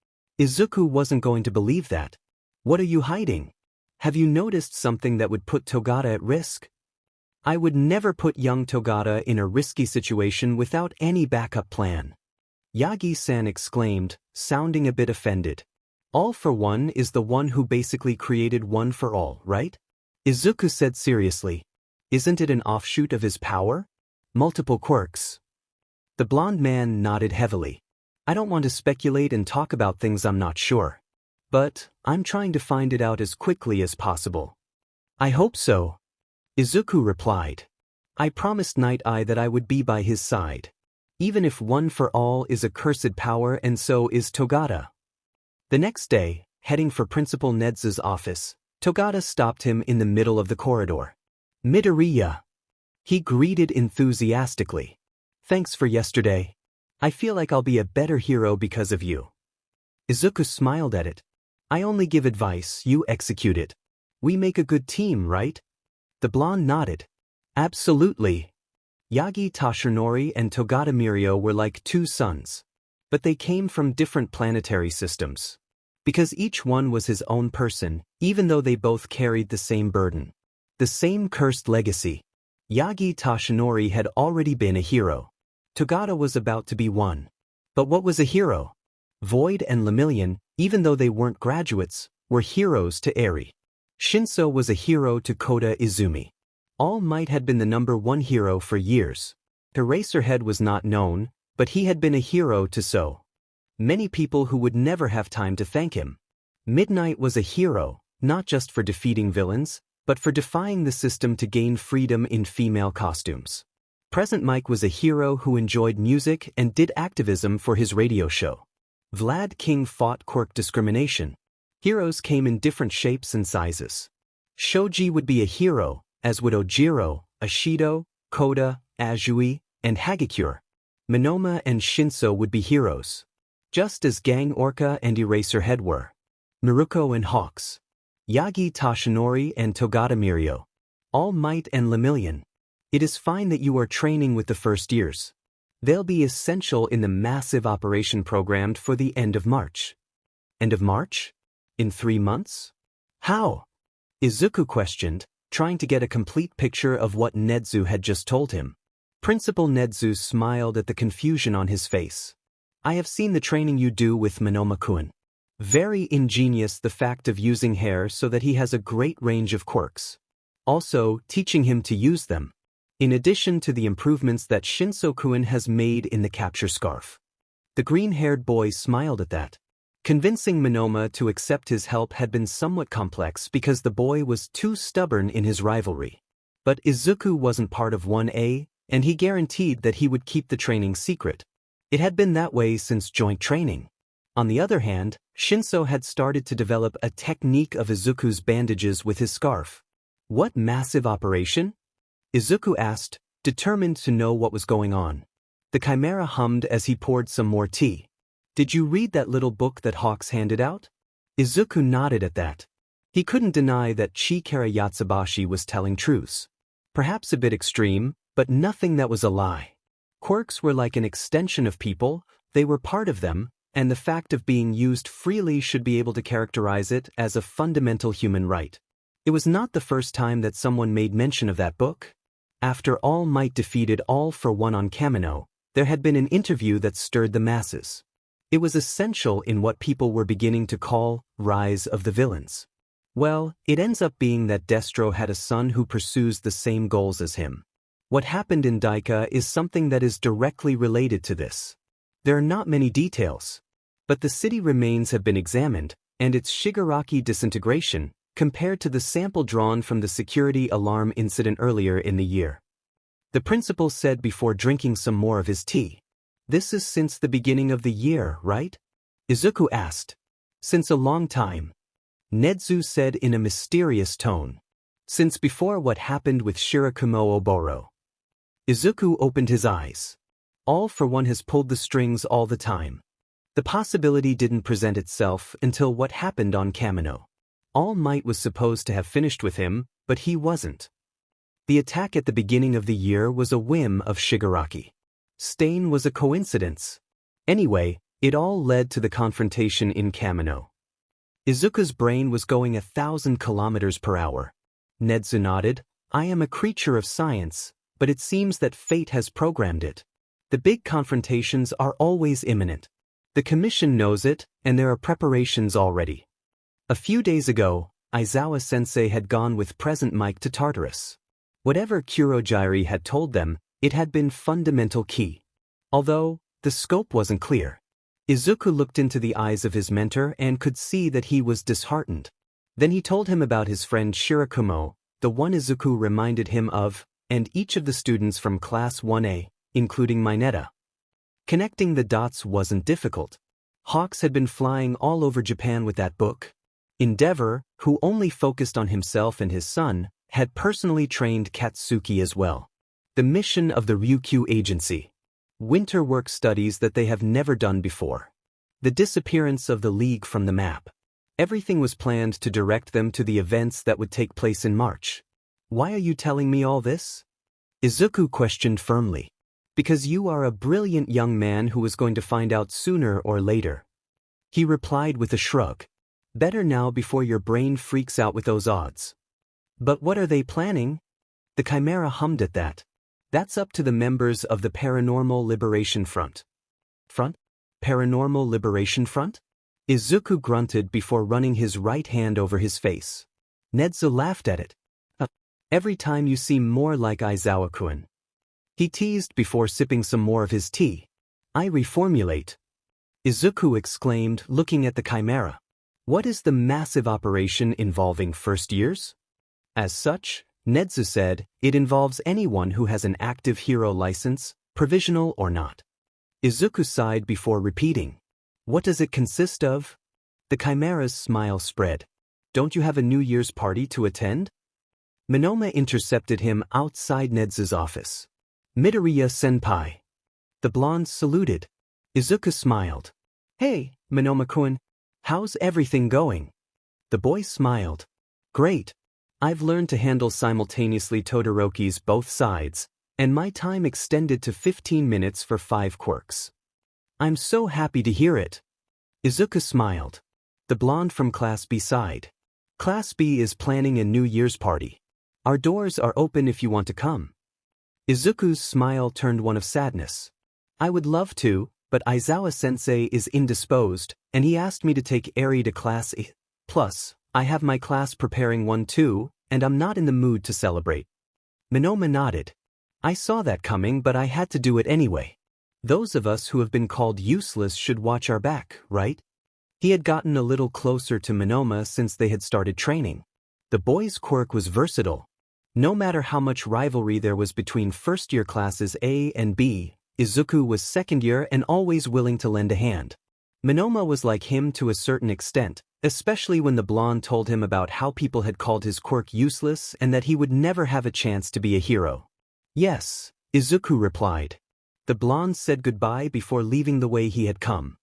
Izuku wasn't going to believe that. What are you hiding? Have you noticed something that would put Togata at risk? I would never put young Togata in a risky situation without any backup plan. Yagi-san exclaimed, sounding a bit offended. All for One is the one who basically created One for All, right? Izuku said seriously. Isn't it an offshoot of his power? Multiple quirks. The blonde man nodded heavily. I don't want to speculate and talk about things I'm not sure. But I'm trying to find it out as quickly as possible. I hope so. Izuku replied. I promised Night Eye that I would be by his side. Even if One for All is a cursed power and so is Togata. The next day, heading for Principal Nedzu's office, Togata stopped him in the middle of the corridor. Midoriya. He greeted enthusiastically. Thanks for yesterday. I feel like I'll be a better hero because of you. Izuku smiled at it. I only give advice, you execute it. We make a good team, right? The blonde nodded. Absolutely. Yagi Tashinori and Togata Mirio were like two sons. But they came from different planetary systems. Because each one was his own person, even though they both carried the same burden. The same cursed legacy. Yagi Tashinori had already been a hero. Togata was about to be one. But what was a hero? Void and Lemillion, even though they weren't graduates, were heroes to Eri. Shinso was a hero to Kota Izumi. All Might had been the #1 hero for years. Eraserhead was not known, but he had been a hero to So. Many people who would never have time to thank him. Midnight was a hero, not just for defeating villains, but for defying the system to gain freedom in female costumes. Present Mike was a hero who enjoyed music and did activism for his radio show. Vlad King fought quirk discrimination. Heroes came in different shapes and sizes. Shoji would be a hero, as would Ojiro, Ashido, Koda, Azui, and Hagakure. Monoma and Shinso would be heroes. Just as Gang Orca and Eraserhead were. Miruko and Hawks. Yagi Tashinori and Togata Mirio. All Might and Lemillion. It is fine that you are training with the first years. They'll be essential in the massive operation programmed for the end of March. End of March? In 3 months? How? Izuku questioned, trying to get a complete picture of what Nedzu had just told him. Principal Nedzu smiled at the confusion on his face. I have seen the training you do with Monoma-kun. Very ingenious the fact of using hair so that he has a great range of quirks. Also, teaching him to use them. In addition to the improvements that Shinso-kun has made in the capture scarf. The green-haired boy smiled at that. Convincing Monoma to accept his help had been somewhat complex because the boy was too stubborn in his rivalry. But Izuku wasn't part of 1A, and he guaranteed that he would keep the training secret. It had been that way since joint training. On the other hand, Shinso had started to develop a technique of Izuku's bandages with his scarf. What massive operation? Izuku asked, determined to know what was going on. The Chimera hummed as he poured some more tea. Did you read that little book that Hawks handed out? Izuku nodded at that. He couldn't deny that Chikara Yatsubashi was telling truths. Perhaps a bit extreme, but nothing that was a lie. Quirks were like an extension of people, they were part of them, and the fact of being used freely should be able to characterize it as a fundamental human right. It was not the first time that someone made mention of that book. After All Might defeated All for One on Kamino, there had been an interview that stirred the masses. It was essential in what people were beginning to call Rise of the Villains. Well, it ends up being that Destro had a son who pursues the same goals as him. What happened in Daika is something that is directly related to this. There are not many details. But the city remains have been examined, and its Shigaraki disintegration, compared to the sample drawn from the security alarm incident earlier in the year. The principal said before drinking some more of his tea. This is since the beginning of the year, right? Izuku asked. Since a long time. Nedzu said in a mysterious tone. Since before what happened with Shirakumo Oboro. Izuku opened his eyes. All for One has pulled the strings all the time. The possibility didn't present itself until what happened on Kamino. All Might was supposed to have finished with him, but he wasn't. The attack at the beginning of the year was a whim of Shigaraki. Stain was a coincidence. Anyway, it all led to the confrontation in Kamino. Izuku's brain was going 1,000 kilometers per hour. Nedzu nodded. I am a creature of science, but it seems that fate has programmed it. The big confrontations are always imminent. The commission knows it, and there are preparations already. A few days ago, Aizawa Sensei had gone with Present Mike to Tartarus. Whatever Kurogyari had told them, it had been fundamental key. Although, the scope wasn't clear. Izuku looked into the eyes of his mentor and could see that he was disheartened. Then he told him about his friend Shirakumo, the one Izuku reminded him of, and each of the students from Class 1A, including Mineta. Connecting the dots wasn't difficult. Hawks had been flying all over Japan with that book. Endeavor, who only focused on himself and his son, had personally trained Katsuki as well. The mission of the Ryukyu Agency. Winter work studies that they have never done before. The disappearance of the League from the map. Everything was planned to direct them to the events that would take place in March. Why are you telling me all this? Izuku questioned firmly. Because you are a brilliant young man who is going to find out sooner or later. He replied with a shrug. Better now before your brain freaks out with those odds. But what are they planning? The Chimera hummed at that. That's up to the members of the Paranormal Liberation Front. Front? Paranormal Liberation Front? Izuku grunted before running his right hand over his face. Nedzu laughed at it. Every time you seem more like Aizawa-kun. He teased before sipping some more of his tea. I reformulate. Izuku exclaimed, looking at the Chimera. What is the massive operation involving first years? As such, Nedzu said, it involves anyone who has an active hero license, provisional or not. Izuku sighed before repeating. What does it consist of? The Chimera's smile spread. Don't you have a New Year's party to attend? Monoma intercepted him outside Nedzu's office. Midoriya-senpai. The blonde saluted. Izuku smiled. Hey, Monoma-kun. How's everything going? The boy smiled. Great. I've learned to handle simultaneously Todoroki's both sides, and my time extended to 15 minutes for 5 quirks. I'm so happy to hear it. Izuku smiled. The blonde from Class B sighed. Class B is planning a New Year's party. Our doors are open if you want to come. Izuku's smile turned one of sadness. I would love to, but Aizawa-sensei is indisposed, and he asked me to take Eri to class A. Plus, I have my class preparing one too, and I'm not in the mood to celebrate. Minoma nodded. I saw that coming, but I had to do it anyway. Those of us who have been called useless should watch our back, right? He had gotten a little closer to Minoma since they had started training. The boy's quirk was versatile. No matter how much rivalry there was between first-year classes A and B, Izuku was second year and always willing to lend a hand. Minoma was like him to a certain extent, especially when the blonde told him about how people had called his quirk useless and that he would never have a chance to be a hero. Yes, Izuku replied. The blonde said goodbye before leaving the way he had come.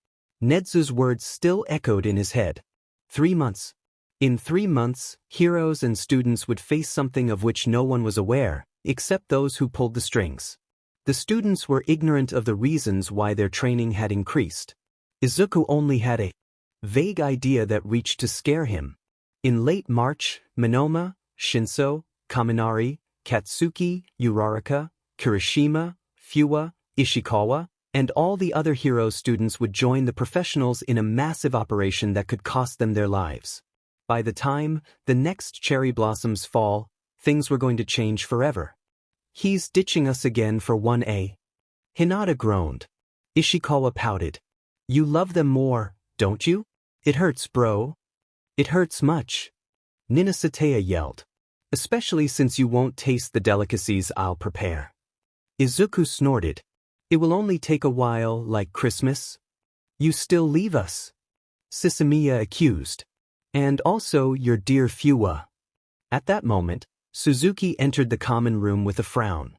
Nedzu's words still echoed in his head. 3 months. In 3 months, heroes and students would face something of which no one was aware, except those who pulled the strings. The students were ignorant of the reasons why their training had increased. Izuku only had a vague idea that reached to scare him. In late March, Minoma, Shinso, Kaminari, Katsuki, Uraraka, Kirishima, Fuwa, Ishikawa, and all the other hero students would join the professionals in a massive operation that could cost them their lives. By the time the next cherry blossoms fall, things were going to change forever. He's ditching us again for 1A. Hinata groaned. Ishikawa pouted. You love them more, don't you? It hurts, bro. It hurts much. Ninasatea yelled. Especially since you won't taste the delicacies I'll prepare. Izuku snorted. It will only take a while, like Christmas. You still leave us? Sisamiya accused. And also your dear Fuwa. At that moment, Suzuki entered the common room with a frown.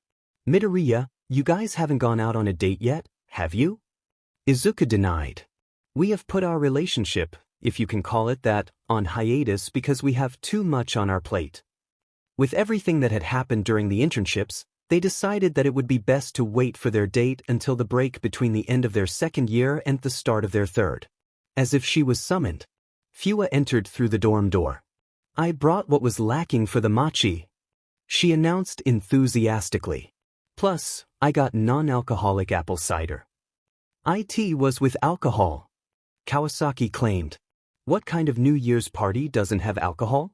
Midoriya, you guys haven't gone out on a date yet, have you? Izuku denied. We have put our relationship, if you can call it that, on hiatus because we have too much on our plate. With everything that had happened during the internships, they decided that it would be best to wait for their date until the break between the end of their second year and the start of their third. As if she was summoned, Fuwa entered through the dorm door. I brought what was lacking for the machi, she announced enthusiastically. Plus, I got non-alcoholic apple cider. IT was with alcohol, Kawasaki claimed. What kind of New Year's party doesn't have alcohol?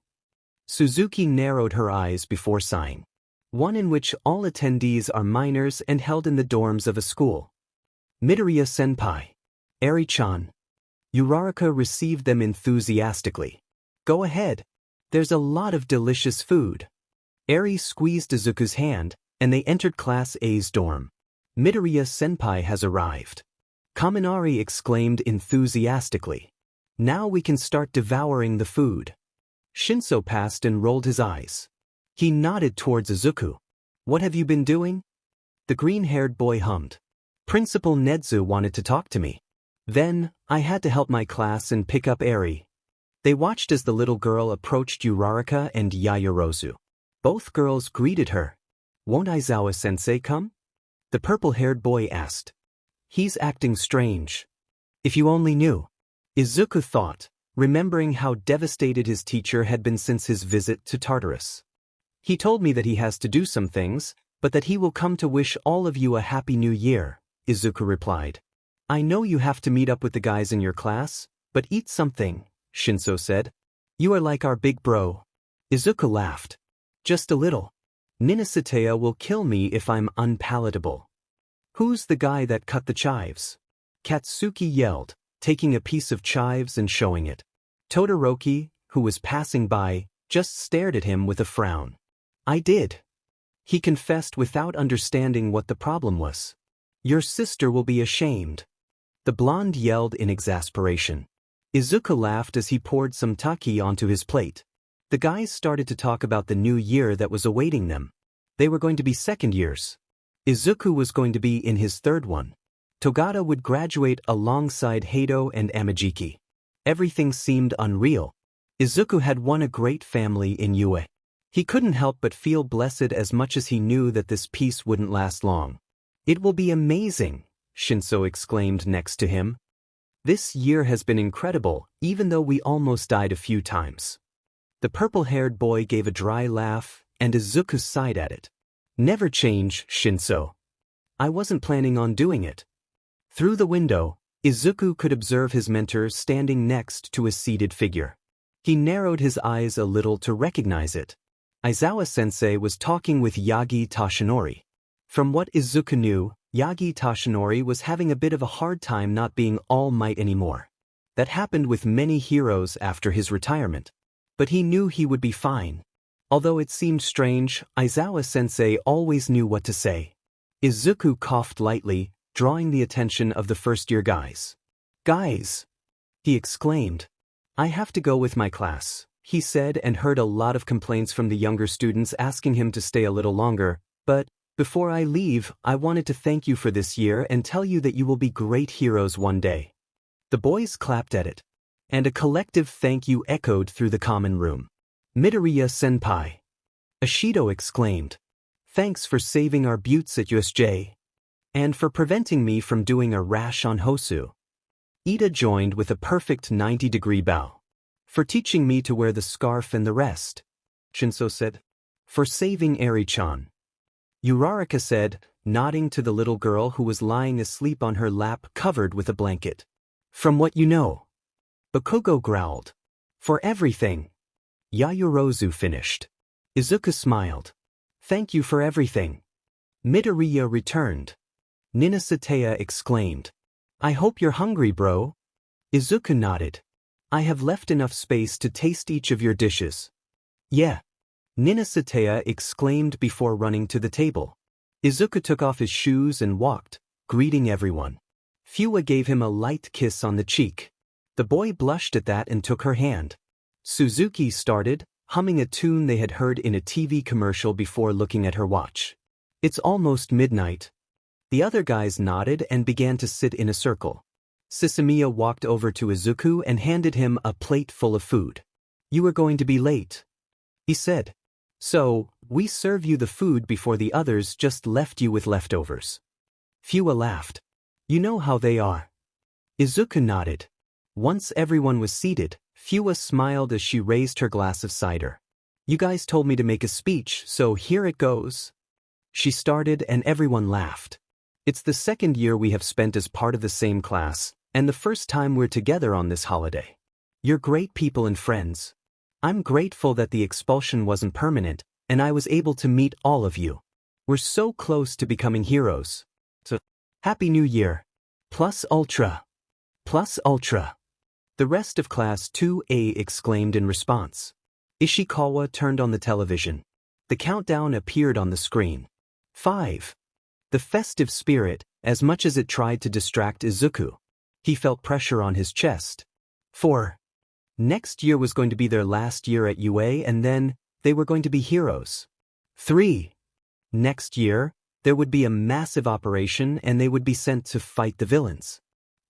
Suzuki narrowed her eyes before sighing. One in which all attendees are minors and held in the dorms of a school. Midoriya-senpai. Eri-chan. Uraraka received them enthusiastically. Go ahead. There's a lot of delicious food. Eri squeezed Izuku's hand, and they entered Class A's dorm. Midoriya-senpai has arrived. Kaminari exclaimed enthusiastically. Now we can start devouring the food. Shinso passed and rolled his eyes. He nodded towards Izuku. What have you been doing? The green-haired boy hummed. Principal Nedzu wanted to talk to me. Then, I had to help my class and pick up Eri. They watched as the little girl approached Uraraka and Yaoyorozu. Both girls greeted her. Won't Aizawa-sensei come? The purple-haired boy asked. He's acting strange. If you only knew. Izuku thought, remembering how devastated his teacher had been since his visit to Tartarus. He told me that he has to do some things, but that he will come to wish all of you a happy new year, Izuku replied. I know you have to meet up with the guys in your class, but eat something, Shinso said. You are like our big bro. Izuku laughed. Just a little. Ninasatea will kill me if I'm unpalatable. Who's the guy that cut the chives? Katsuki yelled, taking a piece of chives and showing it. Todoroki, who was passing by, just stared at him with a frown. I did. He confessed without understanding what the problem was. Your sister will be ashamed. The blonde yelled in exasperation. Izuku laughed as he poured some taki onto his plate. The guys started to talk about the new year that was awaiting them. They were going to be second years. Izuku was going to be in his third one. Togata would graduate alongside Hado and Amajiki. Everything seemed unreal. Izuku had won a great family in Yue. He couldn't help but feel blessed as much as he knew that this peace wouldn't last long. It will be amazing, Shinso exclaimed next to him. This year has been incredible, even though we almost died a few times. The purple-haired boy gave a dry laugh, and Izuku sighed at it. Never change, Shinso. I wasn't planning on doing it. Through the window, Izuku could observe his mentor standing next to a seated figure. He narrowed his eyes a little to recognize it. Aizawa-sensei was talking with Yagi Toshinori. From what Izuku knew, Yagi Toshinori was having a bit of a hard time not being All Might anymore. That happened with many heroes after his retirement. But he knew he would be fine. Although it seemed strange, Aizawa-sensei always knew what to say. Izuku coughed lightly, drawing the attention of the first-year guys. "Guys!" he exclaimed. "I have to go with my class," he said, and heard a lot of complaints from the younger students asking him to stay a little longer. "But before I leave, I wanted to thank you for this year and tell you that you will be great heroes one day." The boys clapped at it, and a collective thank you echoed through the common room. "Midoriya-senpai!" Ashido exclaimed. "Thanks for saving our buttes at USJ. And for preventing me from doing a rash on Hosu." Ida joined with a perfect 90-degree bow. "For teaching me to wear the scarf and the rest," Shinso said. "For saving Eri-chan," Uraraka said, nodding to the little girl who was lying asleep on her lap covered with a blanket. "From what you know," Bakugo growled. "For everything," Yayorozu finished. Izuku smiled. "Thank you for everything." Midoriya returned. Ninasatea exclaimed. "I hope you're hungry, bro." Izuku nodded. "I have left enough space to taste each of your dishes." "Yeah," Ninasatea exclaimed before running to the table. Izuku took off his shoes and walked, greeting everyone. Fua gave him a light kiss on the cheek. The boy blushed at that and took her hand. Suzuki started, humming a tune they had heard in a TV commercial before looking at her watch. "It's almost midnight." The other guys nodded and began to sit in a circle. Sisamiya walked over to Izuku and handed him a plate full of food. "You are going to be late," he said. "So, we serve you the food before the others just left you with leftovers." Fua laughed. "You know how they are." Izuku nodded. Once everyone was seated, Fua smiled as she raised her glass of cider. "You guys told me to make a speech, so here it goes." She started and everyone laughed. "It's the second year we have spent as part of the same class, and the first time we're together on this holiday. You're great people and friends. I'm grateful that the expulsion wasn't permanent, and I was able to meet all of you. We're so close to becoming heroes. So, Happy New Year. Plus Ultra. Plus Ultra." The rest of Class 2A exclaimed in response. Ishikawa turned on the television. The countdown appeared on the screen. 5. The festive spirit, as much as it tried to distract Izuku. He felt pressure on his chest. 4. Next year was going to be their last year at UA, and then they were going to be heroes. 3. Next year, there would be a massive operation and they would be sent to fight the villains.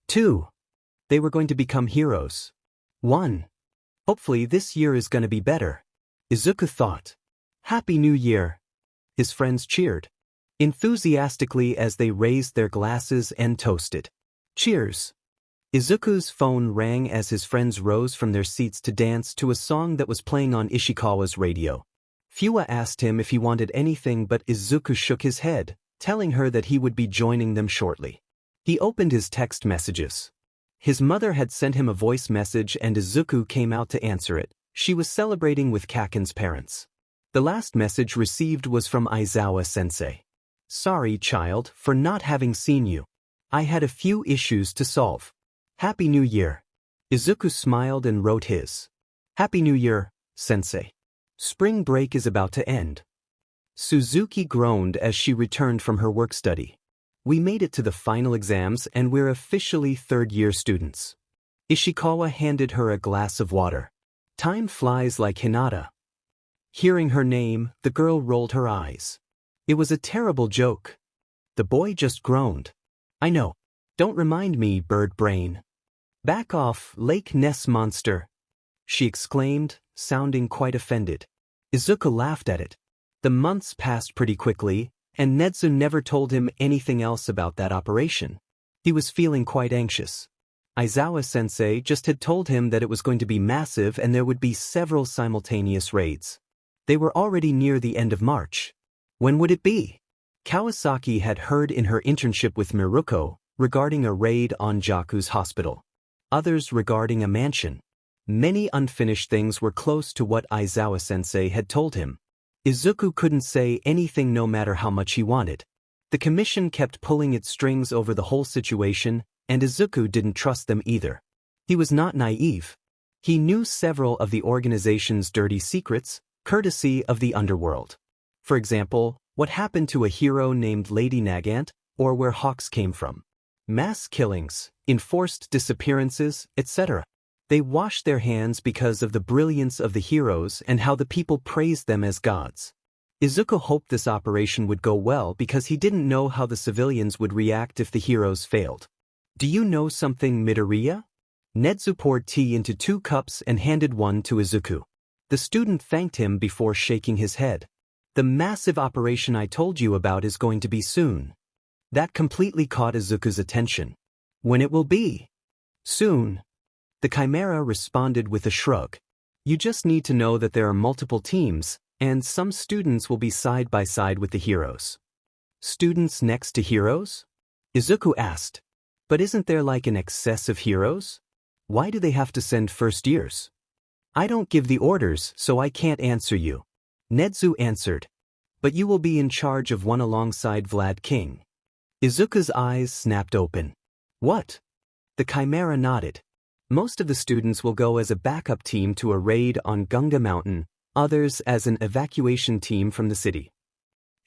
2. They were going to become heroes. 1. Hopefully this year is going to be better. Izuku thought. "Happy New Year." His friends cheered enthusiastically as they raised their glasses and toasted. "Cheers." Izuku's phone rang as his friends rose from their seats to dance to a song that was playing on Ishikawa's radio. Fua asked him if he wanted anything, but Izuku shook his head, telling her that he would be joining them shortly. He opened his text messages. His mother had sent him a voice message and Izuku came out to answer it. She was celebrating with Kaken's parents. The last message received was from Aizawa-sensei. "Sorry, child, for not having seen you. I had a few issues to solve. Happy New Year." Izuku smiled and wrote his. "Happy New Year, Sensei. Spring break is about to end." Suzuki groaned as she returned from her work study. "We made it to the final exams and we're officially third-year students." Ishikawa handed her a glass of water. "Time flies like Hinata." Hearing her name, the girl rolled her eyes. It was a terrible joke. The boy just groaned. "I know. Don't remind me, bird brain." "Back off, Lake Ness monster," she exclaimed, sounding quite offended. Izuku laughed at it. The months passed pretty quickly, and Netsu never told him anything else about that operation. He was feeling quite anxious. Aizawa-sensei just had told him that it was going to be massive and there would be several simultaneous raids. They were already near the end of March. When would it be? Kawasaki had heard in her internship with Miruko, regarding a raid on Jaku's hospital. Others regarding a mansion. Many unfinished things were close to what Aizawa-sensei had told him. Izuku couldn't say anything no matter how much he wanted. The commission kept pulling its strings over the whole situation, and Izuku didn't trust them either. He was not naive. He knew several of the organization's dirty secrets, courtesy of the underworld. For example, what happened to a hero named Lady Nagant, or where Hawks came from. Mass killings, enforced disappearances, etc. They washed their hands because of the brilliance of the heroes and how the people praised them as gods. Izuku hoped this operation would go well because he didn't know how the civilians would react if the heroes failed. Do you know something, Midoriya? Nezu poured tea into 2 cups and handed one to Izuku. The student thanked him before shaking his head. The massive operation I told you about is going to be soon. That completely caught Izuku's attention. When it will be? Soon. The Chimera responded with a shrug. You just need to know that there are multiple teams, and some students will be side by side with the heroes. Students next to heroes? Izuku asked. But isn't there like an excess of heroes? Why do they have to send first years? I don't give the orders, so I can't answer you. Nezu answered. But you will be in charge of one alongside Vlad King. Izuku's eyes snapped open. What? The Chimera nodded. Most of the students will go as a backup team to a raid on Gunga Mountain, others as an evacuation team from the city.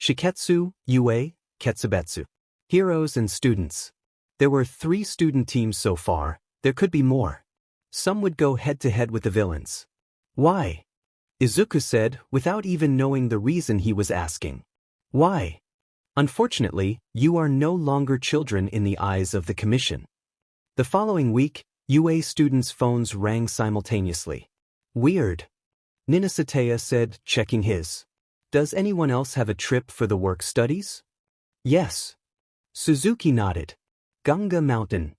Shiketsu, Yue, Ketsubetsu. Heroes and students. There were 3 student teams so far, there could be more. Some would go head-to-head with the villains. Why? Izuku said, without even knowing the reason he was asking. Why? Unfortunately, you are no longer children in the eyes of the commission. The following week, UA students' phones rang simultaneously. Weird. Ninasateya said, checking his. Does anyone else have a trip for the work studies? Yes. Suzuki nodded. Gunga Mountain.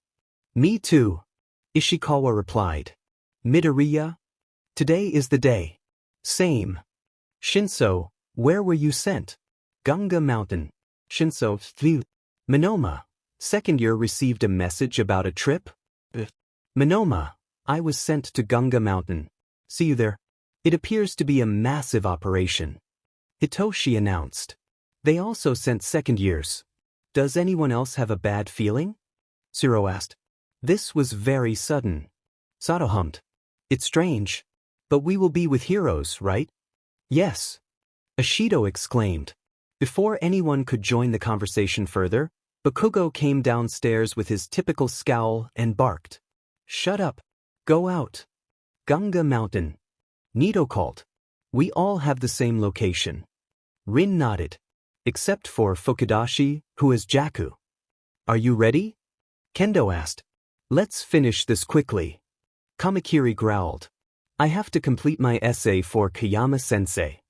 Me too. Ishikawa replied. Midoriya? Today is the day. Same. Shinso, where were you sent? Gunga Mountain. Shinso, phew. Minoma, second year received a message about a trip? Minoma, I was sent to Gunga Mountain. See you there. It appears to be a massive operation. Hitoshi announced. They also sent second years. Does anyone else have a bad feeling? Siro asked. This was very sudden. Sato hummed. It's strange. But we will be with heroes, right? Yes. Ashido exclaimed. Before anyone could join the conversation further, Bakugo came downstairs with his typical scowl and barked. Shut up. Go out. Gunga Mountain. Nito called. We all have the same location. Rin nodded. Except for Fukudashi, who is Jaku. Are you ready? Kendo asked. Let's finish this quickly. Kamakiri growled. I have to complete my essay for Kayama-sensei.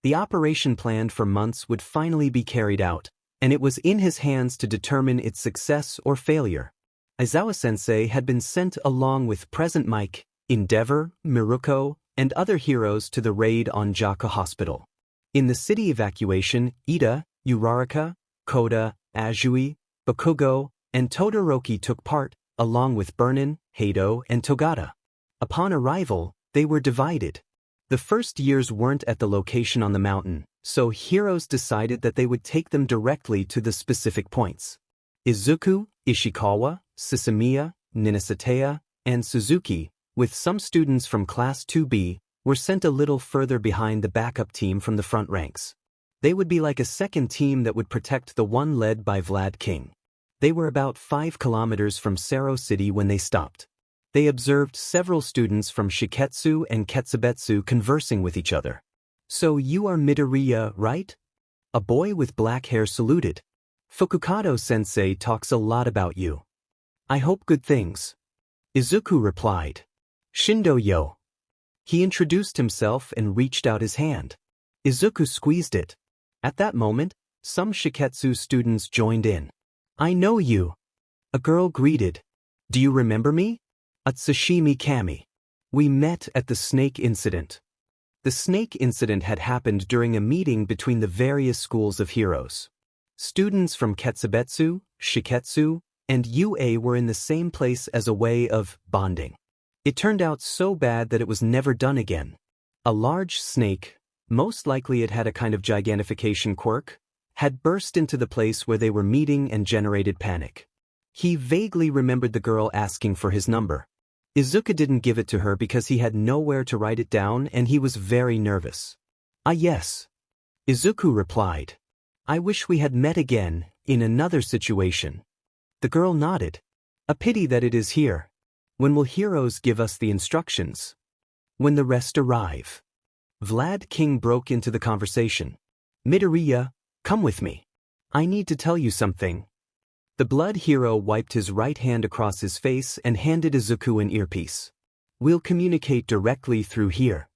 The operation planned for months would finally be carried out, and it was in his hands to determine its success or failure. Aizawa-sensei had been sent along with Present Mike, Endeavor, Miruko, and other heroes to the raid on Jaku Hospital. In the city evacuation, Ida, Uraraka, Koda, Azui, Bakugo, and Todoroki took part, along with Burnin, Heido, and Togata. Upon arrival, they were divided. The first years weren't at the location on the mountain, so heroes decided that they would take them directly to the specific points. Izuku, Ishikawa, Susumiya, Ninasateya, and Suzuki, with some students from Class 2B, were sent a little further behind the backup team from the front ranks. They would be like a second team that would protect the one led by Vlad King. They were about 5 kilometers from Sero City when they stopped. They observed several students from Shiketsu and Ketsubetsu conversing with each other. So you are Midoriya, right? A boy with black hair saluted. Fukukado-sensei talks a lot about you. I hope good things. Izuku replied. Shindo-yo. He introduced himself and reached out his hand. Izuku squeezed it. At that moment, some Shiketsu students joined in. I know you. A girl greeted. Do you remember me? Atsushimi Kami. We met at the snake incident. The snake incident had happened during a meeting between the various schools of heroes. Students from Ketsubetsu, Shiketsu, and UA were in the same place as a way of bonding. It turned out so bad that it was never done again. A large snake, most likely it had a kind of gigantification quirk, had burst into the place where they were meeting and generated panic. He vaguely remembered the girl asking for his number. Izuku didn't give it to her because he had nowhere to write it down and he was very nervous. "Ah yes," Izuku replied. "I wish we had met again, in another situation." The girl nodded. "A pity that it is here. When will heroes give us the instructions?" "When the rest arrive." Vlad King broke into the conversation. "Midoriya, come with me. I need to tell you something." The blood hero wiped his right hand across his face and handed Izuku an earpiece. "We'll communicate directly through here."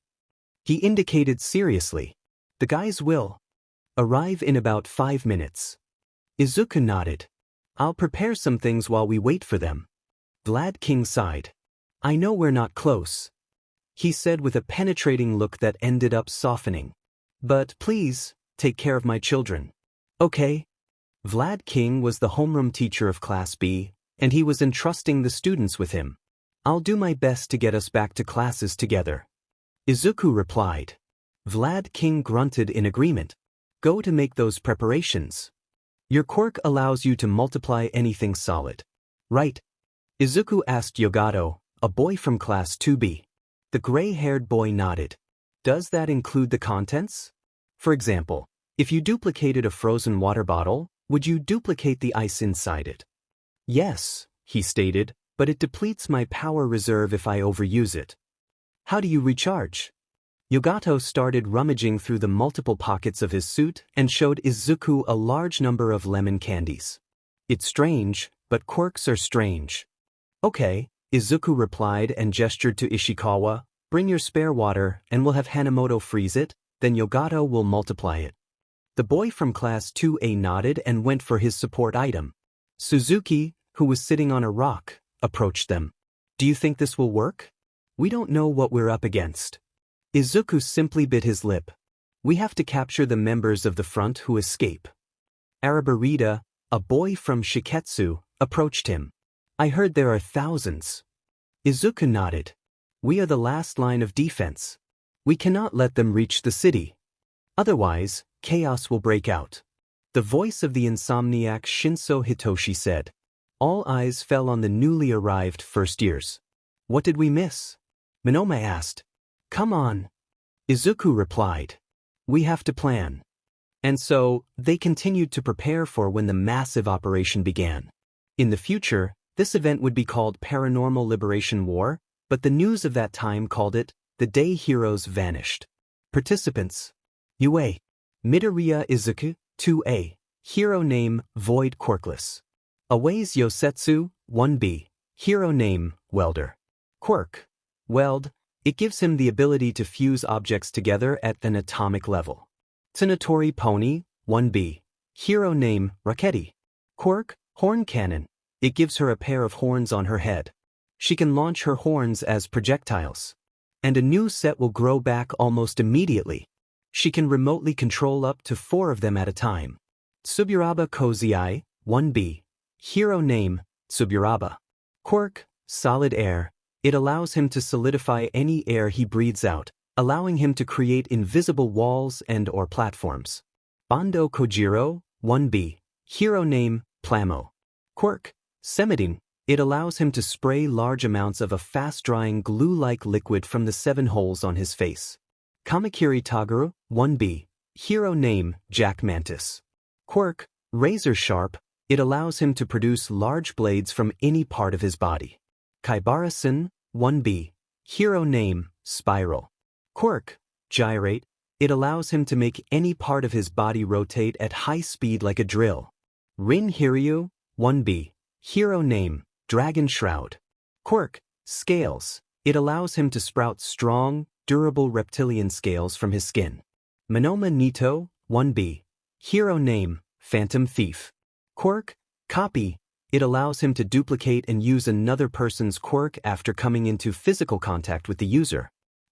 He indicated seriously. "The guys will arrive in about 5 minutes." Izuku nodded. "I'll prepare some things while we wait for them." Vlad King sighed. "I know we're not close," he said with a penetrating look that ended up softening. "But please, take care of my children." "Okay." Vlad King was the homeroom teacher of Class B, and he was entrusting the students with him. "I'll do my best to get us back to classes together," Izuku replied. Vlad King grunted in agreement. "Go to make those preparations. Your quirk allows you to multiply anything solid, right?" Izuku asked Yogato, a boy from Class 2B. The gray-haired boy nodded. "Does that include the contents? For example, if you duplicated a frozen water bottle, would you duplicate the ice inside it?" "Yes," he stated, "but it depletes my power reserve if I overuse it." "How do you recharge?" Yogato started rummaging through the multiple pockets of his suit and showed Izuku a large number of lemon candies. "It's strange, but quirks are strange." "Okay," Izuku replied and gestured to Ishikawa, "Bring your spare water and we'll have Hanamoto freeze it, then Yogato will multiply it." The boy from Class 2A nodded and went for his support item. Suzuki, who was sitting on a rock, approached them. "Do you think this will work? We don't know what we're up against." Izuku simply bit his lip. "We have to capture the members of the front who escape." Arabarita, a boy from Shiketsu, approached him. "I heard there are thousands." Izuku nodded. "We are the last line of defense. We cannot let them reach the city. Otherwise, chaos will break out." The voice of the insomniac Shinso Hitoshi said. All eyes fell on the newly arrived first years. "What did we miss?" Minoma asked. "Come on," Izuku replied. "We have to plan." And so, they continued to prepare for when the massive operation began. In the future, this event would be called Paranormal Liberation War, but the news of that time called it The Day Heroes Vanished. Participants: UA, Midoriya Izuku, 2A, hero name Void Quirkless. Away's Yosetsu, 1B, hero name Welder. Quirk: Weld. It gives him the ability to fuse objects together at an atomic level. Tsunatori Pony, 1B, hero name Raketti. Quirk: Horn Cannon. It gives her a pair of horns on her head. She can launch her horns as projectiles. And a new set will grow back almost immediately. She can remotely control up to 4 of them at a time. Tsuburaba Kozai, 1B, hero name Tsuburaba. Quirk: Solid Air. It allows him to solidify any air he breathes out, allowing him to create invisible walls and/or platforms. Bondo Kojiro, 1B, hero name Plamo. Quirk: Semiding. It allows him to spray large amounts of a fast-drying glue-like liquid from the 7 holes on his face. Kamakiri Taguru, 1B, hero name Jack Mantis. Quirk: Razor Sharp. It allows him to produce large blades from any part of his body. Kaibara-san, 1B, hero name Spiral. Quirk: Gyrate. It allows him to make any part of his body rotate at high speed like a drill. Rin Hiryu, 1B, hero name Dragon Shroud. Quirk: Scales. It allows him to sprout strong, durable reptilian scales from his skin. Minoma Nito, 1B, hero name Phantom Thief. Quirk: Copy. It allows him to duplicate and use another person's quirk after coming into physical contact with the user.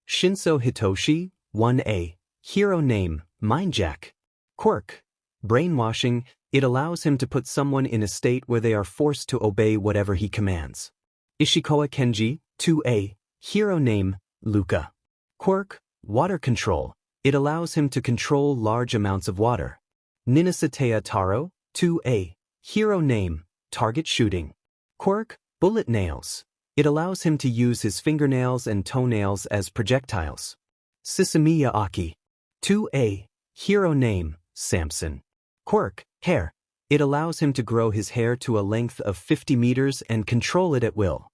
Shinso Hitoshi, 1A, hero name Mindjack. Quirk: Brainwashing. It allows him to put someone in a state where they are forced to obey whatever he commands. Ishikawa Kenji, 2A, hero name, Luka. Quirk, water control. It allows him to control large amounts of water. Ninasatea Taro, 2A, hero name, target shooting. Quirk, bullet nails. It allows him to use his fingernails and toenails as projectiles. Sisamiya Aki, 2A, hero name, Samson. Quirk, hair. It allows him to grow his hair to a length of 50 meters and control it at will.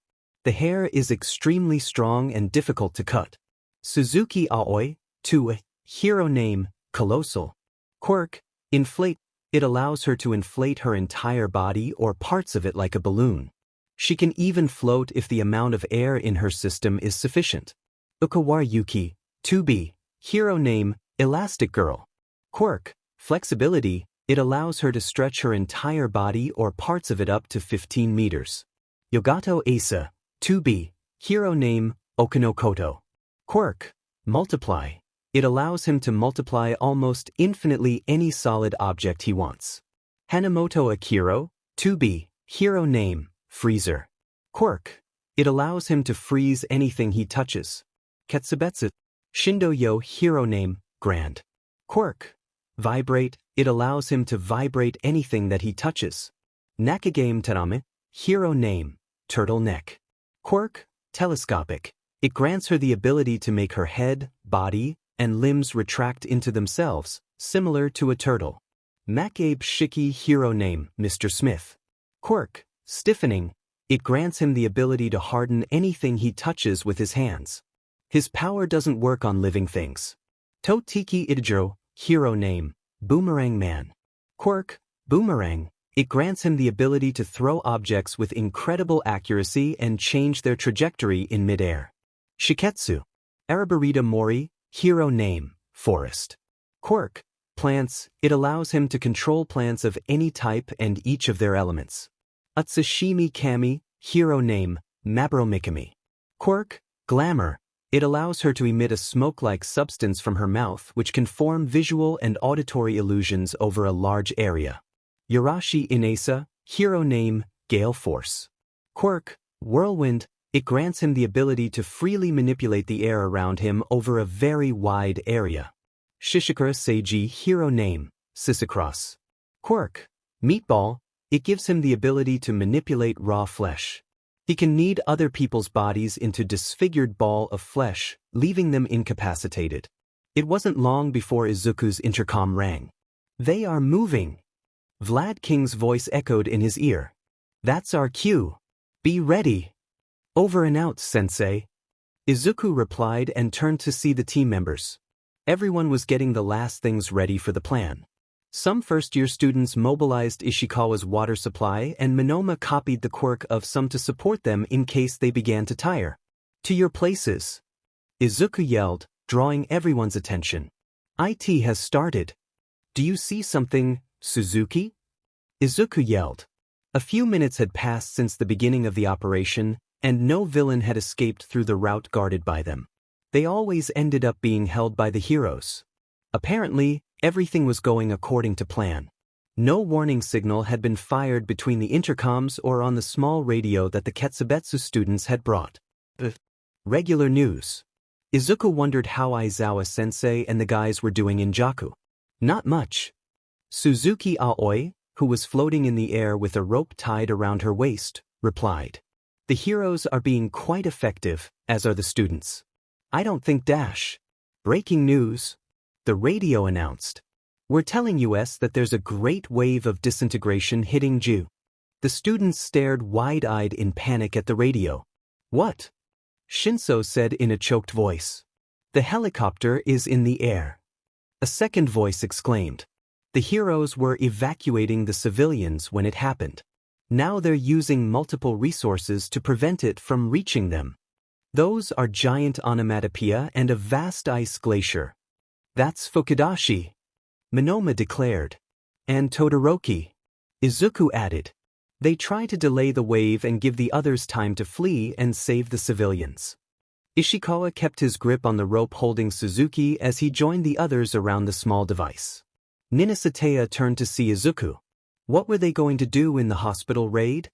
The hair is extremely strong and difficult to cut. Suzuki Aoi, 2A, hero name, Colossal. Quirk, inflate. It allows her to inflate her entire body or parts of it like a balloon. She can even float if the amount of air in her system is sufficient. Ukawara Yuki, 2B, hero name, Elastic Girl. Quirk, flexibility. It allows her to stretch her entire body or parts of it up to 15 meters. Yogato Asa, 2B, hero name, Okinokoto. Quirk, multiply. It allows him to multiply almost infinitely any solid object he wants. Hanamoto Akiro, 2B, hero name, Freezer. Quirk, it allows him to freeze anything he touches. Ketsubetsu. Shindo Yo, hero name, Grand. Quirk, vibrate. It allows him to vibrate anything that he touches. Nakagame Tarame, hero name, Turtle Neck. Quirk, telescopic. It grants her the ability to make her head, body, and limbs retract into themselves, similar to a turtle. Makabe Shiki, hero name, Mr. Smith. Quirk, stiffening. It grants him the ability to harden anything he touches with his hands. His power doesn't work on living things. Totiki Itajiro, hero name, Boomerang Man. Quirk, boomerang. It grants him the ability to throw objects with incredible accuracy and change their trajectory in midair. Shiketsu. Arabarita Mori, hero name, Forest. Quirk, plants. It allows him to control plants of any type and each of their elements. Atsushimi Kami, hero name, Maburo Mikami. Quirk, glamour. It allows her to emit a smoke-like substance from her mouth which can form visual and auditory illusions over a large area. Yarashi Inesa, hero name, Gale Force. Quirk, whirlwind. It grants him the ability to freely manipulate the air around him over a very wide area. Shishikura Seiji, hero name, Sisicross. Quirk, meatball. It gives him the ability to manipulate raw flesh. He can knead other people's bodies into disfigured ball of flesh, leaving them incapacitated. It wasn't long before Izuku's intercom rang. They are moving. Vlad King's voice echoed in his ear. That's our cue. Be ready. Over and out, Sensei. Izuku replied and turned to see the team members. Everyone was getting the last things ready for the plan. Some first-year students mobilized Ishikawa's water supply and Monoma copied the quirk of some to support them in case they began to tire. To your places. Izuku yelled, drawing everyone's attention. IT has started. Do you see something, Suzuki? Izuku yelled. A few minutes had passed since the beginning of the operation, and no villain had escaped through the route guarded by them. They always ended up being held by the heroes. Apparently, everything was going according to plan. No warning signal had been fired between the intercoms or on the small radio that the Ketsubetsu students had brought. Regular news. Izuku wondered how Aizawa Sensei and the guys were doing in Jaku. Not much. Suzuki Aoi, who was floating in the air with a rope tied around her waist, replied. The heroes are being quite effective, as are the students. I don't think dash. Breaking news. The radio announced. We're telling US that there's a great wave of disintegration hitting Ju. The students stared wide-eyed in panic at the radio. What? Shinso said in a choked voice. The helicopter is in the air. A second voice exclaimed. The heroes were evacuating the civilians when it happened. Now they're using multiple resources to prevent it from reaching them. Those are giant onomatopoeia and a vast ice glacier. That's Fukudashi, Monoma declared. And Todoroki. Izuku added. They try to delay the wave and give the others time to flee and save the civilians. Ishikawa kept his grip on the rope holding Suzuki as he joined the others around the small device. Ninasatea turned to see Izuku. What were they going to do in the hospital raid?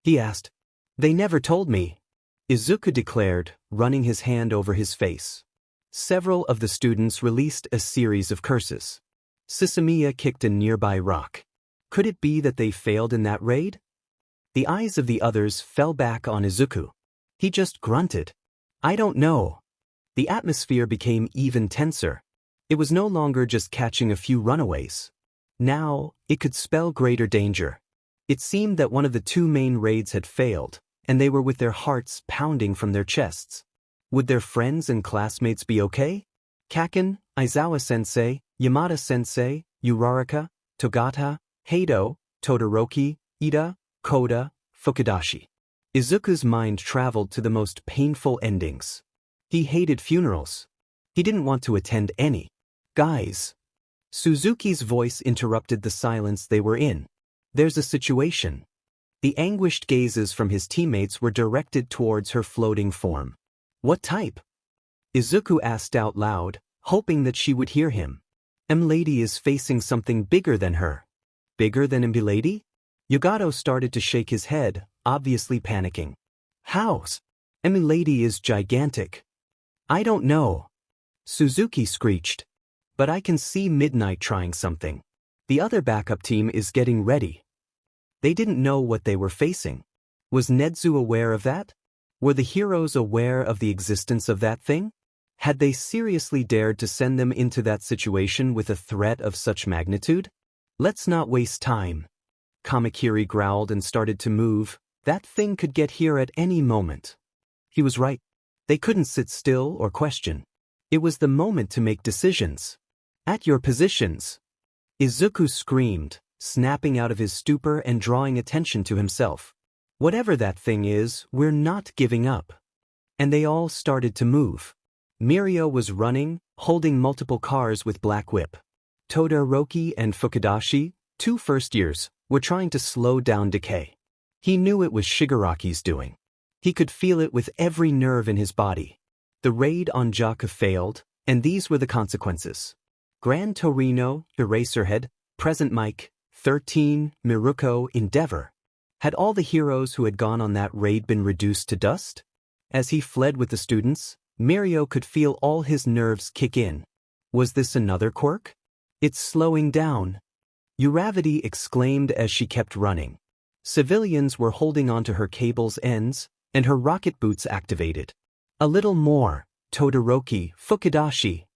He asked. They never told me, Izuku declared, running his hand over his face. Several of the students released a series of curses. Sisamiya kicked a nearby rock. Could it be that they failed in that raid? The eyes of the others fell back on Izuku. He just grunted. I don't know. The atmosphere became even tenser. It was no longer just catching a few runaways. Now, it could spell greater danger. It seemed that one of the two main raids had failed, and they were with their hearts pounding from their chests. Would their friends and classmates be okay? Kaken, Aizawa Sensei, Yamada Sensei, Uraraka, Togata, Heido, Todoroki, Ida, Koda, Fukudashi. Izuku's mind traveled to the most painful endings. He hated funerals. He didn't want to attend any. Guys. Suzuki's voice interrupted the silence they were in. There's a situation. The anguished gazes from his teammates were directed towards her floating form. What type? Izuku asked out loud, hoping that she would hear him. Lady is facing something bigger than her. Bigger than Lady? Yagato started to shake his head, obviously panicking. How's? Lady is gigantic. I don't know. Suzuki screeched. But I can see Midnight trying something. The other backup team is getting ready. They didn't know what they were facing. Was Nedzu aware of that? Were the heroes aware of the existence of that thing? Had they seriously dared to send them into that situation with a threat of such magnitude? Let's not waste time. Kamakiri growled and started to move. That thing could get here at any moment. He was right. They couldn't sit still or question. It was the moment to make decisions. At your positions. Izuku screamed, snapping out of his stupor and drawing attention to himself. Whatever that thing is, we're not giving up. And they all started to move. Mirio was running, holding multiple cars with Black Whip. Todoroki and Fukudashi, two first years, were trying to slow down decay. He knew it was Shigaraki's doing. He could feel it with every nerve in his body. The raid on Jaku failed, and these were the consequences. Gran Torino, Eraserhead, Present Mike, 13, Miruko, Endeavor. Had all the heroes who had gone on that raid been reduced to dust? As he fled with the students, Mirio could feel all his nerves kick in. Was this another quirk? It's slowing down. Uravity exclaimed as she kept running. Civilians were holding onto her cable's ends, and her rocket boots activated. A little more, Todoroki, Fukudashi.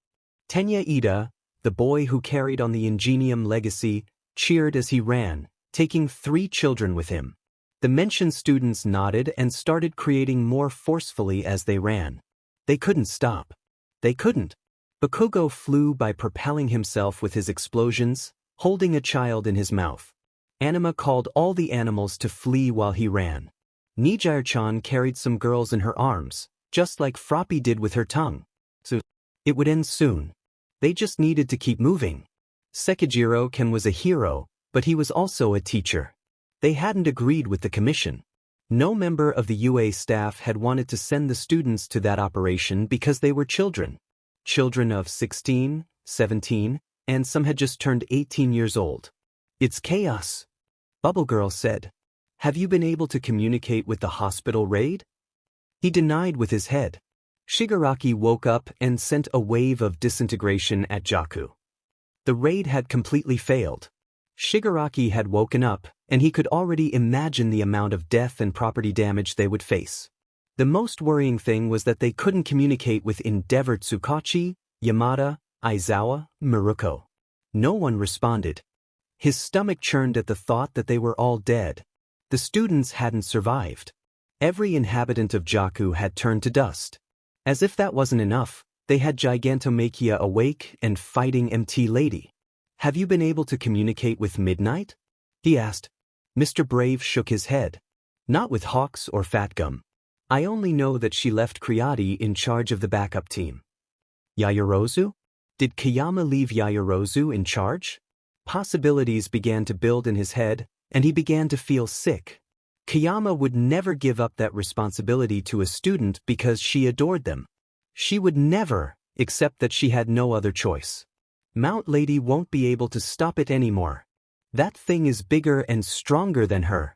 Tenya Ida, the boy who carried on the Ingenium legacy, cheered as he ran, taking 3 children with him. The mentioned students nodded and started creating more forcefully as they ran. They couldn't stop. They couldn't. Bakugo flew by propelling himself with his explosions, holding a child in his mouth. Anima called all the animals to flee while he ran. Nijire-chan carried some girls in her arms, just like Froppy did with her tongue. So, it would end soon. They just needed to keep moving. Sekijiro-ken was a hero, but he was also a teacher. They hadn't agreed with the commission. No member of the UA staff had wanted to send the students to that operation because they were children. Children of 16, 17, and some had just turned 18 years old. It's chaos. Bubble Girl said. Have you been able to communicate with the hospital raid? He denied with his head. Shigaraki woke up and sent a wave of disintegration at Jaku. The raid had completely failed. Shigaraki had woken up, and he could already imagine the amount of death and property damage they would face. The most worrying thing was that they couldn't communicate with Endeavor Tsukachi, Yamada, Aizawa, Miruko. No one responded. His stomach churned at the thought that they were all dead. The students hadn't survived. Every inhabitant of Jaku had turned to dust. As if that wasn't enough, they had Gigantomachia awake and fighting MT Lady. Have you been able to communicate with Midnight? He asked. Mr. Brave shook his head. Not with Hawks or Fatgum. I only know that she left Kriati in charge of the backup team. Yaoyorozu? Did Kayama leave Yaoyorozu in charge? Possibilities began to build in his head, and he began to feel sick. Kayama would never give up that responsibility to a student because she adored them. She would never, except that she had no other choice. Mount Lady won't be able to stop it anymore. That thing is bigger and stronger than her.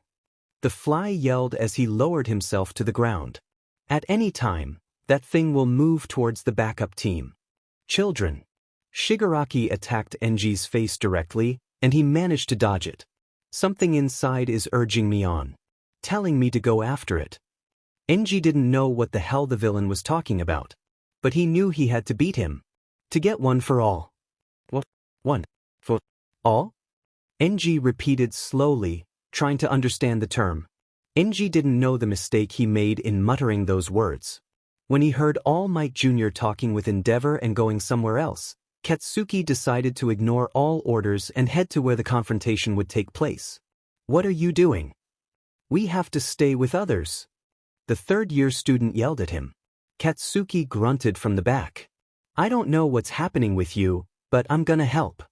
The fly yelled as he lowered himself to the ground. At any time, that thing will move towards the backup team. Children. Shigaraki attacked Enji's face directly, and he managed to dodge it. Something inside is urging me on. Telling me to go after it. Enji didn't know what the hell the villain was talking about. But he knew he had to beat him. To get one for all. What? One. For all? Enji repeated slowly, trying to understand the term. Enji didn't know the mistake he made in muttering those words. When he heard All Might Jr. talking with Endeavor and going somewhere else, Katsuki decided to ignore all orders and head to where the confrontation would take place. What are you doing? We have to stay with others. The third-year student yelled at him. Katsuki grunted from the back. I don't know what's happening with you, but I'm gonna help.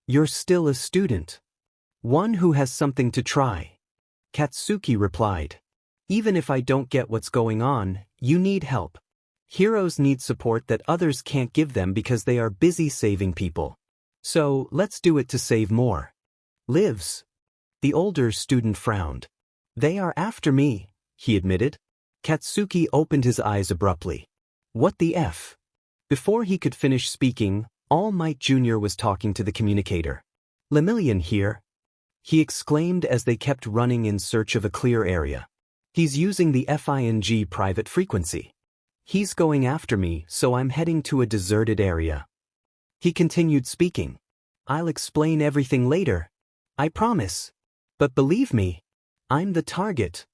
You're still a student. One who has something to try. Katsuki replied. Even if I don't get what's going on, you need help. Heroes need support that others can't give them because they are busy saving people. So, let's do it to save more lives. The older student frowned. They are after me, he admitted. Katsuki opened his eyes abruptly. What the F? Before he could finish speaking, All Might Jr. was talking to the communicator. Lemillion here, he exclaimed as they kept running in search of a clear area. He's using the FING private frequency. He's going after me, so I'm heading to a deserted area. He continued speaking. I'll explain everything later. I promise. But believe me, I'm the target.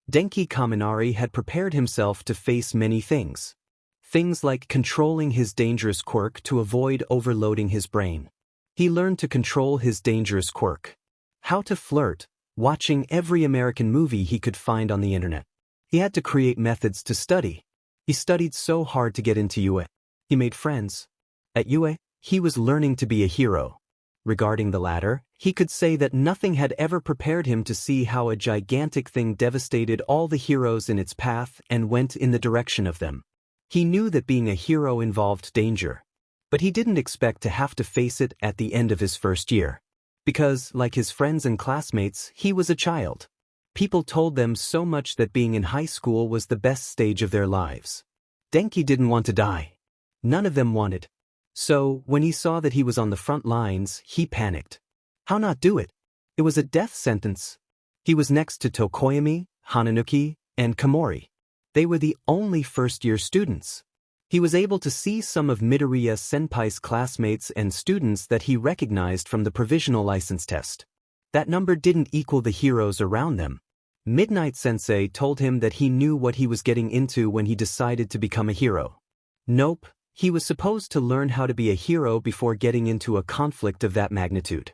Denki Kaminari had prepared himself to face many things. Things like controlling his dangerous quirk to avoid overloading his brain. He learned to control his dangerous quirk. How to flirt, watching every American movie he could find on the internet. He had to create methods to study. He studied so hard to get into UA. He made friends. At UA, he was learning to be a hero. Regarding the latter, he could say that nothing had ever prepared him to see how a gigantic thing devastated all the heroes in its path and went in the direction of them. He knew that being a hero involved danger. But he didn't expect to have to face it at the end of his first year. Because, like his friends and classmates, he was a child. People told them so much that being in high school was the best stage of their lives. Denki didn't want to die. None of them wanted. So, when he saw that he was on the front lines, he panicked. How not do it? It was a death sentence. He was next to Tokoyami, Hananuki, and Komori. They were the only first-year students. He was able to see some of Midoriya Senpai's classmates and students that he recognized from the provisional license test. That number didn't equal the heroes around them. Midnight Sensei told him that he knew what he was getting into when he decided to become a hero. Nope, he was supposed to learn how to be a hero before getting into a conflict of that magnitude.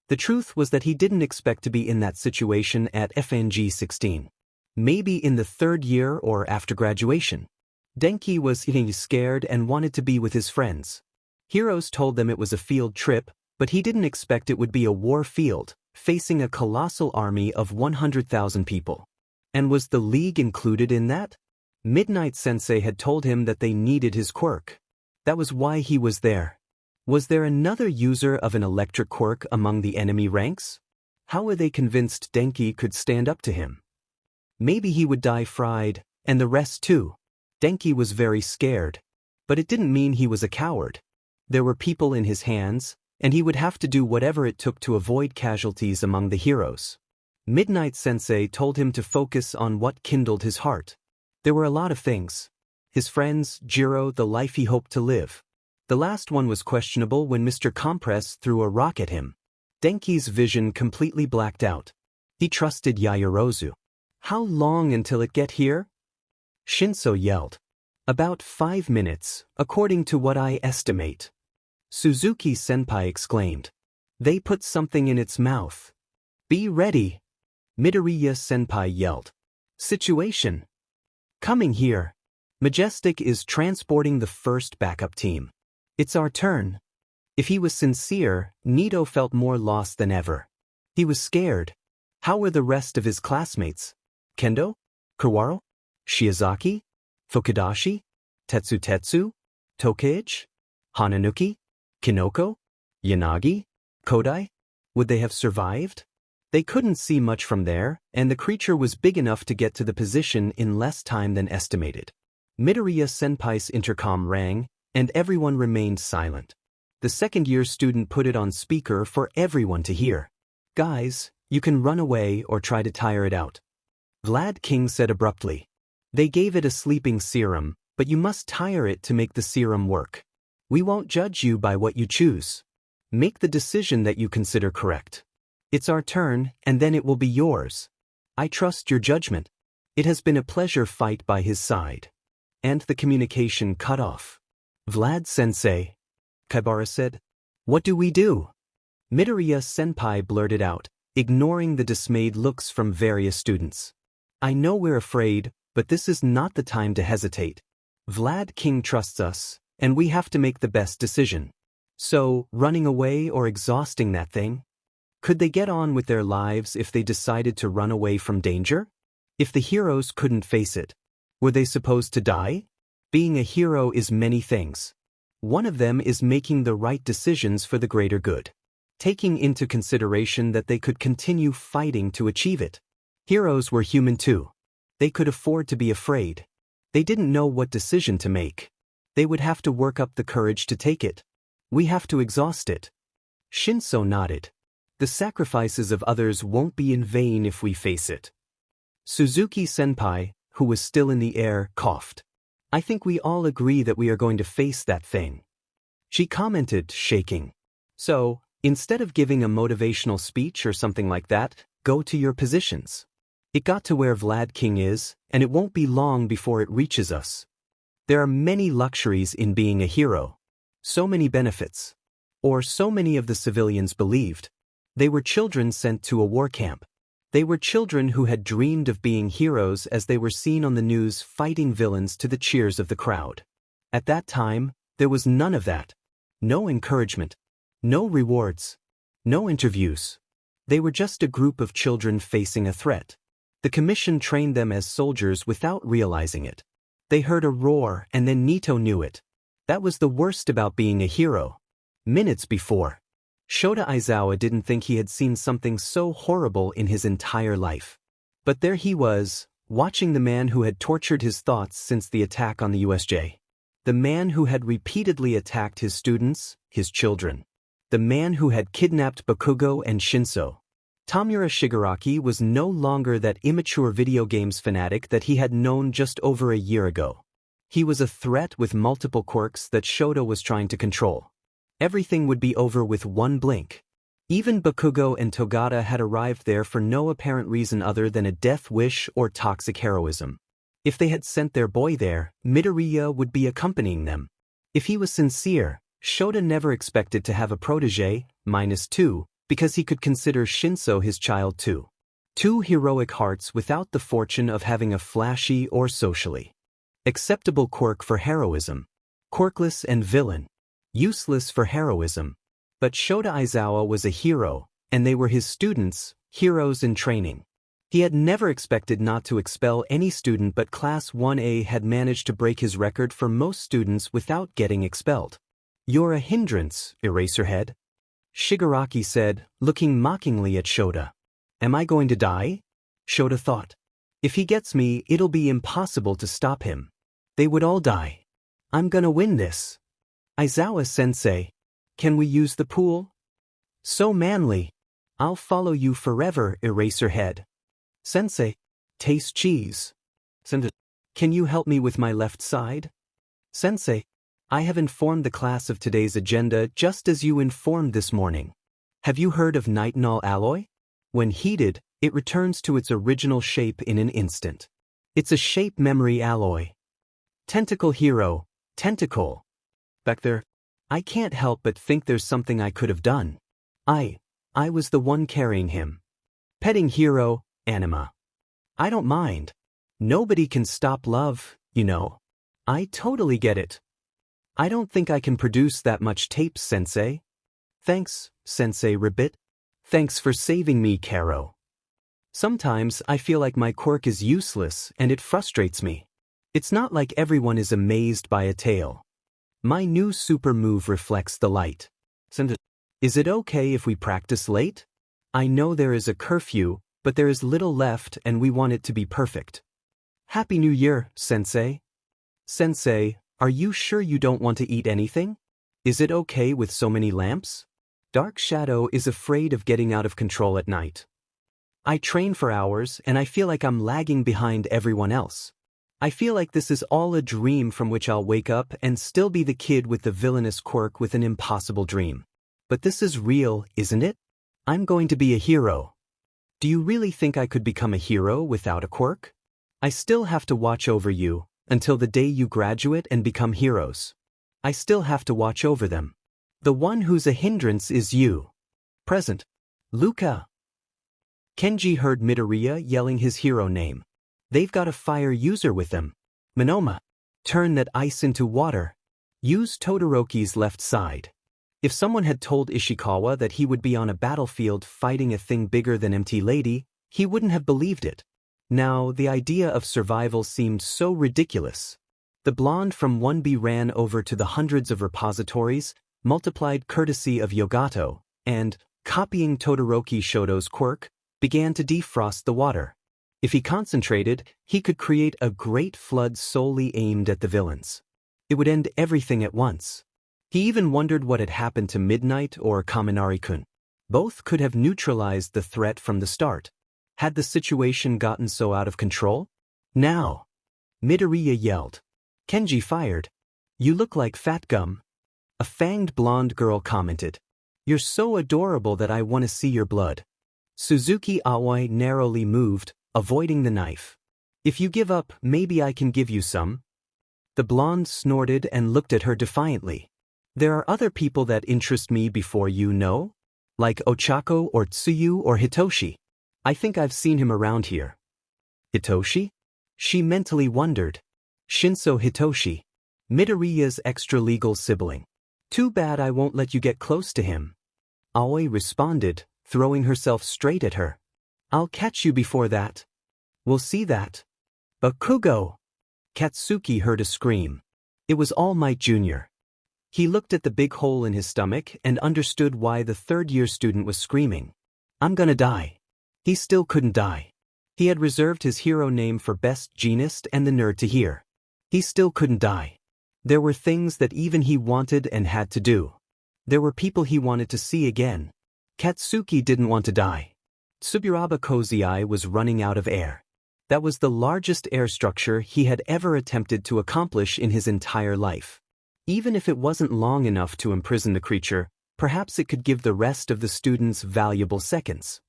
The truth was that he didn't expect to be in that situation at FNG 16. Maybe in the third year or after graduation. Denki was getting scared and wanted to be with his friends. Heroes told them it was a field trip, but he didn't expect it would be a war field, facing a colossal army of 100,000 people. And was the League included in that? Midnight Sensei had told him that they needed his quirk. That was why he was there. Was there another user of an electric quirk among the enemy ranks? How were they convinced Denki could stand up to him? Maybe he would die fried, and the rest too. Denki was very scared. But it didn't mean he was a coward. There were people in his hands, and he would have to do whatever it took to avoid casualties among the heroes. Midnight Sensei told him to focus on what kindled his heart. There were a lot of things. His friends, Jiro, the life he hoped to live. The last one was questionable when Mr. Compress threw a rock at him. Denki's vision completely blacked out. He trusted Yaoyorozu. How long until it get here? Shinso yelled. About 5 minutes, according to what I estimate. Suzuki-senpai exclaimed. They put something in its mouth. Be ready. Midoriya-senpai yelled. Situation. Coming here. Majestic is transporting the first backup team. It's our turn. If he was sincere, Nito felt more lost than ever. He was scared. How were the rest of his classmates? Kendo? Kawaro? Shiozaki? Fukudashi? Tetsu? Tokage? Hananuki? Kinoko? Yanagi? Kodai? Would they have survived? They couldn't see much from there, and the creature was big enough to get to the position in less time than estimated. Midoriya Senpai's intercom rang, and everyone remained silent. The second-year student put it on speaker for everyone to hear. "Guys, you can run away or try to tire it out," Vlad King said abruptly. "They gave it a sleeping serum, but you must tire it to make the serum work. We won't judge you by what you choose. Make the decision that you consider correct. It's our turn, and then it will be yours. I trust your judgment." It has been a pleasure fight by his side. And the communication cut off. "Vlad Sensei," Kaibara said. "What do we do?" Midoriya Senpai blurted out, ignoring the dismayed looks from various students. "I know we're afraid, but this is not the time to hesitate. Vlad King trusts us, and we have to make the best decision. So, running away or exhausting that thing? Could they get on with their lives if they decided to run away from danger? If the heroes couldn't face it, were they supposed to die? Being a hero is many things. One of them is making the right decisions for the greater good, taking into consideration that they could continue fighting to achieve it. Heroes were human too. They could afford to be afraid. They didn't know what decision to make. They would have to work up the courage to take it. We have to exhaust it." Shinso nodded. "The sacrifices of others won't be in vain if we face it." Suzuki Senpai, who was still in the air, coughed. "I think we all agree that we are going to face that thing," she commented, shaking. "So, instead of giving a motivational speech or something like that, go to your positions. It got to where Vlad King is, and it won't be long before it reaches us. There are many luxuries in being a hero. So many benefits. Or so many of the civilians believed. They were children sent to a war camp. They were children who had dreamed of being heroes as they were seen on the news fighting villains to the cheers of the crowd. At that time, there was none of that. No encouragement. No rewards. No interviews. They were just a group of children facing a threat. The commission trained them as soldiers without realizing it. They heard a roar and then Nito knew it. That was the worst about being a hero. Minutes before, Shota Aizawa didn't think he had seen something so horrible in his entire life. But there he was, watching the man who had tortured his thoughts since the attack on the USJ. The man who had repeatedly attacked his students, his children. The man who had kidnapped Bakugo and Shinso. Tamura Shigaraki was no longer that immature video games fanatic that he had known just over a year ago. He was a threat with multiple quirks that Shota was trying to control. Everything would be over with one blink. Even Bakugo and Togata had arrived there for no apparent reason other than a death wish or toxic heroism. If they had sent their boy there, Midoriya would be accompanying them. If he was sincere, Shota never expected to have a protege, -2, because he could consider Shinso his child too. Two heroic hearts without the fortune of having a flashy or socially acceptable quirk for heroism. Quirkless and villain. Useless for heroism. But Shota Aizawa was a hero, and they were his students, heroes in training. He had never expected not to expel any student, but Class 1A had managed to break his record for most students without getting expelled. "You're a hindrance, Eraserhead," Shigaraki said, looking mockingly at Shota. "Am I going to die?" Shota thought. "If he gets me, it'll be impossible to stop him. They would all die. I'm gonna win this." "Aizawa-sensei, can we use the pool?" "So manly. I'll follow you forever, Eraserhead." "Sensei, taste cheese." "Sensei, can you help me with my left side?" "Sensei, I have informed the class of today's agenda just as you informed this morning. Have you heard of nitinol alloy? When heated, it returns to its original shape in an instant. It's a shape memory alloy." "Tentacle hero, tentacle. Back there, I can't help but think there's something I could have done. I was the one carrying him. Petting hero, anima. I don't mind. Nobody can stop love, you know. I totally get it. I don't think I can produce that much tape, Sensei." "Thanks, Sensei Ribbit. Thanks for saving me, Karo. Sometimes I feel like my quirk is useless and it frustrates me. It's not like everyone is amazed by a tail. My new super move reflects the light. Sensei, Is it okay if we practice late? I know there is a curfew, but there is little left and we want it to be perfect. Happy New Year, Sensei. Sensei, are you sure you don't want to eat anything? Is it okay with so many lamps? Dark Shadow is afraid of getting out of control at night. I train for hours and I feel like I'm lagging behind everyone else. I feel like this is all a dream from which I'll wake up and still be the kid with the villainous quirk with an impossible dream. But this is real, isn't it? I'm going to be a hero. Do you really think I could become a hero without a quirk? I still have to watch over you until the day you graduate and become heroes. I still have to watch over them. The one who's a hindrance is you. Present. Luca. Kenji heard Midoriya yelling his hero name. They've got a fire user with them. Monoma. Turn that ice into water. Use Todoroki's left side. If someone had told Ishikawa that he would be on a battlefield fighting a thing bigger than MT Lady, he wouldn't have believed it. Now, the idea of survival seemed so ridiculous. The blonde from 1B ran over to the hundreds of repositories, multiplied courtesy of Yogato, and, copying Todoroki Shoto's quirk, began to defrost the water. If he concentrated, he could create a great flood solely aimed at the villains. It would end everything at once. He even wondered what had happened to Midnight or Kaminari-kun. Both could have neutralized the threat from the start. Had the situation gotten so out of control? Now! Midoriya yelled. Kenji fired. You look like Fat Gum. A fanged blonde girl commented. You're so adorable that I want to see your blood. Suzuki Aoi narrowly moved, avoiding the knife. If you give up, maybe I can give you some. The blonde snorted and looked at her defiantly. There are other people that interest me before you know? Like Ochako or Tsuyu or Hitoshi. I think I've seen him around here. Hitoshi? She mentally wondered. Shinso Hitoshi. Midoriya's extra-legal sibling. Too bad I won't let you get close to him. Aoi responded, throwing herself straight at her. I'll catch you before that. We'll see that. Bakugo! Katsuki heard a scream. It was All Might Jr. He looked at the big hole in his stomach and understood why the third-year student was screaming. I'm gonna die. He still couldn't die. He had reserved his hero name for best genist and the nerd to hear. He still couldn't die. There were things that even he wanted and had to do. There were people he wanted to see again. Katsuki didn't want to die. Tsuburaba Kozai was running out of air. That was the largest air structure he had ever attempted to accomplish in his entire life. Even if it wasn't long enough to imprison the creature, perhaps it could give the rest of the students valuable seconds.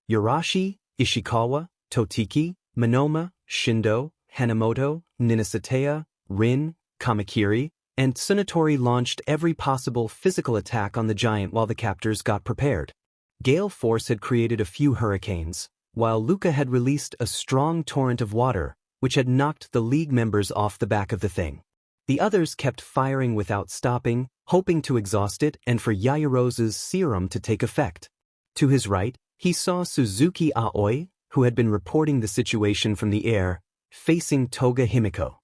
Yurashi, Ishikawa, Totiki, Monoma, Shindo, Hanamoto, Ninasatea, Rin, Kamakiri, and Tsunatori launched every possible physical attack on the giant while the captors got prepared. Gale Force had created a few hurricanes, while Luca had released a strong torrent of water, which had knocked the League members off the back of the thing. The others kept firing without stopping, hoping to exhaust it and for Yairo's serum to take effect. To his right, he saw Suzuki Aoi, who had been reporting the situation from the air, facing Toga Himiko.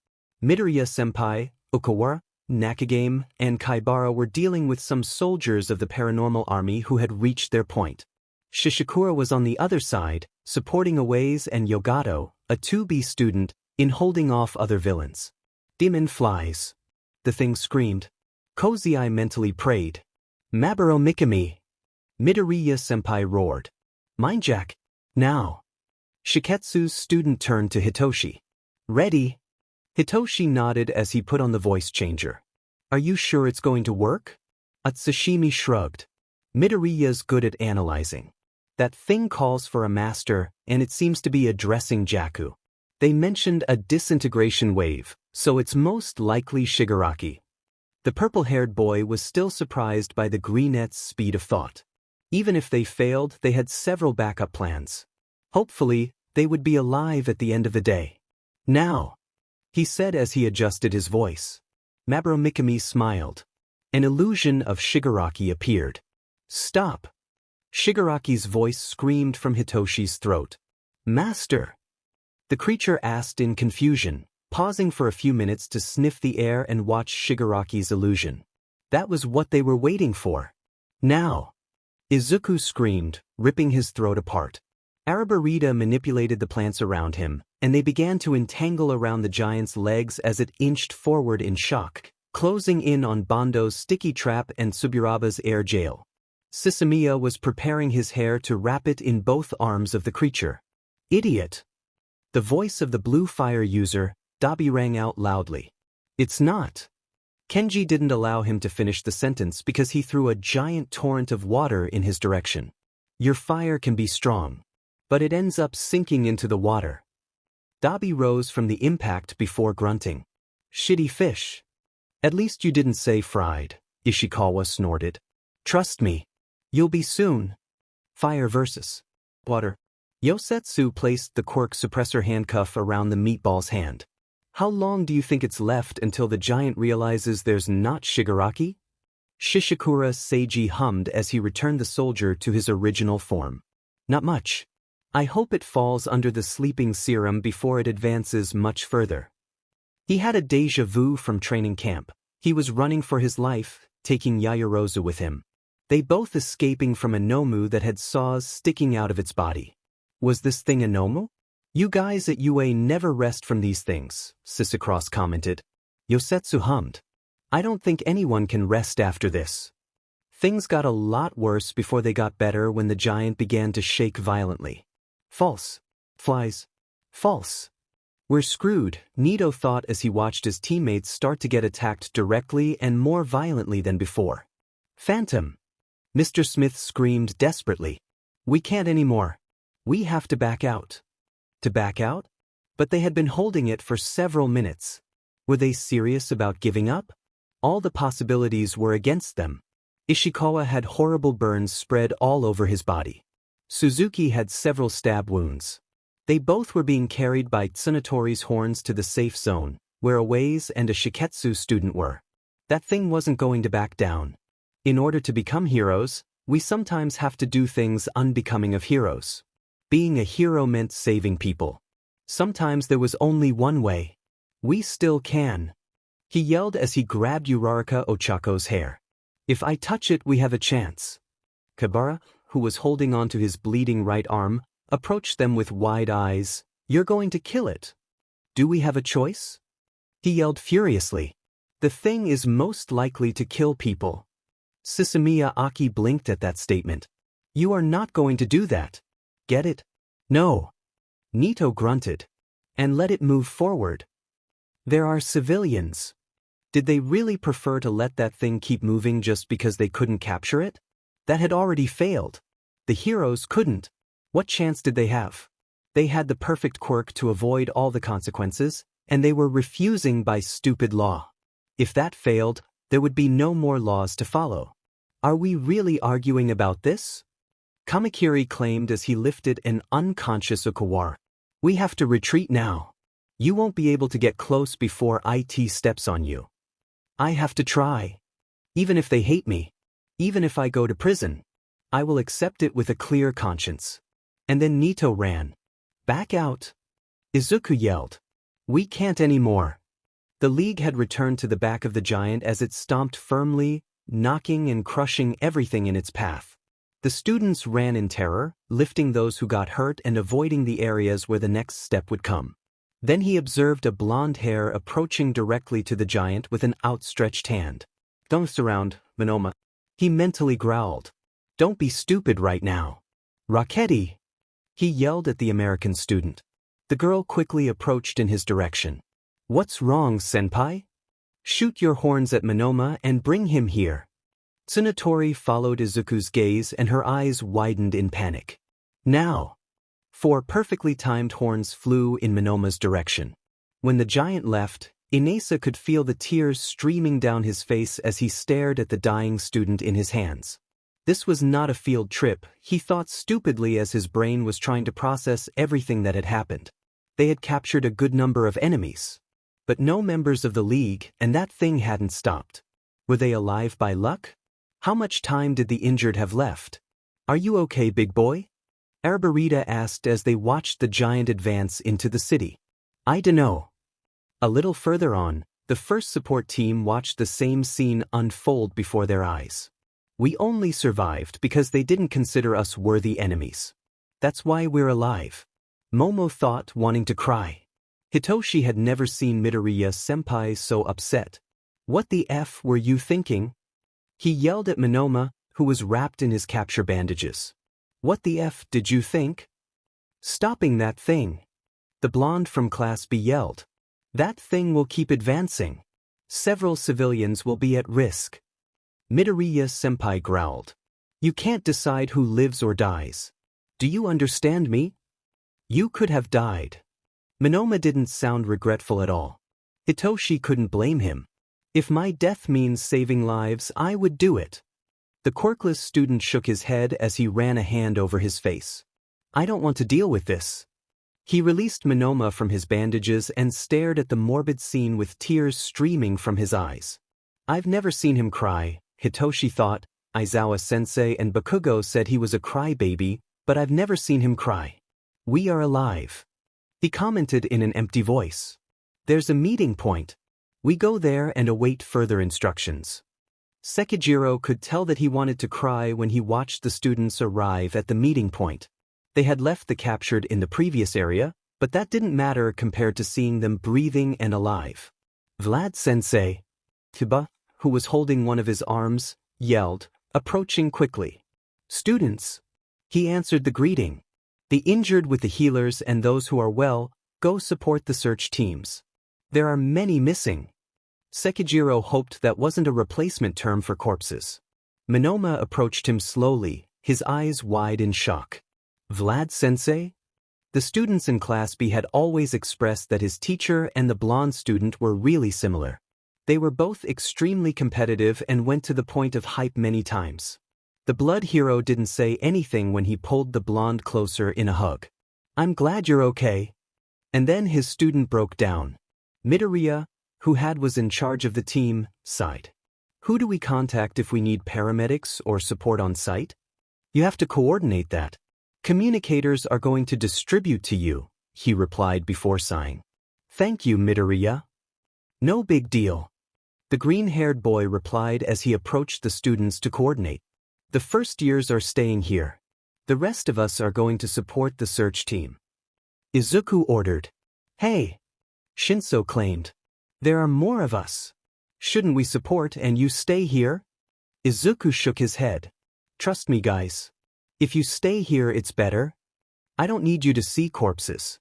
Midoriya-senpai, Okawara, Nakagame, and Kaibara were dealing with some soldiers of the paranormal army who had reached their point. Shishikura was on the other side, supporting Aways and Yogato, a 2B student, in holding off other villains. Demon flies. The thing screamed. Kozai mentally prayed. Maburo Mikami. Midoriya-senpai roared. Mindjack. Now. Shiketsu's student turned to Hitoshi. Ready? Hitoshi nodded as he put on the voice changer. Are you sure it's going to work? Atsushimi shrugged. Midoriya's good at analyzing. That thing calls for a master, and it seems to be addressing Jaku. They mentioned a disintegration wave, so it's most likely Shigaraki. The purple-haired boy was still surprised by the greenette's speed of thought. Even if they failed, they had several backup plans. Hopefully, they would be alive at the end of the day. Now, he said as he adjusted his voice. Maburo Mikami smiled. An illusion of Shigaraki appeared. Stop! Shigaraki's voice screamed from Hitoshi's throat. Master! The creature asked in confusion, pausing for a few minutes to sniff the air and watch Shigaraki's illusion. That was what they were waiting for. Now! Izuku screamed, ripping his throat apart. Arabarita manipulated the plants around him, and they began to entangle around the giant's legs as it inched forward in shock, closing in on Bando's sticky trap and Suburaba's air jail. Sisamiya was preparing his hair to wrap it in both arms of the creature. Idiot! The voice of the blue fire user, Dabi, rang out loudly. It's not. Kenji didn't allow him to finish the sentence because he threw a giant torrent of water in his direction. Your fire can be strong, but it ends up sinking into the water. Dabi rose from the impact before grunting. Shitty fish. At least you didn't say fried, Ishikawa snorted. Trust me. You'll be soon. Fire versus water. Yosetsu placed the quirk suppressor handcuff around the meatball's hand. How long do you think it's left until the giant realizes there's not Shigaraki? Shishikura Seiji hummed as he returned the soldier to his original form. Not much. I hope it falls under the sleeping serum before it advances much further. He had a déjà vu from training camp. He was running for his life, taking Yaoyorozu with him. They both escaping from a Nomu that had saws sticking out of its body. Was this thing a Nomu? You guys at UA never rest from these things, Sisicross commented. Yosetsu hummed. I don't think anyone can rest after this. Things got a lot worse before they got better when the giant began to shake violently. False. Flies. False. We're screwed, Nito thought as he watched his teammates start to get attacked directly and more violently than before. Phantom. Mr. Smith screamed desperately. We can't anymore. We have to back out. To back out? But they had been holding it for several minutes. Were they serious about giving up? All the possibilities were against them. Ishikawa had horrible burns spread all over his body. Suzuki had several stab wounds. They both were being carried by Tsunatori's horns to the safe zone, where Awaze and a Shiketsu student were. That thing wasn't going to back down. In order to become heroes, we sometimes have to do things unbecoming of heroes. Being a hero meant saving people. Sometimes there was only one way. We still can. He yelled as he grabbed Uraraka Ochako's hair. If I touch it, we have a chance. Kabara, who was holding onto his bleeding right arm, approached them with wide eyes. You're going to kill it. Do we have a choice? He yelled furiously. The thing is most likely to kill people. Sisamiya Aki blinked at that statement. You are not going to do that. Get it? No. Nito grunted. And let it move forward. There are civilians. Did they really prefer to let that thing keep moving just because they couldn't capture it? That had already failed. The heroes couldn't. What chance did they have? They had the perfect quirk to avoid all the consequences, and they were refusing by stupid law. If that failed, there would be no more laws to follow. Are we really arguing about this? Kamakiri claimed as he lifted an unconscious Okawara. We have to retreat now. You won't be able to get close before IT steps on you. I have to try. Even if they hate me, even if I go to prison, I will accept it with a clear conscience. And then Nito ran. Back out. Izuku yelled. We can't anymore. The League had returned to the back of the giant as it stomped firmly, knocking and crushing everything in its path. The students ran in terror, lifting those who got hurt and avoiding the areas where the next step would come. Then he observed a blonde hair approaching directly to the giant with an outstretched hand. Don't surround, Monoma. He mentally growled. Don't be stupid right now. Rocketti! He yelled at the American student. The girl quickly approached in his direction. What's wrong, senpai? Shoot your horns at Monoma and bring him here. Tsunatori followed Izuku's gaze and her eyes widened in panic. Now! 4 perfectly timed horns flew in Monoma's direction. When the giant left, Inesa could feel the tears streaming down his face as he stared at the dying student in his hands. This was not a field trip, he thought stupidly as his brain was trying to process everything that had happened. They had captured a good number of enemies. But no members of the League, and that thing hadn't stopped. Were they alive by luck? How much time did the injured have left? Are you okay, big boy? Arabarita asked as they watched the giant advance into the city. I dunno. A little further on, the first support team watched the same scene unfold before their eyes. We only survived because they didn't consider us worthy enemies. That's why we're alive. Momo thought, wanting to cry. Hitoshi had never seen Midoriya-senpai so upset. What the F were you thinking? He yelled at Monoma, who was wrapped in his capture bandages. What the F did you think? Stopping that thing. The blonde from Class B yelled. That thing will keep advancing. Several civilians will be at risk. Midoriya-senpai growled. You can't decide who lives or dies. Do you understand me? You could have died. Monoma didn't sound regretful at all. Hitoshi couldn't blame him. If my death means saving lives, I would do it. The quirkless student shook his head as he ran a hand over his face. I don't want to deal with this. He released Monoma from his bandages and stared at the morbid scene with tears streaming from his eyes. I've never seen him cry, Hitoshi thought. Aizawa Sensei and Bakugo said he was a crybaby, but I've never seen him cry. We are alive. He commented in an empty voice. There's a meeting point. We go there and await further instructions. Sekijiro could tell that he wanted to cry when he watched the students arrive at the meeting point. They had left the captured in the previous area, but that didn't matter compared to seeing them breathing and alive. Vlad-sensei, Kiba, who was holding one of his arms, yelled, approaching quickly. Students. He answered the greeting. The injured with the healers and those who are well, go support the search teams. There are many missing. Sekijiro hoped that wasn't a replacement term for corpses. Monoma approached him slowly, his eyes wide in shock. Vlad-sensei? The students in Class B had always expressed that his teacher and the blonde student were really similar. They were both extremely competitive and went to the point of hype many times. The blood hero didn't say anything when he pulled the blonde closer in a hug. I'm glad you're okay. And then his student broke down. Midoriya, who was in charge of the team, sighed. Who do we contact if we need paramedics or support on site? You have to coordinate that. Communicators are going to distribute to you, he replied before sighing. Thank you, Midoriya. No big deal. The green-haired boy replied as he approached the students to coordinate. The first years are staying here. The rest of us are going to support the search team. Izuku ordered. Hey! Shinso claimed. There are more of us. Shouldn't we support and you stay here? Izuku shook his head. Trust me, guys. If you stay here, it's better. I don't need you to see corpses.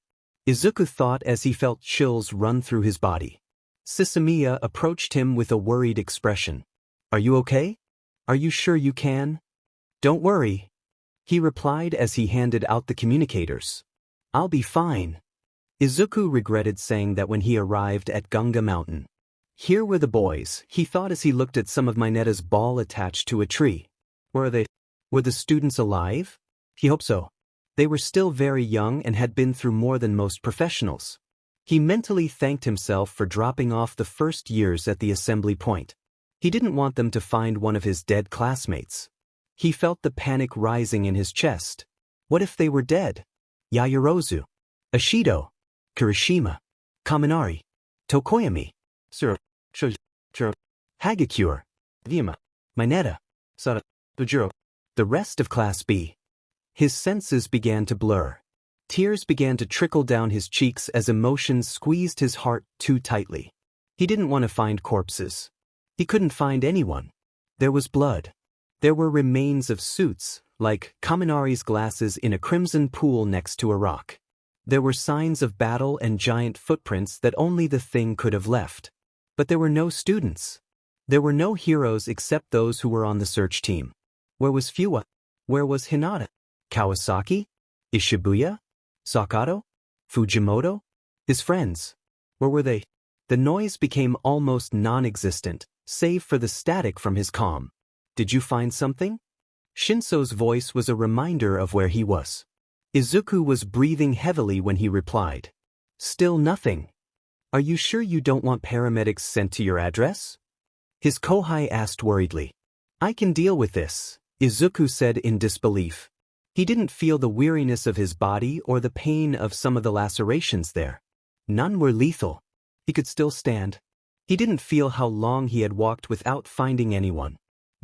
Izuku thought as he felt chills run through his body. Sisamiya approached him with a worried expression. Are you okay? Are you sure you can? Don't worry. He replied as he handed out the communicators. I'll be fine. Izuku regretted saying that when he arrived at Gunga Mountain. Here were the boys, he thought as he looked at some of Mineta's ball attached to a tree. Where are they? Were the students alive? He hoped so. They were still very young and had been through more than most professionals. He mentally thanked himself for dropping off the first years at the assembly point. He didn't want them to find one of his dead classmates. He felt the panic rising in his chest. What if they were dead? Yaoyorozu, Ashido, Kirishima, Kaminari, Tokoyami, Hagakure, Vyama, Mineta, Sada, Bujuro, the rest of Class B. His senses began to blur. Tears began to trickle down his cheeks as emotions squeezed his heart too tightly. He didn't want to find corpses. He couldn't find anyone. There was blood. There were remains of suits, like Kaminari's glasses in a crimson pool next to a rock. There were signs of battle and giant footprints that only the thing could have left. But there were no students. There were no heroes except those who were on the search team. Where was Fuwa? Where was Hinata? Kawasaki? Ishibuya? Sakato? Fujimoto? His friends? Where were they? The noise became almost non-existent, save for the static from his comm. Did you find something? Shinso's voice was a reminder of where he was. Izuku was breathing heavily when he replied. Still nothing. Are you sure you don't want paramedics sent to your address? His kohai asked worriedly. I can deal with this, Izuku said in disbelief. He didn't feel the weariness of his body or the pain of some of the lacerations there. None were lethal. He could still stand. He didn't feel how long he had walked without finding anyone.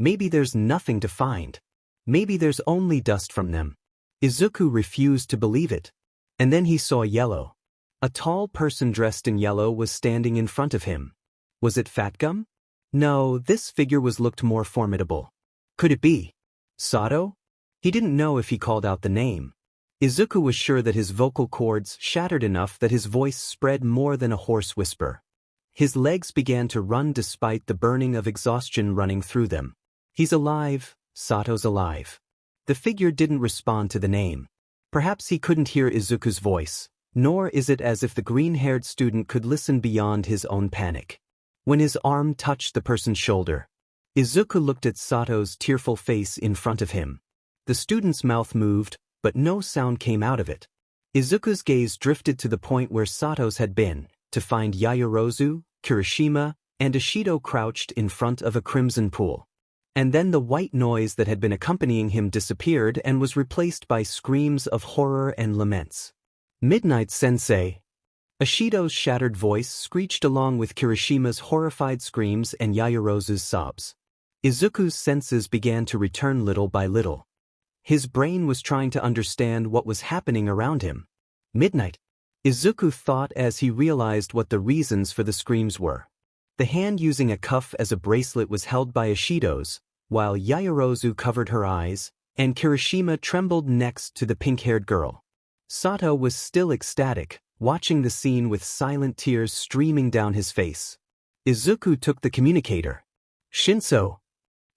Maybe there's nothing to find. Maybe there's only dust from them. Izuku refused to believe it. And then he saw yellow. A tall person dressed in yellow was standing in front of him. Was it Fat Gum? No, this figure looked more formidable. Could it be Sato? He didn't know if he called out the name. Izuku was sure that his vocal cords shattered enough that his voice spread more than a hoarse whisper. His legs began to run despite the burning of exhaustion running through them. He's alive, Sato's alive. The figure didn't respond to the name. Perhaps he couldn't hear Izuku's voice, nor is it as if the green-haired student could listen beyond his own panic. When his arm touched the person's shoulder, Izuku looked at Sato's tearful face in front of him. The student's mouth moved, but no sound came out of it. Izuku's gaze drifted to the point where Sato's had been, to find Yaoyorozu, Kirishima, and Ishido crouched in front of a crimson pool. And then the white noise that had been accompanying him disappeared and was replaced by screams of horror and laments. "Midnight Sensei!" Ishido's shattered voice screeched along with Kirishima's horrified screams and Yaoyorozu's sobs. Izuku's senses began to return little by little. His brain was trying to understand what was happening around him. Midnight, Izuku thought as he realized what the reasons for the screams were. The hand using a cuff as a bracelet was held by Ishido's, while Yaoyorozu covered her eyes, and Kirishima trembled next to the pink-haired girl. Sato was still ecstatic, watching the scene with silent tears streaming down his face. Izuku took the communicator. Shinso.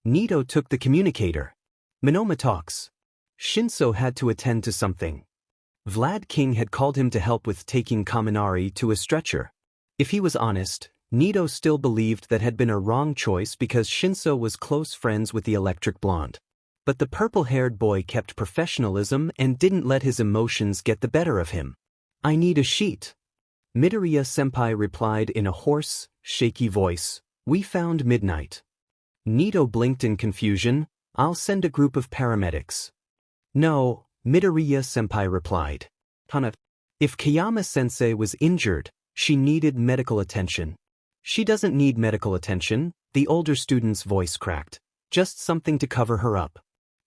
Nito took the communicator. Minoma talks. Shinso had to attend to something. Vlad King had called him to help with taking Kaminari to a stretcher. If he was honest, Nito still believed that had been a wrong choice because Shinso was close friends with the electric blonde. But the purple-haired boy kept professionalism and didn't let his emotions get the better of him. "I need a sheet." Midoriya-senpai replied in a hoarse, shaky voice. "We found Midnight." Nito blinked in confusion. "I'll send a group of paramedics." "No," Midoriya-senpai replied. "Hana, if Kayama-sensei was injured, she needed medical attention." "She doesn't need medical attention," the older student's voice cracked. "Just something to cover her up."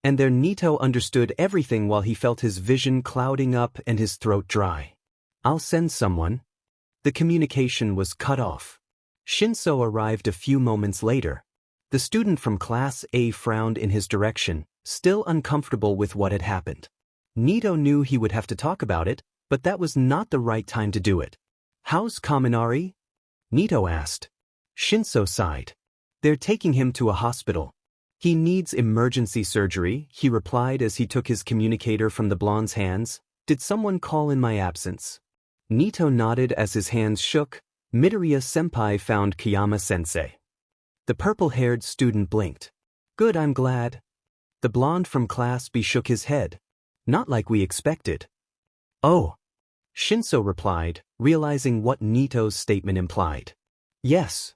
And there Nito understood everything while he felt his vision clouding up and his throat dry. "I'll send someone." The communication was cut off. Shinso arrived a few moments later. The student from Class A frowned in his direction, still uncomfortable with what had happened. Nito knew he would have to talk about it, but that was not the right time to do it. "How's Kaminari?" Nito asked. Shinso sighed. "They're taking him to a hospital. He needs emergency surgery," he replied as he took his communicator from the blonde's hands. "Did someone call in my absence?" Nito nodded as his hands shook. Midoriya-senpai found Kayama-sensei. The purple-haired student blinked. "Good, I'm glad." The blonde from Class B shook his head. "Not like we expected." "Oh," Shinso replied, realizing what Nito's statement implied. "Yes."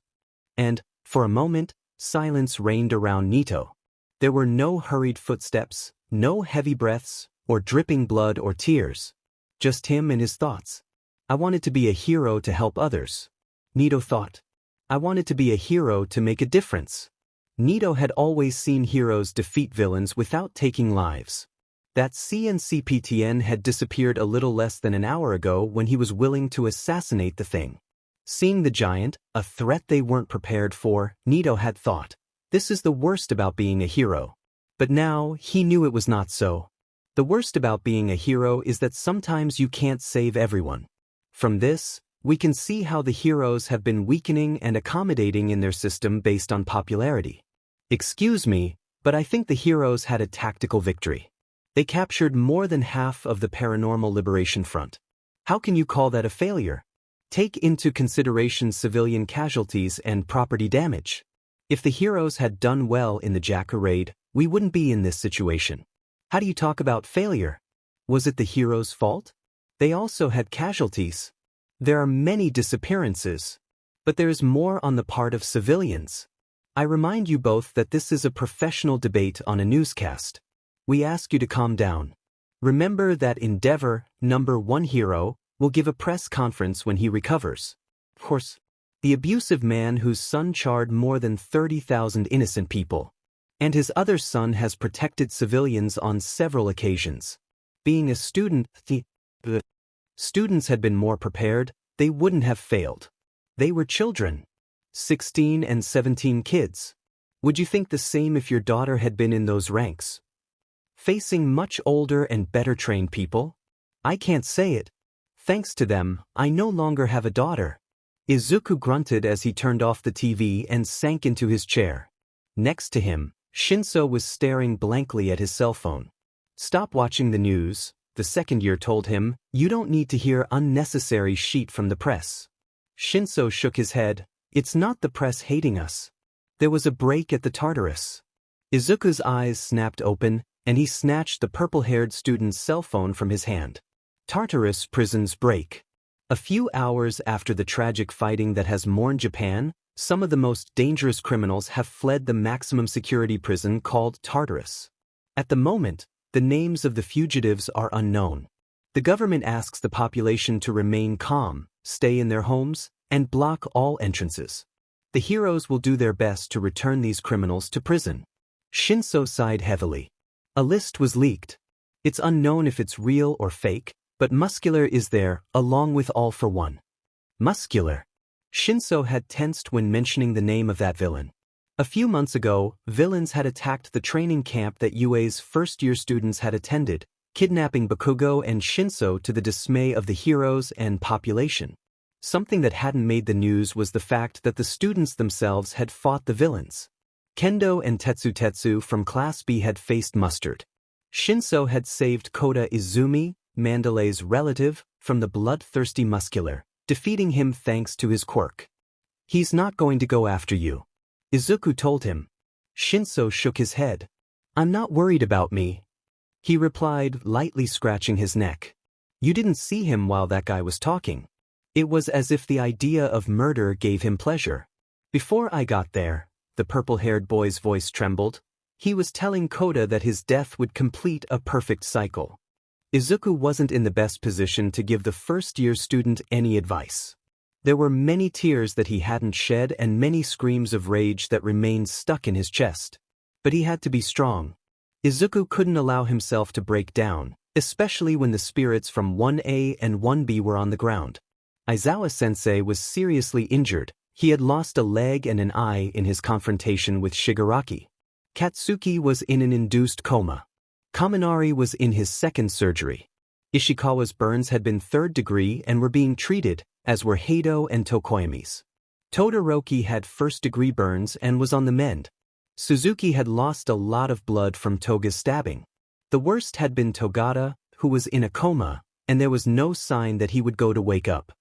And, for a moment, silence reigned around Nito. There were no hurried footsteps, no heavy breaths, or dripping blood or tears. Just him and his thoughts. "I wanted to be a hero to help others," Nito thought. "I wanted to be a hero to make a difference." Nito had always seen heroes defeat villains without taking lives. That CNCPTN had disappeared a little less than an hour ago when he was willing to assassinate the thing. Seeing the giant, a threat they weren't prepared for, Nito had thought, "This is the worst about being a hero." But now, he knew it was not so. The worst about being a hero is that sometimes you can't save everyone. From this, we can see how the heroes have been weakening and accommodating in their system based on popularity. Excuse me, but I think the heroes had a tactical victory. They captured more than half of the Paranormal Liberation Front. How can you call that a failure? Take into consideration civilian casualties and property damage. If the heroes had done well in the Jakku raid, we wouldn't be in this situation. How do you talk about failure? Was it the heroes' fault? They also had casualties. There are many disappearances. But there is more on the part of civilians. I remind you both that this is a professional debate on a newscast. We ask you to calm down. Remember that Endeavor, #1 hero, will give a press conference when he recovers. Of course, the abusive man whose son charred more than 30,000 innocent people. And his other son has protected civilians on several occasions. Being a student, the students had been more prepared, they wouldn't have failed. They were children. 16 and 17 kids. Would you think the same if your daughter had been in those ranks? Facing much older and better trained people? I can't say it. Thanks to them, I no longer have a daughter. Izuku grunted as he turned off the TV and sank into his chair. Next to him, Shinso was staring blankly at his cell phone. Stop watching the news, the second year told him, you don't need to hear unnecessary shit from the press. Shinso shook his head, it's not the press hating us. There was a break at the Tartarus. Izuku's eyes snapped open, and he snatched the purple-haired student's cell phone from his hand. Tartarus prisons break. A few hours after the tragic fighting that has mourned Japan, some of the most dangerous criminals have fled the maximum security prison called Tartarus. At the moment, the names of the fugitives are unknown. The government asks the population to remain calm, stay in their homes, and block all entrances. The heroes will do their best to return these criminals to prison. Shinso sighed heavily. A list was leaked. It's unknown if it's real or fake, but Muscular is there, along with All for One. Muscular. Shinso had tensed when mentioning the name of that villain. A few months ago, villains had attacked the training camp that UA's first-year students had attended, kidnapping Bakugo and Shinso to the dismay of the heroes and population. Something that hadn't made the news was the fact that the students themselves had fought the villains. Kendo and Tetsu from Class B had faced mustard. Shinso had saved Kota Izumi, Mandalay's relative, from the bloodthirsty Muscular, defeating him thanks to his quirk. He's not going to go after you, Izuku told him. Shinso shook his head. I'm not worried about me, he replied, lightly scratching his neck. You didn't see him while that guy was talking. It was as if the idea of murder gave him pleasure. Before I got there, the purple-haired boy's voice trembled. He was telling Kota that his death would complete a perfect cycle. Izuku wasn't in the best position to give the first-year student any advice. There were many tears that he hadn't shed and many screams of rage that remained stuck in his chest. But he had to be strong. Izuku couldn't allow himself to break down, especially when the spirits from 1A and 1B were on the ground. Aizawa Sensei was seriously injured. He had lost a leg and an eye in his confrontation with Shigaraki. Katsuki was in an induced coma. Kaminari was in his second surgery. Ishikawa's burns had been third degree and were being treated, as were Heido and Tokoyami's. Todoroki had first-degree burns and was on the mend. Suzuki had lost a lot of blood from Toga's stabbing. The worst had been Togata, who was in a coma, and there was no sign that he would go to wake up.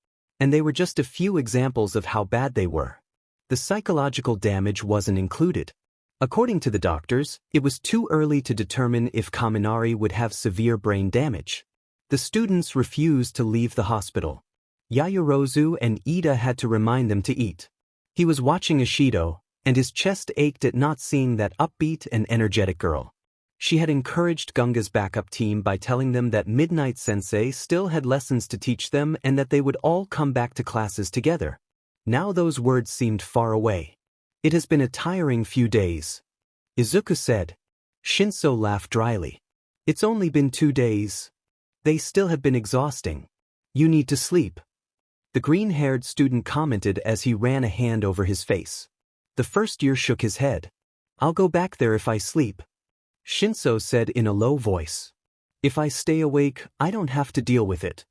And they were just a few examples of how bad they were. The psychological damage wasn't included. According to the doctors, it was too early to determine if Kaminari would have severe brain damage. The students refused to leave the hospital. Yayorozu and Ida had to remind them to eat. He was watching Ishido, and his chest ached at not seeing that upbeat and energetic girl. She had encouraged Gunga's backup team by telling them that Midnight Sensei still had lessons to teach them and that they would all come back to classes together. Now those words seemed far away. It has been a tiring few days, Izuku said. Shinso laughed dryly. It's only been 2 days. They still have been exhausting. You need to sleep. The green-haired student commented as he ran a hand over his face. The first year shook his head. I'll go back there if I sleep, Shinso said in a low voice. If I stay awake, I don't have to deal with it.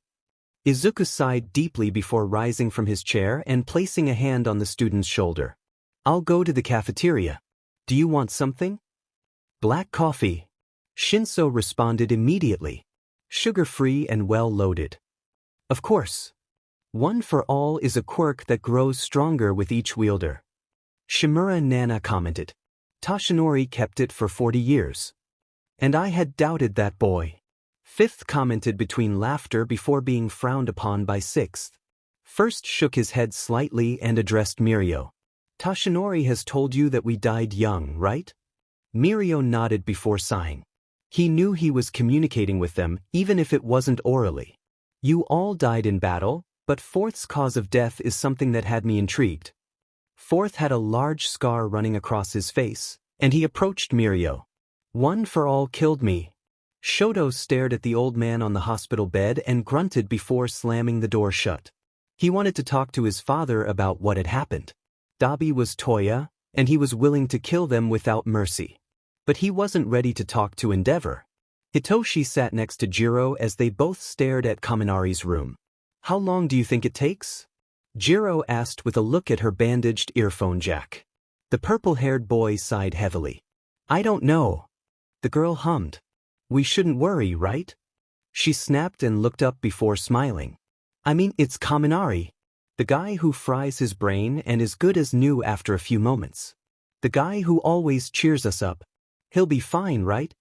Izuku sighed deeply before rising from his chair and placing a hand on the student's shoulder. I'll go to the cafeteria. Do you want something? Black coffee. Shinso responded immediately. Sugar-free and well-loaded. Of course. One for all is a quirk that grows stronger with each wielder. Shimura Nana commented. Toshinori kept it for 40 years. And I had doubted that boy. Fifth commented between laughter before being frowned upon by Sixth. First shook his head slightly and addressed Mirio. Toshinori has told you that we died young, right? Mirio nodded before sighing. He knew he was communicating with them, even if it wasn't orally. You all died in battle, but Fourth's cause of death is something that had me intrigued. Fourth had a large scar running across his face, and he approached Mirio. One for all killed me. Shoto stared at the old man on the hospital bed and grunted before slamming the door shut. He wanted to talk to his father about what had happened. Dabi was Toya, and he was willing to kill them without mercy. But he wasn't ready to talk to Endeavor. Hitoshi sat next to Jiro as they both stared at Kaminari's room. "How long do you think it takes?" Jiro asked with a look at her bandaged earphone jack. The purple-haired boy sighed heavily. "I don't know." The girl hummed. "We shouldn't worry, right?" She snapped and looked up before smiling. "I mean, it's Kaminari. The guy who fries his brain and is good as new after a few moments. The guy who always cheers us up. He'll be fine, right?"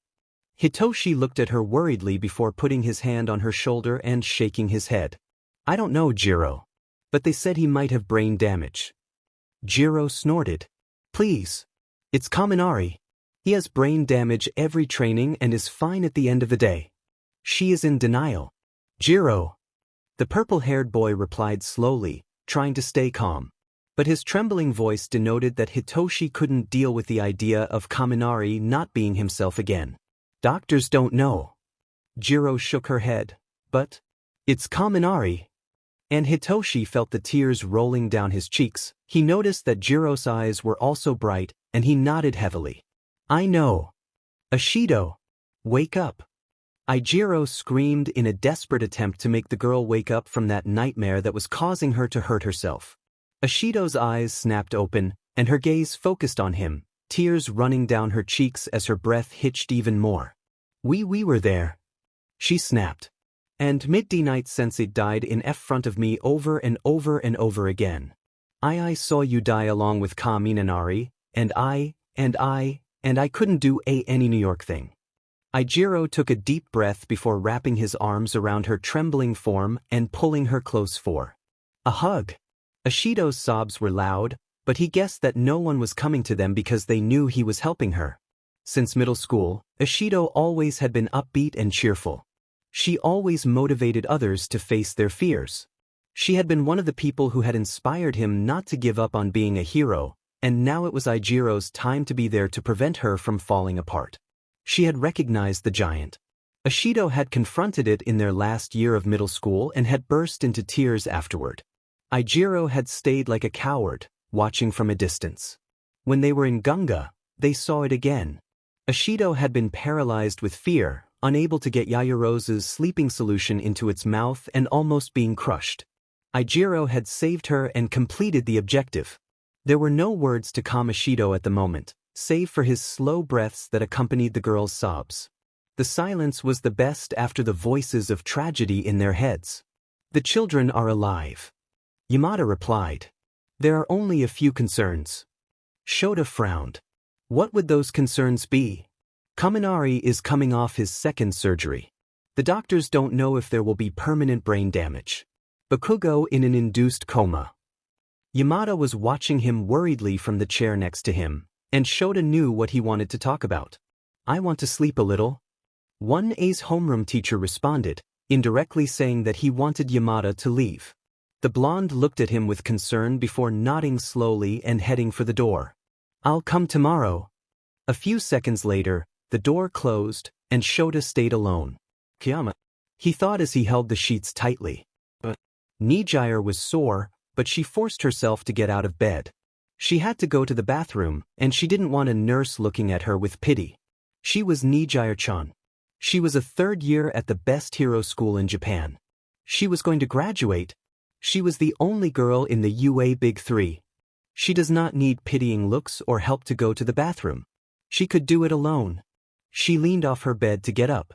Hitoshi looked at her worriedly before putting his hand on her shoulder and shaking his head. "I don't know, Jiro. But they said he might have brain damage." Jiro snorted. "Please. It's Kaminari. He has brain damage every training and is fine at the end of the day." She is in denial. "Jiro." The purple-haired boy replied slowly, trying to stay calm. But his trembling voice denoted that Hitoshi couldn't deal with the idea of Kaminari not being himself again. "Doctors don't know." Jiro shook her head. "But it's Kaminari." And Hitoshi felt the tears rolling down his cheeks. He noticed that Jiro's eyes were also bright, and he nodded heavily. "I know. Ashido. Wake up." Jiro screamed in a desperate attempt to make the girl wake up from that nightmare that was causing her to hurt herself. Ashido's eyes snapped open, and her gaze focused on him, tears running down her cheeks as her breath hitched even more. We were there." She snapped. "And midnight Sensei died in front of me over and over and over again. I saw you die along with Kaminari, and I couldn't do any New York thing." Jiro took a deep breath before wrapping his arms around her trembling form and pulling her close for a hug. Ashido's sobs were loud, but he guessed that no one was coming to them because they knew he was helping her. Since middle school, Ashido always had been upbeat and cheerful. She always motivated others to face their fears. She had been one of the people who had inspired him not to give up on being a hero, and now it was Jiro's time to be there to prevent her from falling apart. She had recognized the giant. Ashido had confronted it in their last year of middle school and had burst into tears afterward. Jiro had stayed like a coward, watching from a distance. When they were in Gunga, they saw it again. Ashido had been paralyzed with fear, unable to get Yayarose's sleeping solution into its mouth and almost being crushed. Jiro had saved her and completed the objective. There were no words to calm Ashido at the moment, save for his slow breaths that accompanied the girl's sobs. The silence was the best after the voices of tragedy in their heads. "The children are alive," Yamada replied. "There are only a few concerns." Shota frowned. What would those concerns be? Kaminari is coming off his second surgery. The doctors don't know if there will be permanent brain damage. Bakugo in an induced coma. Yamada was watching him worriedly from the chair next to him, and Shota knew what he wanted to talk about. "I want to sleep a little." 1A's homeroom teacher responded, indirectly saying that he wanted Yamada to leave. The blonde looked at him with concern before nodding slowly and heading for the door. "I'll come tomorrow." A few seconds later, the door closed, and Shota stayed alone. Kiyama, he thought as he held the sheets tightly. Nijire was sore, but she forced herself to get out of bed. She had to go to the bathroom, and she didn't want a nurse looking at her with pity. She was Nijire-chan. She was a third year at the best hero school in Japan. She was going to graduate. She was the only girl in the UA Big Three. She does not need pitying looks or help to go to the bathroom. She could do it alone. She leaned off her bed to get up.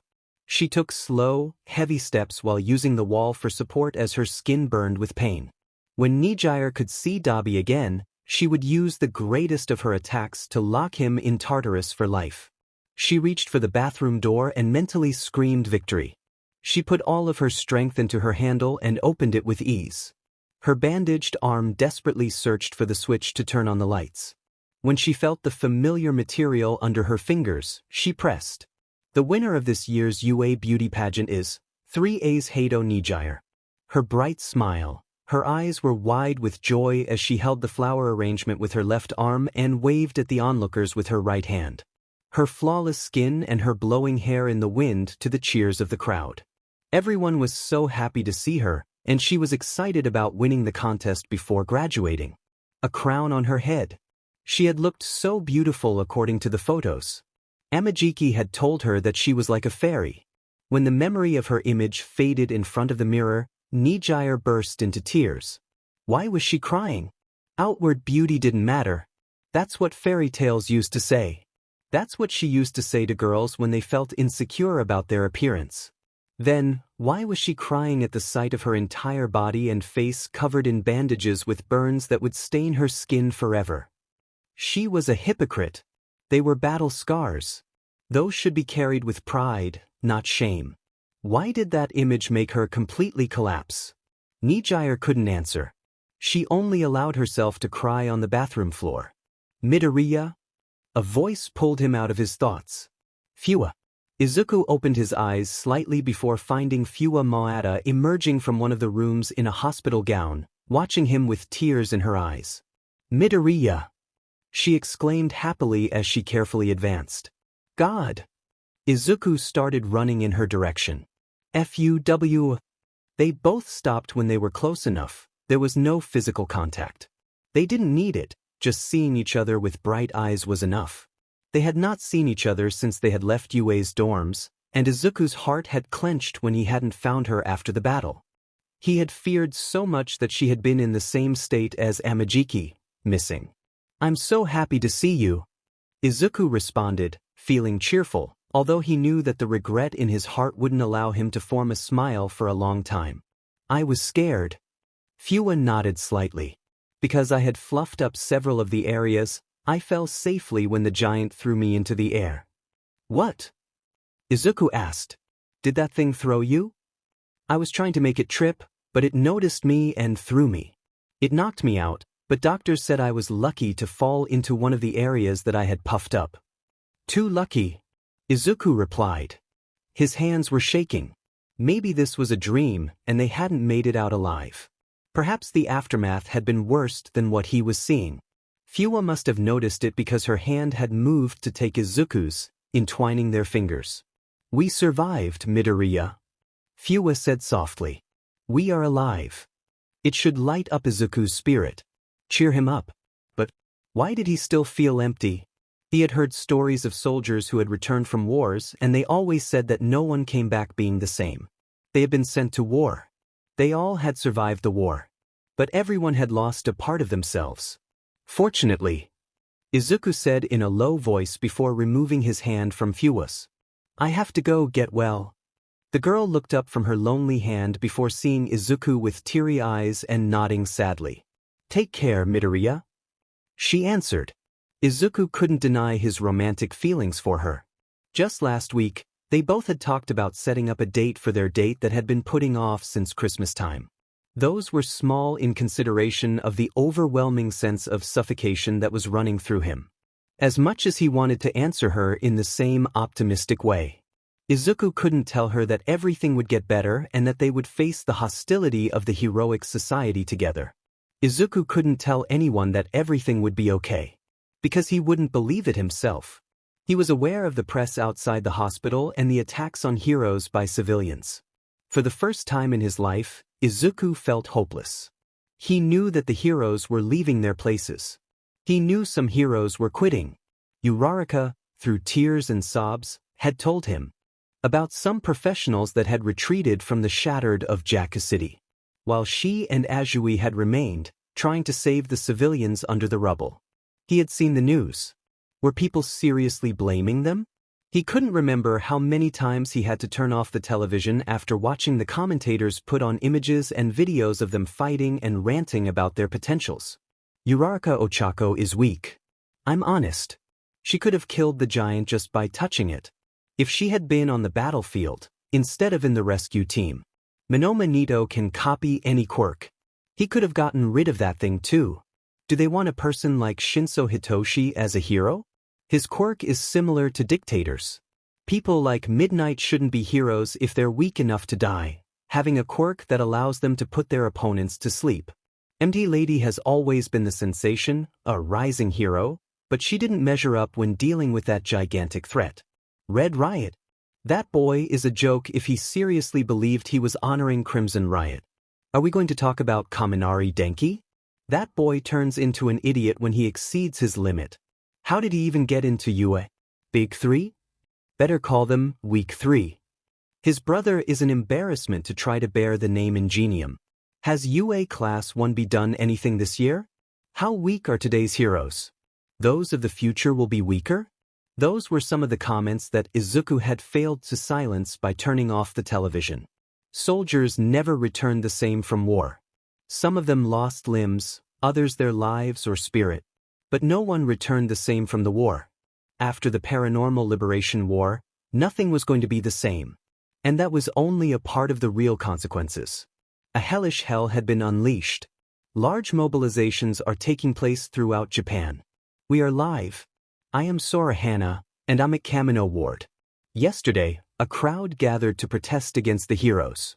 She took slow, heavy steps while using the wall for support as her skin burned with pain. When Nijire could see Dabi again, she would use the greatest of her attacks to lock him in Tartarus for life. She reached for the bathroom door and mentally screamed victory. She put all of her strength into her handle and opened it with ease. Her bandaged arm desperately searched for the switch to turn on the lights. When she felt the familiar material under her fingers, she pressed. The winner of this year's UA beauty pageant is 3A's Hato Nijire. Her bright smile, Her eyes were wide with joy as she held the flower arrangement with her left arm and waved at the onlookers with her right hand. Her flawless skin and her blowing hair in the wind to the cheers of the crowd. Everyone was so happy to see her, and she was excited about winning the contest before graduating. A crown on her head. She had looked so beautiful according to the photos. Amajiki had told her that she was like a fairy. When the memory of her image faded in front of the mirror, Nijire burst into tears. Why was she crying? Outward beauty didn't matter. That's what fairy tales used to say. That's what she used to say to girls when they felt insecure about their appearance. Then, why was she crying at the sight of her entire body and face covered in bandages with burns that would stain her skin forever? She was a hypocrite. They were battle scars. Those should be carried with pride, not shame. Why did that image make her completely collapse? Nijire couldn't answer. She only allowed herself to cry on the bathroom floor. Midoriya? A voice pulled him out of his thoughts. Fua. Izuku opened his eyes slightly before finding Fua Moata emerging from one of the rooms in a hospital gown, watching him with tears in her eyes. Midoriya! She exclaimed happily as she carefully advanced. God! Izuku started running in her direction. Fuw. They both stopped when they were close enough. There was no physical contact. They didn't need it, just seeing each other with bright eyes was enough. They had not seen each other since they had left Yue's dorms, and Izuku's heart had clenched when he hadn't found her after the battle. He had feared so much that she had been in the same state as Amajiki, missing. I'm so happy to see you. Izuku responded, feeling cheerful, although he knew that the regret in his heart wouldn't allow him to form a smile for a long time. I was scared. Fua nodded slightly. Because I had fluffed up several of the areas, I fell safely when the giant threw me into the air. What? Izuku asked. Did that thing throw you? I was trying to make it trip, but it noticed me and threw me. It knocked me out, but doctors said I was lucky to fall into one of the areas that I had puffed up. Too lucky, Izuku replied. His hands were shaking. Maybe this was a dream and they hadn't made it out alive. Perhaps the aftermath had been worse than what he was seeing. Fua must have noticed it because her hand had moved to take Izuku's, entwining their fingers. We survived, Midoriya. Fua said softly. We are alive. It should light up Izuku's spirit. Cheer him up. But why did he still feel empty? He had heard stories of soldiers who had returned from wars and they always said that no one came back being the same. They had been sent to war. They all had survived the war. But everyone had lost a part of themselves. Fortunately, Izuku said in a low voice before removing his hand from Fua's. I have to go get well. The girl looked up from her lonely hand before seeing Izuku with teary eyes and nodding sadly. Take care, Midoriya. She answered. Izuku couldn't deny his romantic feelings for her. Just last week, they both had talked about setting up a date for their date that had been putting off since Christmas time. Those were small in consideration of the overwhelming sense of suffocation that was running through him. As much as he wanted to answer her in the same optimistic way, Izuku couldn't tell her that everything would get better and that they would face the hostility of the heroic society together. Izuku couldn't tell anyone that everything would be okay. Because he wouldn't believe it himself. He was aware of the press outside the hospital and the attacks on heroes by civilians. For the first time in his life, Izuku felt hopeless. He knew that the heroes were leaving their places. He knew some heroes were quitting. Uraraka, through tears and sobs, had told him about some professionals that had retreated from the shattered of Jakku City, while she and Azui had remained, trying to save the civilians under the rubble. He had seen the news. Were people seriously blaming them? He couldn't remember how many times he had to turn off the television after watching the commentators put on images and videos of them fighting and ranting about their potentials. Uraraka Ochako is weak. I'm honest. She could have killed the giant just by touching it. If she had been on the battlefield, instead of in the rescue team. Minoma Nito can copy any quirk. He could have gotten rid of that thing too. Do they want a person like Shinso Hitoshi as a hero? His quirk is similar to dictators. People like Midnight shouldn't be heroes if they're weak enough to die. having a quirk that allows them to put their opponents to sleep. MD Lady has always been the sensation, a rising hero, but she didn't measure up when dealing with that gigantic threat. Red Riot. That boy is a joke if he seriously believed he was honoring Crimson Riot. Are we going to talk about Kaminari Denki? That boy turns into an idiot when he exceeds his limit. How did he even get into UA? Big 3? Better call them Weak 3. His brother is an embarrassment to try to bear the name Ingenium. Has UA Class 1B done anything this year? How weak are today's heroes? Those of the future will be weaker? Those were some of the comments that Izuku had failed to silence by turning off the television. Soldiers never returned the same from war. Some of them lost limbs, others their lives or spirit. But no one returned the same from the war. After the Paranormal Liberation War, nothing was going to be the same. And that was only a part of the real consequences. A hellish hell had been unleashed. Large mobilizations are taking place throughout Japan. We are live. I am Sora Hana, and I'm at Kamino Ward. Yesterday, a crowd gathered to protest against the heroes.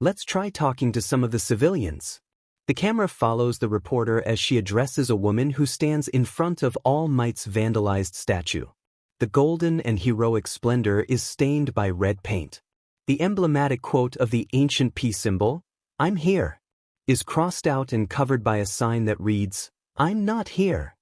Let's try talking to some of the civilians. The camera follows the reporter as she addresses a woman who stands in front of All Might's vandalized statue. The golden and heroic splendor is stained by red paint. The emblematic quote of the ancient peace symbol, "I'm here," is crossed out and covered by a sign that reads, "I'm not here."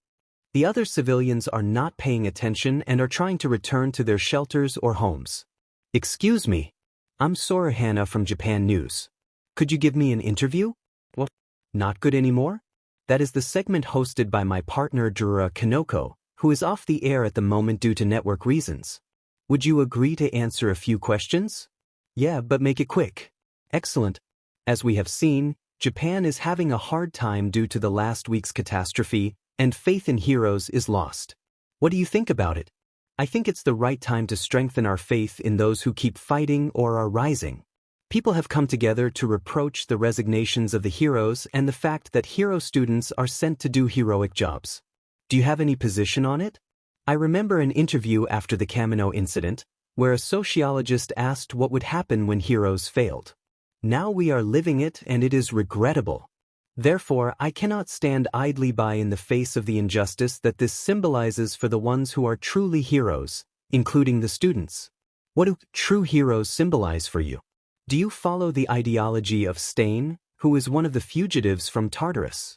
The other civilians are not paying attention and are trying to return to their shelters or homes. Excuse me. I'm Sora Hana from Japan News. Could you give me an interview? What? Not good anymore? That is the segment hosted by my partner Jura Kanoko, who is off the air at the moment due to network reasons. Would you agree to answer a few questions? Yeah, but make it quick. Excellent. As we have seen, Japan is having a hard time due to the last week's catastrophe, and faith in heroes is lost. What do you think about it? I think it's the right time to strengthen our faith in those who keep fighting or are rising. People have come together to reproach the resignations of the heroes and the fact that hero students are sent to do heroic jobs. Do you have any position on it? I remember an interview after the Kamino incident, where a sociologist asked what would happen when heroes failed. Now we are living it and it is regrettable. Therefore, I cannot stand idly by in the face of the injustice that this symbolizes for the ones who are truly heroes, including the students. What do true heroes symbolize for you? Do you follow the ideology of Stain, who is one of the fugitives from Tartarus?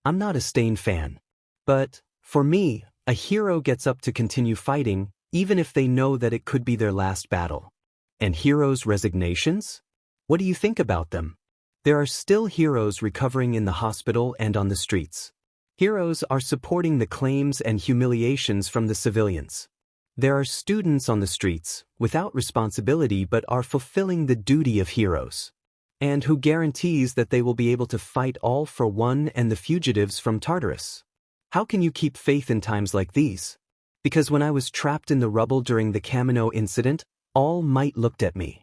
I'm not a Stain fan. But, for me, a hero gets up to continue fighting, even if they know that it could be their last battle. And heroes' resignations? What do you think about them? There are still heroes recovering in the hospital and on the streets. Heroes are supporting the claims and humiliations from the civilians. There are students on the streets, without responsibility but are fulfilling the duty of heroes. And who guarantees that they will be able to fight all for one and the fugitives from Tartarus? How can you keep faith in times like these? Because when I was trapped in the rubble during the Kamino incident, All Might looked at me.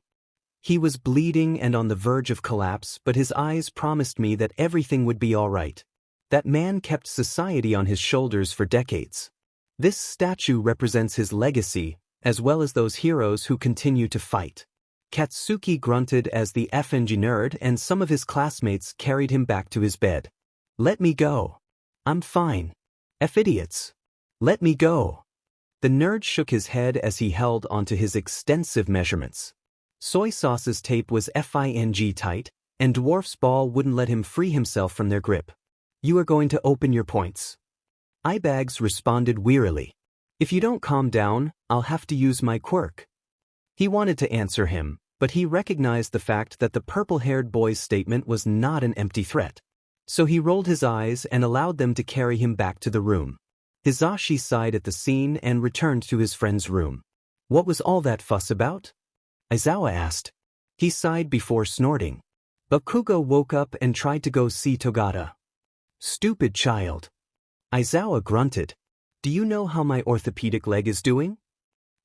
He was bleeding and on the verge of collapse, but his eyes promised me that everything would be all right. That man kept society on his shoulders for decades. This statue represents his legacy, as well as those heroes who continue to fight. Katsuki grunted as the FNG nerd and some of his classmates carried him back to his bed. Let me go. I'm fine. F idiots. Let me go. The nerd shook his head as he held onto his extensive measurements. Soy Sauce's tape was FING tight, and Dwarf's ball wouldn't let him free himself from their grip. You are going to open your points. Eyebags responded wearily. If you don't calm down, I'll have to use my quirk. He wanted to answer him, but he recognized the fact that the purple-haired boy's statement was not an empty threat. So he rolled his eyes and allowed them to carry him back to the room. Hizashi sighed at the scene and returned to his friend's room. What was all that fuss about? Aizawa asked. He sighed before snorting. Bakugo woke up and tried to go see Togata. Stupid child. Aizawa grunted. Do you know how my orthopedic leg is doing?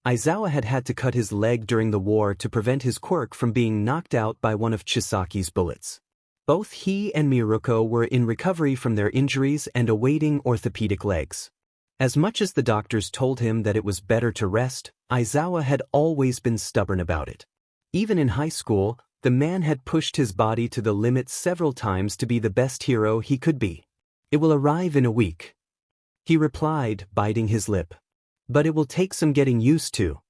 Aizawa had to cut his leg during the war to prevent his quirk from being knocked out by one of Chisaki's bullets. Both he and Miruko were in recovery from their injuries and awaiting orthopedic legs. As much as the doctors told him that it was better to rest, Aizawa had always been stubborn about it. Even in high school, The man had pushed his body to the limit several times to be the best hero he could be. "It will arrive in a week," he replied, biting his lip. "But it will take some getting used to."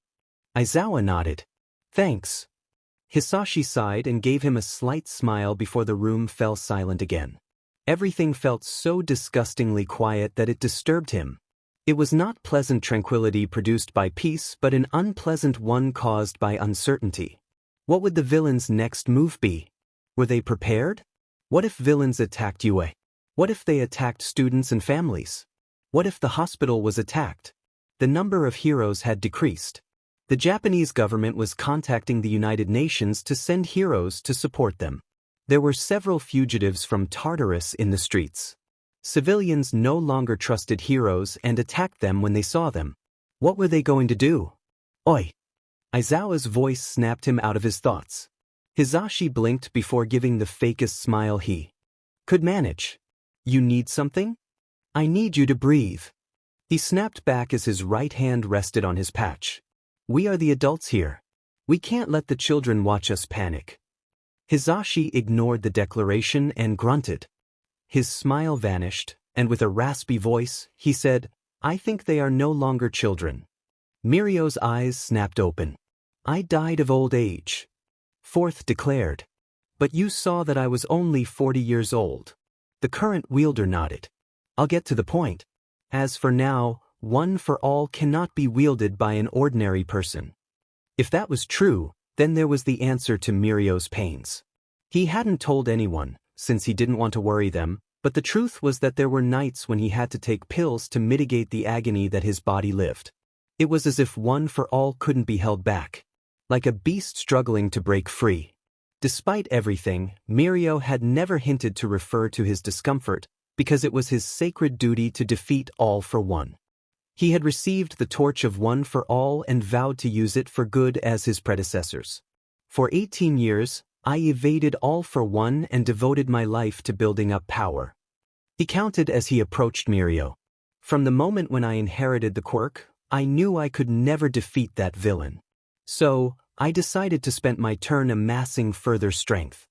Aizawa nodded. "Thanks." Hisashi sighed and gave him a slight smile before the room fell silent again. Everything felt so disgustingly quiet that it disturbed him. It was not pleasant tranquility produced by peace, but an unpleasant one caused by uncertainty. What would the villain's next move be? Were they prepared? What if villains attacked UA? What if they attacked students and families? What if the hospital was attacked? The number of heroes had decreased. The Japanese government was contacting the United Nations to send heroes to support them. There were several fugitives from Tartarus in the streets. Civilians no longer trusted heroes and attacked them when they saw them. What were they going to do? "Oi!" Aizawa's voice snapped him out of his thoughts. Hisashi blinked before giving the fakest smile he could manage. "You need something? I need you to breathe." He snapped back as his right hand rested on his patch. "We are the adults here. We can't let the children watch us panic." Hisashi ignored the declaration and grunted. His smile vanished, and with a raspy voice, he said, "I think they are no longer children." Mirio's eyes snapped open. "I died of old age," Fourth declared. "But you saw that I was only 40 years old." The current wielder nodded. "I'll get to the point. As for now, One for All cannot be wielded by an ordinary person." If that was true, then there was the answer to Mirio's pains. He hadn't told anyone, since he didn't want to worry them, but the truth was that there were nights when he had to take pills to mitigate the agony that his body lived. It was as if One for All couldn't be held back, like a beast struggling to break free. Despite everything, Mirio had never hinted to refer to his discomfort, because it was his sacred duty to defeat All for One. He had received the torch of One for All and vowed to use it for good as his predecessors. "For 18 years, I evaded All for One and devoted my life to building up power," he counted as he approached Mirio. "From the moment when I inherited the quirk, I knew I could never defeat that villain. So, I decided to spend my turn amassing further strength."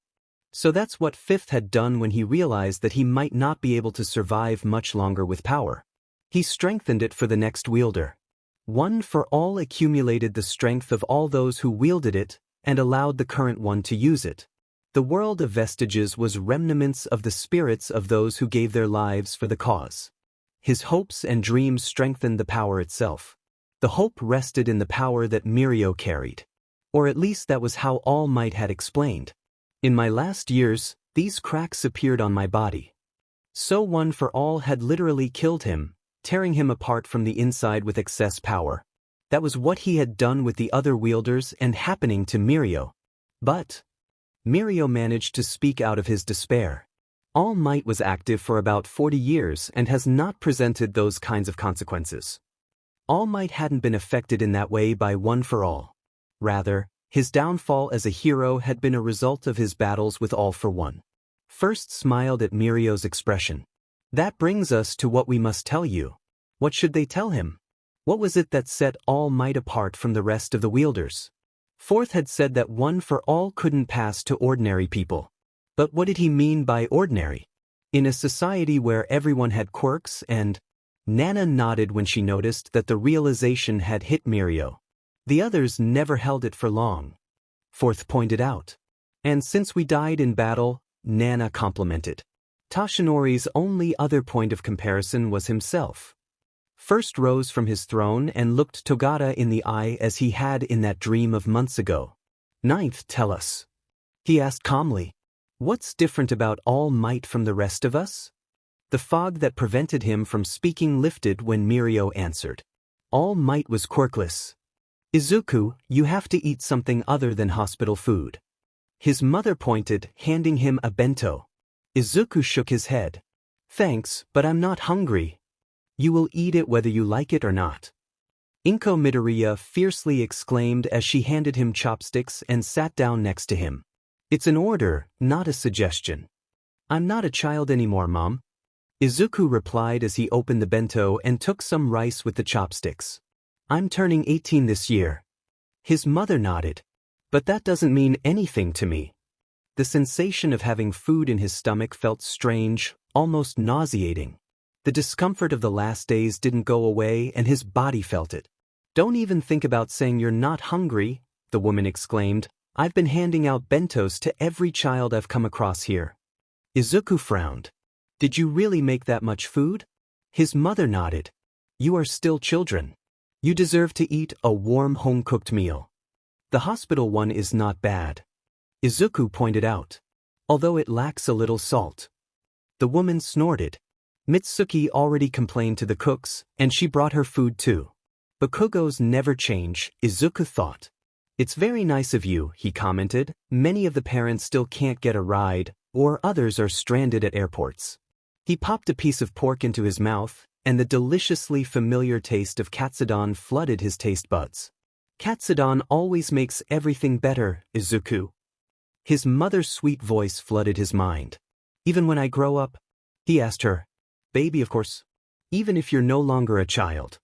So that's what Fifth had done when he realized that he might not be able to survive much longer with power. He strengthened it for the next wielder. One for All accumulated the strength of all those who wielded it, and allowed the current one to use it. The world of vestiges was remnants of the spirits of those who gave their lives for the cause. His hopes and dreams strengthened the power itself. The hope rested in the power that Mirio carried. Or at least that was how All Might had explained. "In my last years, these cracks appeared on my body." So One for All had literally killed him, tearing him apart from the inside with excess power. That was what he had done with the other wielders and happening to Mirio. But Mirio managed to speak out of his despair. All Might was active for about 40 years and has not presented those kinds of consequences. All Might hadn't been affected in that way by One for All. Rather, his downfall as a hero had been a result of his battles with All for One. First smiled at Mirio's expression. "That brings us to what we must tell you." What should they tell him? What was it that set All Might apart from the rest of the wielders? Fourth had said that One for All couldn't pass to ordinary people. But what did he mean by ordinary? In a society where everyone had quirks and... Nana nodded when she noticed that the realization had hit Mirio. "The others never held it for long," Fourth pointed out. "And since we died in battle," Nana complimented. Tashinori's only other point of comparison was himself. First rose from his throne and looked Togata in the eye as he had in that dream of months ago. "Ninth, tell us," he asked calmly. "What's different about All Might from the rest of us?" The fog that prevented him from speaking lifted when Mirio answered. "All Might was quirkless. Izuku, you have to eat something other than hospital food." His mother pointed, handing him a bento. Izuku shook his head. "Thanks, but I'm not hungry." "You will eat it whether you like it or not," Inko Midoriya fiercely exclaimed as she handed him chopsticks and sat down next to him. "It's an order, not a suggestion." "I'm not a child anymore, Mom," Izuku replied as he opened the bento and took some rice with the chopsticks. "I'm turning 18 this year." His mother nodded. But that doesn't mean anything to me. The sensation of having food in his stomach felt strange, almost nauseating. The discomfort of the last days didn't go away and his body felt it. Don't even think about saying you're not hungry, the woman exclaimed. I've been handing out bentos to every child I've come across here. Izuku frowned. Did you really make that much food? His mother nodded. You are still children. You deserve to eat a warm home-cooked meal. The hospital one is not bad, Izuku pointed out, although it lacks a little salt. The woman snorted. Mitsuki already complained to the cooks, and she brought her food too. Bakugos never change, Izuku thought. It's very nice of you, he commented. Many of the parents still can't get a ride, or others are stranded at airports. He popped a piece of pork into his mouth, and the deliciously familiar taste of katsudon flooded his taste buds. Katsudon always makes everything better, Izuku. His mother's sweet voice flooded his mind. Even when I grow up? He asked her. Baby, of course. Even if you're no longer a child.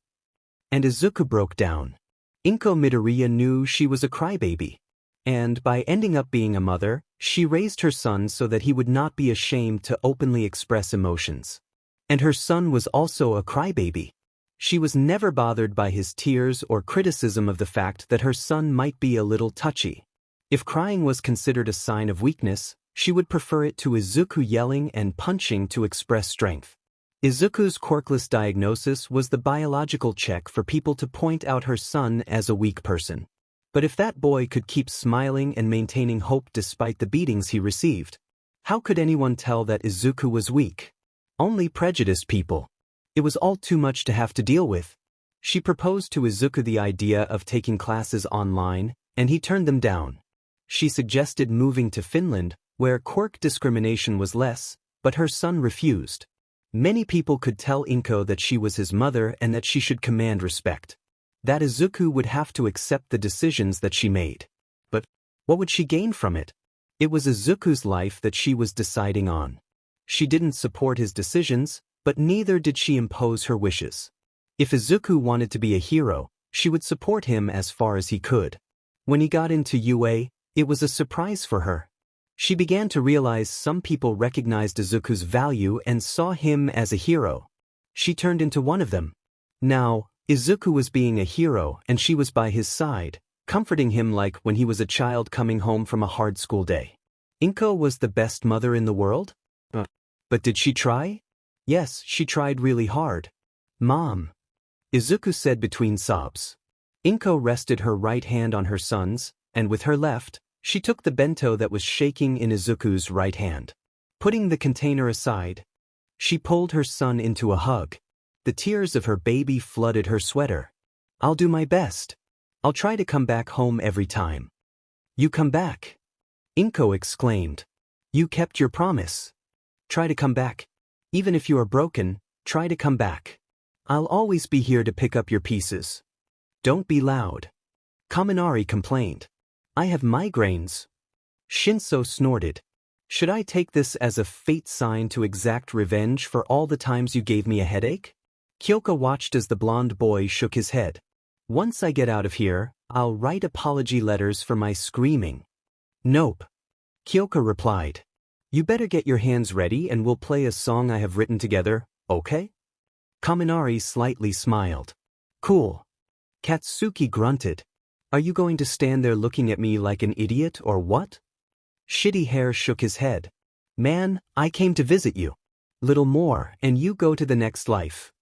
And Izuku broke down. Inko Midoriya knew she was a crybaby. And by ending up being a mother, she raised her son so that he would not be ashamed to openly express emotions. And her son was also a crybaby. She was never bothered by his tears or criticism of the fact that her son might be a little touchy. If crying was considered a sign of weakness, she would prefer it to Izuku yelling and punching to express strength. Izuku's quirkless diagnosis was the biological check for people to point out her son as a weak person. But if that boy could keep smiling and maintaining hope despite the beatings he received, how could anyone tell that Izuku was weak? Only prejudiced people. It was all too much to have to deal with. She proposed to Izuku the idea of taking classes online, and he turned them down. She suggested moving to Finland, where quirk discrimination was less, but her son refused. Many people could tell Inko that she was his mother and that she should command respect. That Izuku would have to accept the decisions that she made. But what would she gain from it? It was Izuku's life that she was deciding on. She didn't support his decisions, but neither did she impose her wishes. If Izuku wanted to be a hero, she would support him as far as he could. When he got into UA, it was a surprise for her. She began to realize some people recognized Izuku's value and saw him as a hero. She turned into one of them. Now, Izuku was being a hero and she was by his side, comforting him like when he was a child coming home from a hard school day. Inko was the best mother in the world? But did she try? Yes, she tried really hard. Mom, Izuku said between sobs. Inko rested her right hand on her son's, and with her left, she took the bento that was shaking in Izuku's right hand. Putting the container aside, she pulled her son into a hug. The tears of her baby flooded her sweater. I'll do my best. I'll try to come back home every time. You come back? Inko exclaimed. You kept your promise. Try to come back. Even if you are broken, try to come back. I'll always be here to pick up your pieces. Don't be loud. Kaminari complained. I have migraines. Shinso snorted. Should I take this as a fate sign to exact revenge for all the times you gave me a headache? Kyoka watched as the blonde boy shook his head. Once I get out of here, I'll write apology letters for my screaming. Nope. Kyoka replied. You better get your hands ready and we'll play a song I have written together, okay? Kaminari slightly smiled. Cool. Katsuki grunted. Are you going to stand there looking at me like an idiot or what? Shitty Hair shook his head. Man, I came to visit you. Little more and you go to the next life.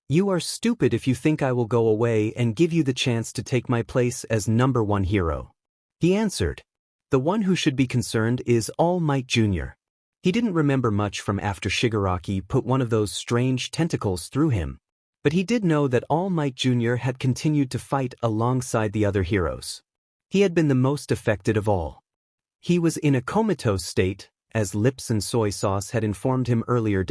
You are stupid if you think I will go away and give you the chance to take my place as #1 hero. He answered. The one who should be concerned is All Might Jr. He didn't remember much from after Shigaraki put one of those strange tentacles through him. But he did know that All Might Jr. had continued to fight alongside the other heroes. He had been the most affected of all. He was in a comatose state, as lips and soy sauce had informed him earlier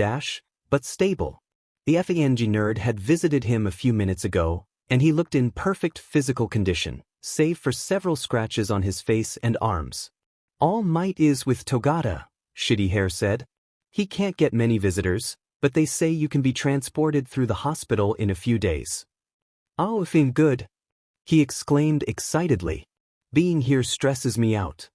but stable. The FANG nerd had visited him a few minutes ago, and he looked in perfect physical condition, save for several scratches on his face and arms. All Might is with Togata, Shitty Hair said. He can't get many visitors, but they say you can be transported through the hospital in a few days. Oh, if in good, he exclaimed excitedly. Being here stresses me out.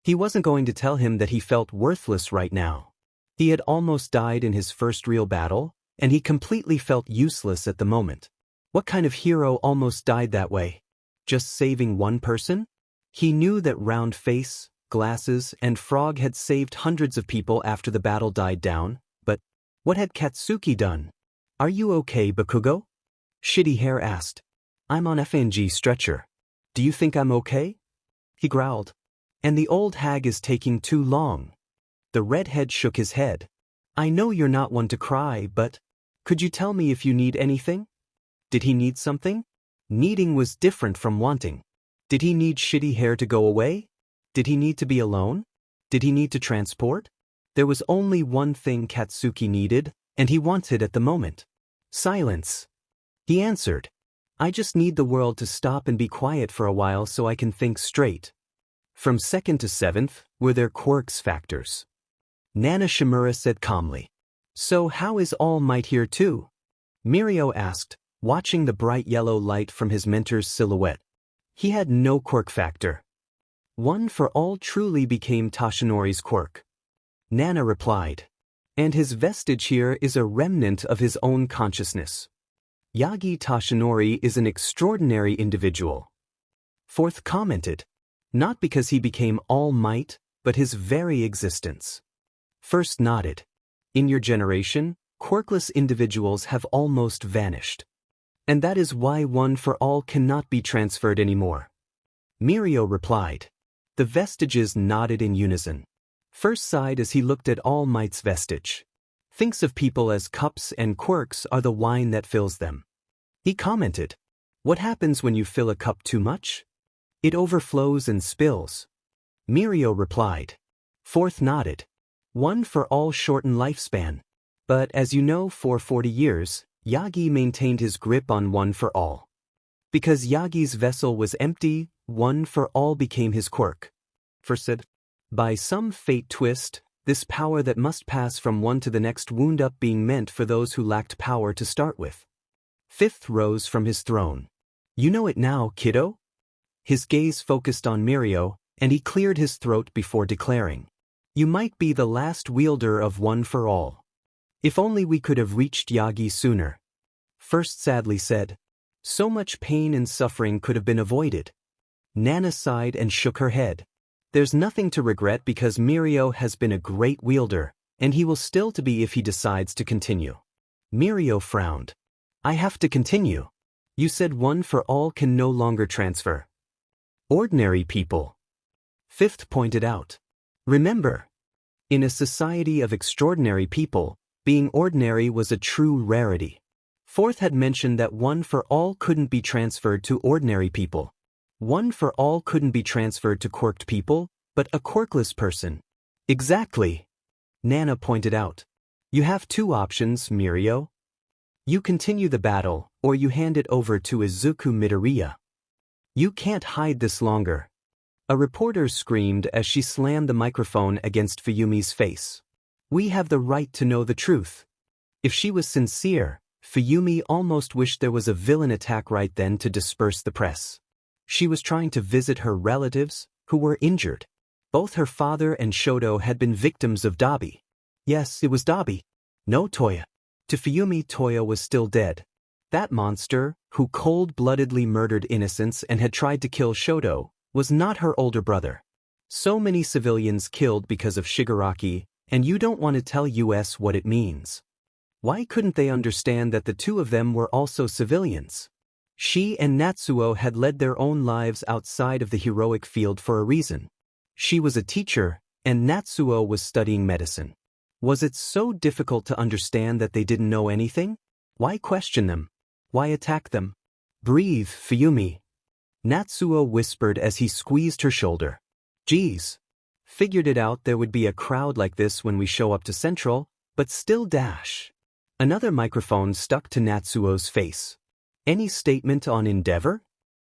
He wasn't going to tell him that he felt worthless right now. He had almost died in his first real battle, and he completely felt useless at the moment. What kind of hero almost died that way? Just saving one person? He knew that Round Face, Glasses, and Frog had saved hundreds of people after the battle died down, but what had Katsuki done? Are you okay, Bakugo? Shitty Hair asked. I'm on FNG stretcher. Do you think I'm okay? He growled. And the old hag is taking too long. The redhead shook his head. I know you're not one to cry, but could you tell me if you need anything? Did he need something? Needing was different from wanting. Did he need Shitty Hair to go away? Did he need to be alone? Did he need to transport? There was only one thing Katsuki needed, and he wanted at the moment. Silence. He answered. I just need the world to stop and be quiet for a while so I can think straight. From 2nd to 7th, were there quirks factors? Nana Shimura said calmly. So how is All Might here too? Mirio asked, watching the bright yellow light from his mentor's silhouette. He had no quirk factor. One for All truly became Toshinori's quirk. Nana replied. And his vestige here is a remnant of his own consciousness. Yagi Toshinori is an extraordinary individual. 4th commented. Not because he became All Might, but his very existence. 1st nodded. In your generation, quirkless individuals have almost vanished. And that is why One for All cannot be transferred anymore. Mirio replied. The vestiges nodded in unison. 1st sighed as he looked at All Might's vestige. Thinks of people as cups and quirks are the wine that fills them. He commented. What happens when you fill a cup too much? It overflows and spills. Mirio replied. 4th nodded. One for All shortened lifespan. But as you know, for 40 years, Yagi maintained his grip on One for All. Because Yagi's vessel was empty, One for All became his quirk. 1st said. By some fate twist, this power that must pass from one to the next wound up being meant for those who lacked power to start with. 5th rose from his throne. You know it now, kiddo? His gaze focused on Mirio, and he cleared his throat before declaring. You might be the last wielder of One for All. If only we could have reached Yagi sooner. 1st sadly said. So much pain and suffering could have been avoided. Nana sighed and shook her head. There's nothing to regret because Mirio has been a great wielder, and he will still to be if he decides to continue. Mirio frowned. I have to continue. You said One for All can no longer transfer. Ordinary people. 5th pointed out. Remember, in a society of extraordinary people, being ordinary was a true rarity. 4th had mentioned that One for All couldn't be transferred to ordinary people. One for All couldn't be transferred to quirked people, but a quirkless person. Exactly. Nana pointed out. You have 2 options, Mirio. You continue the battle, or you hand it over to Izuku Midoriya. You can't hide this longer. A reporter screamed as she slammed the microphone against Fuyumi's face. We have the right to know the truth. If she was sincere, Fuyumi almost wished there was a villain attack right then to disperse the press. She was trying to visit her relatives, who were injured. Both her father and Shoto had been victims of Dabi. Yes, it was Dabi. No Toya. To Fuyumi, Toya was still dead. That monster, who cold-bloodedly murdered innocents and had tried to kill Shoto, was not her older brother. So many civilians killed because of Shigaraki, and you don't want to tell us what it means. Why couldn't they understand that the 2 of them were also civilians? She and Natsuo had led their own lives outside of the heroic field for a reason. She was a teacher, and Natsuo was studying medicine. Was it so difficult to understand that they didn't know anything? Why question them? Why attack them? Breathe, Fuyumi. Natsuo whispered as he squeezed her shoulder. Geez. Figured it out there would be a crowd like this when we show up to Central, but still dash. Another microphone stuck to Natsuo's face. Any statement on Endeavor?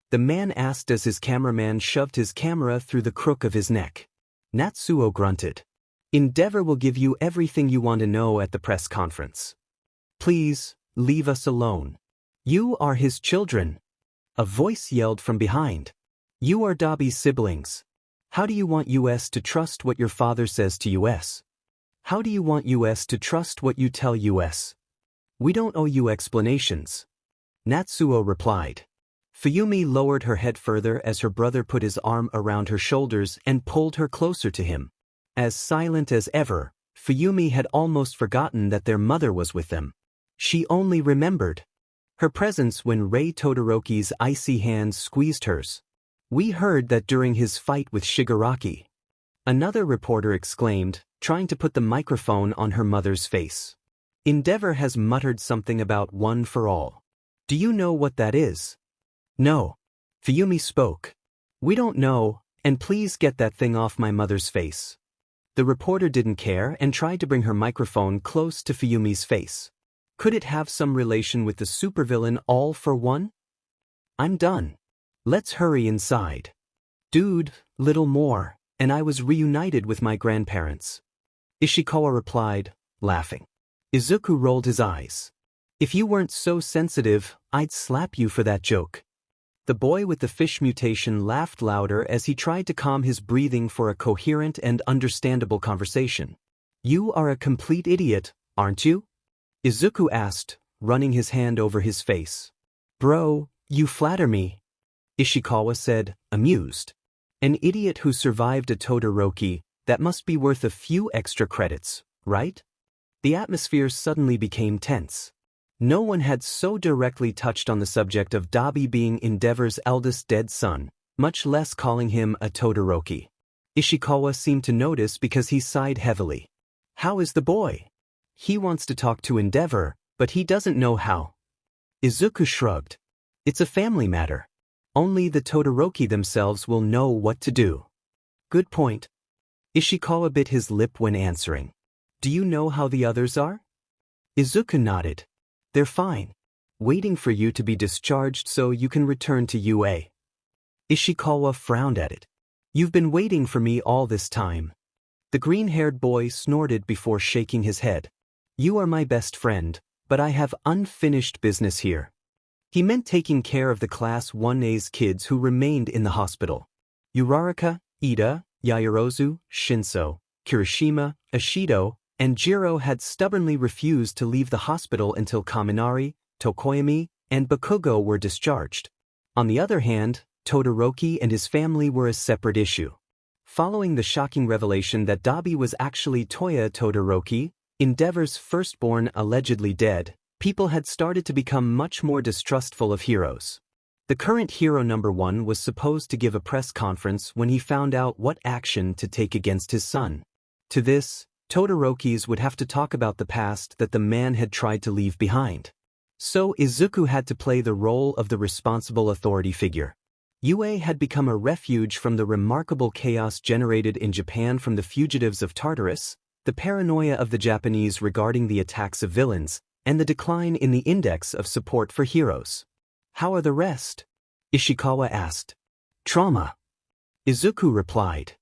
The man asked as his cameraman shoved his camera through the crook of his neck. Natsuo grunted. Endeavor will give you everything you want to know at the press conference. Please, leave us alone. You are his children. A voice yelled from behind. You are Dabi's siblings. How do you want US to trust what your father says to US? How do you want US to trust what you tell US? We don't owe you explanations. Natsuo replied. Fuyumi lowered her head further as her brother put his arm around her shoulders and pulled her closer to him. As silent as ever, Fuyumi had almost forgotten that their mother was with them. She only remembered her presence when Rei Todoroki's icy hand squeezed hers. We heard that during his fight with Shigaraki. Another reporter exclaimed, trying to put the microphone on her mother's face. Endeavor has muttered something about one for all. Do you know what that is? No. Fuyumi spoke. We don't know, and please get that thing off my mother's face. The reporter didn't care and tried to bring her microphone close to Fuyumi's face. Could it have some relation with the supervillain All for One? I'm done. Let's hurry inside. Dude, little more, and I was reunited with my grandparents. Ishikawa replied, laughing. Izuku rolled his eyes. If you weren't so sensitive, I'd slap you for that joke. The boy with the fish mutation laughed louder as he tried to calm his breathing for a coherent and understandable conversation. You are a complete idiot, aren't you? Izuku asked, running his hand over his face. Bro, you flatter me. Ishikawa said, amused. An idiot who survived a Todoroki, that must be worth a few extra credits, right? The atmosphere suddenly became tense. No one had so directly touched on the subject of Dabi being Endeavor's eldest dead son, much less calling him a Todoroki. Ishikawa seemed to notice because he sighed heavily. How is the boy? He wants to talk to Endeavor, but he doesn't know how. Izuku shrugged. It's a family matter. Only the Todoroki themselves will know what to do. Good point. Ishikawa bit his lip when answering. Do you know how the others are? Izuku nodded. They're fine. Waiting for you to be discharged so you can return to UA. Ishikawa frowned at it. You've been waiting for me all this time. The green-haired boy snorted before shaking his head. You are my best friend, but I have unfinished business here. He meant taking care of the Class 1A's kids who remained in the hospital. Uraraka, Ida, Yaoyorozu, Shinso, Kirishima, Ashido, and Jiro had stubbornly refused to leave the hospital until Kaminari, Tokoyami, and Bakugo were discharged. On the other hand, Todoroki and his family were a separate issue. Following the shocking revelation that Dabi was actually Toya Todoroki, Endeavor's firstborn allegedly dead, people had started to become much more distrustful of heroes. The current hero number 1 was supposed to give a press conference when he found out what action to take against his son. To this, Todorokis would have to talk about the past that the man had tried to leave behind. So Izuku had to play the role of the responsible authority figure. UA had become a refuge from the remarkable chaos generated in Japan from the fugitives of Tartarus, the paranoia of the Japanese regarding the attacks of villains, and the decline in the index of support for heroes. How are the rest? Ishikawa asked. Trauma. Izuku replied.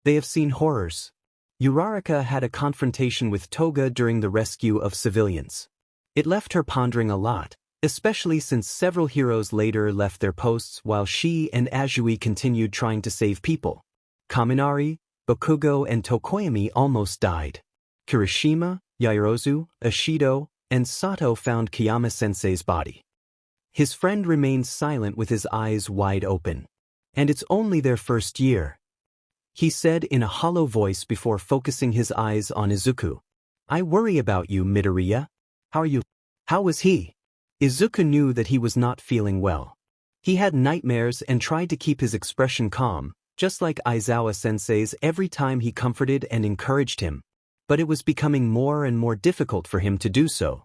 They have seen horrors. Uraraka had a confrontation with Toga during the rescue of civilians. It left her pondering a lot, especially since several heroes later left their posts while she and Azui continued trying to save people. Kaminari, Bakugo, and Tokoyami almost died. Kirishima, Yaoyorozu, Ashido, and Sato found Kiyama-sensei's body. His friend remained silent with his eyes wide open. And it's only their first year. He said in a hollow voice before focusing his eyes on Izuku. I worry about you, Midoriya. How are you? How was he? Izuku knew that he was not feeling well. He had nightmares and tried to keep his expression calm, just like Aizawa-sensei's every time he comforted and encouraged him. But it was becoming more and more difficult for him to do so.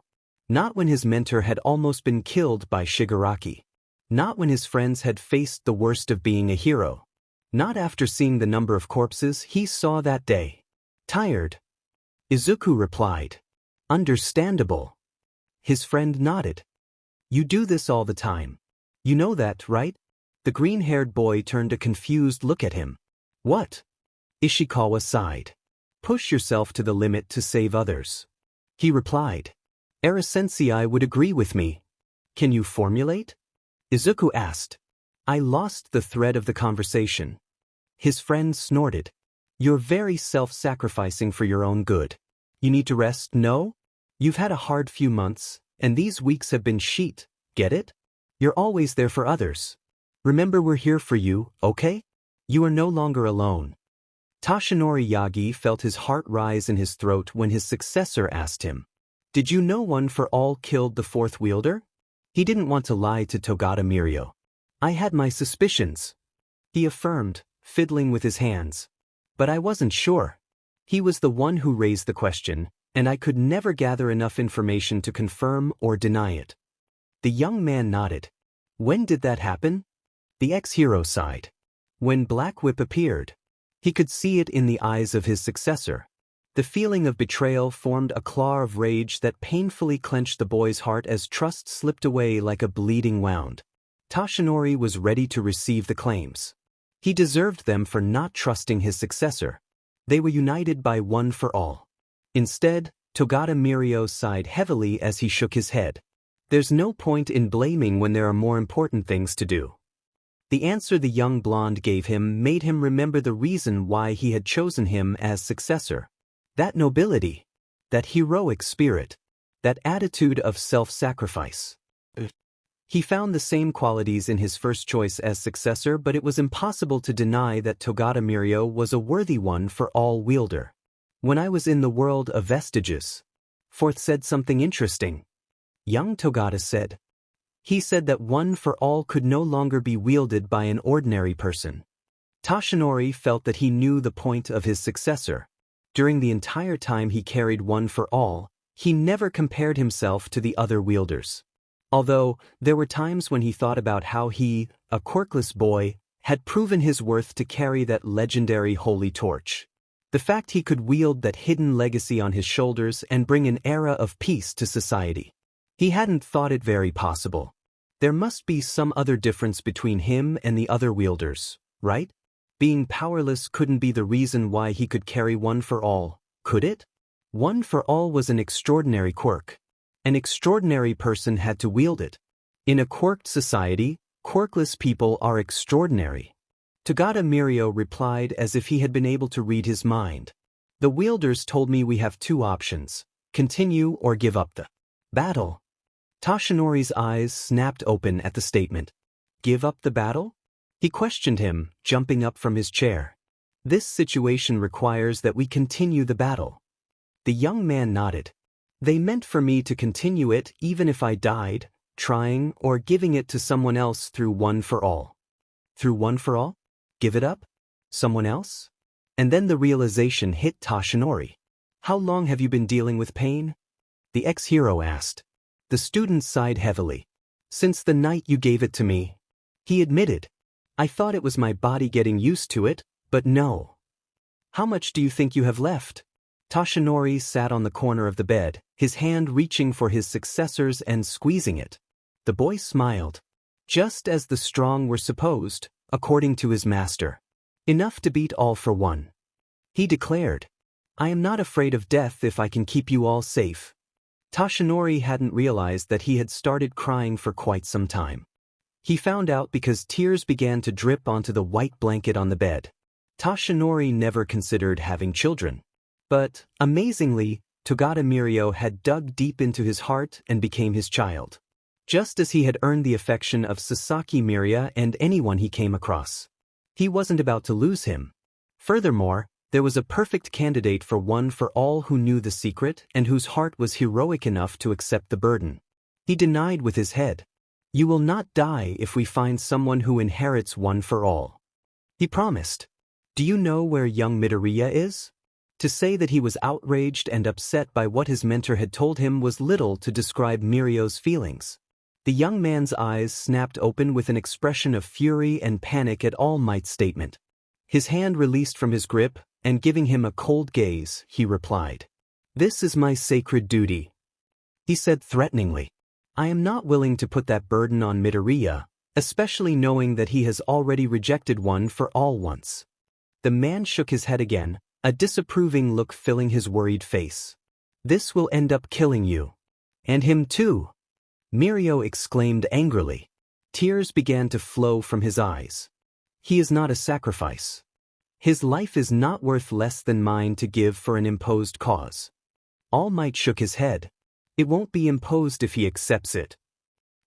Not when his mentor had almost been killed by Shigaraki. Not when his friends had faced the worst of being a hero. Not after seeing the number of corpses he saw that day. Tired. Izuku replied. Understandable. His friend nodded. You do this all the time. You know that, right? The green-haired boy turned a confused look at him. What? Ishikawa sighed. Push yourself to the limit to save others. He replied. Era Sensei would agree with me. Can you formulate? Izuku asked. I lost the thread of the conversation. His friend snorted. You're very self-sacrificing for your own good. You need to rest, no? You've had a hard few months, and these weeks have been shit, get it? You're always there for others. Remember we're here for you, okay? You are no longer alone. Toshinori Yagi felt his heart rise in his throat when his successor asked him, Did you know One for All killed the fourth wielder? He didn't want to lie to Togata Mirio. I had my suspicions, he affirmed, fiddling with his hands. But I wasn't sure. He was the one who raised the question, and I could never gather enough information to confirm or deny it. The young man nodded. When did that happen? The ex-hero sighed. When Black Whip appeared. He could see it in the eyes of his successor. The feeling of betrayal formed a claw of rage that painfully clenched the boy's heart as trust slipped away like a bleeding wound. Toshinori was ready to receive the claims. He deserved them for not trusting his successor. They were united by One for All. Instead, Togata Mirio sighed heavily as he shook his head. There's no point in blaming when there are more important things to do. The answer the young blonde gave him made him remember the reason why he had chosen him as successor. That nobility, that heroic spirit, that attitude of self-sacrifice. He found the same qualities in his first choice as successor, but it was impossible to deny that Togata Mirio was a worthy One for All wielder. When I was in the world of vestiges, Fourth said something interesting. Young Togata said. He said that One for All could no longer be wielded by an ordinary person. Toshinori felt that he knew the point of his successor. During the entire time he carried One for All, he never compared himself to the other wielders. Although, there were times when he thought about how he, a quirkless boy, had proven his worth to carry that legendary holy torch. The fact he could wield that hidden legacy on his shoulders and bring an era of peace to society. He hadn't thought it very possible. There must be some other difference between him and the other wielders, right? Being powerless couldn't be the reason why he could carry One for All, could it? One for All was an extraordinary quirk. An extraordinary person had to wield it. In a quirked society, quirkless people are extraordinary. Togata Mirio replied as if he had been able to read his mind. The wielders told me we have two options, continue or give up the battle. Toshinori's eyes snapped open at the statement. Give up the battle? He questioned him, jumping up from his chair. This situation requires that we continue the battle. The young man nodded. They meant for me to continue it even if I died, trying or giving it to someone else through One for All. Through One for All? Give it up? Someone else? And then the realization hit Toshinori. How long have you been dealing with pain? The ex-hero asked. The student sighed heavily. Since the night you gave it to me. He admitted. I thought it was my body getting used to it, but no. How much do you think you have left? Toshinori sat on the corner of the bed, his hand reaching for his successor's and squeezing it. The boy smiled. Just as the strong were supposed, according to his master. Enough to beat All for One. He declared. I am not afraid of death if I can keep you all safe. Toshinori hadn't realized that he had started crying for quite some time. He found out because tears began to drip onto the white blanket on the bed. Toshinori never considered having children. But, amazingly, Togata Mirio had dug deep into his heart and became his child. Just as he had earned the affection of Sasaki Miria and anyone he came across. He wasn't about to lose him. Furthermore, there was a perfect candidate for One for All who knew the secret and whose heart was heroic enough to accept the burden. He denied with his head. You will not die if we find someone who inherits One for All. He promised. Do you know where young Midoriya is? To say that he was outraged and upset by what his mentor had told him was little to describe Mirio's feelings. The young man's eyes snapped open with an expression of fury and panic at All Might's statement. His hand released from his grip, and giving him a cold gaze, he replied. This is my sacred duty. He said threateningly. I am not willing to put that burden on Midoriya, especially knowing that he has already rejected One for All once. The man shook his head again, a disapproving look filling his worried face. This will end up killing you. And him too. Mirio exclaimed angrily. Tears began to flow from his eyes. He is not a sacrifice. His life is not worth less than mine to give for an imposed cause. All Might shook his head. It won't be imposed if he accepts it.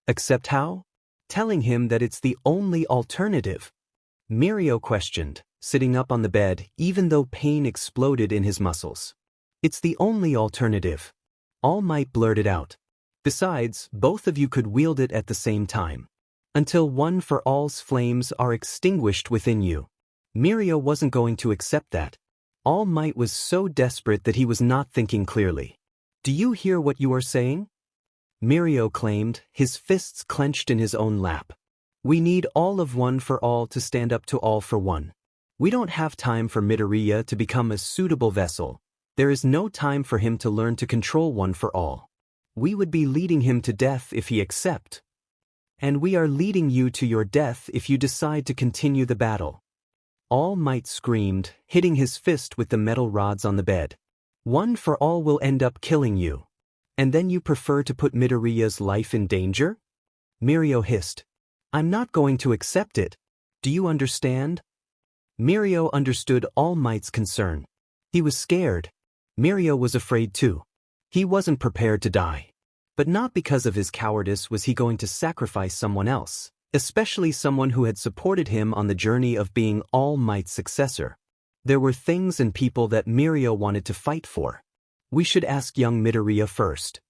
Accept how? Telling him that it's the only alternative. Mirio questioned, sitting up on the bed even though pain exploded in his muscles. It's the only alternative. All Might blurted out. Besides, both of you could wield it at the same time. Until One for All's flames are extinguished within you. Mirio wasn't going to accept that. All Might was so desperate that he was not thinking clearly. Do you hear what you are saying? Mirio claimed, his fists clenched in his own lap. We need all of One for All to stand up to All for One. We don't have time for Midoriya to become a suitable vessel. There is no time for him to learn to control One for All. We would be leading him to death if he accepts. And we are leading you to your death if you decide to continue the battle. All Might screamed, hitting his fist with the metal rods on the bed. One for All will end up killing you. And then you prefer to put Midoriya's life in danger? Mirio hissed. I'm not going to accept it. Do you understand? Mirio understood All Might's concern. He was scared. Mirio was afraid too. He wasn't prepared to die. But not because of his cowardice was he going to sacrifice someone else, especially someone who had supported him on the journey of being All Might's successor. There were things and people that Mirio wanted to fight for. We should ask young Midoriya first.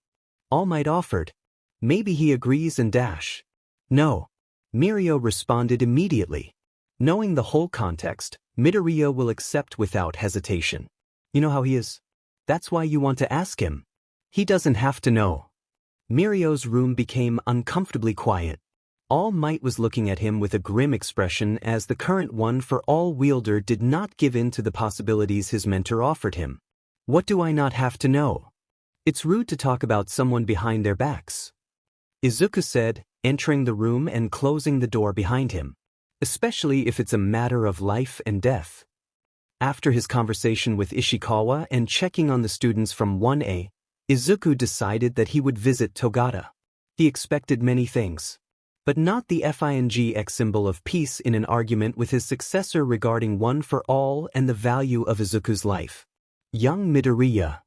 All Might offered. Maybe he agrees and dash. No. Mirio responded immediately. Knowing the whole context, Midoriya will accept without hesitation. You know how he is? That's why you want to ask him. He doesn't have to know. Mirio's room became uncomfortably quiet. All Might was looking at him with a grim expression as the current One for All wielder did not give in to the possibilities his mentor offered him. What do I not have to know? It's rude to talk about someone behind their backs. Izuku said, entering the room and closing the door behind him. Especially if it's a matter of life and death. After his conversation with Ishikawa and checking on the students from 1A, Izuku decided that he would visit Togata. He expected many things, but not the FINGX symbol of peace in an argument with his successor regarding One for All and the value of Izuku's life. Young Midoriya.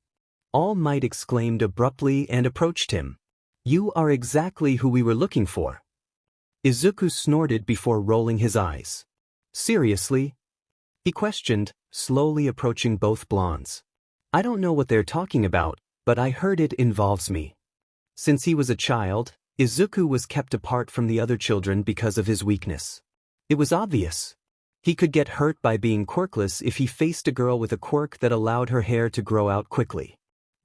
All Might exclaimed abruptly and approached him. You are exactly who we were looking for. Izuku snorted before rolling his eyes. Seriously? He questioned, slowly approaching both blondes. I don't know what they're talking about, but I heard it involves me. Since he was a child, Izuku was kept apart from the other children because of his weakness. It was obvious. He could get hurt by being quirkless if he faced a girl with a quirk that allowed her hair to grow out quickly.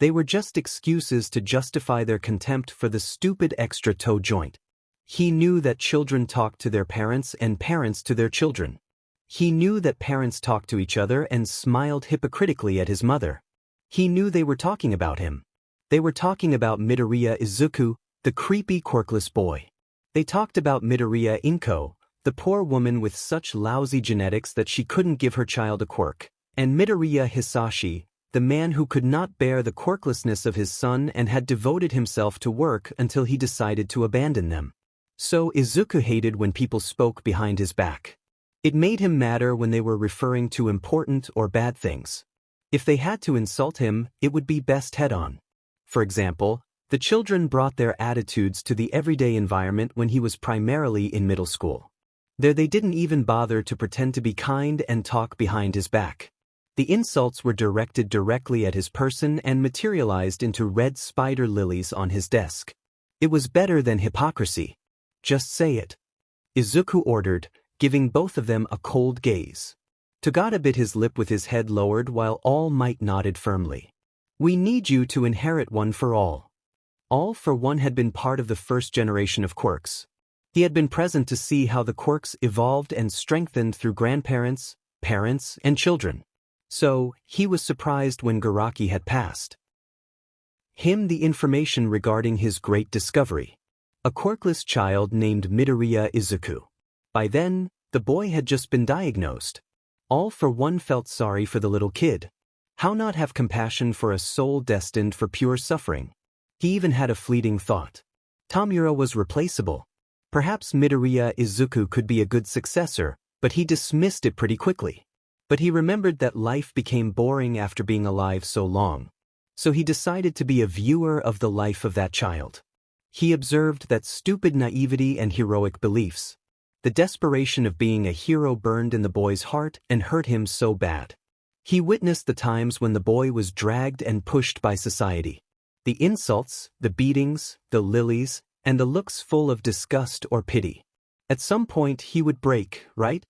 They were just excuses to justify their contempt for the stupid extra toe joint. He knew that children talk to their parents and parents to their children. He knew that parents talked to each other and smiled hypocritically at his mother. He knew they were talking about him. They were talking about Midoriya Izuku, the creepy quirkless boy. They talked about Midoriya Inko, the poor woman with such lousy genetics that she couldn't give her child a quirk, and Midoriya Hisashi, the man who could not bear the quirklessness of his son and had devoted himself to work until he decided to abandon them. So Izuku hated when people spoke behind his back. It made him madder when they were referring to important or bad things. If they had to insult him, it would be best head-on. For example, the children brought their attitudes to the everyday environment when he was primarily in middle school. There they didn't even bother to pretend to be kind and talk behind his back. The insults were directed directly at his person and materialized into red spider lilies on his desk. It was better than hypocrisy. Just say it. Izuku ordered, giving both of them a cold gaze. Togata bit his lip with his head lowered while All Might nodded firmly. We need you to inherit One for All. All for One had been part of the first generation of quirks. He had been present to see how the quirks evolved and strengthened through grandparents, parents, and children. So, he was surprised when Garaki had passed him the information regarding his great discovery. A quirkless child named Midoriya Izuku. By then, the boy had just been diagnosed. All for One felt sorry for the little kid. How not have compassion for a soul destined for pure suffering? He even had a fleeting thought. Tamura was replaceable. Perhaps Midoriya Izuku could be a good successor, but he dismissed it pretty quickly. But he remembered that life became boring after being alive so long. So he decided to be a viewer of the life of that child. He observed that stupid naivety and heroic beliefs. The desperation of being a hero burned in the boy's heart and hurt him so bad. He witnessed the times when the boy was dragged and pushed by society. The insults, the beatings, the lilies, and the looks full of disgust or pity. At some point he would break, right?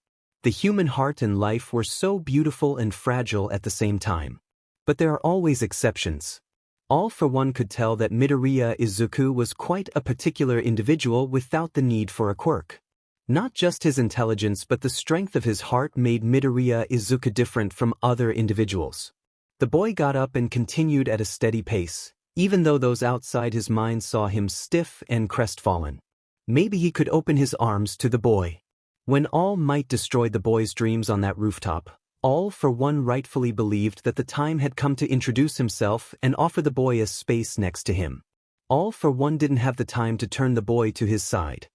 The human heart and life were so beautiful and fragile at the same time. But there are always exceptions. All for one could tell that Midoriya Izuku was quite a particular individual without the need for a quirk. Not just his intelligence but the strength of his heart made Midoriya Izuku different from other individuals. The boy got up and continued at a steady pace, even though those outside his mind saw him stiff and crestfallen. Maybe he could open his arms to the boy. When All Might destroyed the boy's dreams on that rooftop, All for One rightfully believed that the time had come to introduce himself and offer the boy a space next to him. All for One didn't have the time to turn the boy to his side.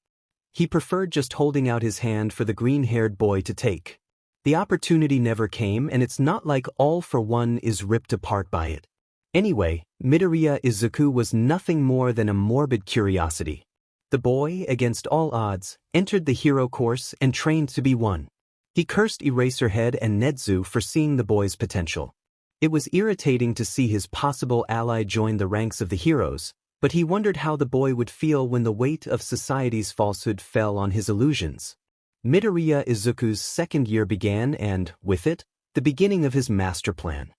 He preferred just holding out his hand for the green-haired boy to take. The opportunity never came, and it's not like All for One is ripped apart by it. Anyway, Midoriya Izuku was nothing more than a morbid curiosity. The boy, against all odds, entered the hero course and trained to be one. He cursed Eraserhead and Netsu for seeing the boy's potential. It was irritating to see his possible ally join the ranks of the heroes, but he wondered how the boy would feel when the weight of society's falsehood fell on his illusions. Midoriya Izuku's second year began and, with it, the beginning of his master plan.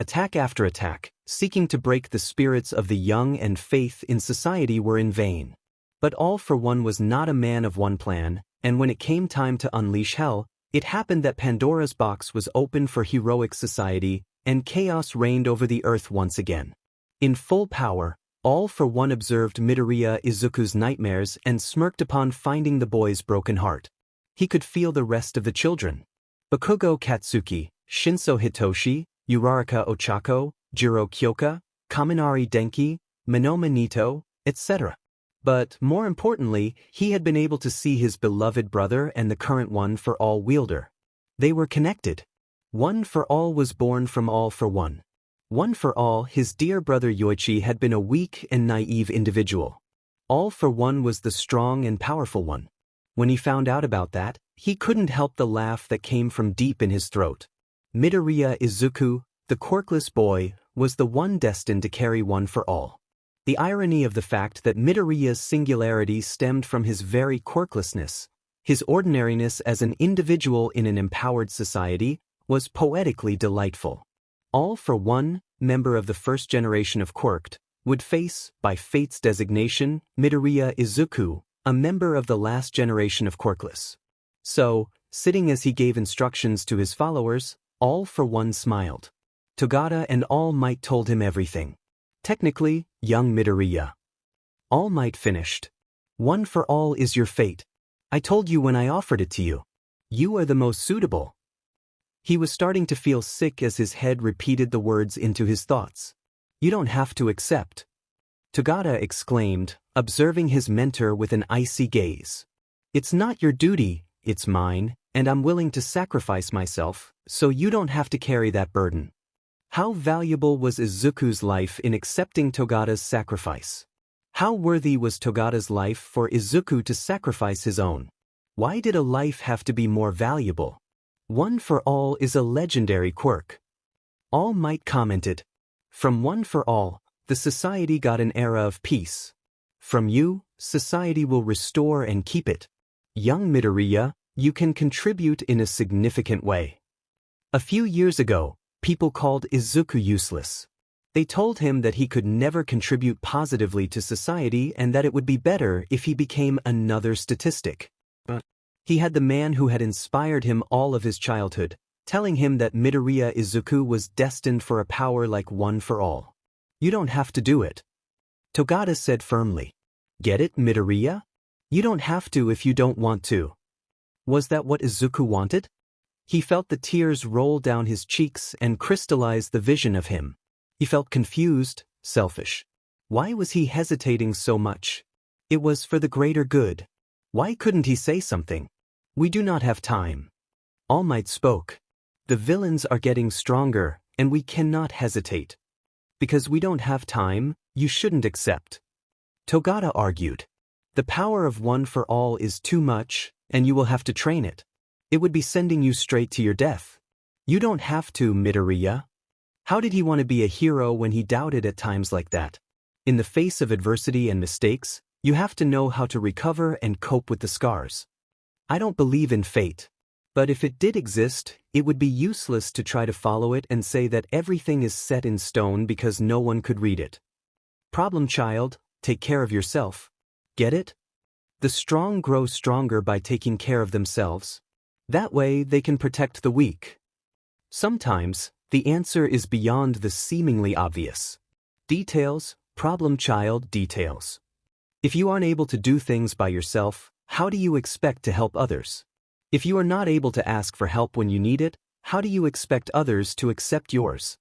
Attack after attack, seeking to break the spirits of the young and faith in society were in vain. But All for One was not a man of one plan, and when it came time to unleash hell, it happened that Pandora's box was opened for heroic society, and chaos reigned over the earth once again. In full power, All for One observed Midoriya Izuku's nightmares and smirked upon finding the boy's broken heart. He could feel the rest of the children. Bakugo Katsuki, Shinso Hitoshi, Uraraka Ochako, Jiro Kyoka, Kaminari Denki, Minoma Nito, etc. But, more importantly, he had been able to see his beloved brother and the current One for All wielder. They were connected. One for All was born from All for One. One for All, his dear brother Yoichi, had been a weak and naive individual. All for One was the strong and powerful one. When he found out about that, he couldn't help the laugh that came from deep in his throat. Midoriya Izuku, the quirkless boy, was the one destined to carry One for All. The irony of the fact that Midoriya's singularity stemmed from his very quirklessness, his ordinariness as an individual in an empowered society, was poetically delightful. All for One, member of the first generation of Quirked, would face, by fate's designation, Midoriya Izuku, a member of the last generation of Quirkless. So, sitting as he gave instructions to his followers, All for One smiled. Togata and All Might told him everything. Technically, young Midoriya. All Might finished. One for All is your fate. I told you when I offered it to you. You are the most suitable. He was starting to feel sick as his head repeated the words into his thoughts. You don't have to accept. Togata exclaimed, observing his mentor with an icy gaze. It's not your duty, it's mine, and I'm willing to sacrifice myself, so you don't have to carry that burden. How valuable was Izuku's life in accepting Togata's sacrifice? How worthy was Togata's life for Izuku to sacrifice his own? Why did a life have to be more valuable? One for All is a legendary quirk. All Might commented. From One for All, the society got an era of peace. From you, society will restore and keep it. Young Midoriya, you can contribute in a significant way. A few years ago, people called Izuku useless. They told him that he could never contribute positively to society and that it would be better if he became another statistic. But he had the man who had inspired him all of his childhood, telling him that Midoriya Izuku was destined for a power like One for All. You don't have to do it. Togata said firmly. Get it, Midoriya? You don't have to if you don't want to. Was that what Izuku wanted? He felt the tears roll down his cheeks and crystallize the vision of him. He felt confused, selfish. Why was he hesitating so much? It was for the greater good. Why couldn't he say something? We do not have time. All Might spoke. The villains are getting stronger, and we cannot hesitate. Because we don't have time, you shouldn't accept. Togata argued. The power of one for all is too much, and you will have to train it. It would be sending you straight to your death. You don't have to, Midoriya. How did he want to be a hero when he doubted at times like that? In the face of adversity and mistakes, you have to know how to recover and cope with the scars. I don't believe in fate. But if it did exist, it would be useless to try to follow it and say that everything is set in stone because no one could read it. Problem child, take care of yourself. Get it? The strong grow stronger by taking care of themselves. That way they can protect the weak. Sometimes, the answer is beyond the seemingly obvious. Details, problem child details. If you aren't able to do things by yourself, how do you expect to help others? If you are not able to ask for help when you need it, how do you expect others to accept yours?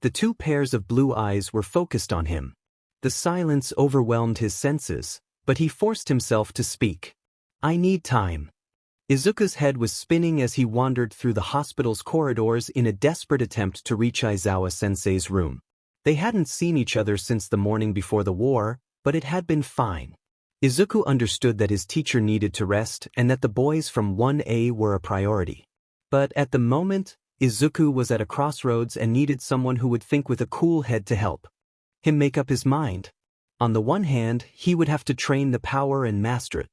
The two pairs of blue eyes were focused on him. The silence overwhelmed his senses, but he forced himself to speak. I need time. Izuku's head was spinning as he wandered through the hospital's corridors in a desperate attempt to reach Aizawa Sensei's room. They hadn't seen each other since the morning before the war, but it had been fine. Izuku understood that his teacher needed to rest and that the boys from 1A were a priority. But at the moment, Izuku was at a crossroads and needed someone who would think with a cool head to help him make up his mind. On the one hand, he would have to train the power and master it.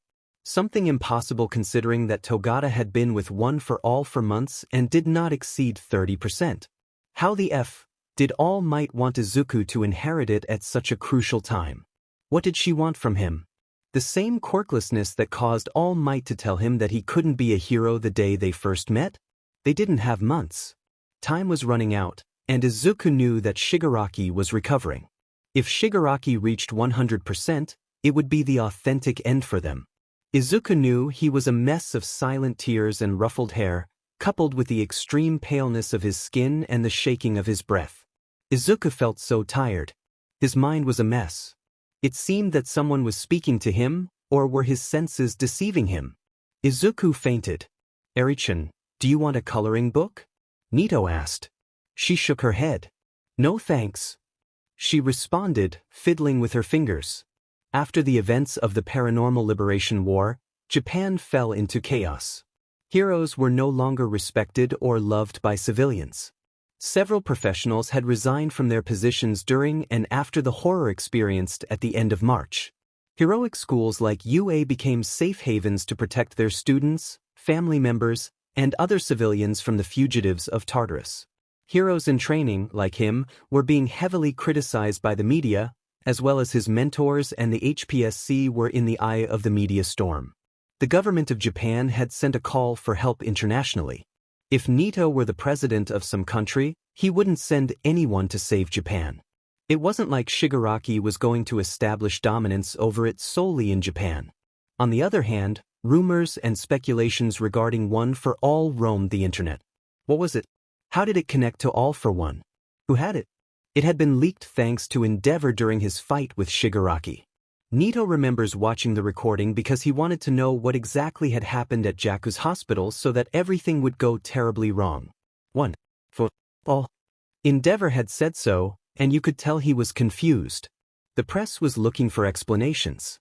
Something impossible considering that Togata had been with One for All for months and did not exceed 30%. How the F did All Might want Izuku to inherit it at such a crucial time? What did she want from him? The same quirklessness that caused All Might to tell him that he couldn't be a hero the day they first met? They didn't have months. Time was running out, and Izuku knew that Shigaraki was recovering. If Shigaraki reached 100%, it would be the authentic end for them. Izuku knew he was a mess of silent tears and ruffled hair, coupled with the extreme paleness of his skin and the shaking of his breath. Izuku felt so tired. His mind was a mess. It seemed that someone was speaking to him, or were his senses deceiving him? Izuku fainted. Eri-chan, do you want a coloring book? Nito asked. She shook her head. No thanks. She responded, fiddling with her fingers. After the events of the Paranormal Liberation War, Japan fell into chaos. Heroes were no longer respected or loved by civilians. Several professionals had resigned from their positions during and after the horror experienced at the end of March. Heroic schools like UA became safe havens to protect their students, family members, and other civilians from the fugitives of Tartarus. Heroes in training, like him, were being heavily criticized by the media, as well as his mentors, and the HPSC were in the eye of the media storm. The government of Japan had sent a call for help internationally. If Nito were the president of some country, he wouldn't send anyone to save Japan. It wasn't like Shigaraki was going to establish dominance over it solely in Japan. On the other hand, rumors and speculations regarding One for All roamed the internet. What was it? How did it connect to All for One? Who had it? It had been leaked thanks to Endeavor during his fight with Shigaraki. Nito remembers watching the recording because he wanted to know what exactly had happened at Jaku's hospital so that everything would go terribly wrong. One for all. Endeavor had said so, and you could tell he was confused. The press was looking for explanations.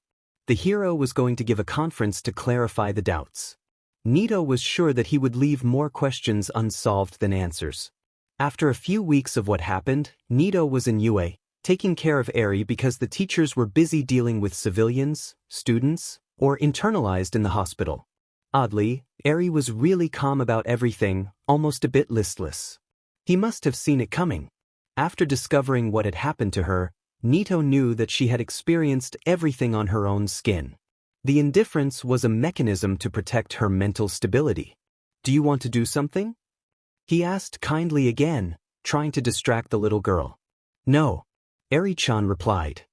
The hero was going to give a conference to clarify the doubts. Nito was sure that he would leave more questions unsolved than answers. After a few weeks of what happened, Nito was in UA, taking care of Eri because the teachers were busy dealing with civilians, students, or internalized in the hospital. Oddly, Eri was really calm about everything, almost a bit listless. He must have seen it coming. After discovering what had happened to her, Nito knew that she had experienced everything on her own skin. The indifference was a mechanism to protect her mental stability. Do you want to do something? He asked kindly again, trying to distract the little girl. No. Eri-chan replied.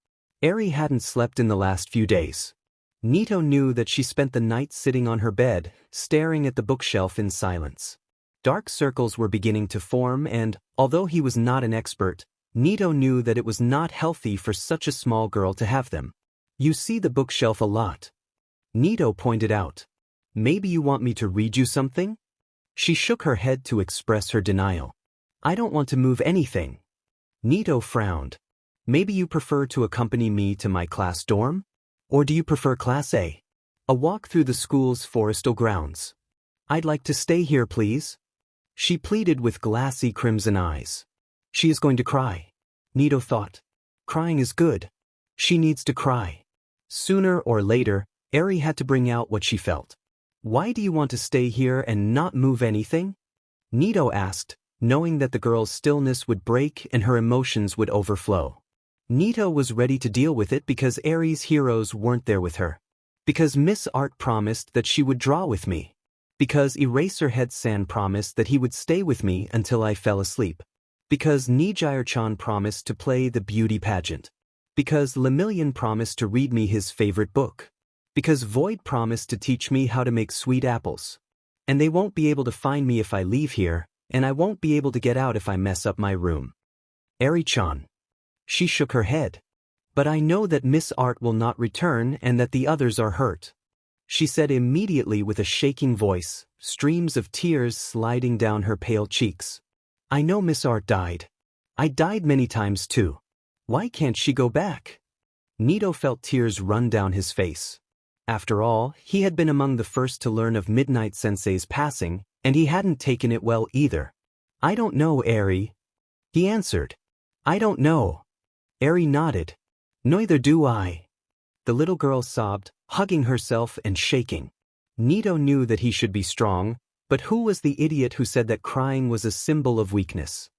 Eri hadn't slept in the last few days. Nito knew that she spent the night sitting on her bed, staring at the bookshelf in silence. Dark circles were beginning to form and, although he was not an expert, Nito knew that it was not healthy for such a small girl to have them. You see the bookshelf a lot. Nito pointed out. Maybe you want me to read you something? She shook her head to express her denial. I don't want to move anything. Nito frowned. Maybe you prefer to accompany me to my class dorm? Or do you prefer Class A? A walk through the school's forestal grounds. I'd like to stay here, please. She pleaded with glassy crimson eyes. She is going to cry. Nito thought. Crying is good. She needs to cry. Sooner or later, Eri had to bring out what she felt. Why do you want to stay here and not move anything? Nito asked, knowing that the girl's stillness would break and her emotions would overflow. Nito was ready to deal with it because Eri's heroes weren't there with her. Because Miss Art promised that she would draw with me. Because Eraserhead-san promised that he would stay with me until I fell asleep. Because Nijire-chan promised to play the beauty pageant. Because Lemillion promised to read me his favorite book. Because Void promised to teach me how to make sweet apples. And they won't be able to find me if I leave here, and I won't be able to get out if I mess up my room. Eri-chan. She shook her head. But I know that Miss Art will not return and that the others are hurt. She said immediately with a shaking voice, streams of tears sliding down her pale cheeks. I know Miss Art died. I died many times too. Why can't she go back? Nito felt tears run down his face. After all, he had been among the first to learn of Midnight Sensei's passing, and he hadn't taken it well either. I don't know, Eri. He answered. I don't know. Eri nodded. Neither do I. The little girl sobbed, hugging herself and shaking. Nito knew that he should be strong, but who was the idiot who said that crying was a symbol of weakness?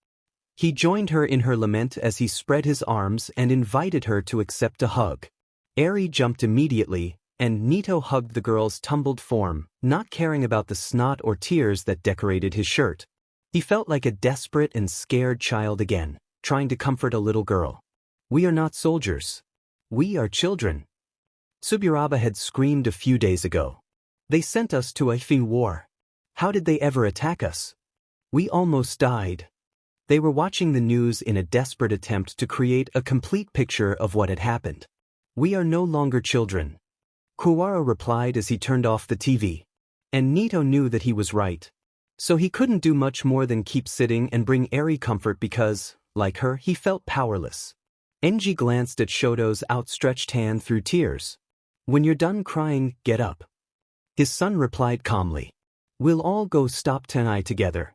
He joined her in her lament as he spread his arms and invited her to accept a hug. Eri jumped immediately, and Nito hugged the girl's tumbled form, not caring about the snot or tears that decorated his shirt. He felt like a desperate and scared child again, trying to comfort a little girl. We are not soldiers. We are children. Tsuburaba had screamed a few days ago. They sent us to a Anaffeine war. How did they ever attack us? We almost died. They were watching the news in a desperate attempt to create a complete picture of what had happened. We are no longer children. Kuwara replied as he turned off the TV. And Nito knew that he was right. So he couldn't do much more than keep sitting and bring Eri comfort because, like her, he felt powerless. Enji glanced at Shoto's outstretched hand through tears. When you're done crying, get up. His son replied calmly. We'll all go stop Tenai together.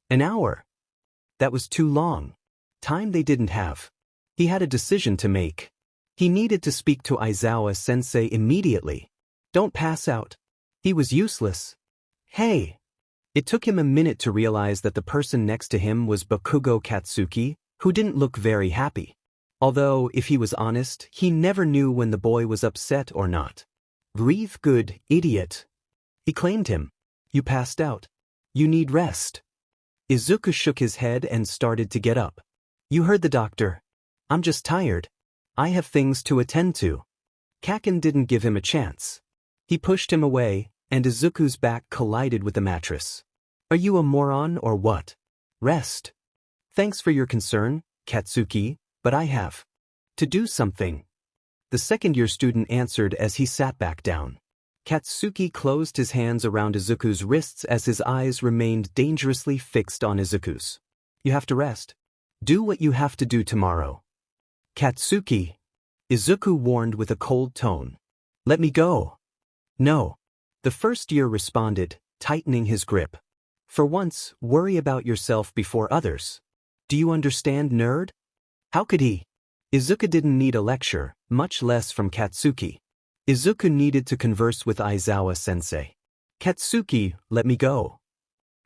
An hour. That was too long. Time they didn't have. He had a decision to make. He needed to speak to Aizawa Sensei immediately. Don't pass out. He was useless. Hey! It took him a minute to realize that the person next to him was Bakugo Katsuki, who didn't look very happy. Although, if he was honest, he never knew when the boy was upset or not. Breathe good, idiot. He claimed him. You passed out. You need rest. Izuku shook his head and started to get up. You heard the doctor. I'm just tired. I have things to attend to. Kaken didn't give him a chance. He pushed him away, and Izuku's back collided with the mattress. Are you a moron or what? Rest. Thanks for your concern, Katsuki, but I have to do something. The second-year student answered as he sat back down. Katsuki closed his hands around Izuku's wrists as his eyes remained dangerously fixed on Izuku's. You have to rest. Do what you have to do tomorrow. Katsuki. Izuku warned with a cold tone. Let me go. No. The first year responded, tightening his grip. For once, worry about yourself before others. Do you understand, nerd? How could he? Izuku didn't need a lecture, much less from Katsuki. Izuku needed to converse with Aizawa Sensei. Katsuki, let me go.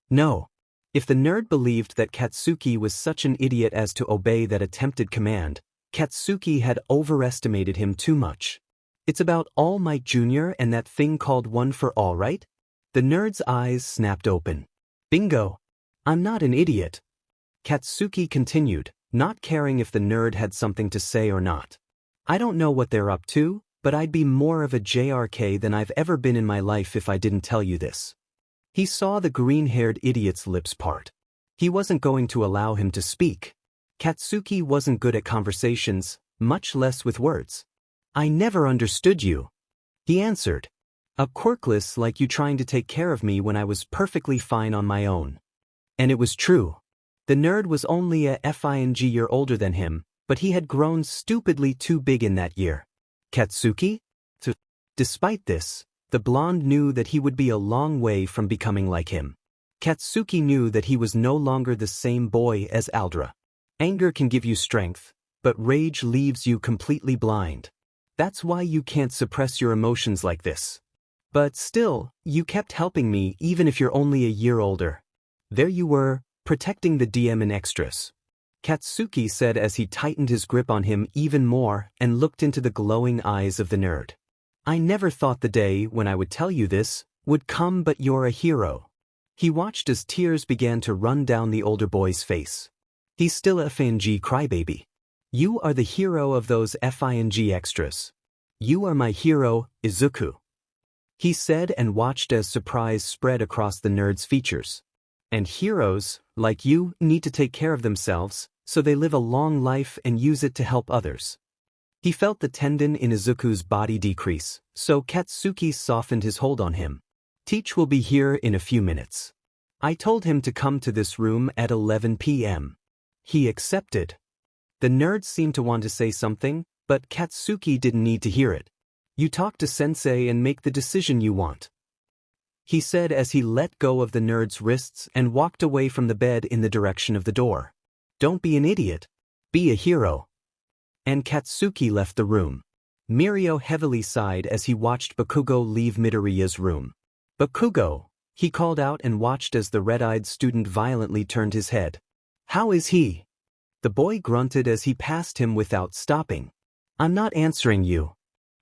No. If the nerd believed that Katsuki was such an idiot as to obey that attempted command, Katsuki had overestimated him too much. It's about All Might Jr. and that thing called One for All, right? The nerd's eyes snapped open. Bingo. I'm not an idiot. Katsuki continued, not caring if the nerd had something to say or not. I don't know what they're up to, but I'd be more of a JRK than I've ever been in my life if I didn't tell you this. He saw the green-haired idiot's lips part. He wasn't going to allow him to speak. Katsuki wasn't good at conversations, much less with words. I never understood you. He answered. A quirkless like you trying to take care of me when I was perfectly fine on my own. And it was true. The nerd was only a fing year older than him, but he had grown stupidly too big in that year. Katsuki? Despite this, the blonde knew that he would be a long way from becoming like him. Katsuki knew that he was no longer the same boy as Aldra. Anger can give you strength, but rage leaves you completely blind. That's why you can't suppress your emotions like this. But still, you kept helping me even if you're only a year older. There you were, protecting the DM and extras. Katsuki said as he tightened his grip on him even more and looked into the glowing eyes of the nerd. I never thought the day when I would tell you this would come, but you're a hero. He watched as tears began to run down the older boy's face. He's still a fing crybaby. You are the hero of those fing extras. You are my hero, Izuku. He said and watched as surprise spread across the nerd's features. And heroes, like you, need to take care of themselves, so they live a long life and use it to help others. He felt the tendon in Izuku's body decrease, so Katsuki softened his hold on him. Teach will be here in a few minutes. I told him to come to this room at 11 p.m. He accepted. The nerd seemed to want to say something, but Katsuki didn't need to hear it. You talk to Sensei and make the decision you want, he said as he let go of the nerd's wrists and walked away from the bed in the direction of the door. Don't be an idiot. Be a hero. And Katsuki left the room. Mirio heavily sighed as he watched Bakugo leave Midoriya's room. Bakugo, he called out and watched as the red-eyed student violently turned his head. How is he? The boy grunted as he passed him without stopping. I'm not answering you.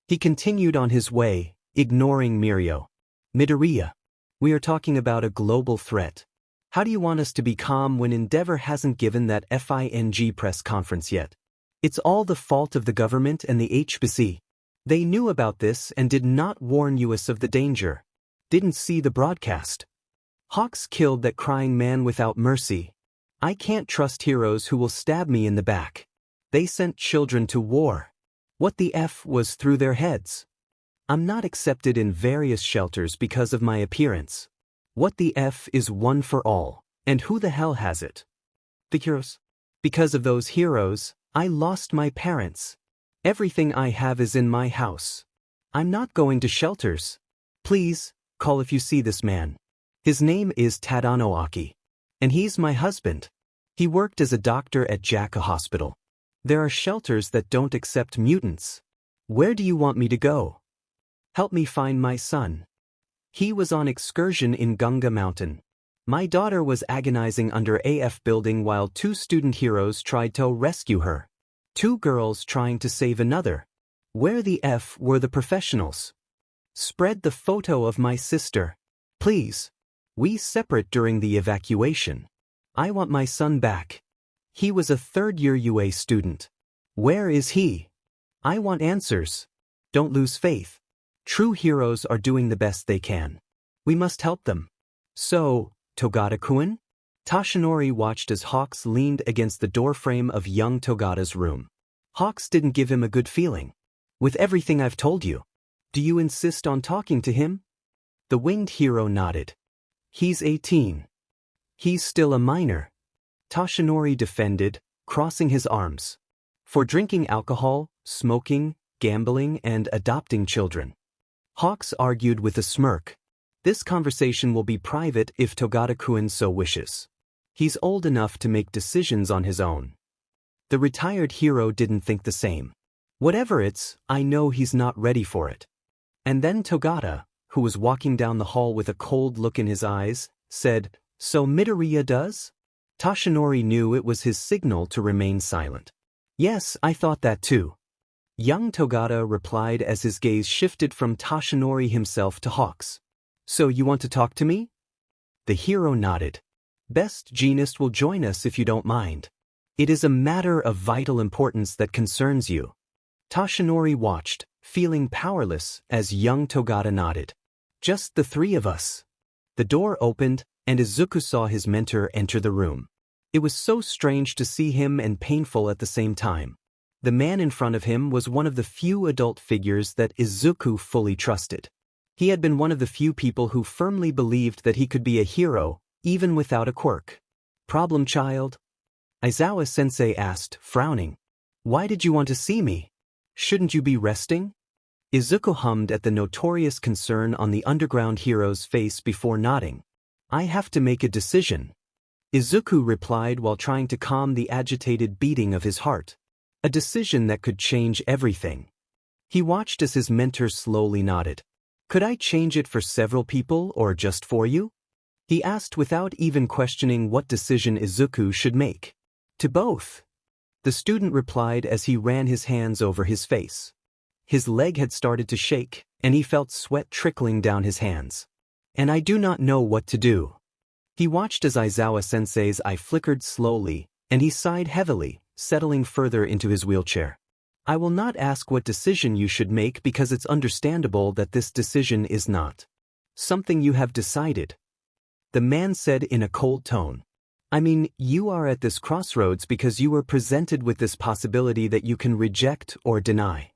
He continued on his way, ignoring Mirio. Midoriya, we are talking about a global threat. How do you want us to be calm when Endeavor hasn't given that FING press conference yet? It's all the fault of the government and the HBC. They knew about this and did not warn us of the danger. Didn't see the broadcast. Hawks killed that crying man without mercy. I can't trust heroes who will stab me in the back. They sent children to war. What the F was through their heads? I'm not accepted in various shelters because of my appearance. What the F is one for all, and who the hell has it? The heroes. Because of those heroes, I lost my parents. Everything I have is in my house. I'm not going to shelters. Please, call if you see this man. His name is Tadanoaki. And he's my husband. He worked as a doctor at Jaka Hospital. There are shelters that don't accept mutants. Where do you want me to go? Help me find my son. He was on excursion in Gunga Mountain. My daughter was agonizing under AF building while two student heroes tried to rescue her. Two girls trying to save another. Where the F were the professionals? Spread the photo of my sister. Please. We separate during the evacuation. I want my son back. He was a third-year UA student. Where is he? I want answers. Don't lose faith. True heroes are doing the best they can. We must help them. So, Togata-kun? Tashinori watched as Hawks leaned against the doorframe of young Togata's room. Hawks didn't give him a good feeling. With everything I've told you, do you insist on talking to him? The winged hero nodded. He's 18. He's still a minor. Tashinori defended, crossing his arms. For drinking alcohol, smoking, gambling, and adopting children. Hawks argued with a smirk. This conversation will be private if Togata-kun so wishes. He's old enough to make decisions on his own. The retired hero didn't think the same. Whatever it's, I know he's not ready for it. And then Togata, who was walking down the hall with a cold look in his eyes, said, So Midoriya does? Tashinori knew it was his signal to remain silent. Yes, I thought that too. Young Togata replied as his gaze shifted from Tashinori himself to Hawks. So you want to talk to me? The hero nodded. Best Genist will join us if you don't mind. It is a matter of vital importance that concerns you. Tashinori watched, feeling powerless, as young Togata nodded. Just the three of us. The door opened, and Izuku saw his mentor enter the room. It was so strange to see him and painful at the same time. The man in front of him was one of the few adult figures that Izuku fully trusted. He had been one of the few people who firmly believed that he could be a hero, even without a quirk. Problem child? Aizawa-sensei asked, frowning. Why did you want to see me? Shouldn't you be resting? Izuku hummed at the notorious concern on the underground hero's face before nodding. I have to make a decision. Izuku replied while trying to calm the agitated beating of his heart. A decision that could change everything. He watched as his mentor slowly nodded. Could I change it for several people or just for you? He asked without even questioning what decision Izuku should make. To both. The student replied as he ran his hands over his face. His leg had started to shake, and he felt sweat trickling down his hands. And I do not know what to do. He watched as Aizawa-sensei's eye flickered slowly, and he sighed heavily, settling further into his wheelchair. I will not ask what decision you should make because it's understandable that this decision is not something you have decided. The man said in a cold tone. I mean, you are at this crossroads because you were presented with this possibility that you can reject or deny.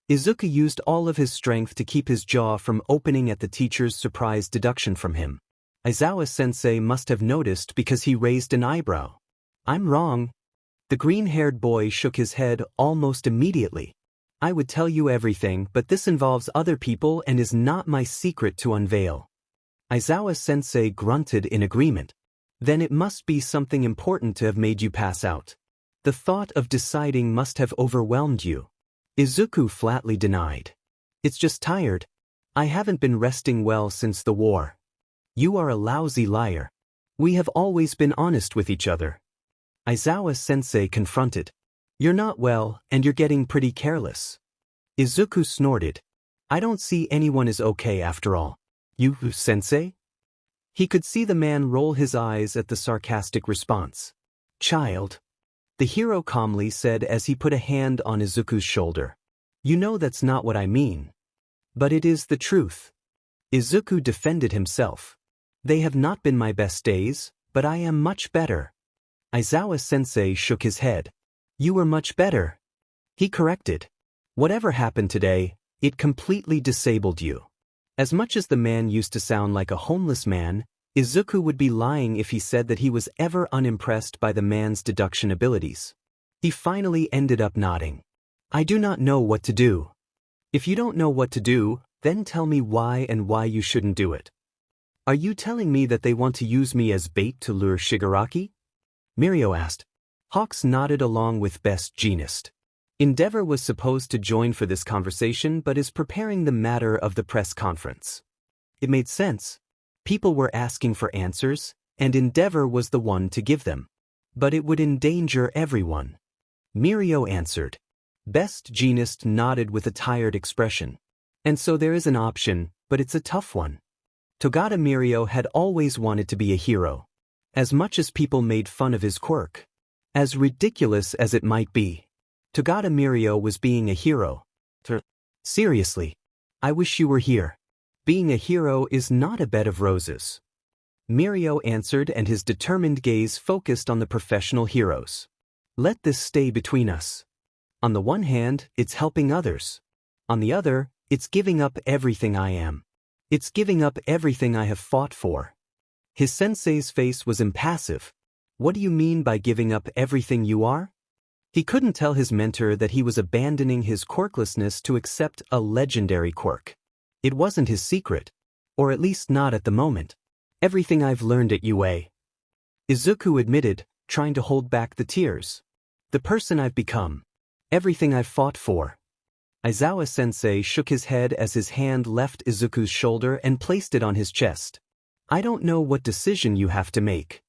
Izuku used all of his strength to keep his jaw from opening at the teacher's surprise deduction from him. Aizawa-sensei must have noticed because he raised an eyebrow. I'm wrong. The green-haired boy shook his head almost immediately. I would tell you everything, but this involves other people and is not my secret to unveil. Aizawa-sensei grunted in agreement. Then it must be something important to have made you pass out. The thought of deciding must have overwhelmed you. Izuku flatly denied. It's just tired. I haven't been resting well since the war. You are a lousy liar. We have always been honest with each other. Aizawa-sensei confronted. You're not well, and you're getting pretty careless. Izuku snorted. I don't see anyone is okay after all. You, sensei? He could see the man roll his eyes at the sarcastic response. Child. The hero calmly said as he put a hand on Izuku's shoulder. You know that's not what I mean. But it is the truth. Izuku defended himself. They have not been my best days, but I am much better. Aizawa-sensei shook his head. You were much better. He corrected. Whatever happened today, it completely disabled you. As much as the man used to sound like a homeless man, Izuku would be lying if he said that he was ever unimpressed by the man's deduction abilities. He finally ended up nodding. I do not know what to do. If you don't know what to do, then tell me why and why you shouldn't do it. Are you telling me that they want to use me as bait to lure Shigaraki? Mirio asked. Hawks nodded along with Best Jeanist. Endeavor was supposed to join for this conversation but is preparing the matter of the press conference. It made sense. People were asking for answers, and Endeavor was the one to give them. But it would endanger everyone. Mirio answered. Best Jeanist nodded with a tired expression. And so there is an option, but it's a tough one. Togata Mirio had always wanted to be a hero. As much as people made fun of his quirk. As ridiculous as it might be. Togata Mirio was being a hero. Seriously. I wish you were here. Being a hero is not a bed of roses. Mirio answered and his determined gaze focused on the professional heroes. Let this stay between us. On the one hand, it's helping others. On the other, it's giving up everything I am. It's giving up everything I have fought for. His sensei's face was impassive. What do you mean by giving up everything you are? He couldn't tell his mentor that he was abandoning his quirklessness to accept a legendary quirk. It wasn't his secret. Or at least not at the moment. Everything I've learned at UA. Izuku admitted, trying to hold back the tears. The person I've become. Everything I've fought for. Aizawa-sensei shook his head as his hand left Izuku's shoulder and placed it on his chest. I don't know what decision you have to make.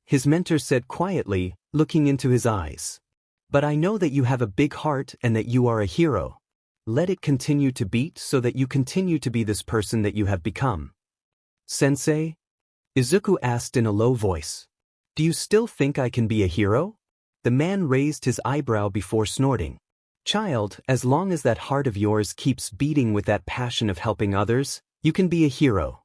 His mentor said quietly, looking into his eyes. But I know that you have a big heart and that you are a hero. Let it continue to beat so that you continue to be this person that you have become. Sensei? Izuku asked in a low voice. Do you still think I can be a hero? The man raised his eyebrow before snorting. Child, as long as that heart of yours keeps beating with that passion of helping others, you can be a hero.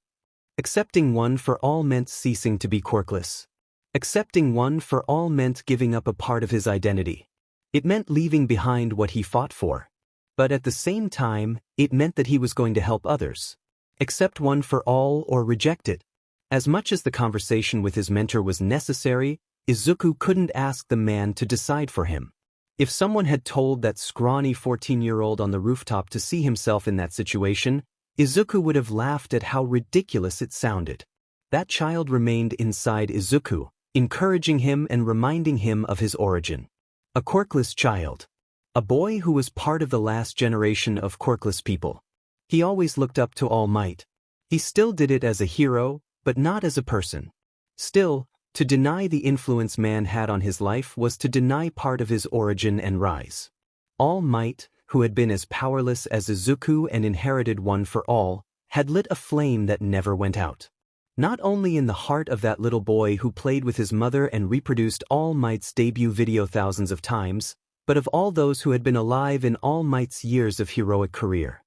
Accepting one for all meant ceasing to be quirkless. Accepting one for all meant giving up a part of his identity. It meant leaving behind what he fought for. But at the same time, it meant that he was going to help others. Accept one for all or reject it. As much as the conversation with his mentor was necessary, Izuku couldn't ask the man to decide for him. If someone had told that scrawny 14-year-old on the rooftop to see himself in that situation, Izuku would have laughed at how ridiculous it sounded. That child remained inside Izuku, encouraging him and reminding him of his origin. A quirkless child. A boy who was part of the last generation of quirkless people. He always looked up to All Might. He still did it as a hero, but not as a person. Still, to deny the influence man had on his life was to deny part of his origin and rise. All Might, who had been as powerless as Izuku and inherited One for All, had lit a flame that never went out. Not only in the heart of that little boy who played with his mother and reproduced All Might's debut video thousands of times, but of all those who had been alive in All Might's years of heroic career.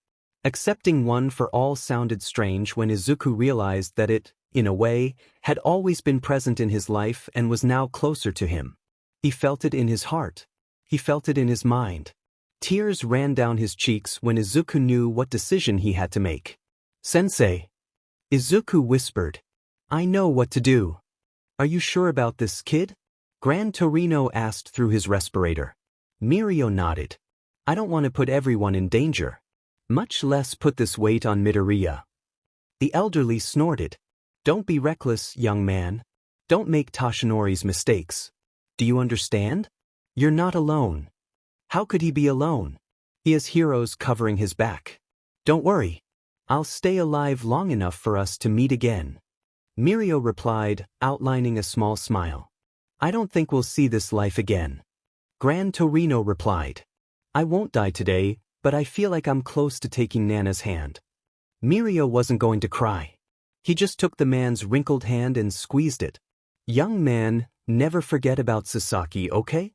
Accepting One for All sounded strange when Izuku realized that it, in a way, had always been present in his life and was now closer to him. He felt it in his heart. He felt it in his mind. Tears ran down his cheeks when Izuku knew what decision he had to make. "Sensei," Izuku whispered, "I know what to do." "Are you sure about this, kid?" Gran Torino asked through his respirator. Mirio nodded. "I don't want to put everyone in danger. Much less put this weight on Midoriya." The elderly snorted. "Don't be reckless, young man. Don't make Toshinori's mistakes. Do you understand? You're not alone." How could he be alone? He has heroes covering his back. "Don't worry. I'll stay alive long enough for us to meet again." Mirio replied, outlining a small smile. "I don't think we'll see this life again." Gran Torino replied, "I won't die today, but I feel like I'm close to taking Nana's hand." Mirio wasn't going to cry. He just took the man's wrinkled hand and squeezed it. "Young man, never forget about Sasaki, okay?"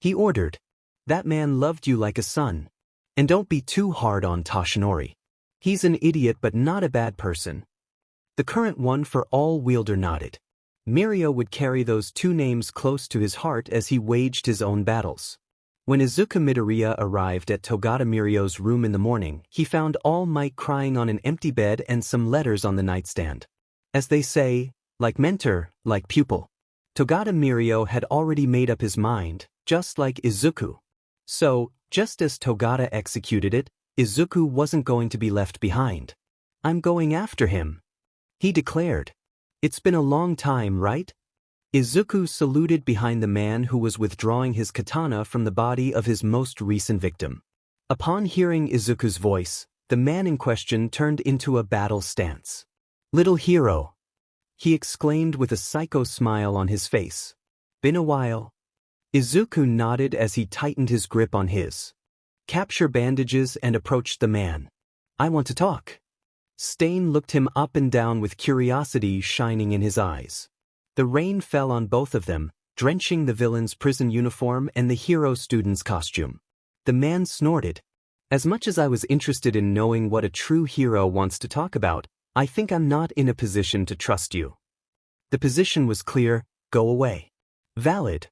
He ordered. "That man loved you like a son. And don't be too hard on Toshinori. He's an idiot but not a bad person." The current One for All wielder nodded. Mirio would carry those two names close to his heart as he waged his own battles. When Izuku Midoriya arrived at Togata Mirio's room in the morning, he found All Might crying on an empty bed and some letters on the nightstand. As they say, like mentor, like pupil. Togata Mirio had already made up his mind, just like Izuku. So, just as Togata executed it, Izuku wasn't going to be left behind. "I'm going after him," he declared. "It's been a long time, right?" Izuku saluted behind the man who was withdrawing his katana from the body of his most recent victim. Upon hearing Izuku's voice, the man in question turned into a battle stance. "Little hero," he exclaimed with a psycho smile on his face. "Been a while." Izuku nodded as he tightened his grip on his capture bandages and approached the man. "I want to talk." Stain looked him up and down with curiosity shining in his eyes. The rain fell on both of them, drenching the villain's prison uniform and the hero student's costume. The man snorted. "As much as I was interested in knowing what a true hero wants to talk about, I think I'm not in a position to trust you." The position was clear: go away. "Valid,"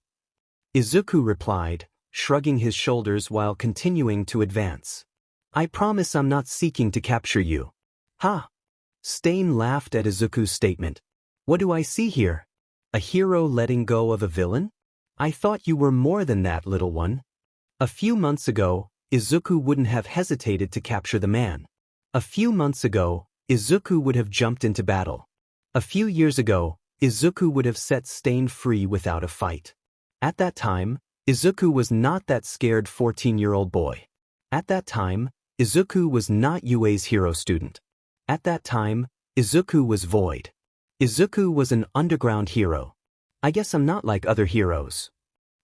Izuku replied, shrugging his shoulders while continuing to advance. "I promise I'm not seeking to capture you." "Ha!" Stain laughed at Izuku's statement. "What do I see here? A hero letting go of a villain? I thought you were more than that, little one." A few months ago, Izuku wouldn't have hesitated to capture the man. A few months ago, Izuku would have jumped into battle. A few years ago, Izuku would have set Stain free without a fight. At that time, Izuku was not that scared 14-year-old boy. At that time, Izuku was not Yue's hero student. At that time, Izuku was Void. Izuku was an underground hero. "I guess I'm not like other heroes."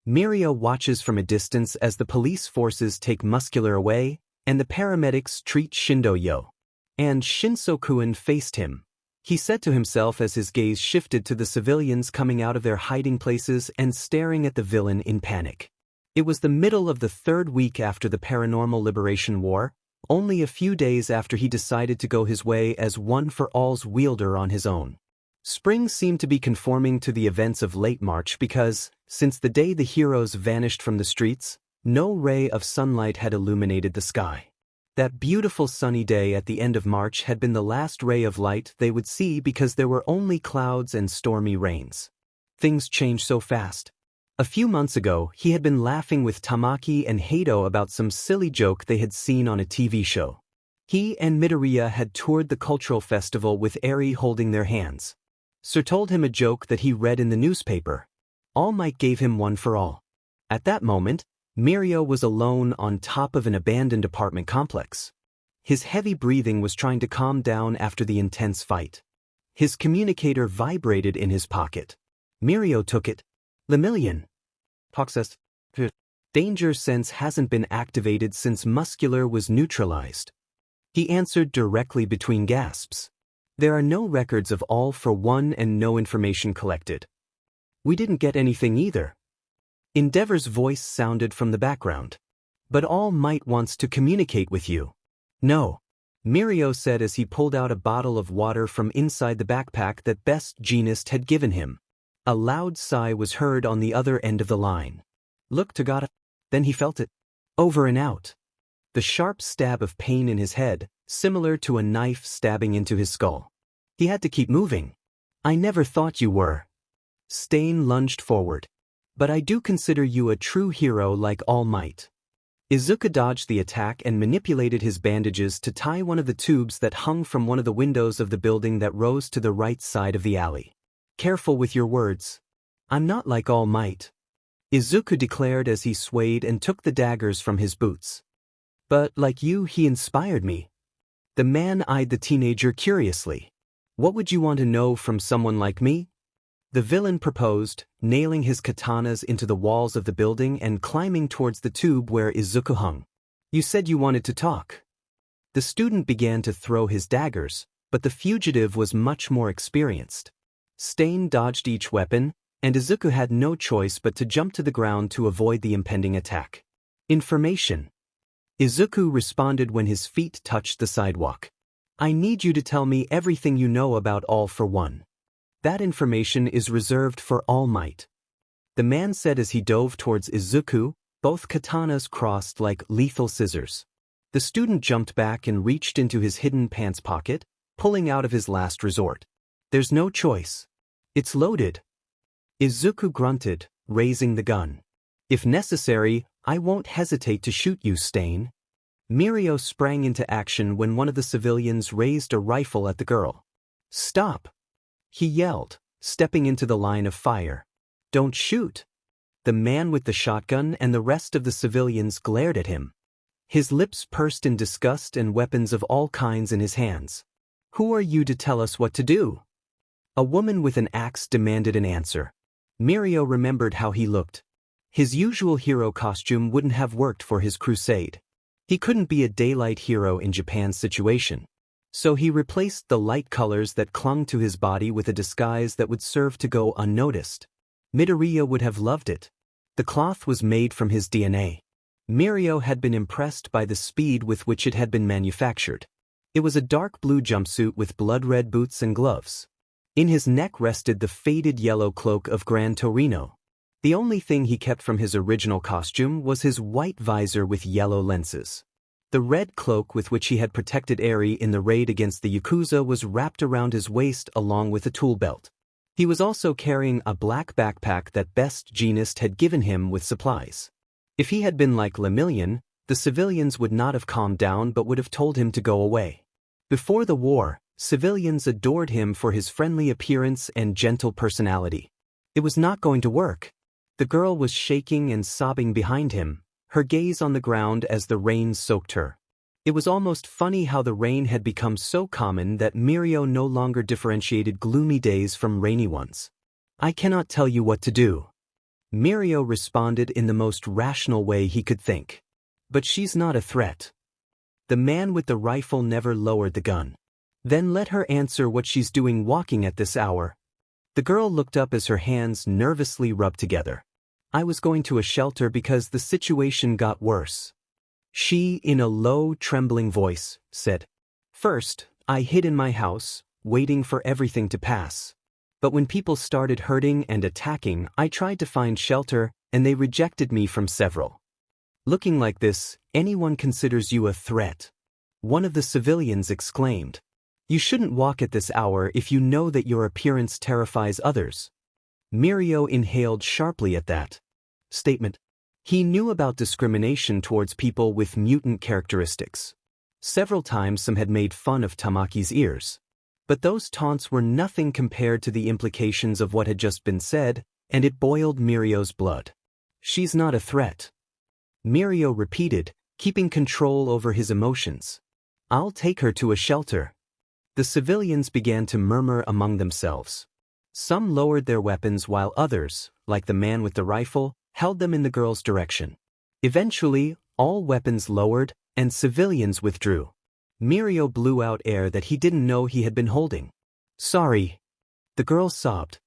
Mirio watches from a distance as the police forces take Muscular away, and the paramedics treat Shindo-yo. And Shinsokuin faced him. He said to himself as his gaze shifted to the civilians coming out of their hiding places and staring at the villain in panic. It was the middle of the third week after the Paranormal Liberation War, only a few days after he decided to go his way as One for All's wielder on his own. Spring seemed to be conforming to the events of late March because, since the day the heroes vanished from the streets, no ray of sunlight had illuminated the sky. That beautiful sunny day at the end of March had been the last ray of light they would see because there were only clouds and stormy rains. Things changed so fast. A few months ago, he had been laughing with Tamaki and Hato about some silly joke they had seen on a TV show. He and Midoriya had toured the cultural festival with Eri holding their hands. Sir told him a joke that he read in the newspaper. All Might gave him one for all. At that moment, Mirio was alone on top of an abandoned apartment complex. His heavy breathing was trying to calm down after the intense fight. His communicator vibrated in his pocket. Mirio took it. Lemillion. Talk says, danger sense hasn't been activated since muscular was neutralized. He answered directly between gasps. There are no records of All for One and no information collected. We didn't get anything either. Endeavor's voice sounded from the background. But All Might wants to communicate with you. No. Mirio said as he pulled out a bottle of water from inside the backpack that Best Jeanist had given him. A loud sigh was heard on the other end of the line. Look, Tagata. Then he felt it. Over and out. The sharp stab of pain in his head, similar to a knife stabbing into his skull. He had to keep moving. I never thought you were. Stain lunged forward. But I do consider you a true hero like All Might. Izuku dodged the attack and manipulated his bandages to tie one of the tubes that hung from one of the windows of the building that rose to the right side of the alley. Careful with your words. I'm not like All Might. Izuku declared as he swayed and took the daggers from his boots. But like you, he inspired me. The man eyed the teenager curiously. What would you want to know from someone like me? The villain proposed, nailing his katanas into the walls of the building and climbing towards the tube where Izuku hung. You said you wanted to talk. The student began to throw his daggers, but the fugitive was much more experienced. Stain dodged each weapon, and Izuku had no choice but to jump to the ground to avoid the impending attack. Information. Izuku responded when his feet touched the sidewalk. I need you to tell me everything you know about All for One. That information is reserved for All Might. The man said as he dove towards Izuku, both katanas crossed like lethal scissors. The student jumped back and reached into his hidden pants pocket, pulling out of his last resort. There's no choice. It's loaded. Izuku grunted, raising the gun. If necessary, I won't hesitate to shoot you, Stain. Mirio sprang into action when one of the civilians raised a rifle at the girl. Stop! He yelled, stepping into the line of fire. Don't shoot! The man with the shotgun and the rest of the civilians glared at him. His lips pursed in disgust and weapons of all kinds in his hands. Who are you to tell us what to do? A woman with an axe demanded an answer. Mirio remembered how he looked. His usual hero costume wouldn't have worked for his crusade. He couldn't be a daylight hero in Japan's situation. So he replaced the light colors that clung to his body with a disguise that would serve to go unnoticed. Midoriya would have loved it. The cloth was made from his DNA. Mirio had been impressed by the speed with which it had been manufactured. It was a dark blue jumpsuit with blood-red boots and gloves. In his neck rested the faded yellow cloak of Gran Torino. The only thing he kept from his original costume was his white visor with yellow lenses. The red cloak with which he had protected Eri in the raid against the Yakuza was wrapped around his waist along with a tool belt. He was also carrying a black backpack that Best Jeanist had given him with supplies. If he had been like Lemillion, the civilians would not have calmed down but would have told him to go away. Before the war, civilians adored him for his friendly appearance and gentle personality. It was not going to work. The girl was shaking and sobbing behind him, her gaze on the ground as the rain soaked her. It was almost funny how the rain had become so common that Mirio no longer differentiated gloomy days from rainy ones. I cannot tell you what to do. Mirio responded in the most rational way he could think. But she's not a threat. The man with the rifle never lowered the gun. Then let her answer what she's doing walking at this hour. The girl looked up as her hands nervously rubbed together. I was going to a shelter because the situation got worse. She, in a low, trembling voice, said, First, I hid in my house, waiting for everything to pass. But when people started hurting and attacking, I tried to find shelter, and they rejected me from several. Looking like this, anyone considers you a threat. One of the civilians exclaimed. You shouldn't walk at this hour if you know that your appearance terrifies others. Mirio inhaled sharply at that statement. He knew about discrimination towards people with mutant characteristics. Several times some had made fun of Tamaki's ears. But those taunts were nothing compared to the implications of what had just been said, and it boiled Mirio's blood. She's not a threat. Mirio repeated, keeping control over his emotions. I'll take her to a shelter. The civilians began to murmur among themselves. Some lowered their weapons while others, like the man with the rifle, held them in the girl's direction. Eventually, all weapons lowered, and civilians withdrew. Mirio blew out air that he didn't know he had been holding. Sorry. The girl sobbed.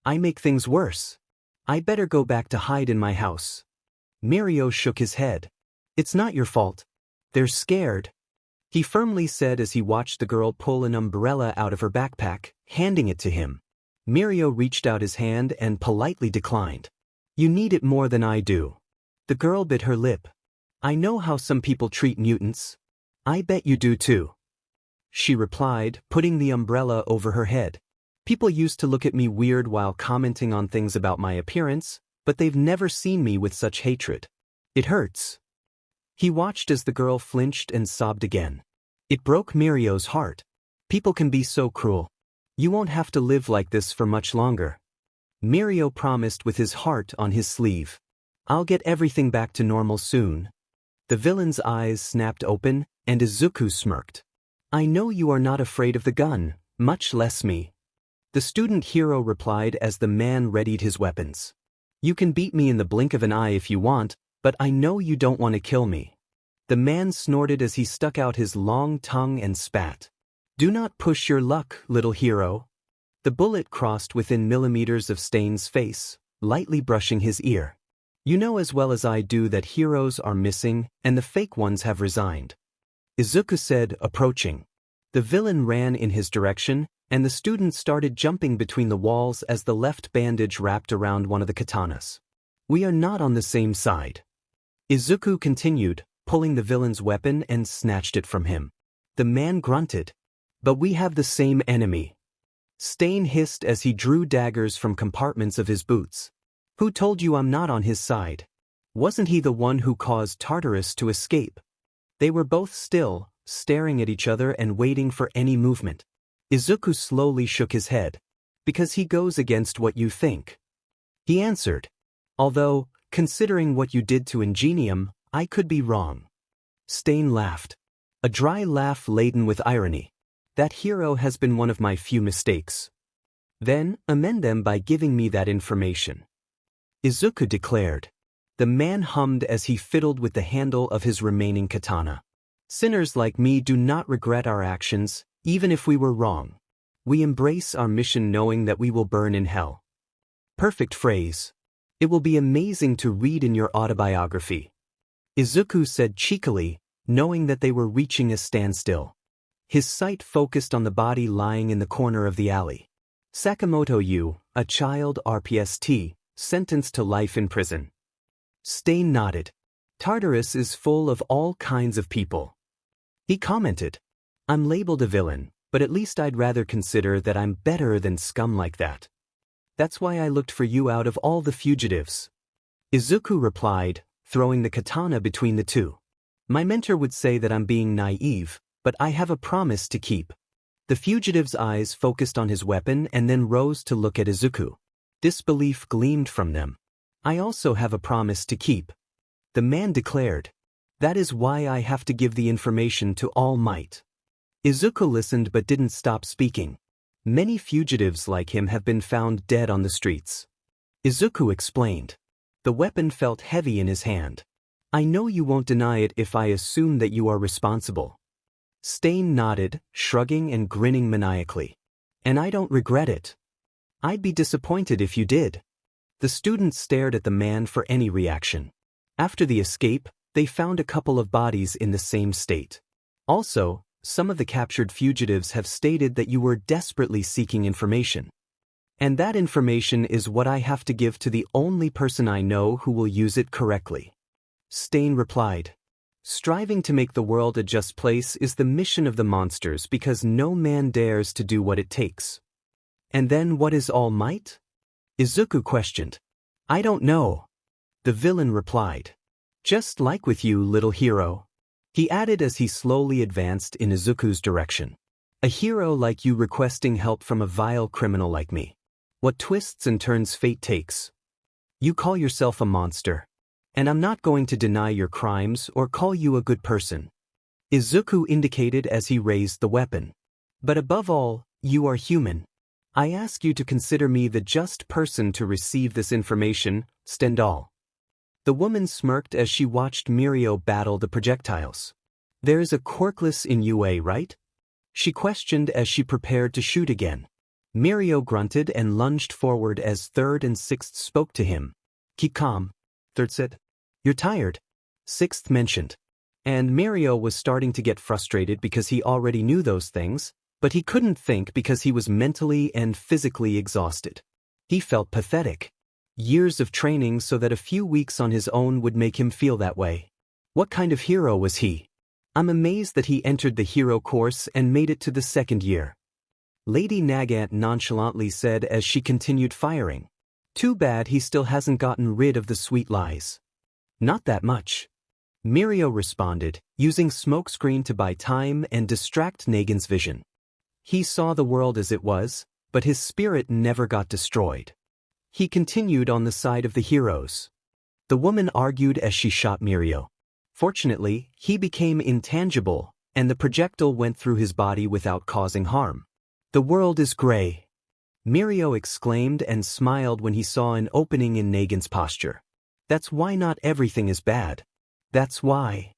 I make things worse. I better go back to hide in my house. Mirio shook his head. It's not your fault. They're scared. He firmly said as he watched the girl pull an umbrella out of her backpack, handing it to him. Mirio reached out his hand and politely declined. You need it more than I do. The girl bit her lip. I know how some people treat mutants. I bet you do too. She replied, putting the umbrella over her head. People used to look at me weird while commenting on things about my appearance, but they've never seen me with such hatred. It hurts. He watched as the girl flinched and sobbed again. It broke Mirio's heart. People can be so cruel. You won't have to live like this for much longer. Mirio promised with his heart on his sleeve. I'll get everything back to normal soon. The villain's eyes snapped open, and Izuku smirked. I know you are not afraid of the gun, much less me. The student hero replied as the man readied his weapons. You can beat me in the blink of an eye if you want, but I know you don't want to kill me. The man snorted as he stuck out his long tongue and spat. Do not push your luck, little hero. The bullet crossed within millimeters of Stain's face, lightly brushing his ear. You know as well as I do that heroes are missing and the fake ones have resigned. Izuku said, approaching. The villain ran in his direction, and the student started jumping between the walls as the left bandage wrapped around one of the katanas. We are not on the same side. Izuku continued, pulling the villain's weapon and snatched it from him. The man grunted. But we have the same enemy. Stain hissed as he drew daggers from compartments of his boots. Who told you I'm not on his side? Wasn't he the one who caused Tartarus to escape? They were both still, staring at each other and waiting for any movement. Izuku slowly shook his head. Because he goes against what you think. He answered. Although, considering what you did to Ingenium, I could be wrong. Stain laughed. A dry laugh laden with irony. That hero has been one of my few mistakes. Then, amend them by giving me that information. Izuku declared. The man hummed as he fiddled with the handle of his remaining katana. Sinners like me do not regret our actions, even if we were wrong. We embrace our mission knowing that we will burn in hell. Perfect phrase. It will be amazing to read in your autobiography. Izuku said cheekily, knowing that they were reaching a standstill. His sight focused on the body lying in the corner of the alley. Sakamoto Yu, a child RPST, sentenced to life in prison. Stain nodded. Tartarus is full of all kinds of people. He commented. I'm labeled a villain, but at least I'd rather consider that I'm better than scum like that. That's why I looked for you out of all the fugitives. Izuku replied, throwing the katana between the two. My mentor would say that I'm being naive, but I have a promise to keep. The fugitive's eyes focused on his weapon and then rose to look at Izuku. Disbelief gleamed from them. I also have a promise to keep. The man declared. That is why I have to give the information to All Might. Izuku listened but didn't stop speaking. Many fugitives like him have been found dead on the streets. Izuku explained. The weapon felt heavy in his hand. I know you won't deny it if I assume that you are responsible. Stain nodded, shrugging and grinning maniacally. And I don't regret it. I'd be disappointed if you did. The students stared at the man for any reaction. After the escape, they found a couple of bodies in the same state. Also, some of the captured fugitives have stated that you were desperately seeking information. And that information is what I have to give to the only person I know who will use it correctly. Stain replied. Striving to make the world a just place is the mission of the monsters because no man dares to do what it takes. And then what is All Might? Izuku questioned. I don't know. The villain replied. Just like with you, little hero. He added as he slowly advanced in Izuku's direction. A hero like you requesting help from a vile criminal like me. What twists and turns fate takes. You call yourself a monster. And I'm not going to deny your crimes or call you a good person. Izuku indicated as he raised the weapon. But above all, you are human. I ask you to consider me the just person to receive this information, Stendhal. The woman smirked as she watched Mirio battle the projectiles. There's a quirkless in UA, right? She questioned as she prepared to shoot again. Mirio grunted and lunged forward as Third and Sixth spoke to him. Keep calm, Third said. You're tired, Sixth mentioned. And Mirio was starting to get frustrated because he already knew those things, but he couldn't think because he was mentally and physically exhausted. He felt pathetic. Years of training so that a few weeks on his own would make him feel that way. What kind of hero was he? I'm amazed that he entered the hero course and made it to the second year. Lady Nagant nonchalantly said as she continued firing. Too bad he still hasn't gotten rid of the sweet lies. Not that much. Mirio responded, using smokescreen to buy time and distract Negan's vision. He saw the world as it was, but his spirit never got destroyed. He continued on the side of the heroes. The woman argued as she shot Mirio. Fortunately, he became intangible, and the projectile went through his body without causing harm. The world is gray. Mirio exclaimed and smiled when he saw an opening in Negan's posture. That's why not everything is bad. That's why.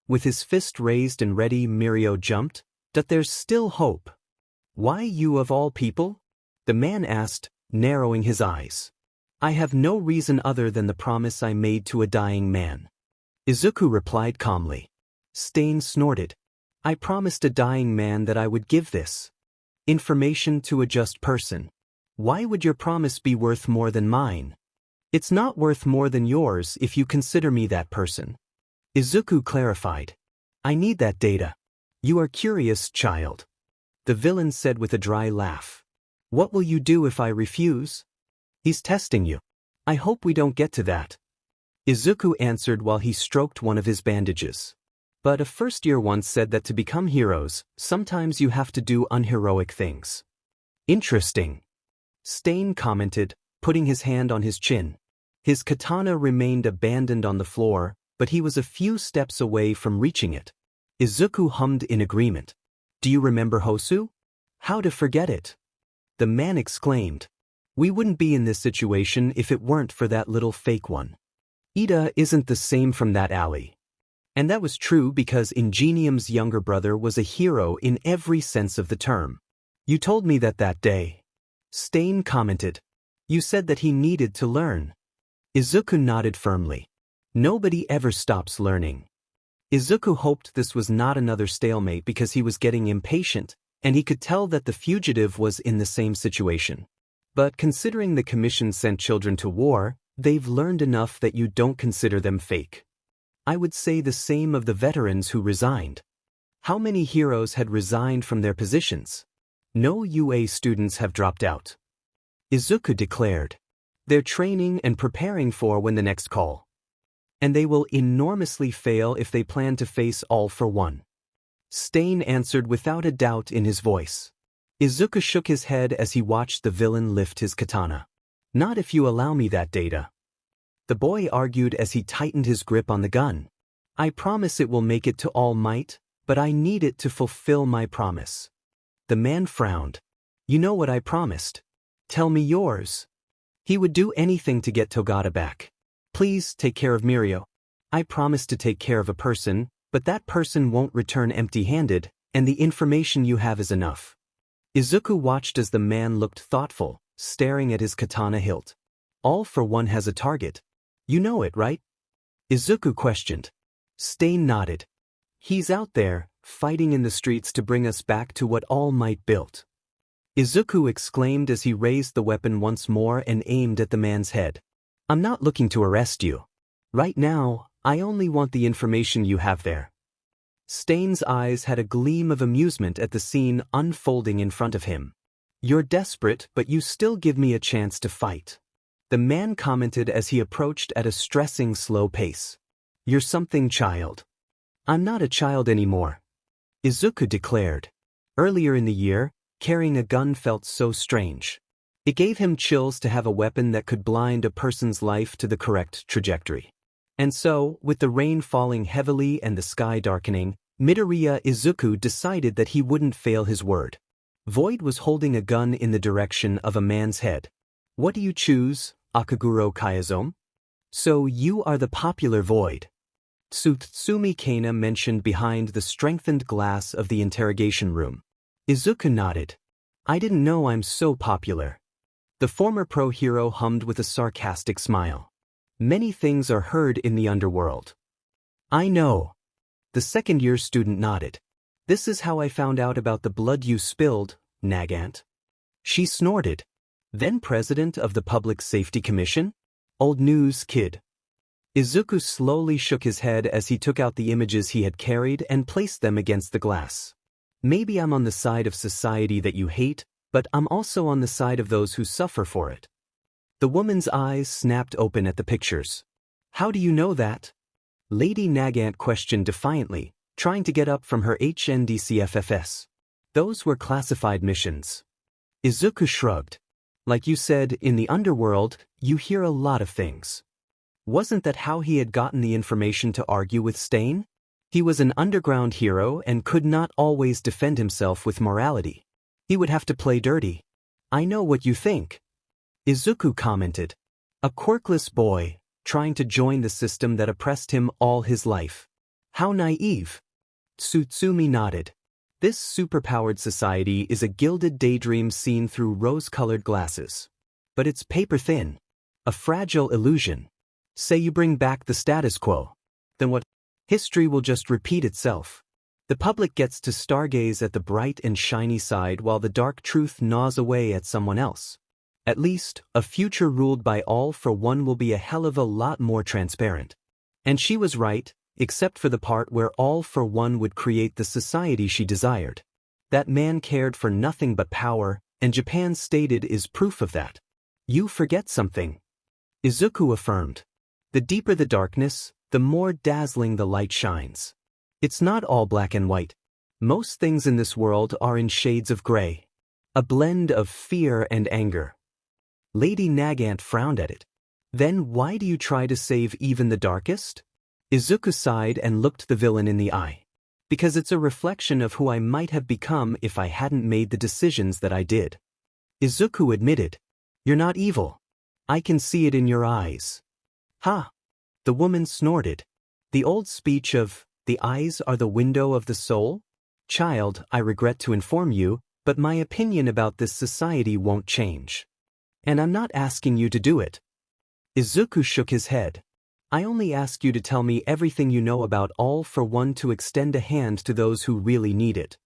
With his fist raised and ready, Mirio jumped. That there's still hope. Why you of all people? The man asked, narrowing his eyes. I have no reason other than the promise I made to a dying man. Izuku replied calmly. Stain snorted. I promised a dying man that I would give this information to a just person. Why would your promise be worth more than mine? It's not worth more than yours if you consider me that person. Izuku clarified. I need that data. You are curious, child. The villain said with a dry laugh. What will you do if I refuse? He's testing you. I hope we don't get to that. Izuku answered while he stroked one of his bandages. But a first year once said that to become heroes, sometimes you have to do unheroic things. Interesting. Stain commented, putting his hand on his chin. His katana remained abandoned on the floor, but he was a few steps away from reaching it. Izuku hummed in agreement. Do you remember Hosu? How to forget it? The man exclaimed. We wouldn't be in this situation if it weren't for that little fake one. Ida isn't the same from that alley. And that was true because Ingenium's younger brother was a hero in every sense of the term. You told me that day. Stain commented. You said that he needed to learn. Izuku nodded firmly. Nobody ever stops learning. Izuku hoped this was not another stalemate because he was getting impatient, and he could tell that the fugitive was in the same situation. But considering the commission sent children to war, they've learned enough that you don't consider them fake. I would say the same of the veterans who resigned. How many heroes had resigned from their positions? No UA students have dropped out. Izuku declared. They're training and preparing for when the next call. And they will enormously fail if they plan to face All for One. Stain answered without a doubt in his voice. Izuku shook his head as he watched the villain lift his katana. Not if you allow me that data. The boy argued as he tightened his grip on the gun. I promise it will make it to All Might, but I need it to fulfill my promise. The man frowned. You know what I promised. Tell me yours. He would do anything to get Togata back. Please take care of Mirio. I promise to take care of a person, but that person won't return empty-handed, and the information you have is enough. Izuku watched as the man looked thoughtful, staring at his katana hilt. All for One has a target. You know it, right? Izuku questioned. Stain nodded. He's out there, fighting in the streets to bring us back to what All Might built. Izuku exclaimed as he raised the weapon once more and aimed at the man's head. I'm not looking to arrest you. Right now, I only want the information you have there. Stain's eyes had a gleam of amusement at the scene unfolding in front of him. You're desperate, but you still give me a chance to fight. The man commented as he approached at a stressing slow pace. You're something, child. I'm not a child anymore, Izuku declared. Earlier in the year, carrying a gun felt so strange. It gave him chills to have a weapon that could blind a person's life to the correct trajectory. And so, with the rain falling heavily and the sky darkening, Midoriya Izuku decided that he wouldn't fail his word. Void was holding a gun in the direction of a man's head. What do you choose, Akaguro Kayazome? So you are the popular Void. Tsutsumi Kana mentioned behind the strengthened glass of the interrogation room. Izuku nodded. I didn't know I'm so popular. The former pro hero hummed with a sarcastic smile. Many things are heard in the underworld. I know. The second-year student nodded. This is how I found out about the blood you spilled, Nagant. She snorted. Then president of the Public Safety Commission? Old news, kid. Izuku slowly shook his head as he took out the images he had carried and placed them against the glass. Maybe I'm on the side of society that you hate, but I'm also on the side of those who suffer for it. The woman's eyes snapped open at the pictures. How do you know that? Lady Nagant questioned defiantly, trying to get up from her HNDCFFS. Those were classified missions. Izuku shrugged. Like you said, in the underworld, you hear a lot of things. Wasn't that how he had gotten the information to argue with Stain? He was an underground hero and could not always defend himself with morality. He would have to play dirty. I know what you think. Izuku commented. A quirkless boy, trying to join the system that oppressed him all his life. How naive. Tsutsumi nodded. This superpowered society is a gilded daydream seen through rose-colored glasses. But it's paper-thin. A fragile illusion. Say you bring back the status quo. Then what? History will just repeat itself. The public gets to stargaze at the bright and shiny side while the dark truth gnaws away at someone else. At least, a future ruled by all for one will be a hell of a lot more transparent. And she was right, except for the part where all for one would create the society she desired. That man cared for nothing but power, and Japan's stated is proof of that. You forget something. Izuku affirmed. The deeper the darkness, the more dazzling the light shines. It's not all black and white. Most things in this world are in shades of gray. A blend of fear and anger. Lady Nagant frowned at it. Then why do you try to save even the darkest? Izuku sighed and looked the villain in the eye. Because it's a reflection of who I might have become if I hadn't made the decisions that I did. Izuku admitted. You're not evil. I can see it in your eyes. Ha! The woman snorted. The old speech of, the eyes are the window of the soul? Child, I regret to inform you, but my opinion about this society won't change. And I'm not asking you to do it. Izuku shook his head. I only ask you to tell me everything you know about all for one to extend a hand to those who really need it.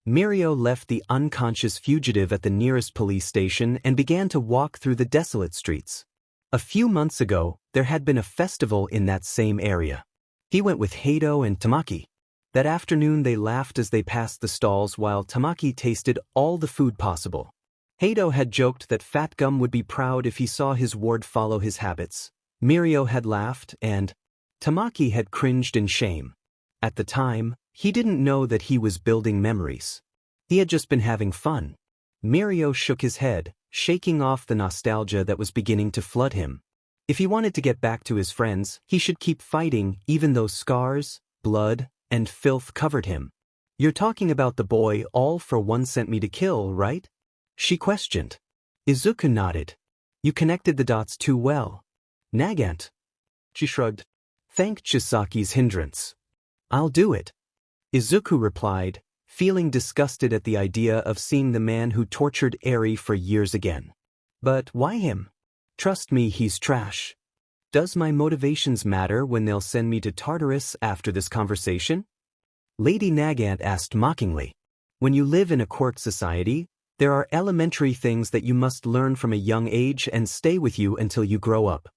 Mirio left the unconscious fugitive at the nearest police station and began to walk through the desolate streets. A few months ago, there had been a festival in that same area. He went with Heido and Tamaki. That afternoon they laughed as they passed the stalls while Tamaki tasted all the food possible. Heido had joked that Fat Gum would be proud if he saw his ward follow his habits. Mirio had laughed and Tamaki had cringed in shame. At the time, he didn't know that he was building memories. He had just been having fun. Mirio shook his head, shaking off the nostalgia that was beginning to flood him. If he wanted to get back to his friends, he should keep fighting even though scars, blood, and filth covered him. You're talking about the boy all for one sent me to kill, right? She questioned. Izuku nodded. You connected the dots too well. Nagant. She shrugged. Thank Chisaki's hindrance. I'll do it. Izuku replied, feeling disgusted at the idea of seeing the man who tortured Eri for years again. But why him? Trust me, he's trash. Does my motivations matter when they'll send me to Tartarus after this conversation? Lady Nagant asked mockingly. When you live in a quirk society, there are elementary things that you must learn from a young age and stay with you until you grow up.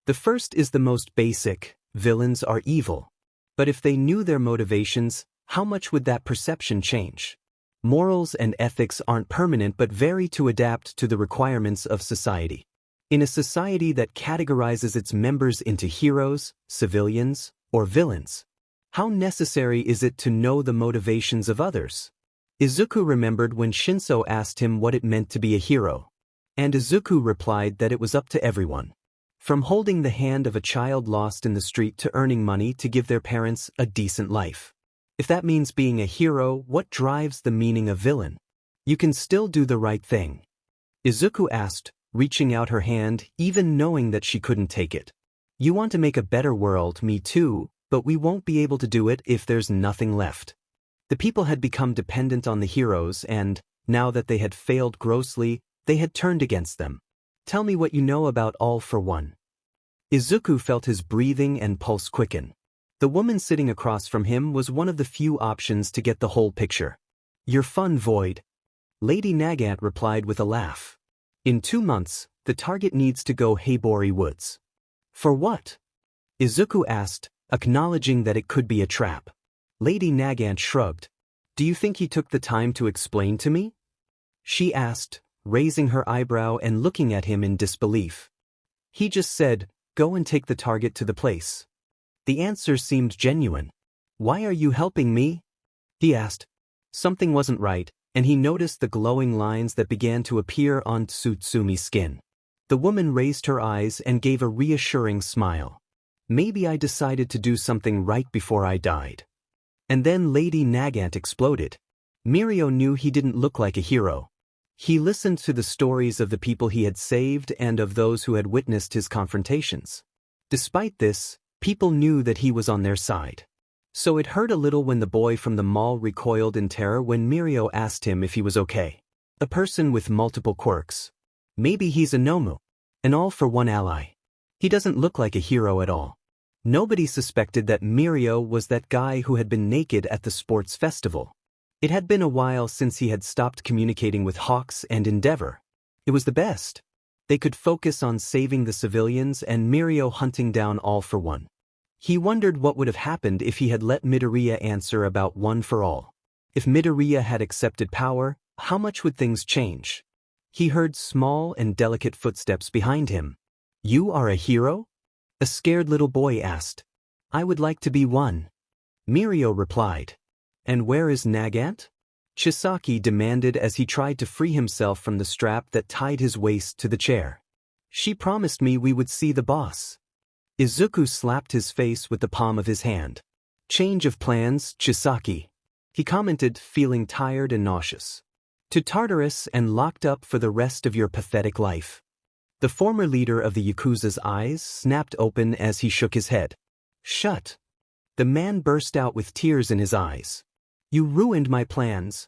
The first is the most basic, Villains are evil. But if they knew their motivations, how much would that perception change? Morals and ethics aren't permanent but vary to adapt to the requirements of society. In a society that categorizes its members into heroes, civilians, or villains, how necessary is it to know the motivations of others? Izuku remembered when Shinso asked him what it meant to be a hero. And Izuku replied that it was up to everyone. From holding the hand of a child lost in the street to earning money to give their parents a decent life. If that means being a hero, what drives the meaning of villain? You can still do the right thing. Izuku asked, reaching out her hand, even knowing that she couldn't take it. You want to make a better world, me too, but we won't be able to do it if there's nothing left. The people had become dependent on the heroes and, now that they had failed grossly, they had turned against them. Tell me what you know about All for One. Izuku felt his breathing and pulse quicken. The woman sitting across from him was one of the few options to get the whole picture. You're fun, Void. Lady Nagant replied with a laugh. In 2 months, the target needs to go Heibori Woods. For what? Izuku asked, acknowledging that it could be a trap. Lady Nagant shrugged. Do you think he took the time to explain to me? She asked, raising her eyebrow and looking at him in disbelief. He just said, go and take the target to the place. The answer seemed genuine. Why are you helping me? He asked. Something wasn't right, and he noticed the glowing lines that began to appear on Tsutsumi's skin. The woman raised her eyes and gave a reassuring smile. Maybe I decided to do something right before I died. And then Lady Nagant exploded. Mirio knew he didn't look like a hero. He listened to the stories of the people he had saved and of those who had witnessed his confrontations. Despite this, people knew that he was on their side. So it hurt a little when the boy from the mall recoiled in terror when Mirio asked him if he was okay. A person with multiple quirks. Maybe he's a Nomu. An all-for-one ally. He doesn't look like a hero at all. Nobody suspected that Mirio was that guy who had been naked at the sports festival. It had been a while since he had stopped communicating with Hawks and Endeavor. It was the best. They could focus on saving the civilians and Mirio hunting down All for One. He wondered what would have happened if he had let Midoriya answer about One for All. If Midoriya had accepted power, how much would things change? He heard small and delicate footsteps behind him. You are a hero? A scared little boy asked. I would like to be one. Mirio replied. And where is Nagant? Chisaki demanded as he tried to free himself from the strap that tied his waist to the chair. She promised me we would see the boss. Izuku slapped his face with the palm of his hand. Change of plans, Chisaki. He commented, feeling tired and nauseous. To Tartarus and locked up for the rest of your pathetic life. The former leader of the Yakuza's eyes snapped open as he shook his head. Shut. The man burst out with tears in his eyes. You ruined my plans.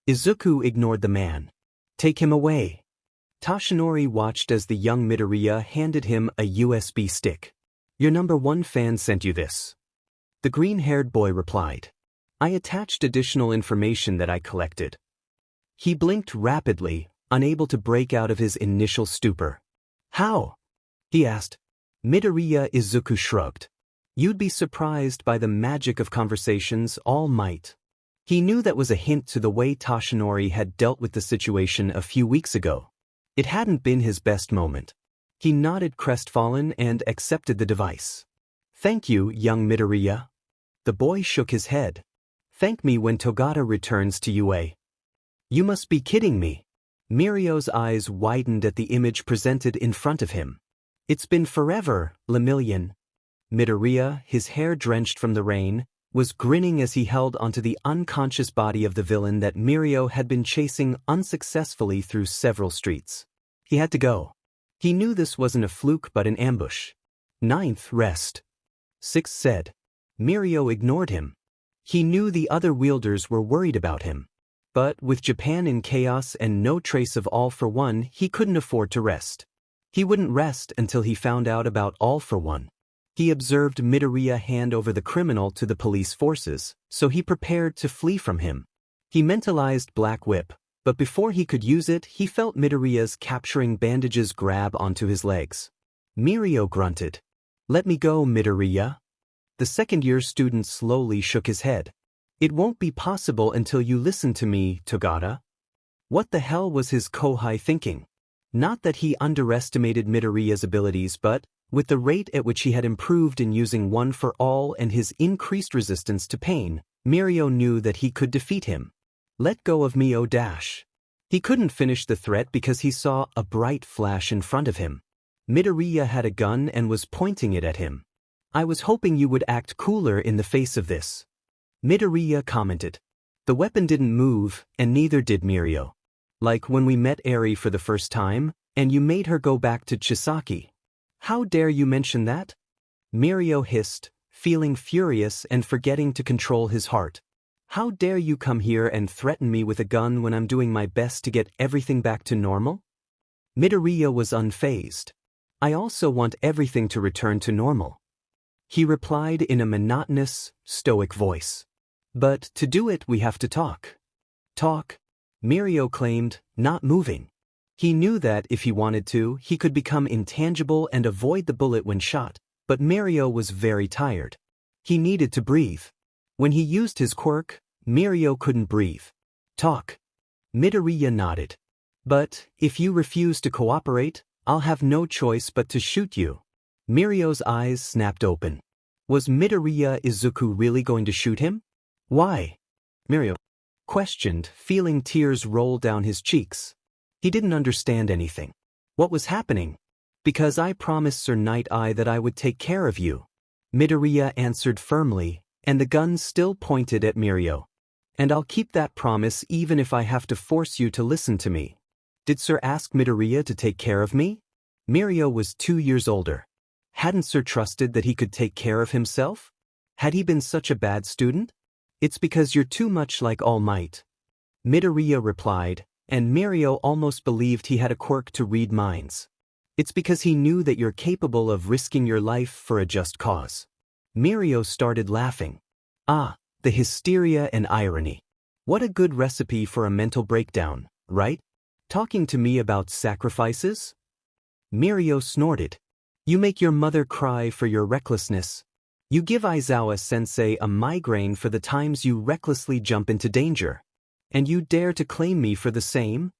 Izuku ignored the man. Take him away. Toshinori watched as the young Midoriya handed him a USB stick. Your #1 fan sent you this. The green-haired boy replied. I attached additional information that I collected. He blinked rapidly, unable to break out of his initial stupor. How? He asked. Midoriya Izuku shrugged. You'd be surprised by the magic of conversations, All Might. He knew that was a hint to the way Toshinori had dealt with the situation a few weeks ago. It hadn't been his best moment. He nodded crestfallen and accepted the device. Thank you, young Midoriya. The boy shook his head. Thank me when Togata returns to UA. You must be kidding me. Mirio's eyes widened at the image presented in front of him. It's been forever, Lemillion. Midoriya, his hair drenched from the rain, was grinning as he held onto the unconscious body of the villain that Mirio had been chasing unsuccessfully through several streets. He had to go. He knew this wasn't a fluke but an ambush. 9th, rest. 6th said. Mirio ignored him. He knew the other wielders were worried about him. But with Japan in chaos and no trace of All for One, he couldn't afford to rest. He wouldn't rest until he found out about All for One. He observed Midoriya hand over the criminal to the police forces, so he prepared to flee from him. He mentalized Black Whip, but before he could use it, he felt Midoriya's capturing bandages grab onto his legs. Mirio grunted. Let me go, Midoriya. The second-year student slowly shook his head. It won't be possible until you listen to me, Togata. What the hell was his Kohai thinking? Not that he underestimated Midoriya's abilities, but, with the rate at which he had improved in using One for All and his increased resistance to pain, Mirio knew that he could defeat him. Let go of me, Dash. He couldn't finish the threat because he saw a bright flash in front of him. Midoriya had a gun and was pointing it at him. I was hoping you would act cooler in the face of this. Midoriya commented. The weapon didn't move, and neither did Mirio. Like when we met Eri for the first time, and you made her go back to Chisaki. How dare you mention that? Mirio hissed, feeling furious and forgetting to control his heart. How dare you come here and threaten me with a gun when I'm doing my best to get everything back to normal? Midoriya was unfazed. I also want everything to return to normal. He replied in a monotonous, stoic voice. But to do it we have to talk. Talk? Mirio claimed, not moving. He knew that if he wanted to, he could become intangible and avoid the bullet when shot, but Mirio was very tired. He needed to breathe. When he used his quirk, Mirio couldn't breathe. Talk. Midoriya nodded. But, if you refuse to cooperate, I'll have no choice but to shoot you. Mirio's eyes snapped open. Was Midoriya Izuku really going to shoot him? Why? Mirio questioned, feeling tears roll down his cheeks. He didn't understand anything. What was happening? Because I promised Sir Night Eye that I would take care of you. Midoriya answered firmly, and the gun still pointed at Mirio. And I'll keep that promise even if I have to force you to listen to me. Did Sir ask Midoriya to take care of me? Mirio was 2 years older. Hadn't Sir trusted that he could take care of himself? Had he been such a bad student? It's because you're too much like All Might. Midoriya replied, and Mirio almost believed he had a quirk to read minds. It's because he knew that you're capable of risking your life for a just cause. Mirio started laughing. Ah, the hysteria and irony. What a good recipe for a mental breakdown, right? Talking to me about sacrifices? Mirio snorted. You make your mother cry for your recklessness. You give Aizawa Sensei a migraine for the times you recklessly jump into danger. And you dare to claim me for the same?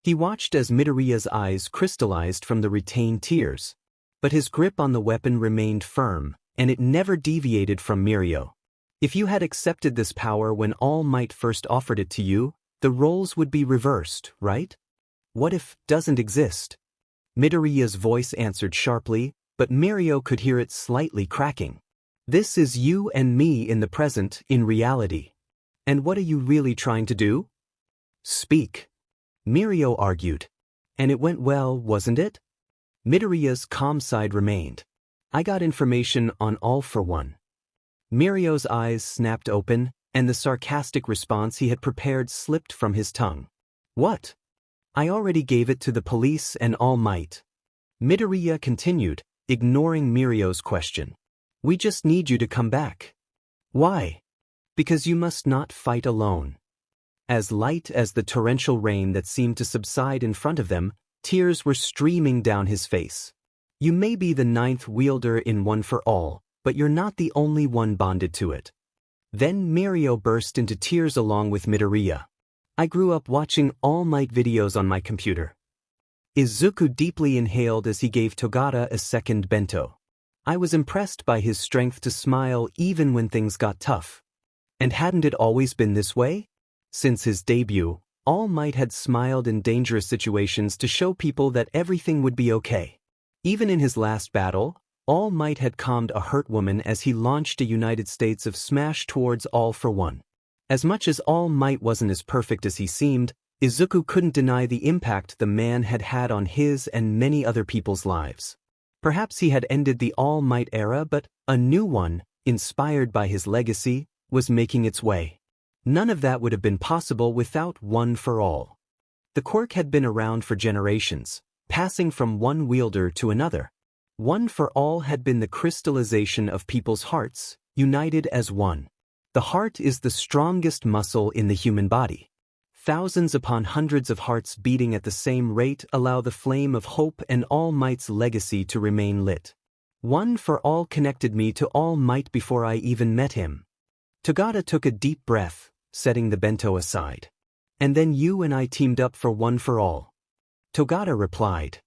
He watched as Midoriya's eyes crystallized from the retained tears. But his grip on the weapon remained firm, and it never deviated from Mirio. If you had accepted this power when All Might first offered it to you, the roles would be reversed, right? What if doesn't exist? Midoriya's voice answered sharply, but Mirio could hear it slightly cracking. This is you and me in the present, in reality. And what are you really trying to do? Speak. Mirio argued. And it went well, wasn't it? Midoriya's calm side remained. I got information on All for One. Mirio's eyes snapped open, and the sarcastic response he had prepared slipped from his tongue. What? I already gave it to the police and All Might. Midoriya continued, ignoring Mirio's question. We just need you to come back. Why? Because you must not fight alone. As light as the torrential rain that seemed to subside in front of them, tears were streaming down his face. You may be the 9th wielder in One for All, but you're not the only one bonded to it. Then Mirio burst into tears along with Midoriya. I grew up watching All Might videos on my computer. Izuku deeply inhaled as he gave Togata a second bento. I was impressed by his strength to smile even when things got tough. And hadn't it always been this way? Since his debut, All Might had smiled in dangerous situations to show people that everything would be okay. Even in his last battle, All Might had calmed a hurt woman as he launched a United States of Smash towards All for One. As much as All Might wasn't as perfect as he seemed, Izuku couldn't deny the impact the man had had on his and many other people's lives. Perhaps he had ended the All Might era, but a new one, inspired by his legacy, was making its way. None of that would have been possible without One for All. The quirk had been around for generations, passing from one wielder to another. One for All had been the crystallization of people's hearts, united as one. The heart is the strongest muscle in the human body. Thousands upon hundreds of hearts beating at the same rate allow the flame of hope and All Might's legacy to remain lit. One for All connected me to All Might before I even met him. Togata took a deep breath, setting the bento aside. And then you and I teamed up for One for All. Togata replied.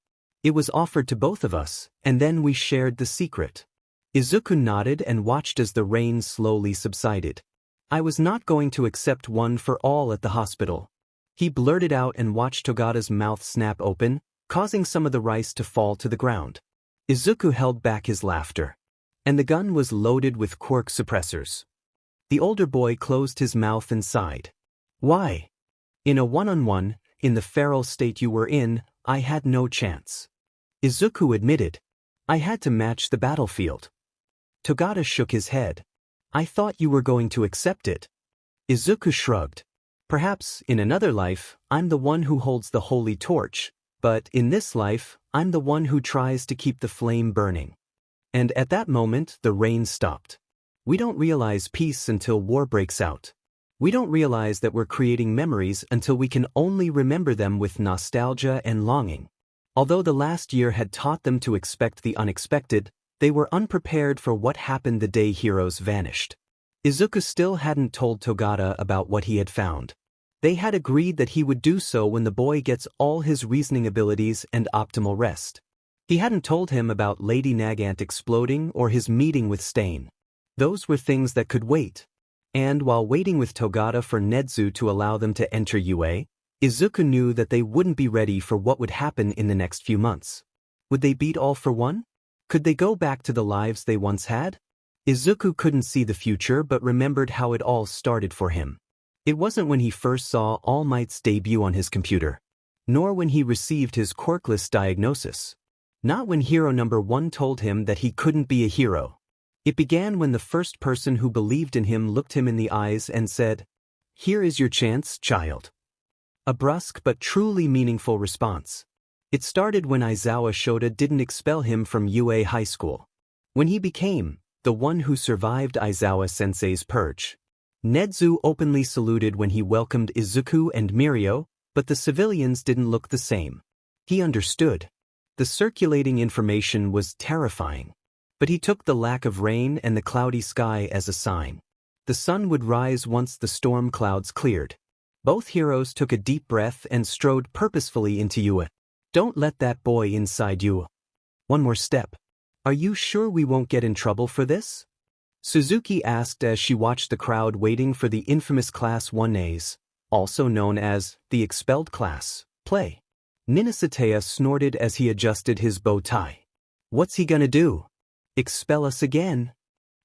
It was offered to both of us, and then we shared the secret. Izuku nodded and watched as the rain slowly subsided. I was not going to accept One for All at the hospital. He blurted out and watched Togata's mouth snap open, causing some of the rice to fall to the ground. Izuku held back his laughter. And the gun was loaded with quirk suppressors. The older boy closed his mouth and sighed. Why? In a one-on-one, in the feral state you were in, I had no chance. Izuku admitted. I had to match the battlefield. Togata shook his head. I thought you were going to accept it. Izuku shrugged. Perhaps, in another life, I'm the one who holds the holy torch, but in this life, I'm the one who tries to keep the flame burning. And at that moment, the rain stopped. We don't realize peace until war breaks out. We don't realize that we're creating memories until we can only remember them with nostalgia and longing. Although the last year had taught them to expect the unexpected, they were unprepared for what happened the day heroes vanished. Izuku still hadn't told Togata about what he had found. They had agreed that he would do so when the boy gets all his reasoning abilities and optimal rest. He hadn't told him about Lady Nagant exploding or his meeting with Stain. Those were things that could wait. And while waiting with Togata for Nedzu to allow them to enter UA, Izuku knew that they wouldn't be ready for what would happen in the next few months. Would they beat All for One? Could they go back to the lives they once had? Izuku couldn't see the future but remembered how it all started for him. It wasn't when he first saw All Might's debut on his computer, nor when he received his quirkless diagnosis. Not when hero number 1 told him that he couldn't be a hero. It began when the first person who believed in him looked him in the eyes and said, "Here is your chance, child." A brusque but truly meaningful response. It started when Aizawa Shota didn't expel him from UA High School. When he became the one who survived Aizawa Sensei's purge. Nedzu openly saluted when he welcomed Izuku and Mirio, but the civilians didn't look the same. He understood. The circulating information was terrifying. But he took the lack of rain and the cloudy sky as a sign. The sun would rise once the storm clouds cleared. Both heroes took a deep breath and strode purposefully into UA. Don't let that boy inside you. One more step. Are you sure we won't get in trouble for this? Suzuki asked as she watched the crowd waiting for the infamous Class 1As, also known as the expelled class, play. Ninasatea snorted as he adjusted his bow tie. What's he gonna do? Expel us again?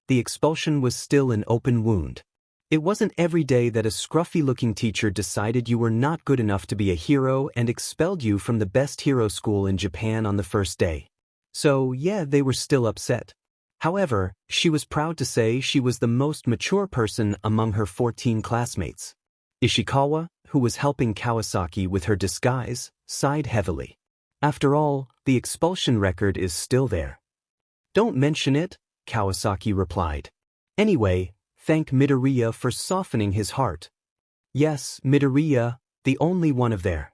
The expulsion was still an open wound. It wasn't every day that a scruffy-looking teacher decided you were not good enough to be a hero and expelled you from the best hero school in Japan on the first day. So, yeah, they were still upset. However, she was proud to say she was the most mature person among her 14 classmates. Ishikawa, who was helping Kawasaki with her disguise, sighed heavily. After all, the expulsion record is still there. Don't mention it, Kawasaki replied. Anyway, thank Midoriya for softening his heart. Yes, Midoriya, the only one of their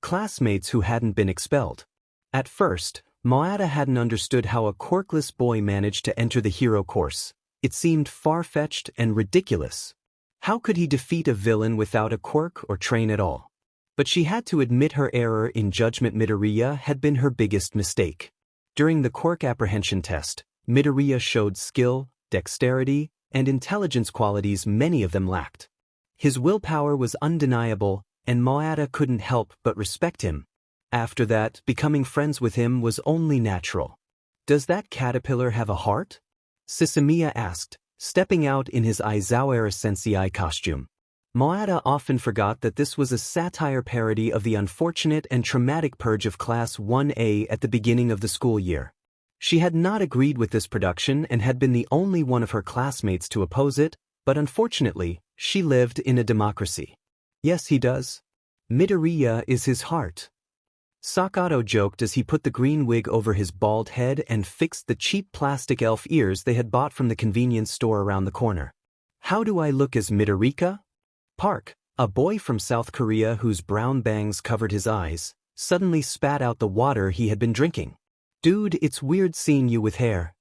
classmates who hadn't been expelled. At first, Moada hadn't understood how a quirkless boy managed to enter the hero course. It seemed far-fetched and ridiculous. How could he defeat a villain without a quirk or train at all? But she had to admit her error in judgment. Midoriya had been her biggest mistake. During the quirk apprehension test, Midoriya showed skill, dexterity, and intelligence qualities many of them lacked. His willpower was undeniable, and Moada couldn't help but respect him. After that, becoming friends with him was only natural. Does that caterpillar have a heart? Sisamiya asked, stepping out in his Aizawa Sensei costume. Moada often forgot that this was a satire parody of the unfortunate and traumatic purge of Class 1A at the beginning of the school year. She had not agreed with this production and had been the only one of her classmates to oppose it, but unfortunately, she lived in a democracy. Yes, he does. Midoriya is his heart. Sakato joked as he put the green wig over his bald head and fixed the cheap plastic elf ears they had bought from the convenience store around the corner. How do I look as Midorika? Park, a boy from South Korea whose brown bangs covered his eyes, suddenly spat out the water he had been drinking. Dude, it's weird seeing you with hair.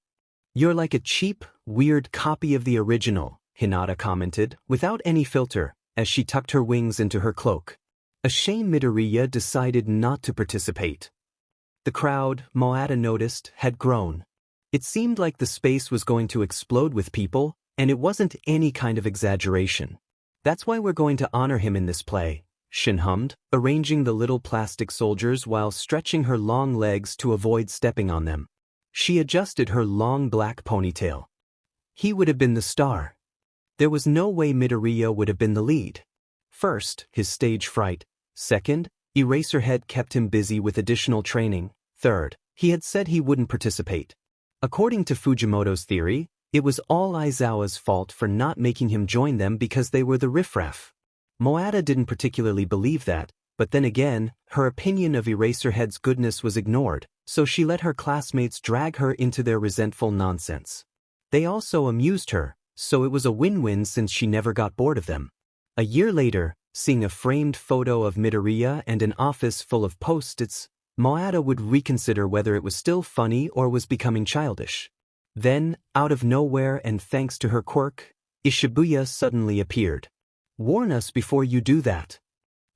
You're like a cheap, weird copy of the original, Hinata commented, without any filter, as she tucked her wings into her cloak. Ashamed, Midoriya decided not to participate. The crowd, Moata noticed, had grown. It seemed like the space was going to explode with people, and it wasn't any kind of exaggeration. That's why we're going to honor him in this play, Shin hummed, arranging the little plastic soldiers while stretching her long legs to avoid stepping on them. She adjusted her long black ponytail. He would have been the star. There was no way Midoriya would have been the lead. First, his stage fright. Second, Eraserhead kept him busy with additional training. Third, he had said he wouldn't participate. According to Fujimoto's theory, it was all Aizawa's fault for not making him join them because they were the riffraff. Moata didn't particularly believe that, but then again, her opinion of Eraserhead's goodness was ignored, so she let her classmates drag her into their resentful nonsense. They also amused her, so it was a win-win since she never got bored of them. A year later, seeing a framed photo of Midoriya and an office full of post-its, Moata would reconsider whether it was still funny or was becoming childish. Then, out of nowhere and thanks to her quirk, Ishibuya suddenly appeared. "Warn us before you do that,"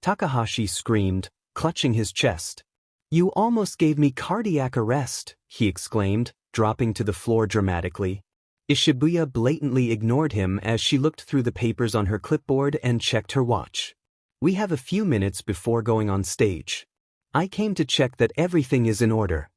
Takahashi screamed, clutching his chest. "You almost gave me cardiac arrest," he exclaimed, dropping to the floor dramatically. Ishibuya blatantly ignored him as she looked through the papers on her clipboard and checked her watch. "We have a few minutes before going on stage. I came to check that everything is in order."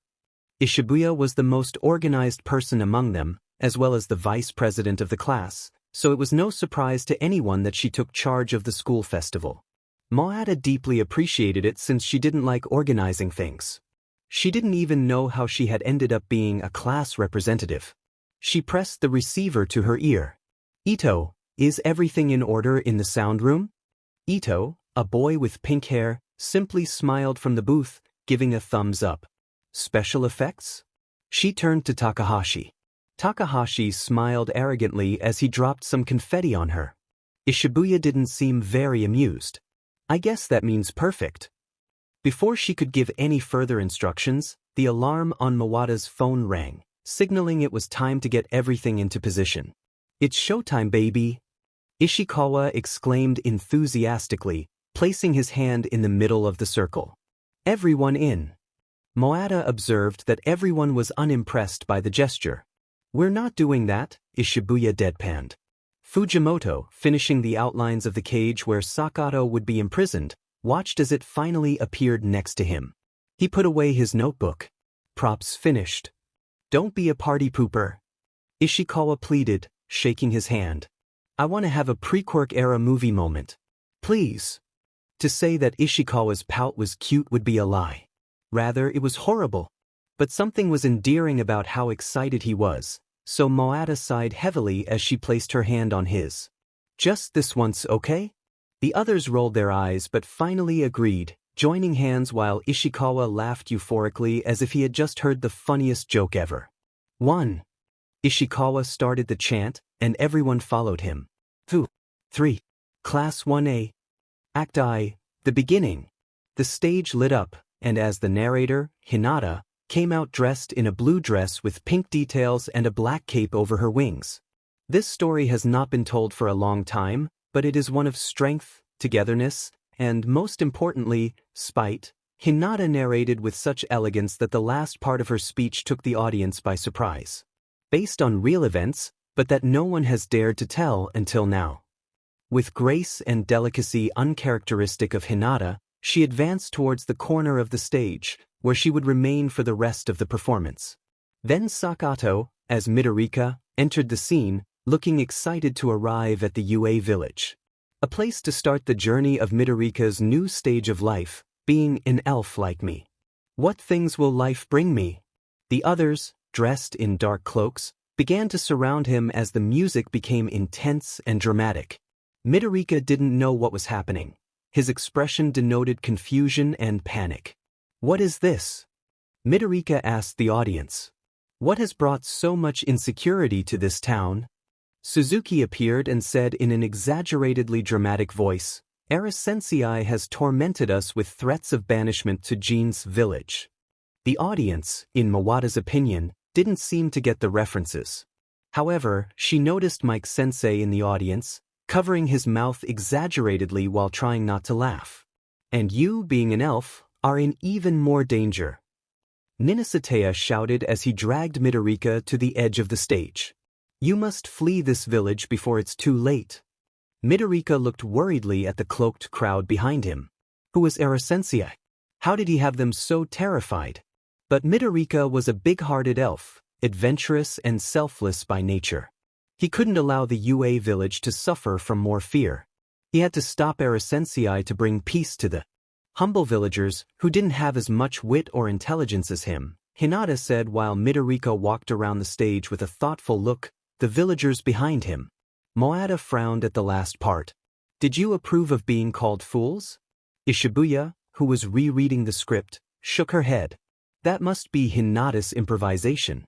Ishibuya was the most organized person among them, as well as the vice president of the class, so it was no surprise to anyone that she took charge of the school festival. Moata deeply appreciated it since she didn't like organizing things. She didn't even know how she had ended up being a class representative. She pressed the receiver to her ear. "Ito, is everything in order in the sound room?" Ito, a boy with pink hair, simply smiled from the booth, giving a thumbs up. "Special effects?" She turned to Takahashi. Takahashi smiled arrogantly as he dropped some confetti on her. Ishibuya didn't seem very amused. "I guess that means perfect." Before she could give any further instructions, the alarm on Mawata's phone rang, signaling it was time to get everything into position. "It's showtime, baby!" Ishikawa exclaimed enthusiastically, placing his hand in the middle of the circle. "Everyone in." Moata observed that everyone was unimpressed by the gesture. "We're not doing that," Ishibuya deadpanned. Fujimoto, finishing the outlines of the cage where Sakato would be imprisoned, watched as it finally appeared next to him. He put away his notebook. "Props finished." "Don't be a party pooper," Ishikawa pleaded, shaking his hand. "I want to have a pre-Quirk era movie moment. Please." To say that Ishikawa's pout was cute would be a lie. Rather, it was horrible. But something was endearing about how excited he was, so Moata sighed heavily as she placed her hand on his. "Just this once, okay?" The others rolled their eyes but finally agreed, joining hands while Ishikawa laughed euphorically as if he had just heard the funniest joke ever. 1. Ishikawa started the chant, and everyone followed him. 2. 3. Class 1A. Act I, the beginning. The stage lit up, and as the narrator, Hinata, came out dressed in a blue dress with pink details and a black cape over her wings. This story has not been told for a long time, but it is one of strength, togetherness, and most importantly, spite. Hinata narrated with such elegance that the last part of her speech took the audience by surprise. Based on real events, but that no one has dared to tell until now. With grace and delicacy uncharacteristic of Hinata, she advanced towards the corner of the stage, where she would remain for the rest of the performance. Then Sakato, as Midorika, entered the scene, looking excited to arrive at the UA village. A place to start the journey of Midorika's new stage of life, being an elf like me. What things will life bring me? The others, dressed in dark cloaks, began to surround him as the music became intense and dramatic. Midorika didn't know what was happening. His expression denoted confusion and panic. "What is this?" Midorika asked the audience. "What has brought so much insecurity to this town?" Suzuki appeared and said in an exaggeratedly dramatic voice, "Sensei has tormented us with threats of banishment to Jin's village." The audience, in Mawata's opinion, didn't seem to get the references. However, she noticed Mike's sensei in the audience, covering his mouth exaggeratedly while trying not to laugh. And you, being an elf, are in even more danger. Ninasatea shouted as he dragged Midorika to the edge of the stage. You must flee this village before it's too late. Midorika looked worriedly at the cloaked crowd behind him. Who was Sensei? How did he have them so terrified? But Midorika was a big-hearted elf, adventurous and selfless by nature. He couldn't allow the UA village to suffer from more fear. He had to stop Sensei to bring peace to the humble villagers who didn't have as much wit or intelligence as him. Hinata said while Midorika walked around the stage with a thoughtful look, the villagers behind him. Mawata frowned at the last part. Did you approve of being called fools? Ishibuya, who was rereading the script, shook her head. That must be Hinata's improvisation.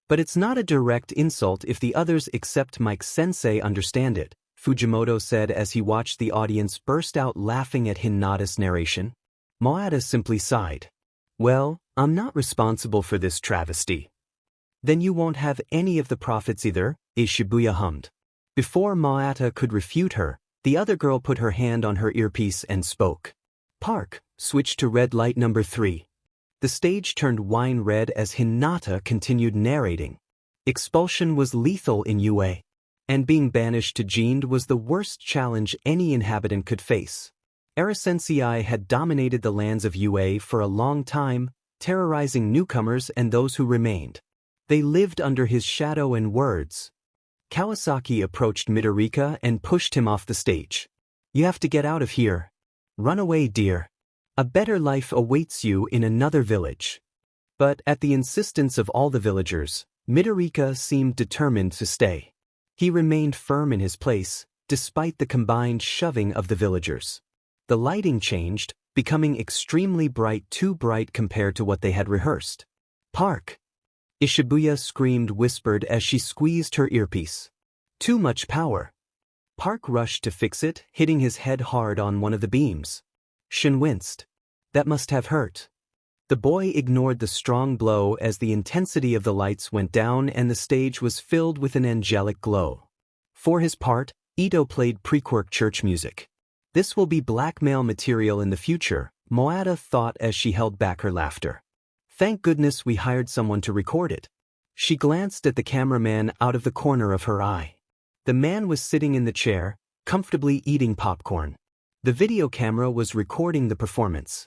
But it's not a direct insult if the others except Mike's sensei understand it, Fujimoto said as he watched the audience burst out laughing at Hinata's narration. Mawata simply sighed. Well, I'm not responsible for this travesty. Then you won't have any of the profits either, Ishibuya hummed. Before Mawata could refute her, the other girl put her hand on her earpiece and spoke. Park, switch to red light number 3. The stage turned wine red as Hinata continued narrating. Expulsion was lethal in UA, and being banished to Jind was the worst challenge any inhabitant could face. Sensei had dominated the lands of UA for a long time, terrorizing newcomers and those who remained. They lived under his shadow and words. Kawasaki approached Midorika and pushed him off the stage. You have to get out of here. Run away, dear. A better life awaits you in another village. But at the insistence of all the villagers, Midorika seemed determined to stay. He remained firm in his place, despite the combined shoving of the villagers. The lighting changed, becoming extremely bright, too bright compared to what they had rehearsed. Park! Ishibuya screamed, whispered as she squeezed her earpiece. Too much power. Park rushed to fix it, hitting his head hard on one of the beams. Shin winced. That must have hurt. The boy ignored the strong blow as the intensity of the lights went down and the stage was filled with an angelic glow. For his part, Ito played pre-quirk church music. This will be blackmail material in the future, Mawata thought as she held back her laughter. Thank goodness we hired someone to record it. She glanced at the cameraman out of the corner of her eye. The man was sitting in the chair, comfortably eating popcorn. The video camera was recording the performance.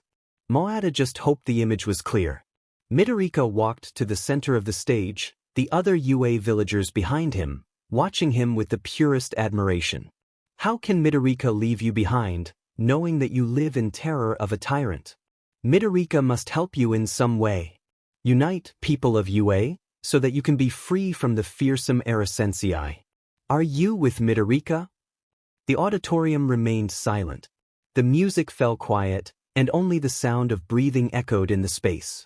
Mawata just hoped the image was clear. Midorika walked to the center of the stage, the other UA villagers behind him, watching him with the purest admiration. How can Midorika leave you behind, knowing that you live in terror of a tyrant? Midorika must help you in some way. Unite, people of UA, so that you can be free from the fearsome Sensei. Are you with Midorika? The auditorium remained silent. The music fell quiet, and only the sound of breathing echoed in the space.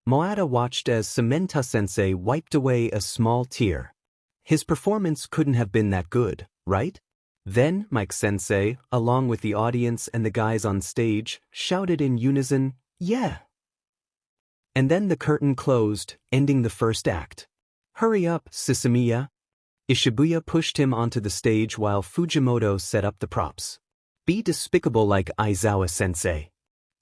Mawata watched as Samenta-sensei wiped away a small tear. His performance couldn't have been that good, right? Then Mike-sensei, along with the audience and the guys on stage, shouted in unison, yeah! And then the curtain closed, ending the first act. Hurry up, Sisamiya! Ishibuya pushed him onto the stage while Fujimoto set up the props. Be despicable like Aizawa-sensei.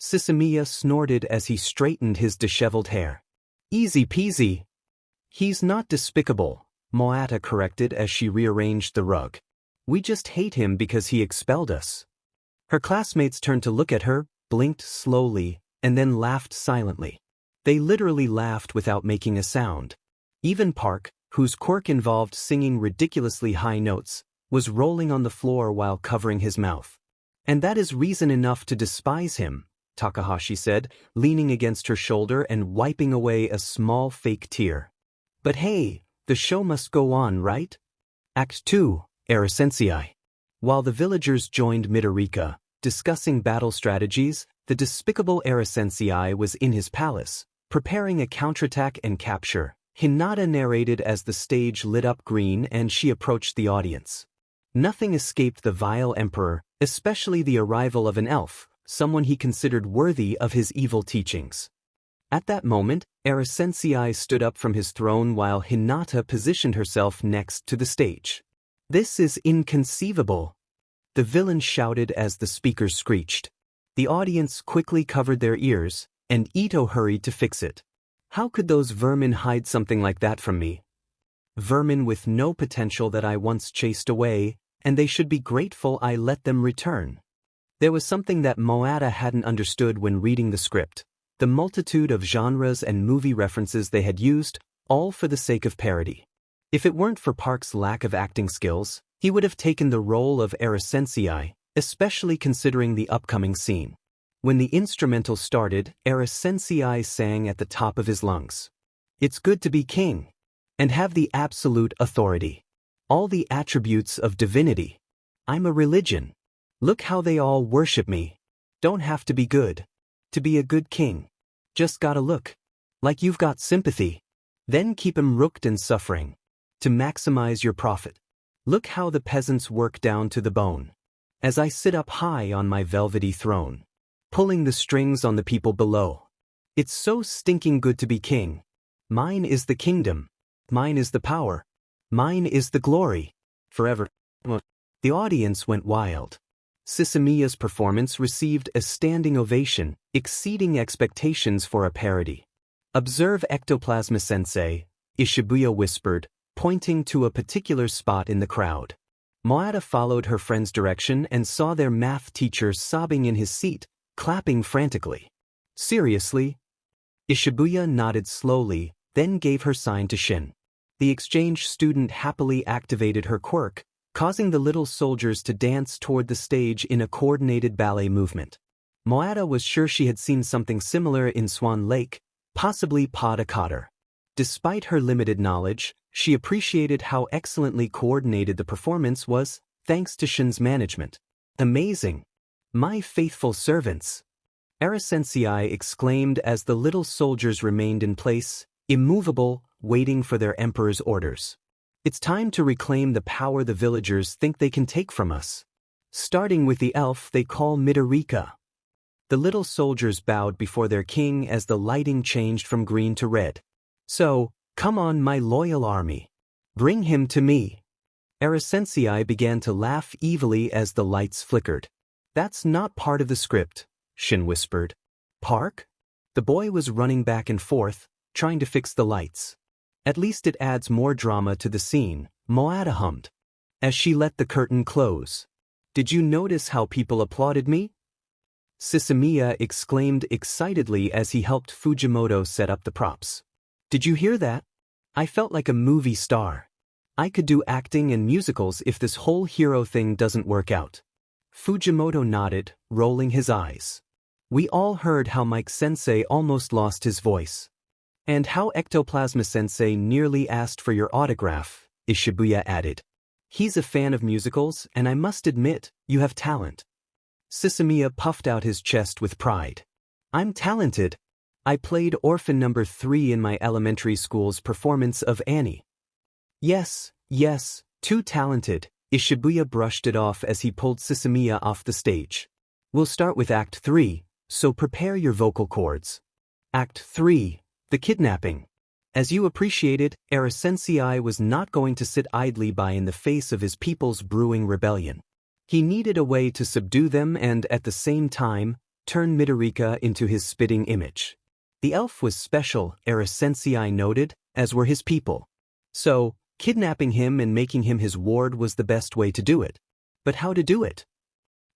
Sisamiya snorted as he straightened his disheveled hair. Easy peasy. He's not despicable, Mawata corrected as she rearranged the rug. We just hate him because he expelled us. Her classmates turned to look at her, blinked slowly, and then laughed silently. They literally laughed without making a sound. Even Park, whose quirk involved singing ridiculously high notes, was rolling on the floor while covering his mouth. And that is reason enough to despise him, Takahashi said, leaning against her shoulder and wiping away a small fake tear. But hey, the show must go on, right? Act 2, Sensei. While the villagers joined Midorika, discussing battle strategies, the despicable Sensei was in his palace, preparing a counterattack and capture. Hinata narrated as the stage lit up green and she approached the audience. Nothing escaped the vile emperor, especially the arrival of an elf, someone he considered worthy of his evil teachings. At that moment, Sensei stood up from his throne while Hinata positioned herself next to the stage. "This is inconceivable," the villain shouted as the speakers screeched. The audience quickly covered their ears, and Ito hurried to fix it. "How could those vermin hide something like that from me? Vermin with no potential that I once chased away, and they should be grateful I let them return." There was something that Moata hadn't understood when reading the script. The multitude of genres and movie references they had used, all for the sake of parody. If it weren't for Park's lack of acting skills, he would have taken the role of Sensei, especially considering the upcoming scene. When the instrumental started, Sensei sang at the top of his lungs. "It's good to be king, and have the absolute authority. All the attributes of divinity. I'm a religion. Look how they all worship me. Don't have to be good to be a good king. Just gotta look like you've got sympathy. Then keep 'em rooked and suffering to maximize your profit. Look how the peasants work down to the bone, as I sit up high on my velvety throne, pulling the strings on the people below. It's so stinking good to be king. Mine is the kingdom. Mine is the power. Mine is the glory. Forever." The audience went wild. Sisamiya's performance received a standing ovation, exceeding expectations for a parody. "Observe Ectoplasma Sensei," Ishibuya whispered, pointing to a particular spot in the crowd. Moata followed her friend's direction and saw their math teacher sobbing in his seat, clapping frantically. "Seriously?" Ishibuya nodded slowly, then gave her sign to Shin. The exchange student happily activated her quirk, causing the little soldiers to dance toward the stage in a coordinated ballet movement. Moata was sure she had seen something similar in Swan Lake, possibly Pada Cotter. Despite her limited knowledge, she appreciated how excellently coordinated the performance was, thanks to Shin's management. "Amazing! My faithful servants!" Sensei exclaimed as the little soldiers remained in place, immovable, waiting for their emperor's orders. "It's time to reclaim the power the villagers think they can take from us. Starting with the elf they call Midorika." The little soldiers bowed before their king as the lighting changed from green to red. "So, come on, my loyal army. Bring him to me." Sensei began to laugh evilly as the lights flickered. "That's not part of the script," Shin whispered. "Park?" The boy was running back and forth, trying to fix the lights. "At least it adds more drama to the scene," Moata hummed, as she let the curtain close. "Did you notice how people applauded me?" Sisamiya exclaimed excitedly as he helped Fujimoto set up the props. "Did you hear that? I felt like a movie star. I could do acting and musicals if this whole hero thing doesn't work out." Fujimoto nodded, rolling his eyes. "We all heard how Mike Sensei almost lost his voice. And how Ectoplasma Sensei nearly asked for your autograph," Ishibuya added. "He's a fan of musicals, and I must admit, you have talent." Sisamiya puffed out his chest with pride. "I'm talented. I played orphan number 3 in my elementary school's performance of Annie." Yes, too talented," Ishibuya brushed it off as he pulled Sisamiya off the stage. "We'll start with Act 3, so prepare your vocal cords." Act 3. The Kidnapping. As you appreciated, Sensei was not going to sit idly by in the face of his people's brewing rebellion. He needed a way to subdue them and, at the same time, turn Midorika into his spitting image. The elf was special, Sensei noted, as were his people. So, kidnapping him and making him his ward was the best way to do it. But how to do it?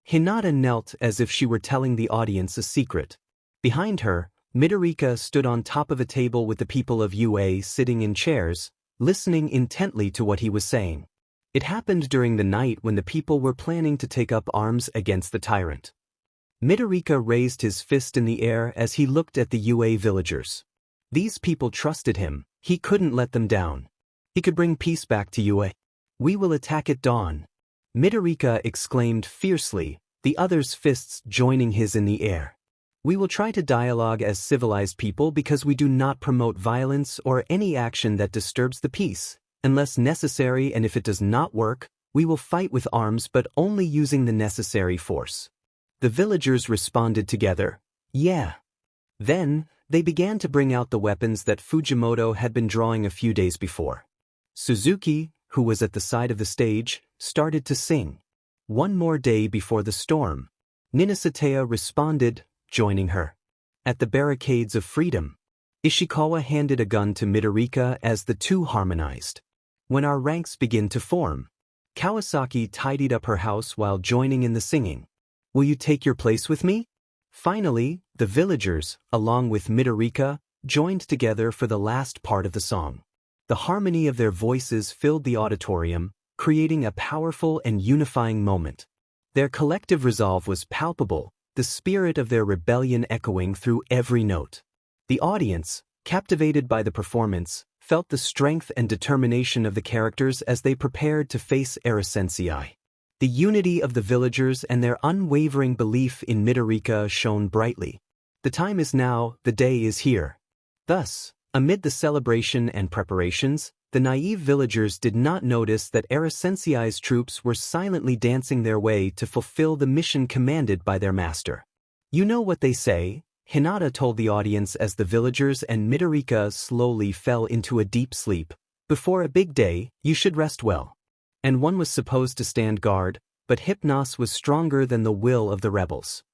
Hinata knelt as if she were telling the audience a secret. Behind her, Midorika stood on top of a table with the people of UA sitting in chairs, listening intently to what he was saying. It happened during the night when the people were planning to take up arms against the tyrant. Midorika raised his fist in the air as he looked at the UA villagers. These people trusted him, he couldn't let them down. He could bring peace back to UA. "We will attack at dawn," Midorika exclaimed fiercely, the other's fists joining his in the air. "We will try to dialogue as civilized people because we do not promote violence or any action that disturbs the peace, unless necessary, and if it does not work, we will fight with arms but only using the necessary force." The villagers responded together, "Yeah." Then, They began to bring out the weapons that Fujimoto had been drawing a few days before. Suzuki, who was at the side of the stage, started to sing. One more day before the storm. Ninasatea responded, joining her. At the barricades of freedom. Ishikawa handed a gun to Midorika as the two harmonized. When our ranks begin to form. Kawasaki tidied up her house while joining in the singing. Will you take your place with me? Finally, the villagers, along with Midorika, joined together for the last part of the song. The harmony of their voices filled the auditorium, creating a powerful and unifying moment. Their collective resolve was palpable, the spirit of their rebellion echoing through every note. The audience, captivated by the performance, felt the strength and determination of the characters as they prepared to face Sensei. The unity of the villagers and their unwavering belief in Midorika shone brightly. The time is now, the day is here. Thus, amid the celebration and preparations, the naive villagers did not notice that Sensei's troops were silently dancing their way to fulfill the mission commanded by their master. You know what they say, Hinata told the audience as the villagers and Midorika slowly fell into a deep sleep. Before a big day, you should rest well. And one was supposed to stand guard, but Hypnos was stronger than the will of the rebels.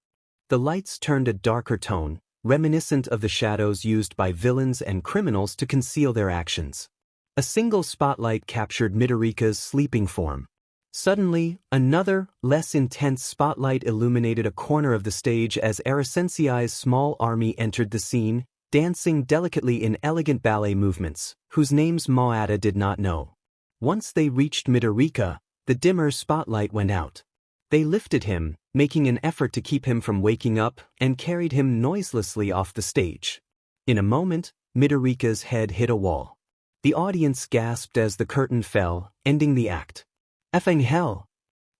The lights turned a darker tone, reminiscent of the shadows used by villains and criminals to conceal their actions. A single spotlight captured Midorika's sleeping form. Suddenly, another, less intense spotlight illuminated a corner of the stage as Sensei's small army entered the scene, dancing delicately in elegant ballet movements, whose names Moata did not know. Once they reached Midorika, the dimmer spotlight went out. They lifted him, making an effort to keep him from waking up, and carried him noiselessly off the stage. In a moment, Midorika's head hit a wall. The audience gasped as the curtain fell, ending the act. Effing hell!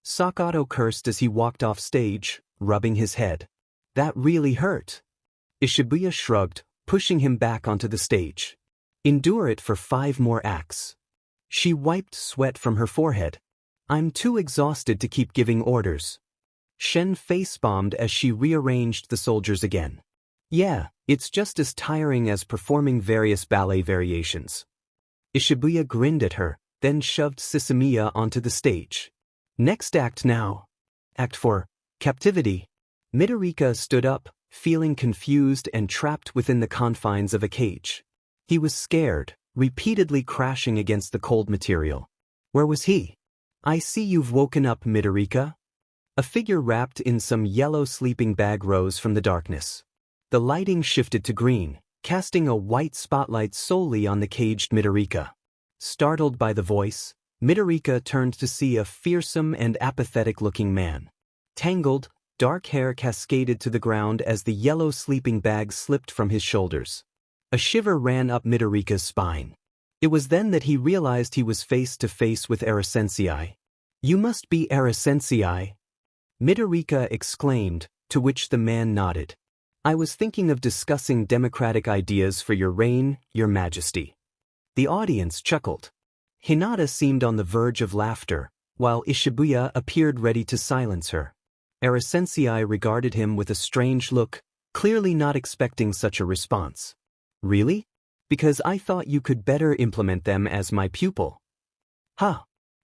Sakato cursed as he walked off stage, rubbing his head. That really hurt. Ishibuya shrugged, pushing him back onto the stage. Endure it for 5 more acts. She wiped sweat from her forehead. I'm too exhausted to keep giving orders. Shen face-bombed as she rearranged the soldiers again. Yeah, it's just as tiring as performing various ballet variations. Ishibuya grinned at her, then shoved Sisamiya onto the stage. Next act now. Act 4. Captivity. Midorika stood up, feeling confused and trapped within the confines of a cage. He was scared, repeatedly crashing against the cold material. Where was he? I see you've woken up, Midorika. A figure wrapped in some yellow sleeping bag rose from the darkness. The lighting shifted to green, casting a white spotlight solely on the caged Midorika. Startled by the voice, Midorika turned to see a fearsome and apathetic-looking man. Tangled, dark hair cascaded to the ground as the yellow sleeping bag slipped from his shoulders. A shiver ran up Midorika's spine. It was then that he realized he was face to face with Sensei. You must be Sensei. Midorika exclaimed, to which the man nodded. I was thinking of discussing democratic ideas for your reign, your majesty. The audience chuckled. Hinata seemed on the verge of laughter, while Ishibuya appeared ready to silence her. Sensei regarded him with a strange look, clearly not expecting such a response. Really? Because I thought you could better implement them as my pupil. Huh.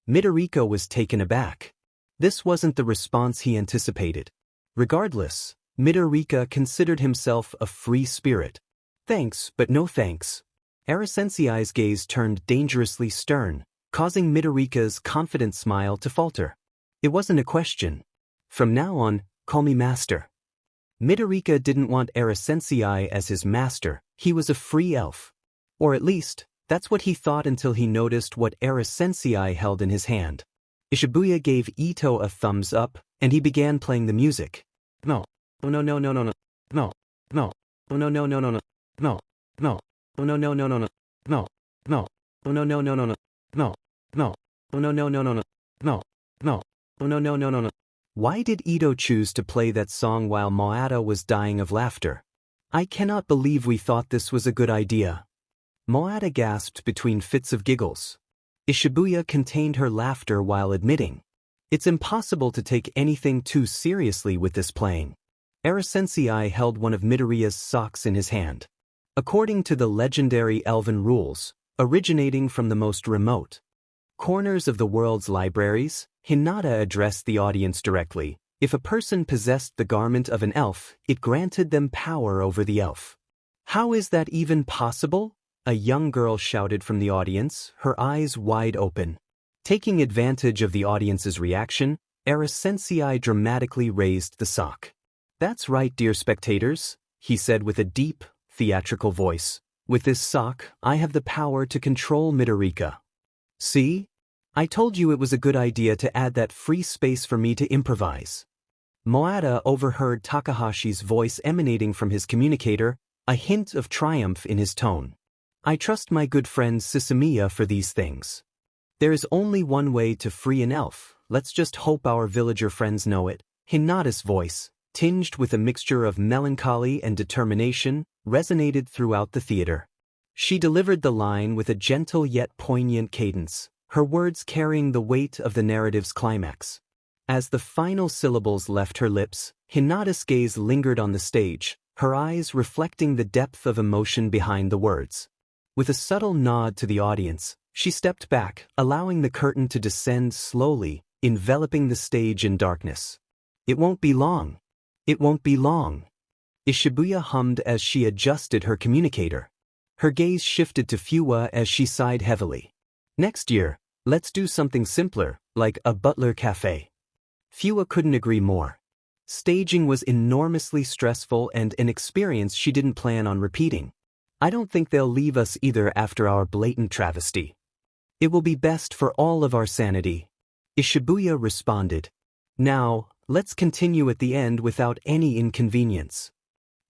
Midorika was taken aback. This wasn't the response he anticipated. Regardless, Midorika considered himself a free spirit. Thanks, but no thanks. Sensei's gaze turned dangerously stern, causing Midorika's confident smile to falter. It wasn't a question. From now on, call me master. Midorika didn't want Sensei as his master, he was a free elf. Or at least, that's what he thought until he noticed what Sensei held in his hand. Ishibuya gave Ito a thumbs up, and he began playing the music. No. Oh no no no no no. No. No. Oh no no no no no. No. No. Oh no no no no no. No. No. Oh no no no no no. No. No. Oh no no no no no. No. No. Oh no no no no no. Why did Ito choose to play that song while Moata was dying of laughter? I cannot believe we thought this was a good idea. Moata gasped between fits of giggles. Ishibuya contained her laughter while admitting. It's impossible to take anything too seriously with this playing. Sensei held one of Midoriya's socks in his hand. According to the legendary elven rules, originating from the most remote corners of the world's libraries, Hinata addressed the audience directly. If a person possessed the garment of an elf, it granted them power over the elf. How is that even possible? A young girl shouted from the audience, her eyes wide open. Taking advantage of the audience's reaction, Sensei dramatically raised the sock. That's right, dear spectators, he said with a deep, theatrical voice. With this sock, I have the power to control Midorika. See? I told you it was a good idea to add that free space for me to improvise. Moada overheard Takahashi's voice emanating from his communicator, a hint of triumph in his tone. I trust my good friend Sisamiya for these things. There is only one way to free an elf, let's just hope our villager friends know it. Hinata's voice, tinged with a mixture of melancholy and determination, resonated throughout the theater. She delivered the line with a gentle yet poignant cadence, her words carrying the weight of the narrative's climax. As the final syllables left her lips, Hinata's gaze lingered on the stage, her eyes reflecting the depth of emotion behind the words. With a subtle nod to the audience, she stepped back, allowing the curtain to descend slowly, enveloping the stage in darkness. It won't be long. It won't be long. Ishibuya hummed as she adjusted her communicator. Her gaze shifted to Fuwa as she sighed heavily. Next year, let's do something simpler, like a butler cafe. Fuwa couldn't agree more. Staging was enormously stressful and an experience she didn't plan on repeating. I don't think they'll leave us either after our blatant travesty. It will be best for all of our sanity. Ishibuya responded. Now, let's continue at the end without any inconvenience.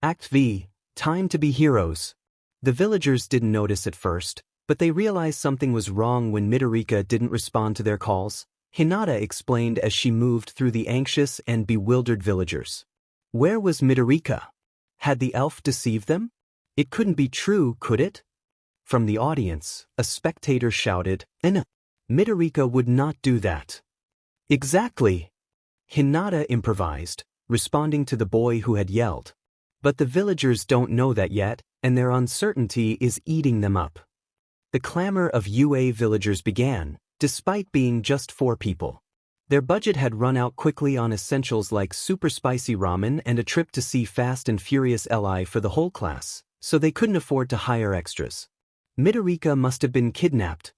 Act V, time to be heroes. The villagers didn't notice at first, but they realized something was wrong when Midorika didn't respond to their calls. Hinata explained as she moved through the anxious and bewildered villagers. Where was Midorika? Had the elf deceived them? It couldn't be true, could it? From the audience, a spectator shouted, Midorika would not do that. Exactly. Hinata improvised, responding to the boy who had yelled. But the villagers don't know that yet, and their uncertainty is eating them up. The clamor of UA villagers began, despite being just 4 people. Their budget had run out quickly on essentials like super spicy ramen and a trip to see Fast and Furious LI for the whole class, so they couldn't afford to hire extras. Midorika must have been kidnapped.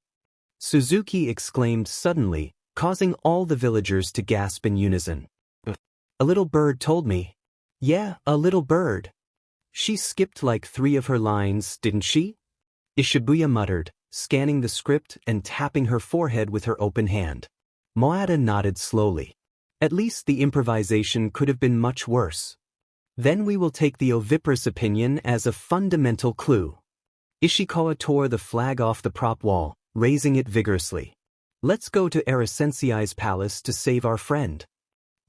Suzuki exclaimed suddenly, causing all the villagers to gasp in unison. A little bird told me. Yeah, a little bird. She skipped like 3 of her lines, didn't she? Ishibuya muttered, scanning the script and tapping her forehead with her open hand. Moada nodded slowly. At least the improvisation could have been much worse. Then we will take the oviparous opinion as a fundamental clue. Ishikawa tore the flag off the prop wall, raising it vigorously. Let's go to Sensei's palace to save our friend.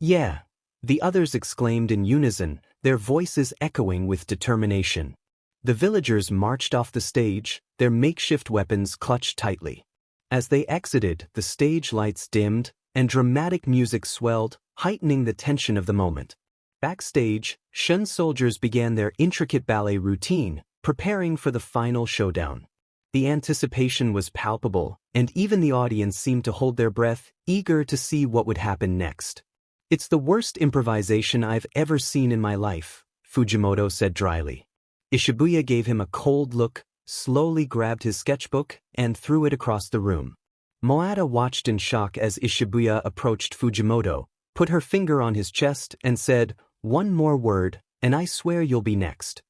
Yeah, the others exclaimed in unison, their voices echoing with determination. The villagers marched off the stage, their makeshift weapons clutched tightly. As they exited, the stage lights dimmed, and dramatic music swelled, heightening the tension of the moment. Backstage, Shun soldiers began their intricate ballet routine, preparing for the final showdown. The anticipation was palpable, and even the audience seemed to hold their breath, eager to see what would happen next. It's the worst improvisation I've ever seen in my life, Fujimoto said dryly. Ishibuya gave him a cold look, slowly grabbed his sketchbook, and threw it across the room. Moada watched in shock as Ishibuya approached Fujimoto, put her finger on his chest, and said, "One more word, and I swear you'll be next."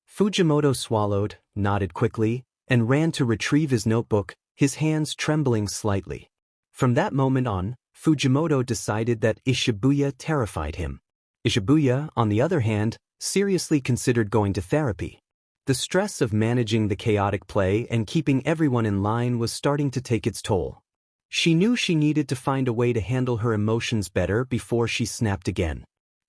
Fujimoto swallowed, nodded quickly, and ran to retrieve his notebook, his hands trembling slightly. From that moment on, Fujimoto decided that Ishibuya terrified him. Ishibuya, on the other hand, seriously considered going to therapy. The stress of managing the chaotic play and keeping everyone in line was starting to take its toll. She knew she needed to find a way to handle her emotions better before she snapped again.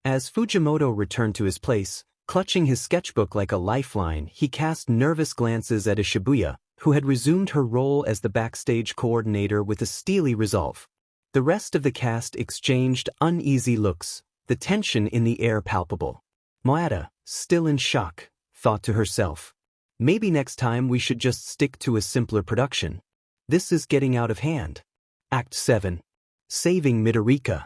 As Fujimoto returned to his place, clutching his sketchbook like a lifeline, he cast nervous glances at Ishibuya, who had resumed her role as the backstage coordinator with a steely resolve. The rest of the cast exchanged uneasy looks, the tension in the air palpable. Moada, still in shock, thought to herself. Maybe next time we should just stick to a simpler production. This is getting out of hand. Act 7. Saving Midorika.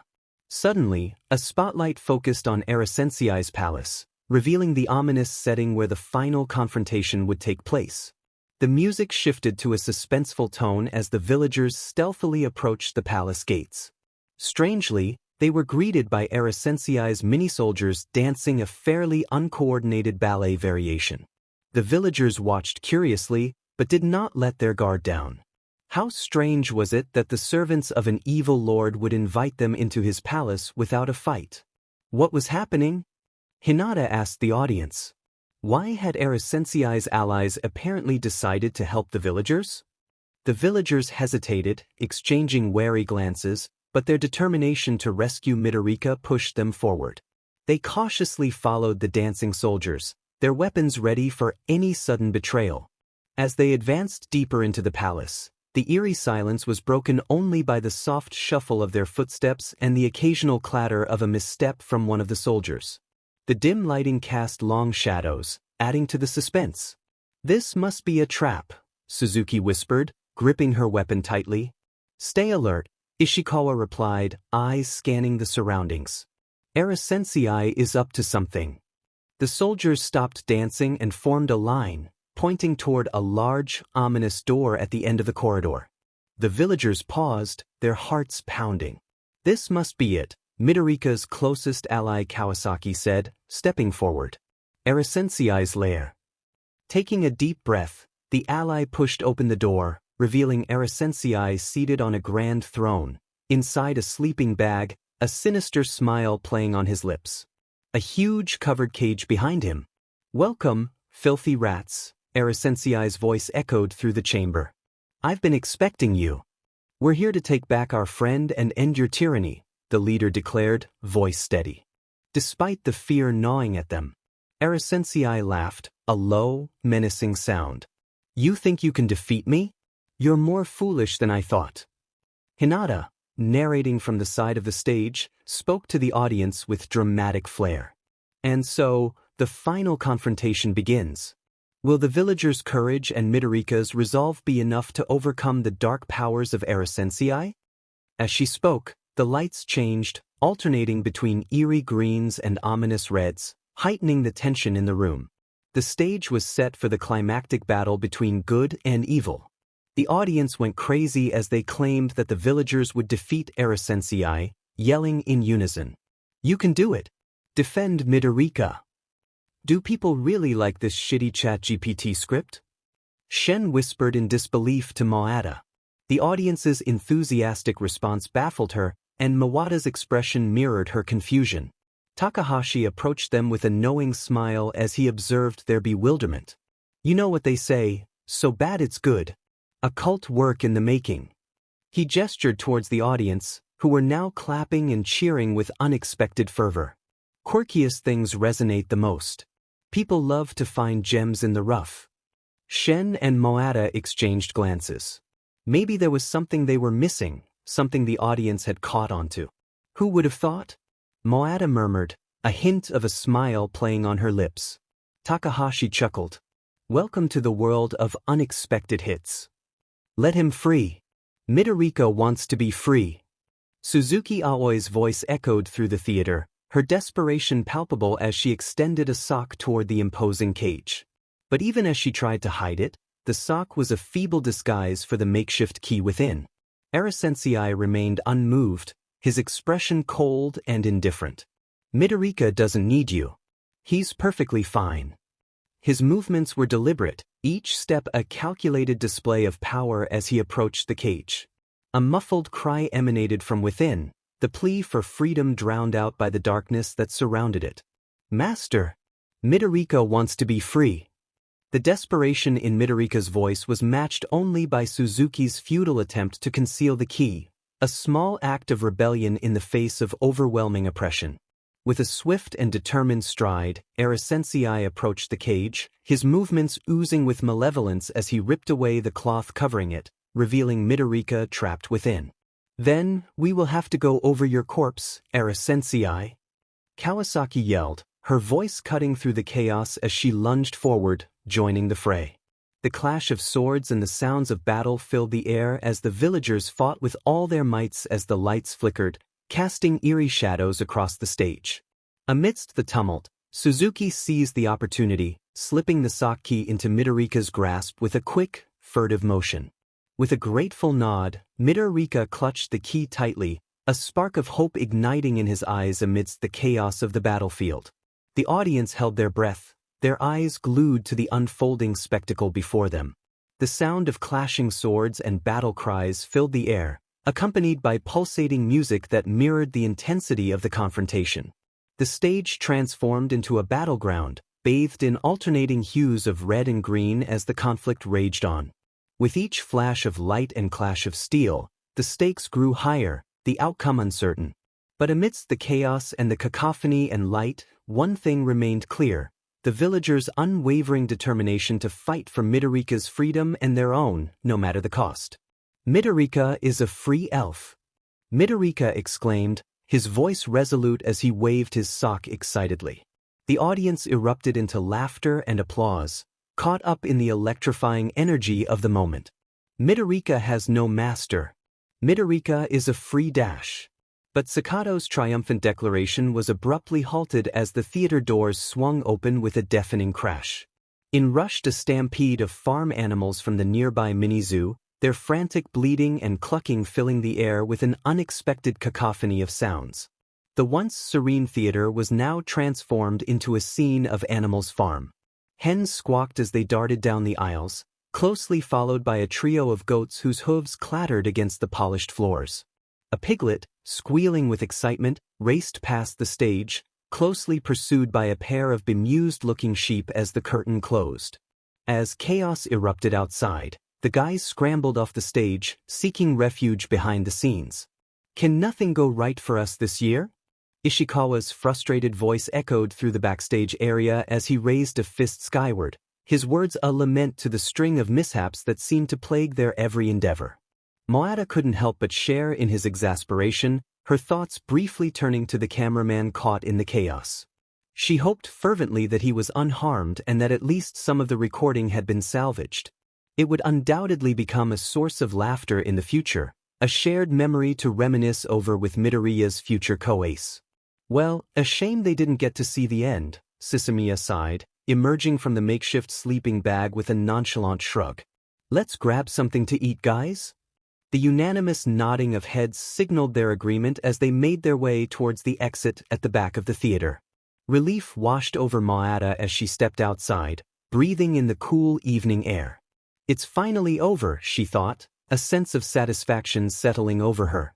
Suddenly, a spotlight focused on Sensei's palace, revealing the ominous setting where the final confrontation would take place. The music shifted to a suspenseful tone as the villagers stealthily approached the palace gates. Strangely, they were greeted by Sensei's mini-soldiers dancing a fairly uncoordinated ballet variation. The villagers watched curiously, but did not let their guard down. How strange was it that the servants of an evil lord would invite them into his palace without a fight? What was happening? Hinata asked the audience. Why had Sensei's allies apparently decided to help the villagers? The villagers hesitated, exchanging wary glances, but their determination to rescue Midorika pushed them forward. They cautiously followed the dancing soldiers, their weapons ready for any sudden betrayal. As they advanced deeper into the palace, the eerie silence was broken only by the soft shuffle of their footsteps and the occasional clatter of a misstep from one of the soldiers. The dim lighting cast long shadows, adding to the suspense. "This must be a trap," Suzuki whispered, gripping her weapon tightly. "Stay alert," Ishikawa replied, eyes scanning the surroundings. Sensei is up to something." The soldiers stopped dancing and formed a line, pointing toward a large, ominous door at the end of the corridor. The villagers paused, their hearts pounding. "This must be it," Midorika's closest ally Kawasaki said, stepping forward. Sensei's lair. Taking a deep breath, the ally pushed open the door, revealing Sensei seated on a grand throne, inside a sleeping bag, a sinister smile playing on his lips. A huge covered cage behind him. "Welcome, filthy rats," Sensei's voice echoed through the chamber. "I've been expecting you. We're here to take back our friend and end your tyranny," the leader declared, voice steady. Despite the fear gnawing at them, Sensei laughed, a low, menacing sound. "You think you can defeat me? You're more foolish than I thought." Hinata, narrating from the side of the stage, spoke to the audience with dramatic flair. And so, the final confrontation begins. Will the villagers' courage and Midorika's resolve be enough to overcome the dark powers of Sensei? As she spoke, the lights changed, alternating between eerie greens and ominous reds, heightening the tension in the room. The stage was set for the climactic battle between good and evil. The audience went crazy as they claimed that the villagers would defeat Sensei, yelling in unison. "You can do it! Defend Midorika!" "Do people really like this shitty ChatGPT script?" Shen whispered in disbelief to Mawada. The audience's enthusiastic response baffled her, and Mawada's expression mirrored her confusion. Takahashi approached them with a knowing smile as he observed their bewilderment. "You know what they say, so bad it's good. Occult work in the making." He gestured towards the audience, who were now clapping and cheering with unexpected fervor. Quirkiest things resonate the most. People love to find gems in the rough. Shen and Mawada exchanged glances. Maybe there was something they were missing, something the audience had caught onto. "Who would have thought?" Mawada murmured, a hint of a smile playing on her lips. Takahashi chuckled. "Welcome to the world of unexpected hits. Let him free. Midorika wants to be free." Suzuki Aoi's voice echoed through the theater, her desperation palpable as she extended a sock toward the imposing cage. But even as she tried to hide it, the sock was a feeble disguise for the makeshift key within. Sensei remained unmoved, his expression cold and indifferent. "Midorika doesn't need you. He's perfectly fine." His movements were deliberate, each step a calculated display of power as he approached the cage. A muffled cry emanated from within, the plea for freedom drowned out by the darkness that surrounded it. "Master! Midorika wants to be free." The desperation in Midorika's voice was matched only by Suzuki's futile attempt to conceal the key, a small act of rebellion in the face of overwhelming oppression. With a swift and determined stride, Sensei approached the cage, his movements oozing with malevolence as he ripped away the cloth covering it, revealing Midorika trapped within. "Then, we will have to go over your corpse, Sensei," Kawasaki yelled, her voice cutting through the chaos as she lunged forward, joining the fray. The clash of swords and the sounds of battle filled the air as the villagers fought with all their mights as the lights flickered, casting eerie shadows across the stage. Amidst the tumult, Suzuki seized the opportunity, slipping the sock key into Midorika's grasp with a quick, furtive motion. With a grateful nod, Midorika clutched the key tightly, a spark of hope igniting in his eyes amidst the chaos of the battlefield. The audience held their breath, their eyes glued to the unfolding spectacle before them. The sound of clashing swords and battle cries filled the air, accompanied by pulsating music that mirrored the intensity of the confrontation. The stage transformed into a battleground, bathed in alternating hues of red and green as the conflict raged on. With each flash of light and clash of steel, the stakes grew higher, the outcome uncertain. But amidst the chaos and the cacophony and light, one thing remained clear: the villagers' unwavering determination to fight for Midorika's freedom and their own, no matter the cost. "Midorika is a free elf," Midorika exclaimed, his voice resolute as he waved his sock excitedly. The audience erupted into laughter and applause, caught up in the electrifying energy of the moment. "Midorika has no master. Midorika is a free dash." But Sakato's triumphant declaration was abruptly halted as the theater doors swung open with a deafening crash. In rushed a stampede of farm animals from the nearby mini-zoo, their frantic bleating and clucking filling the air with an unexpected cacophony of sounds. The once serene theater was now transformed into a scene of Animals Farm. Hens squawked as they darted down the aisles, closely followed by a trio of goats whose hooves clattered against the polished floors. A piglet, squealing with excitement, raced past the stage, closely pursued by a pair of bemused-looking sheep as the curtain closed. As chaos erupted outside, the guys scrambled off the stage, seeking refuge behind the scenes. "Can nothing go right for us this year?" Ishikawa's frustrated voice echoed through the backstage area as he raised a fist skyward, his words a lament to the string of mishaps that seemed to plague their every endeavor. Moata couldn't help but share in his exasperation, her thoughts briefly turning to the cameraman caught in the chaos. She hoped fervently that he was unharmed and that at least some of the recording had been salvaged. It would undoubtedly become a source of laughter in the future, a shared memory to reminisce over with Midoriya's future co-ace. "Well, a shame they didn't get to see the end," Susumiya sighed, emerging from the makeshift sleeping bag with a nonchalant shrug. "Let's grab something to eat, guys?" The unanimous nodding of heads signaled their agreement as they made their way towards the exit at the back of the theater. Relief washed over Moata as she stepped outside, breathing in the cool evening air. "It's finally over," she thought, a sense of satisfaction settling over her.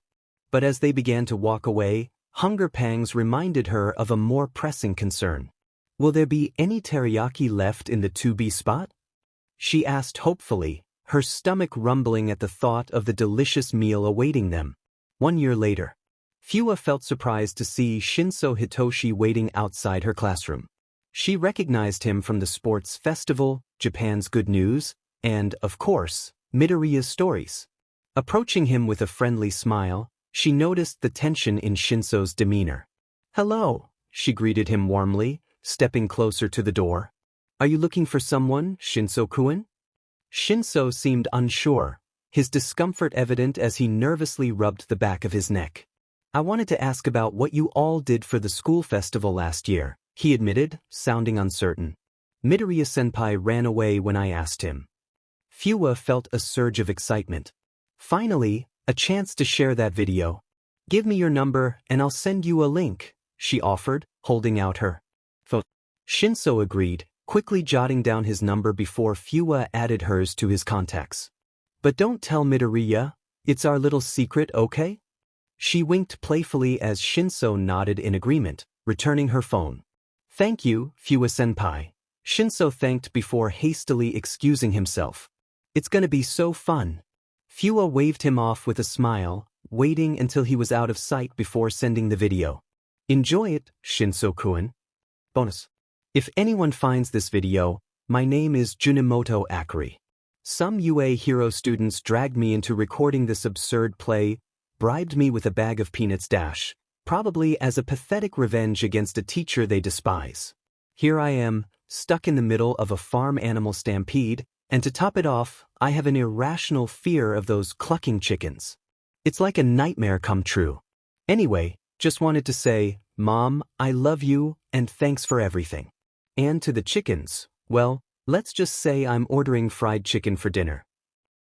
But as they began to walk away, hunger pangs reminded her of a more pressing concern. "Will there be any teriyaki left in the 2B spot?" she asked hopefully, her stomach rumbling at the thought of the delicious meal awaiting them. 1 year later, Fua felt surprised to see Shinso Hitoshi waiting outside her classroom. She recognized him from the sports festival, Japan's Good News, and, of course, Midoriya's stories. Approaching him with a friendly smile, she noticed the tension in Shinso's demeanor. "Hello," she greeted him warmly, stepping closer to the door. "Are you looking for someone, Shinso-kun?" Shinso seemed unsure, his discomfort evident as he nervously rubbed the back of his neck. "I wanted to ask about what you all did for the school festival last year," he admitted, sounding uncertain. "Midoriya-senpai ran away when I asked him." Fua felt a surge of excitement. "Finally, a chance to share that video. Give me your number and I'll send you a link," she offered, holding out her phone. Shinso agreed, quickly jotting down his number before Fua added hers to his contacts. "But don't tell Midoriya, it's our little secret, okay?" She winked playfully as Shinso nodded in agreement, returning her phone. "Thank you, Fua-senpai," Shinso thanked before hastily excusing himself. "It's gonna be so fun." Fua waved him off with a smile, waiting until he was out of sight before sending the video. "Enjoy it, Shinso-kun." Bonus. If anyone finds this video, my name is Junimoto Akari. Some UA hero students dragged me into recording this absurd play, bribed me with a bag of peanuts probably as a pathetic revenge against a teacher they despise. Here I am, stuck in the middle of a farm animal stampede, and to top it off, I have an irrational fear of those clucking chickens. It's like a nightmare come true. Anyway, just wanted to say, Mom, I love you, and thanks for everything. And to the chickens, well, let's just say I'm ordering fried chicken for dinner.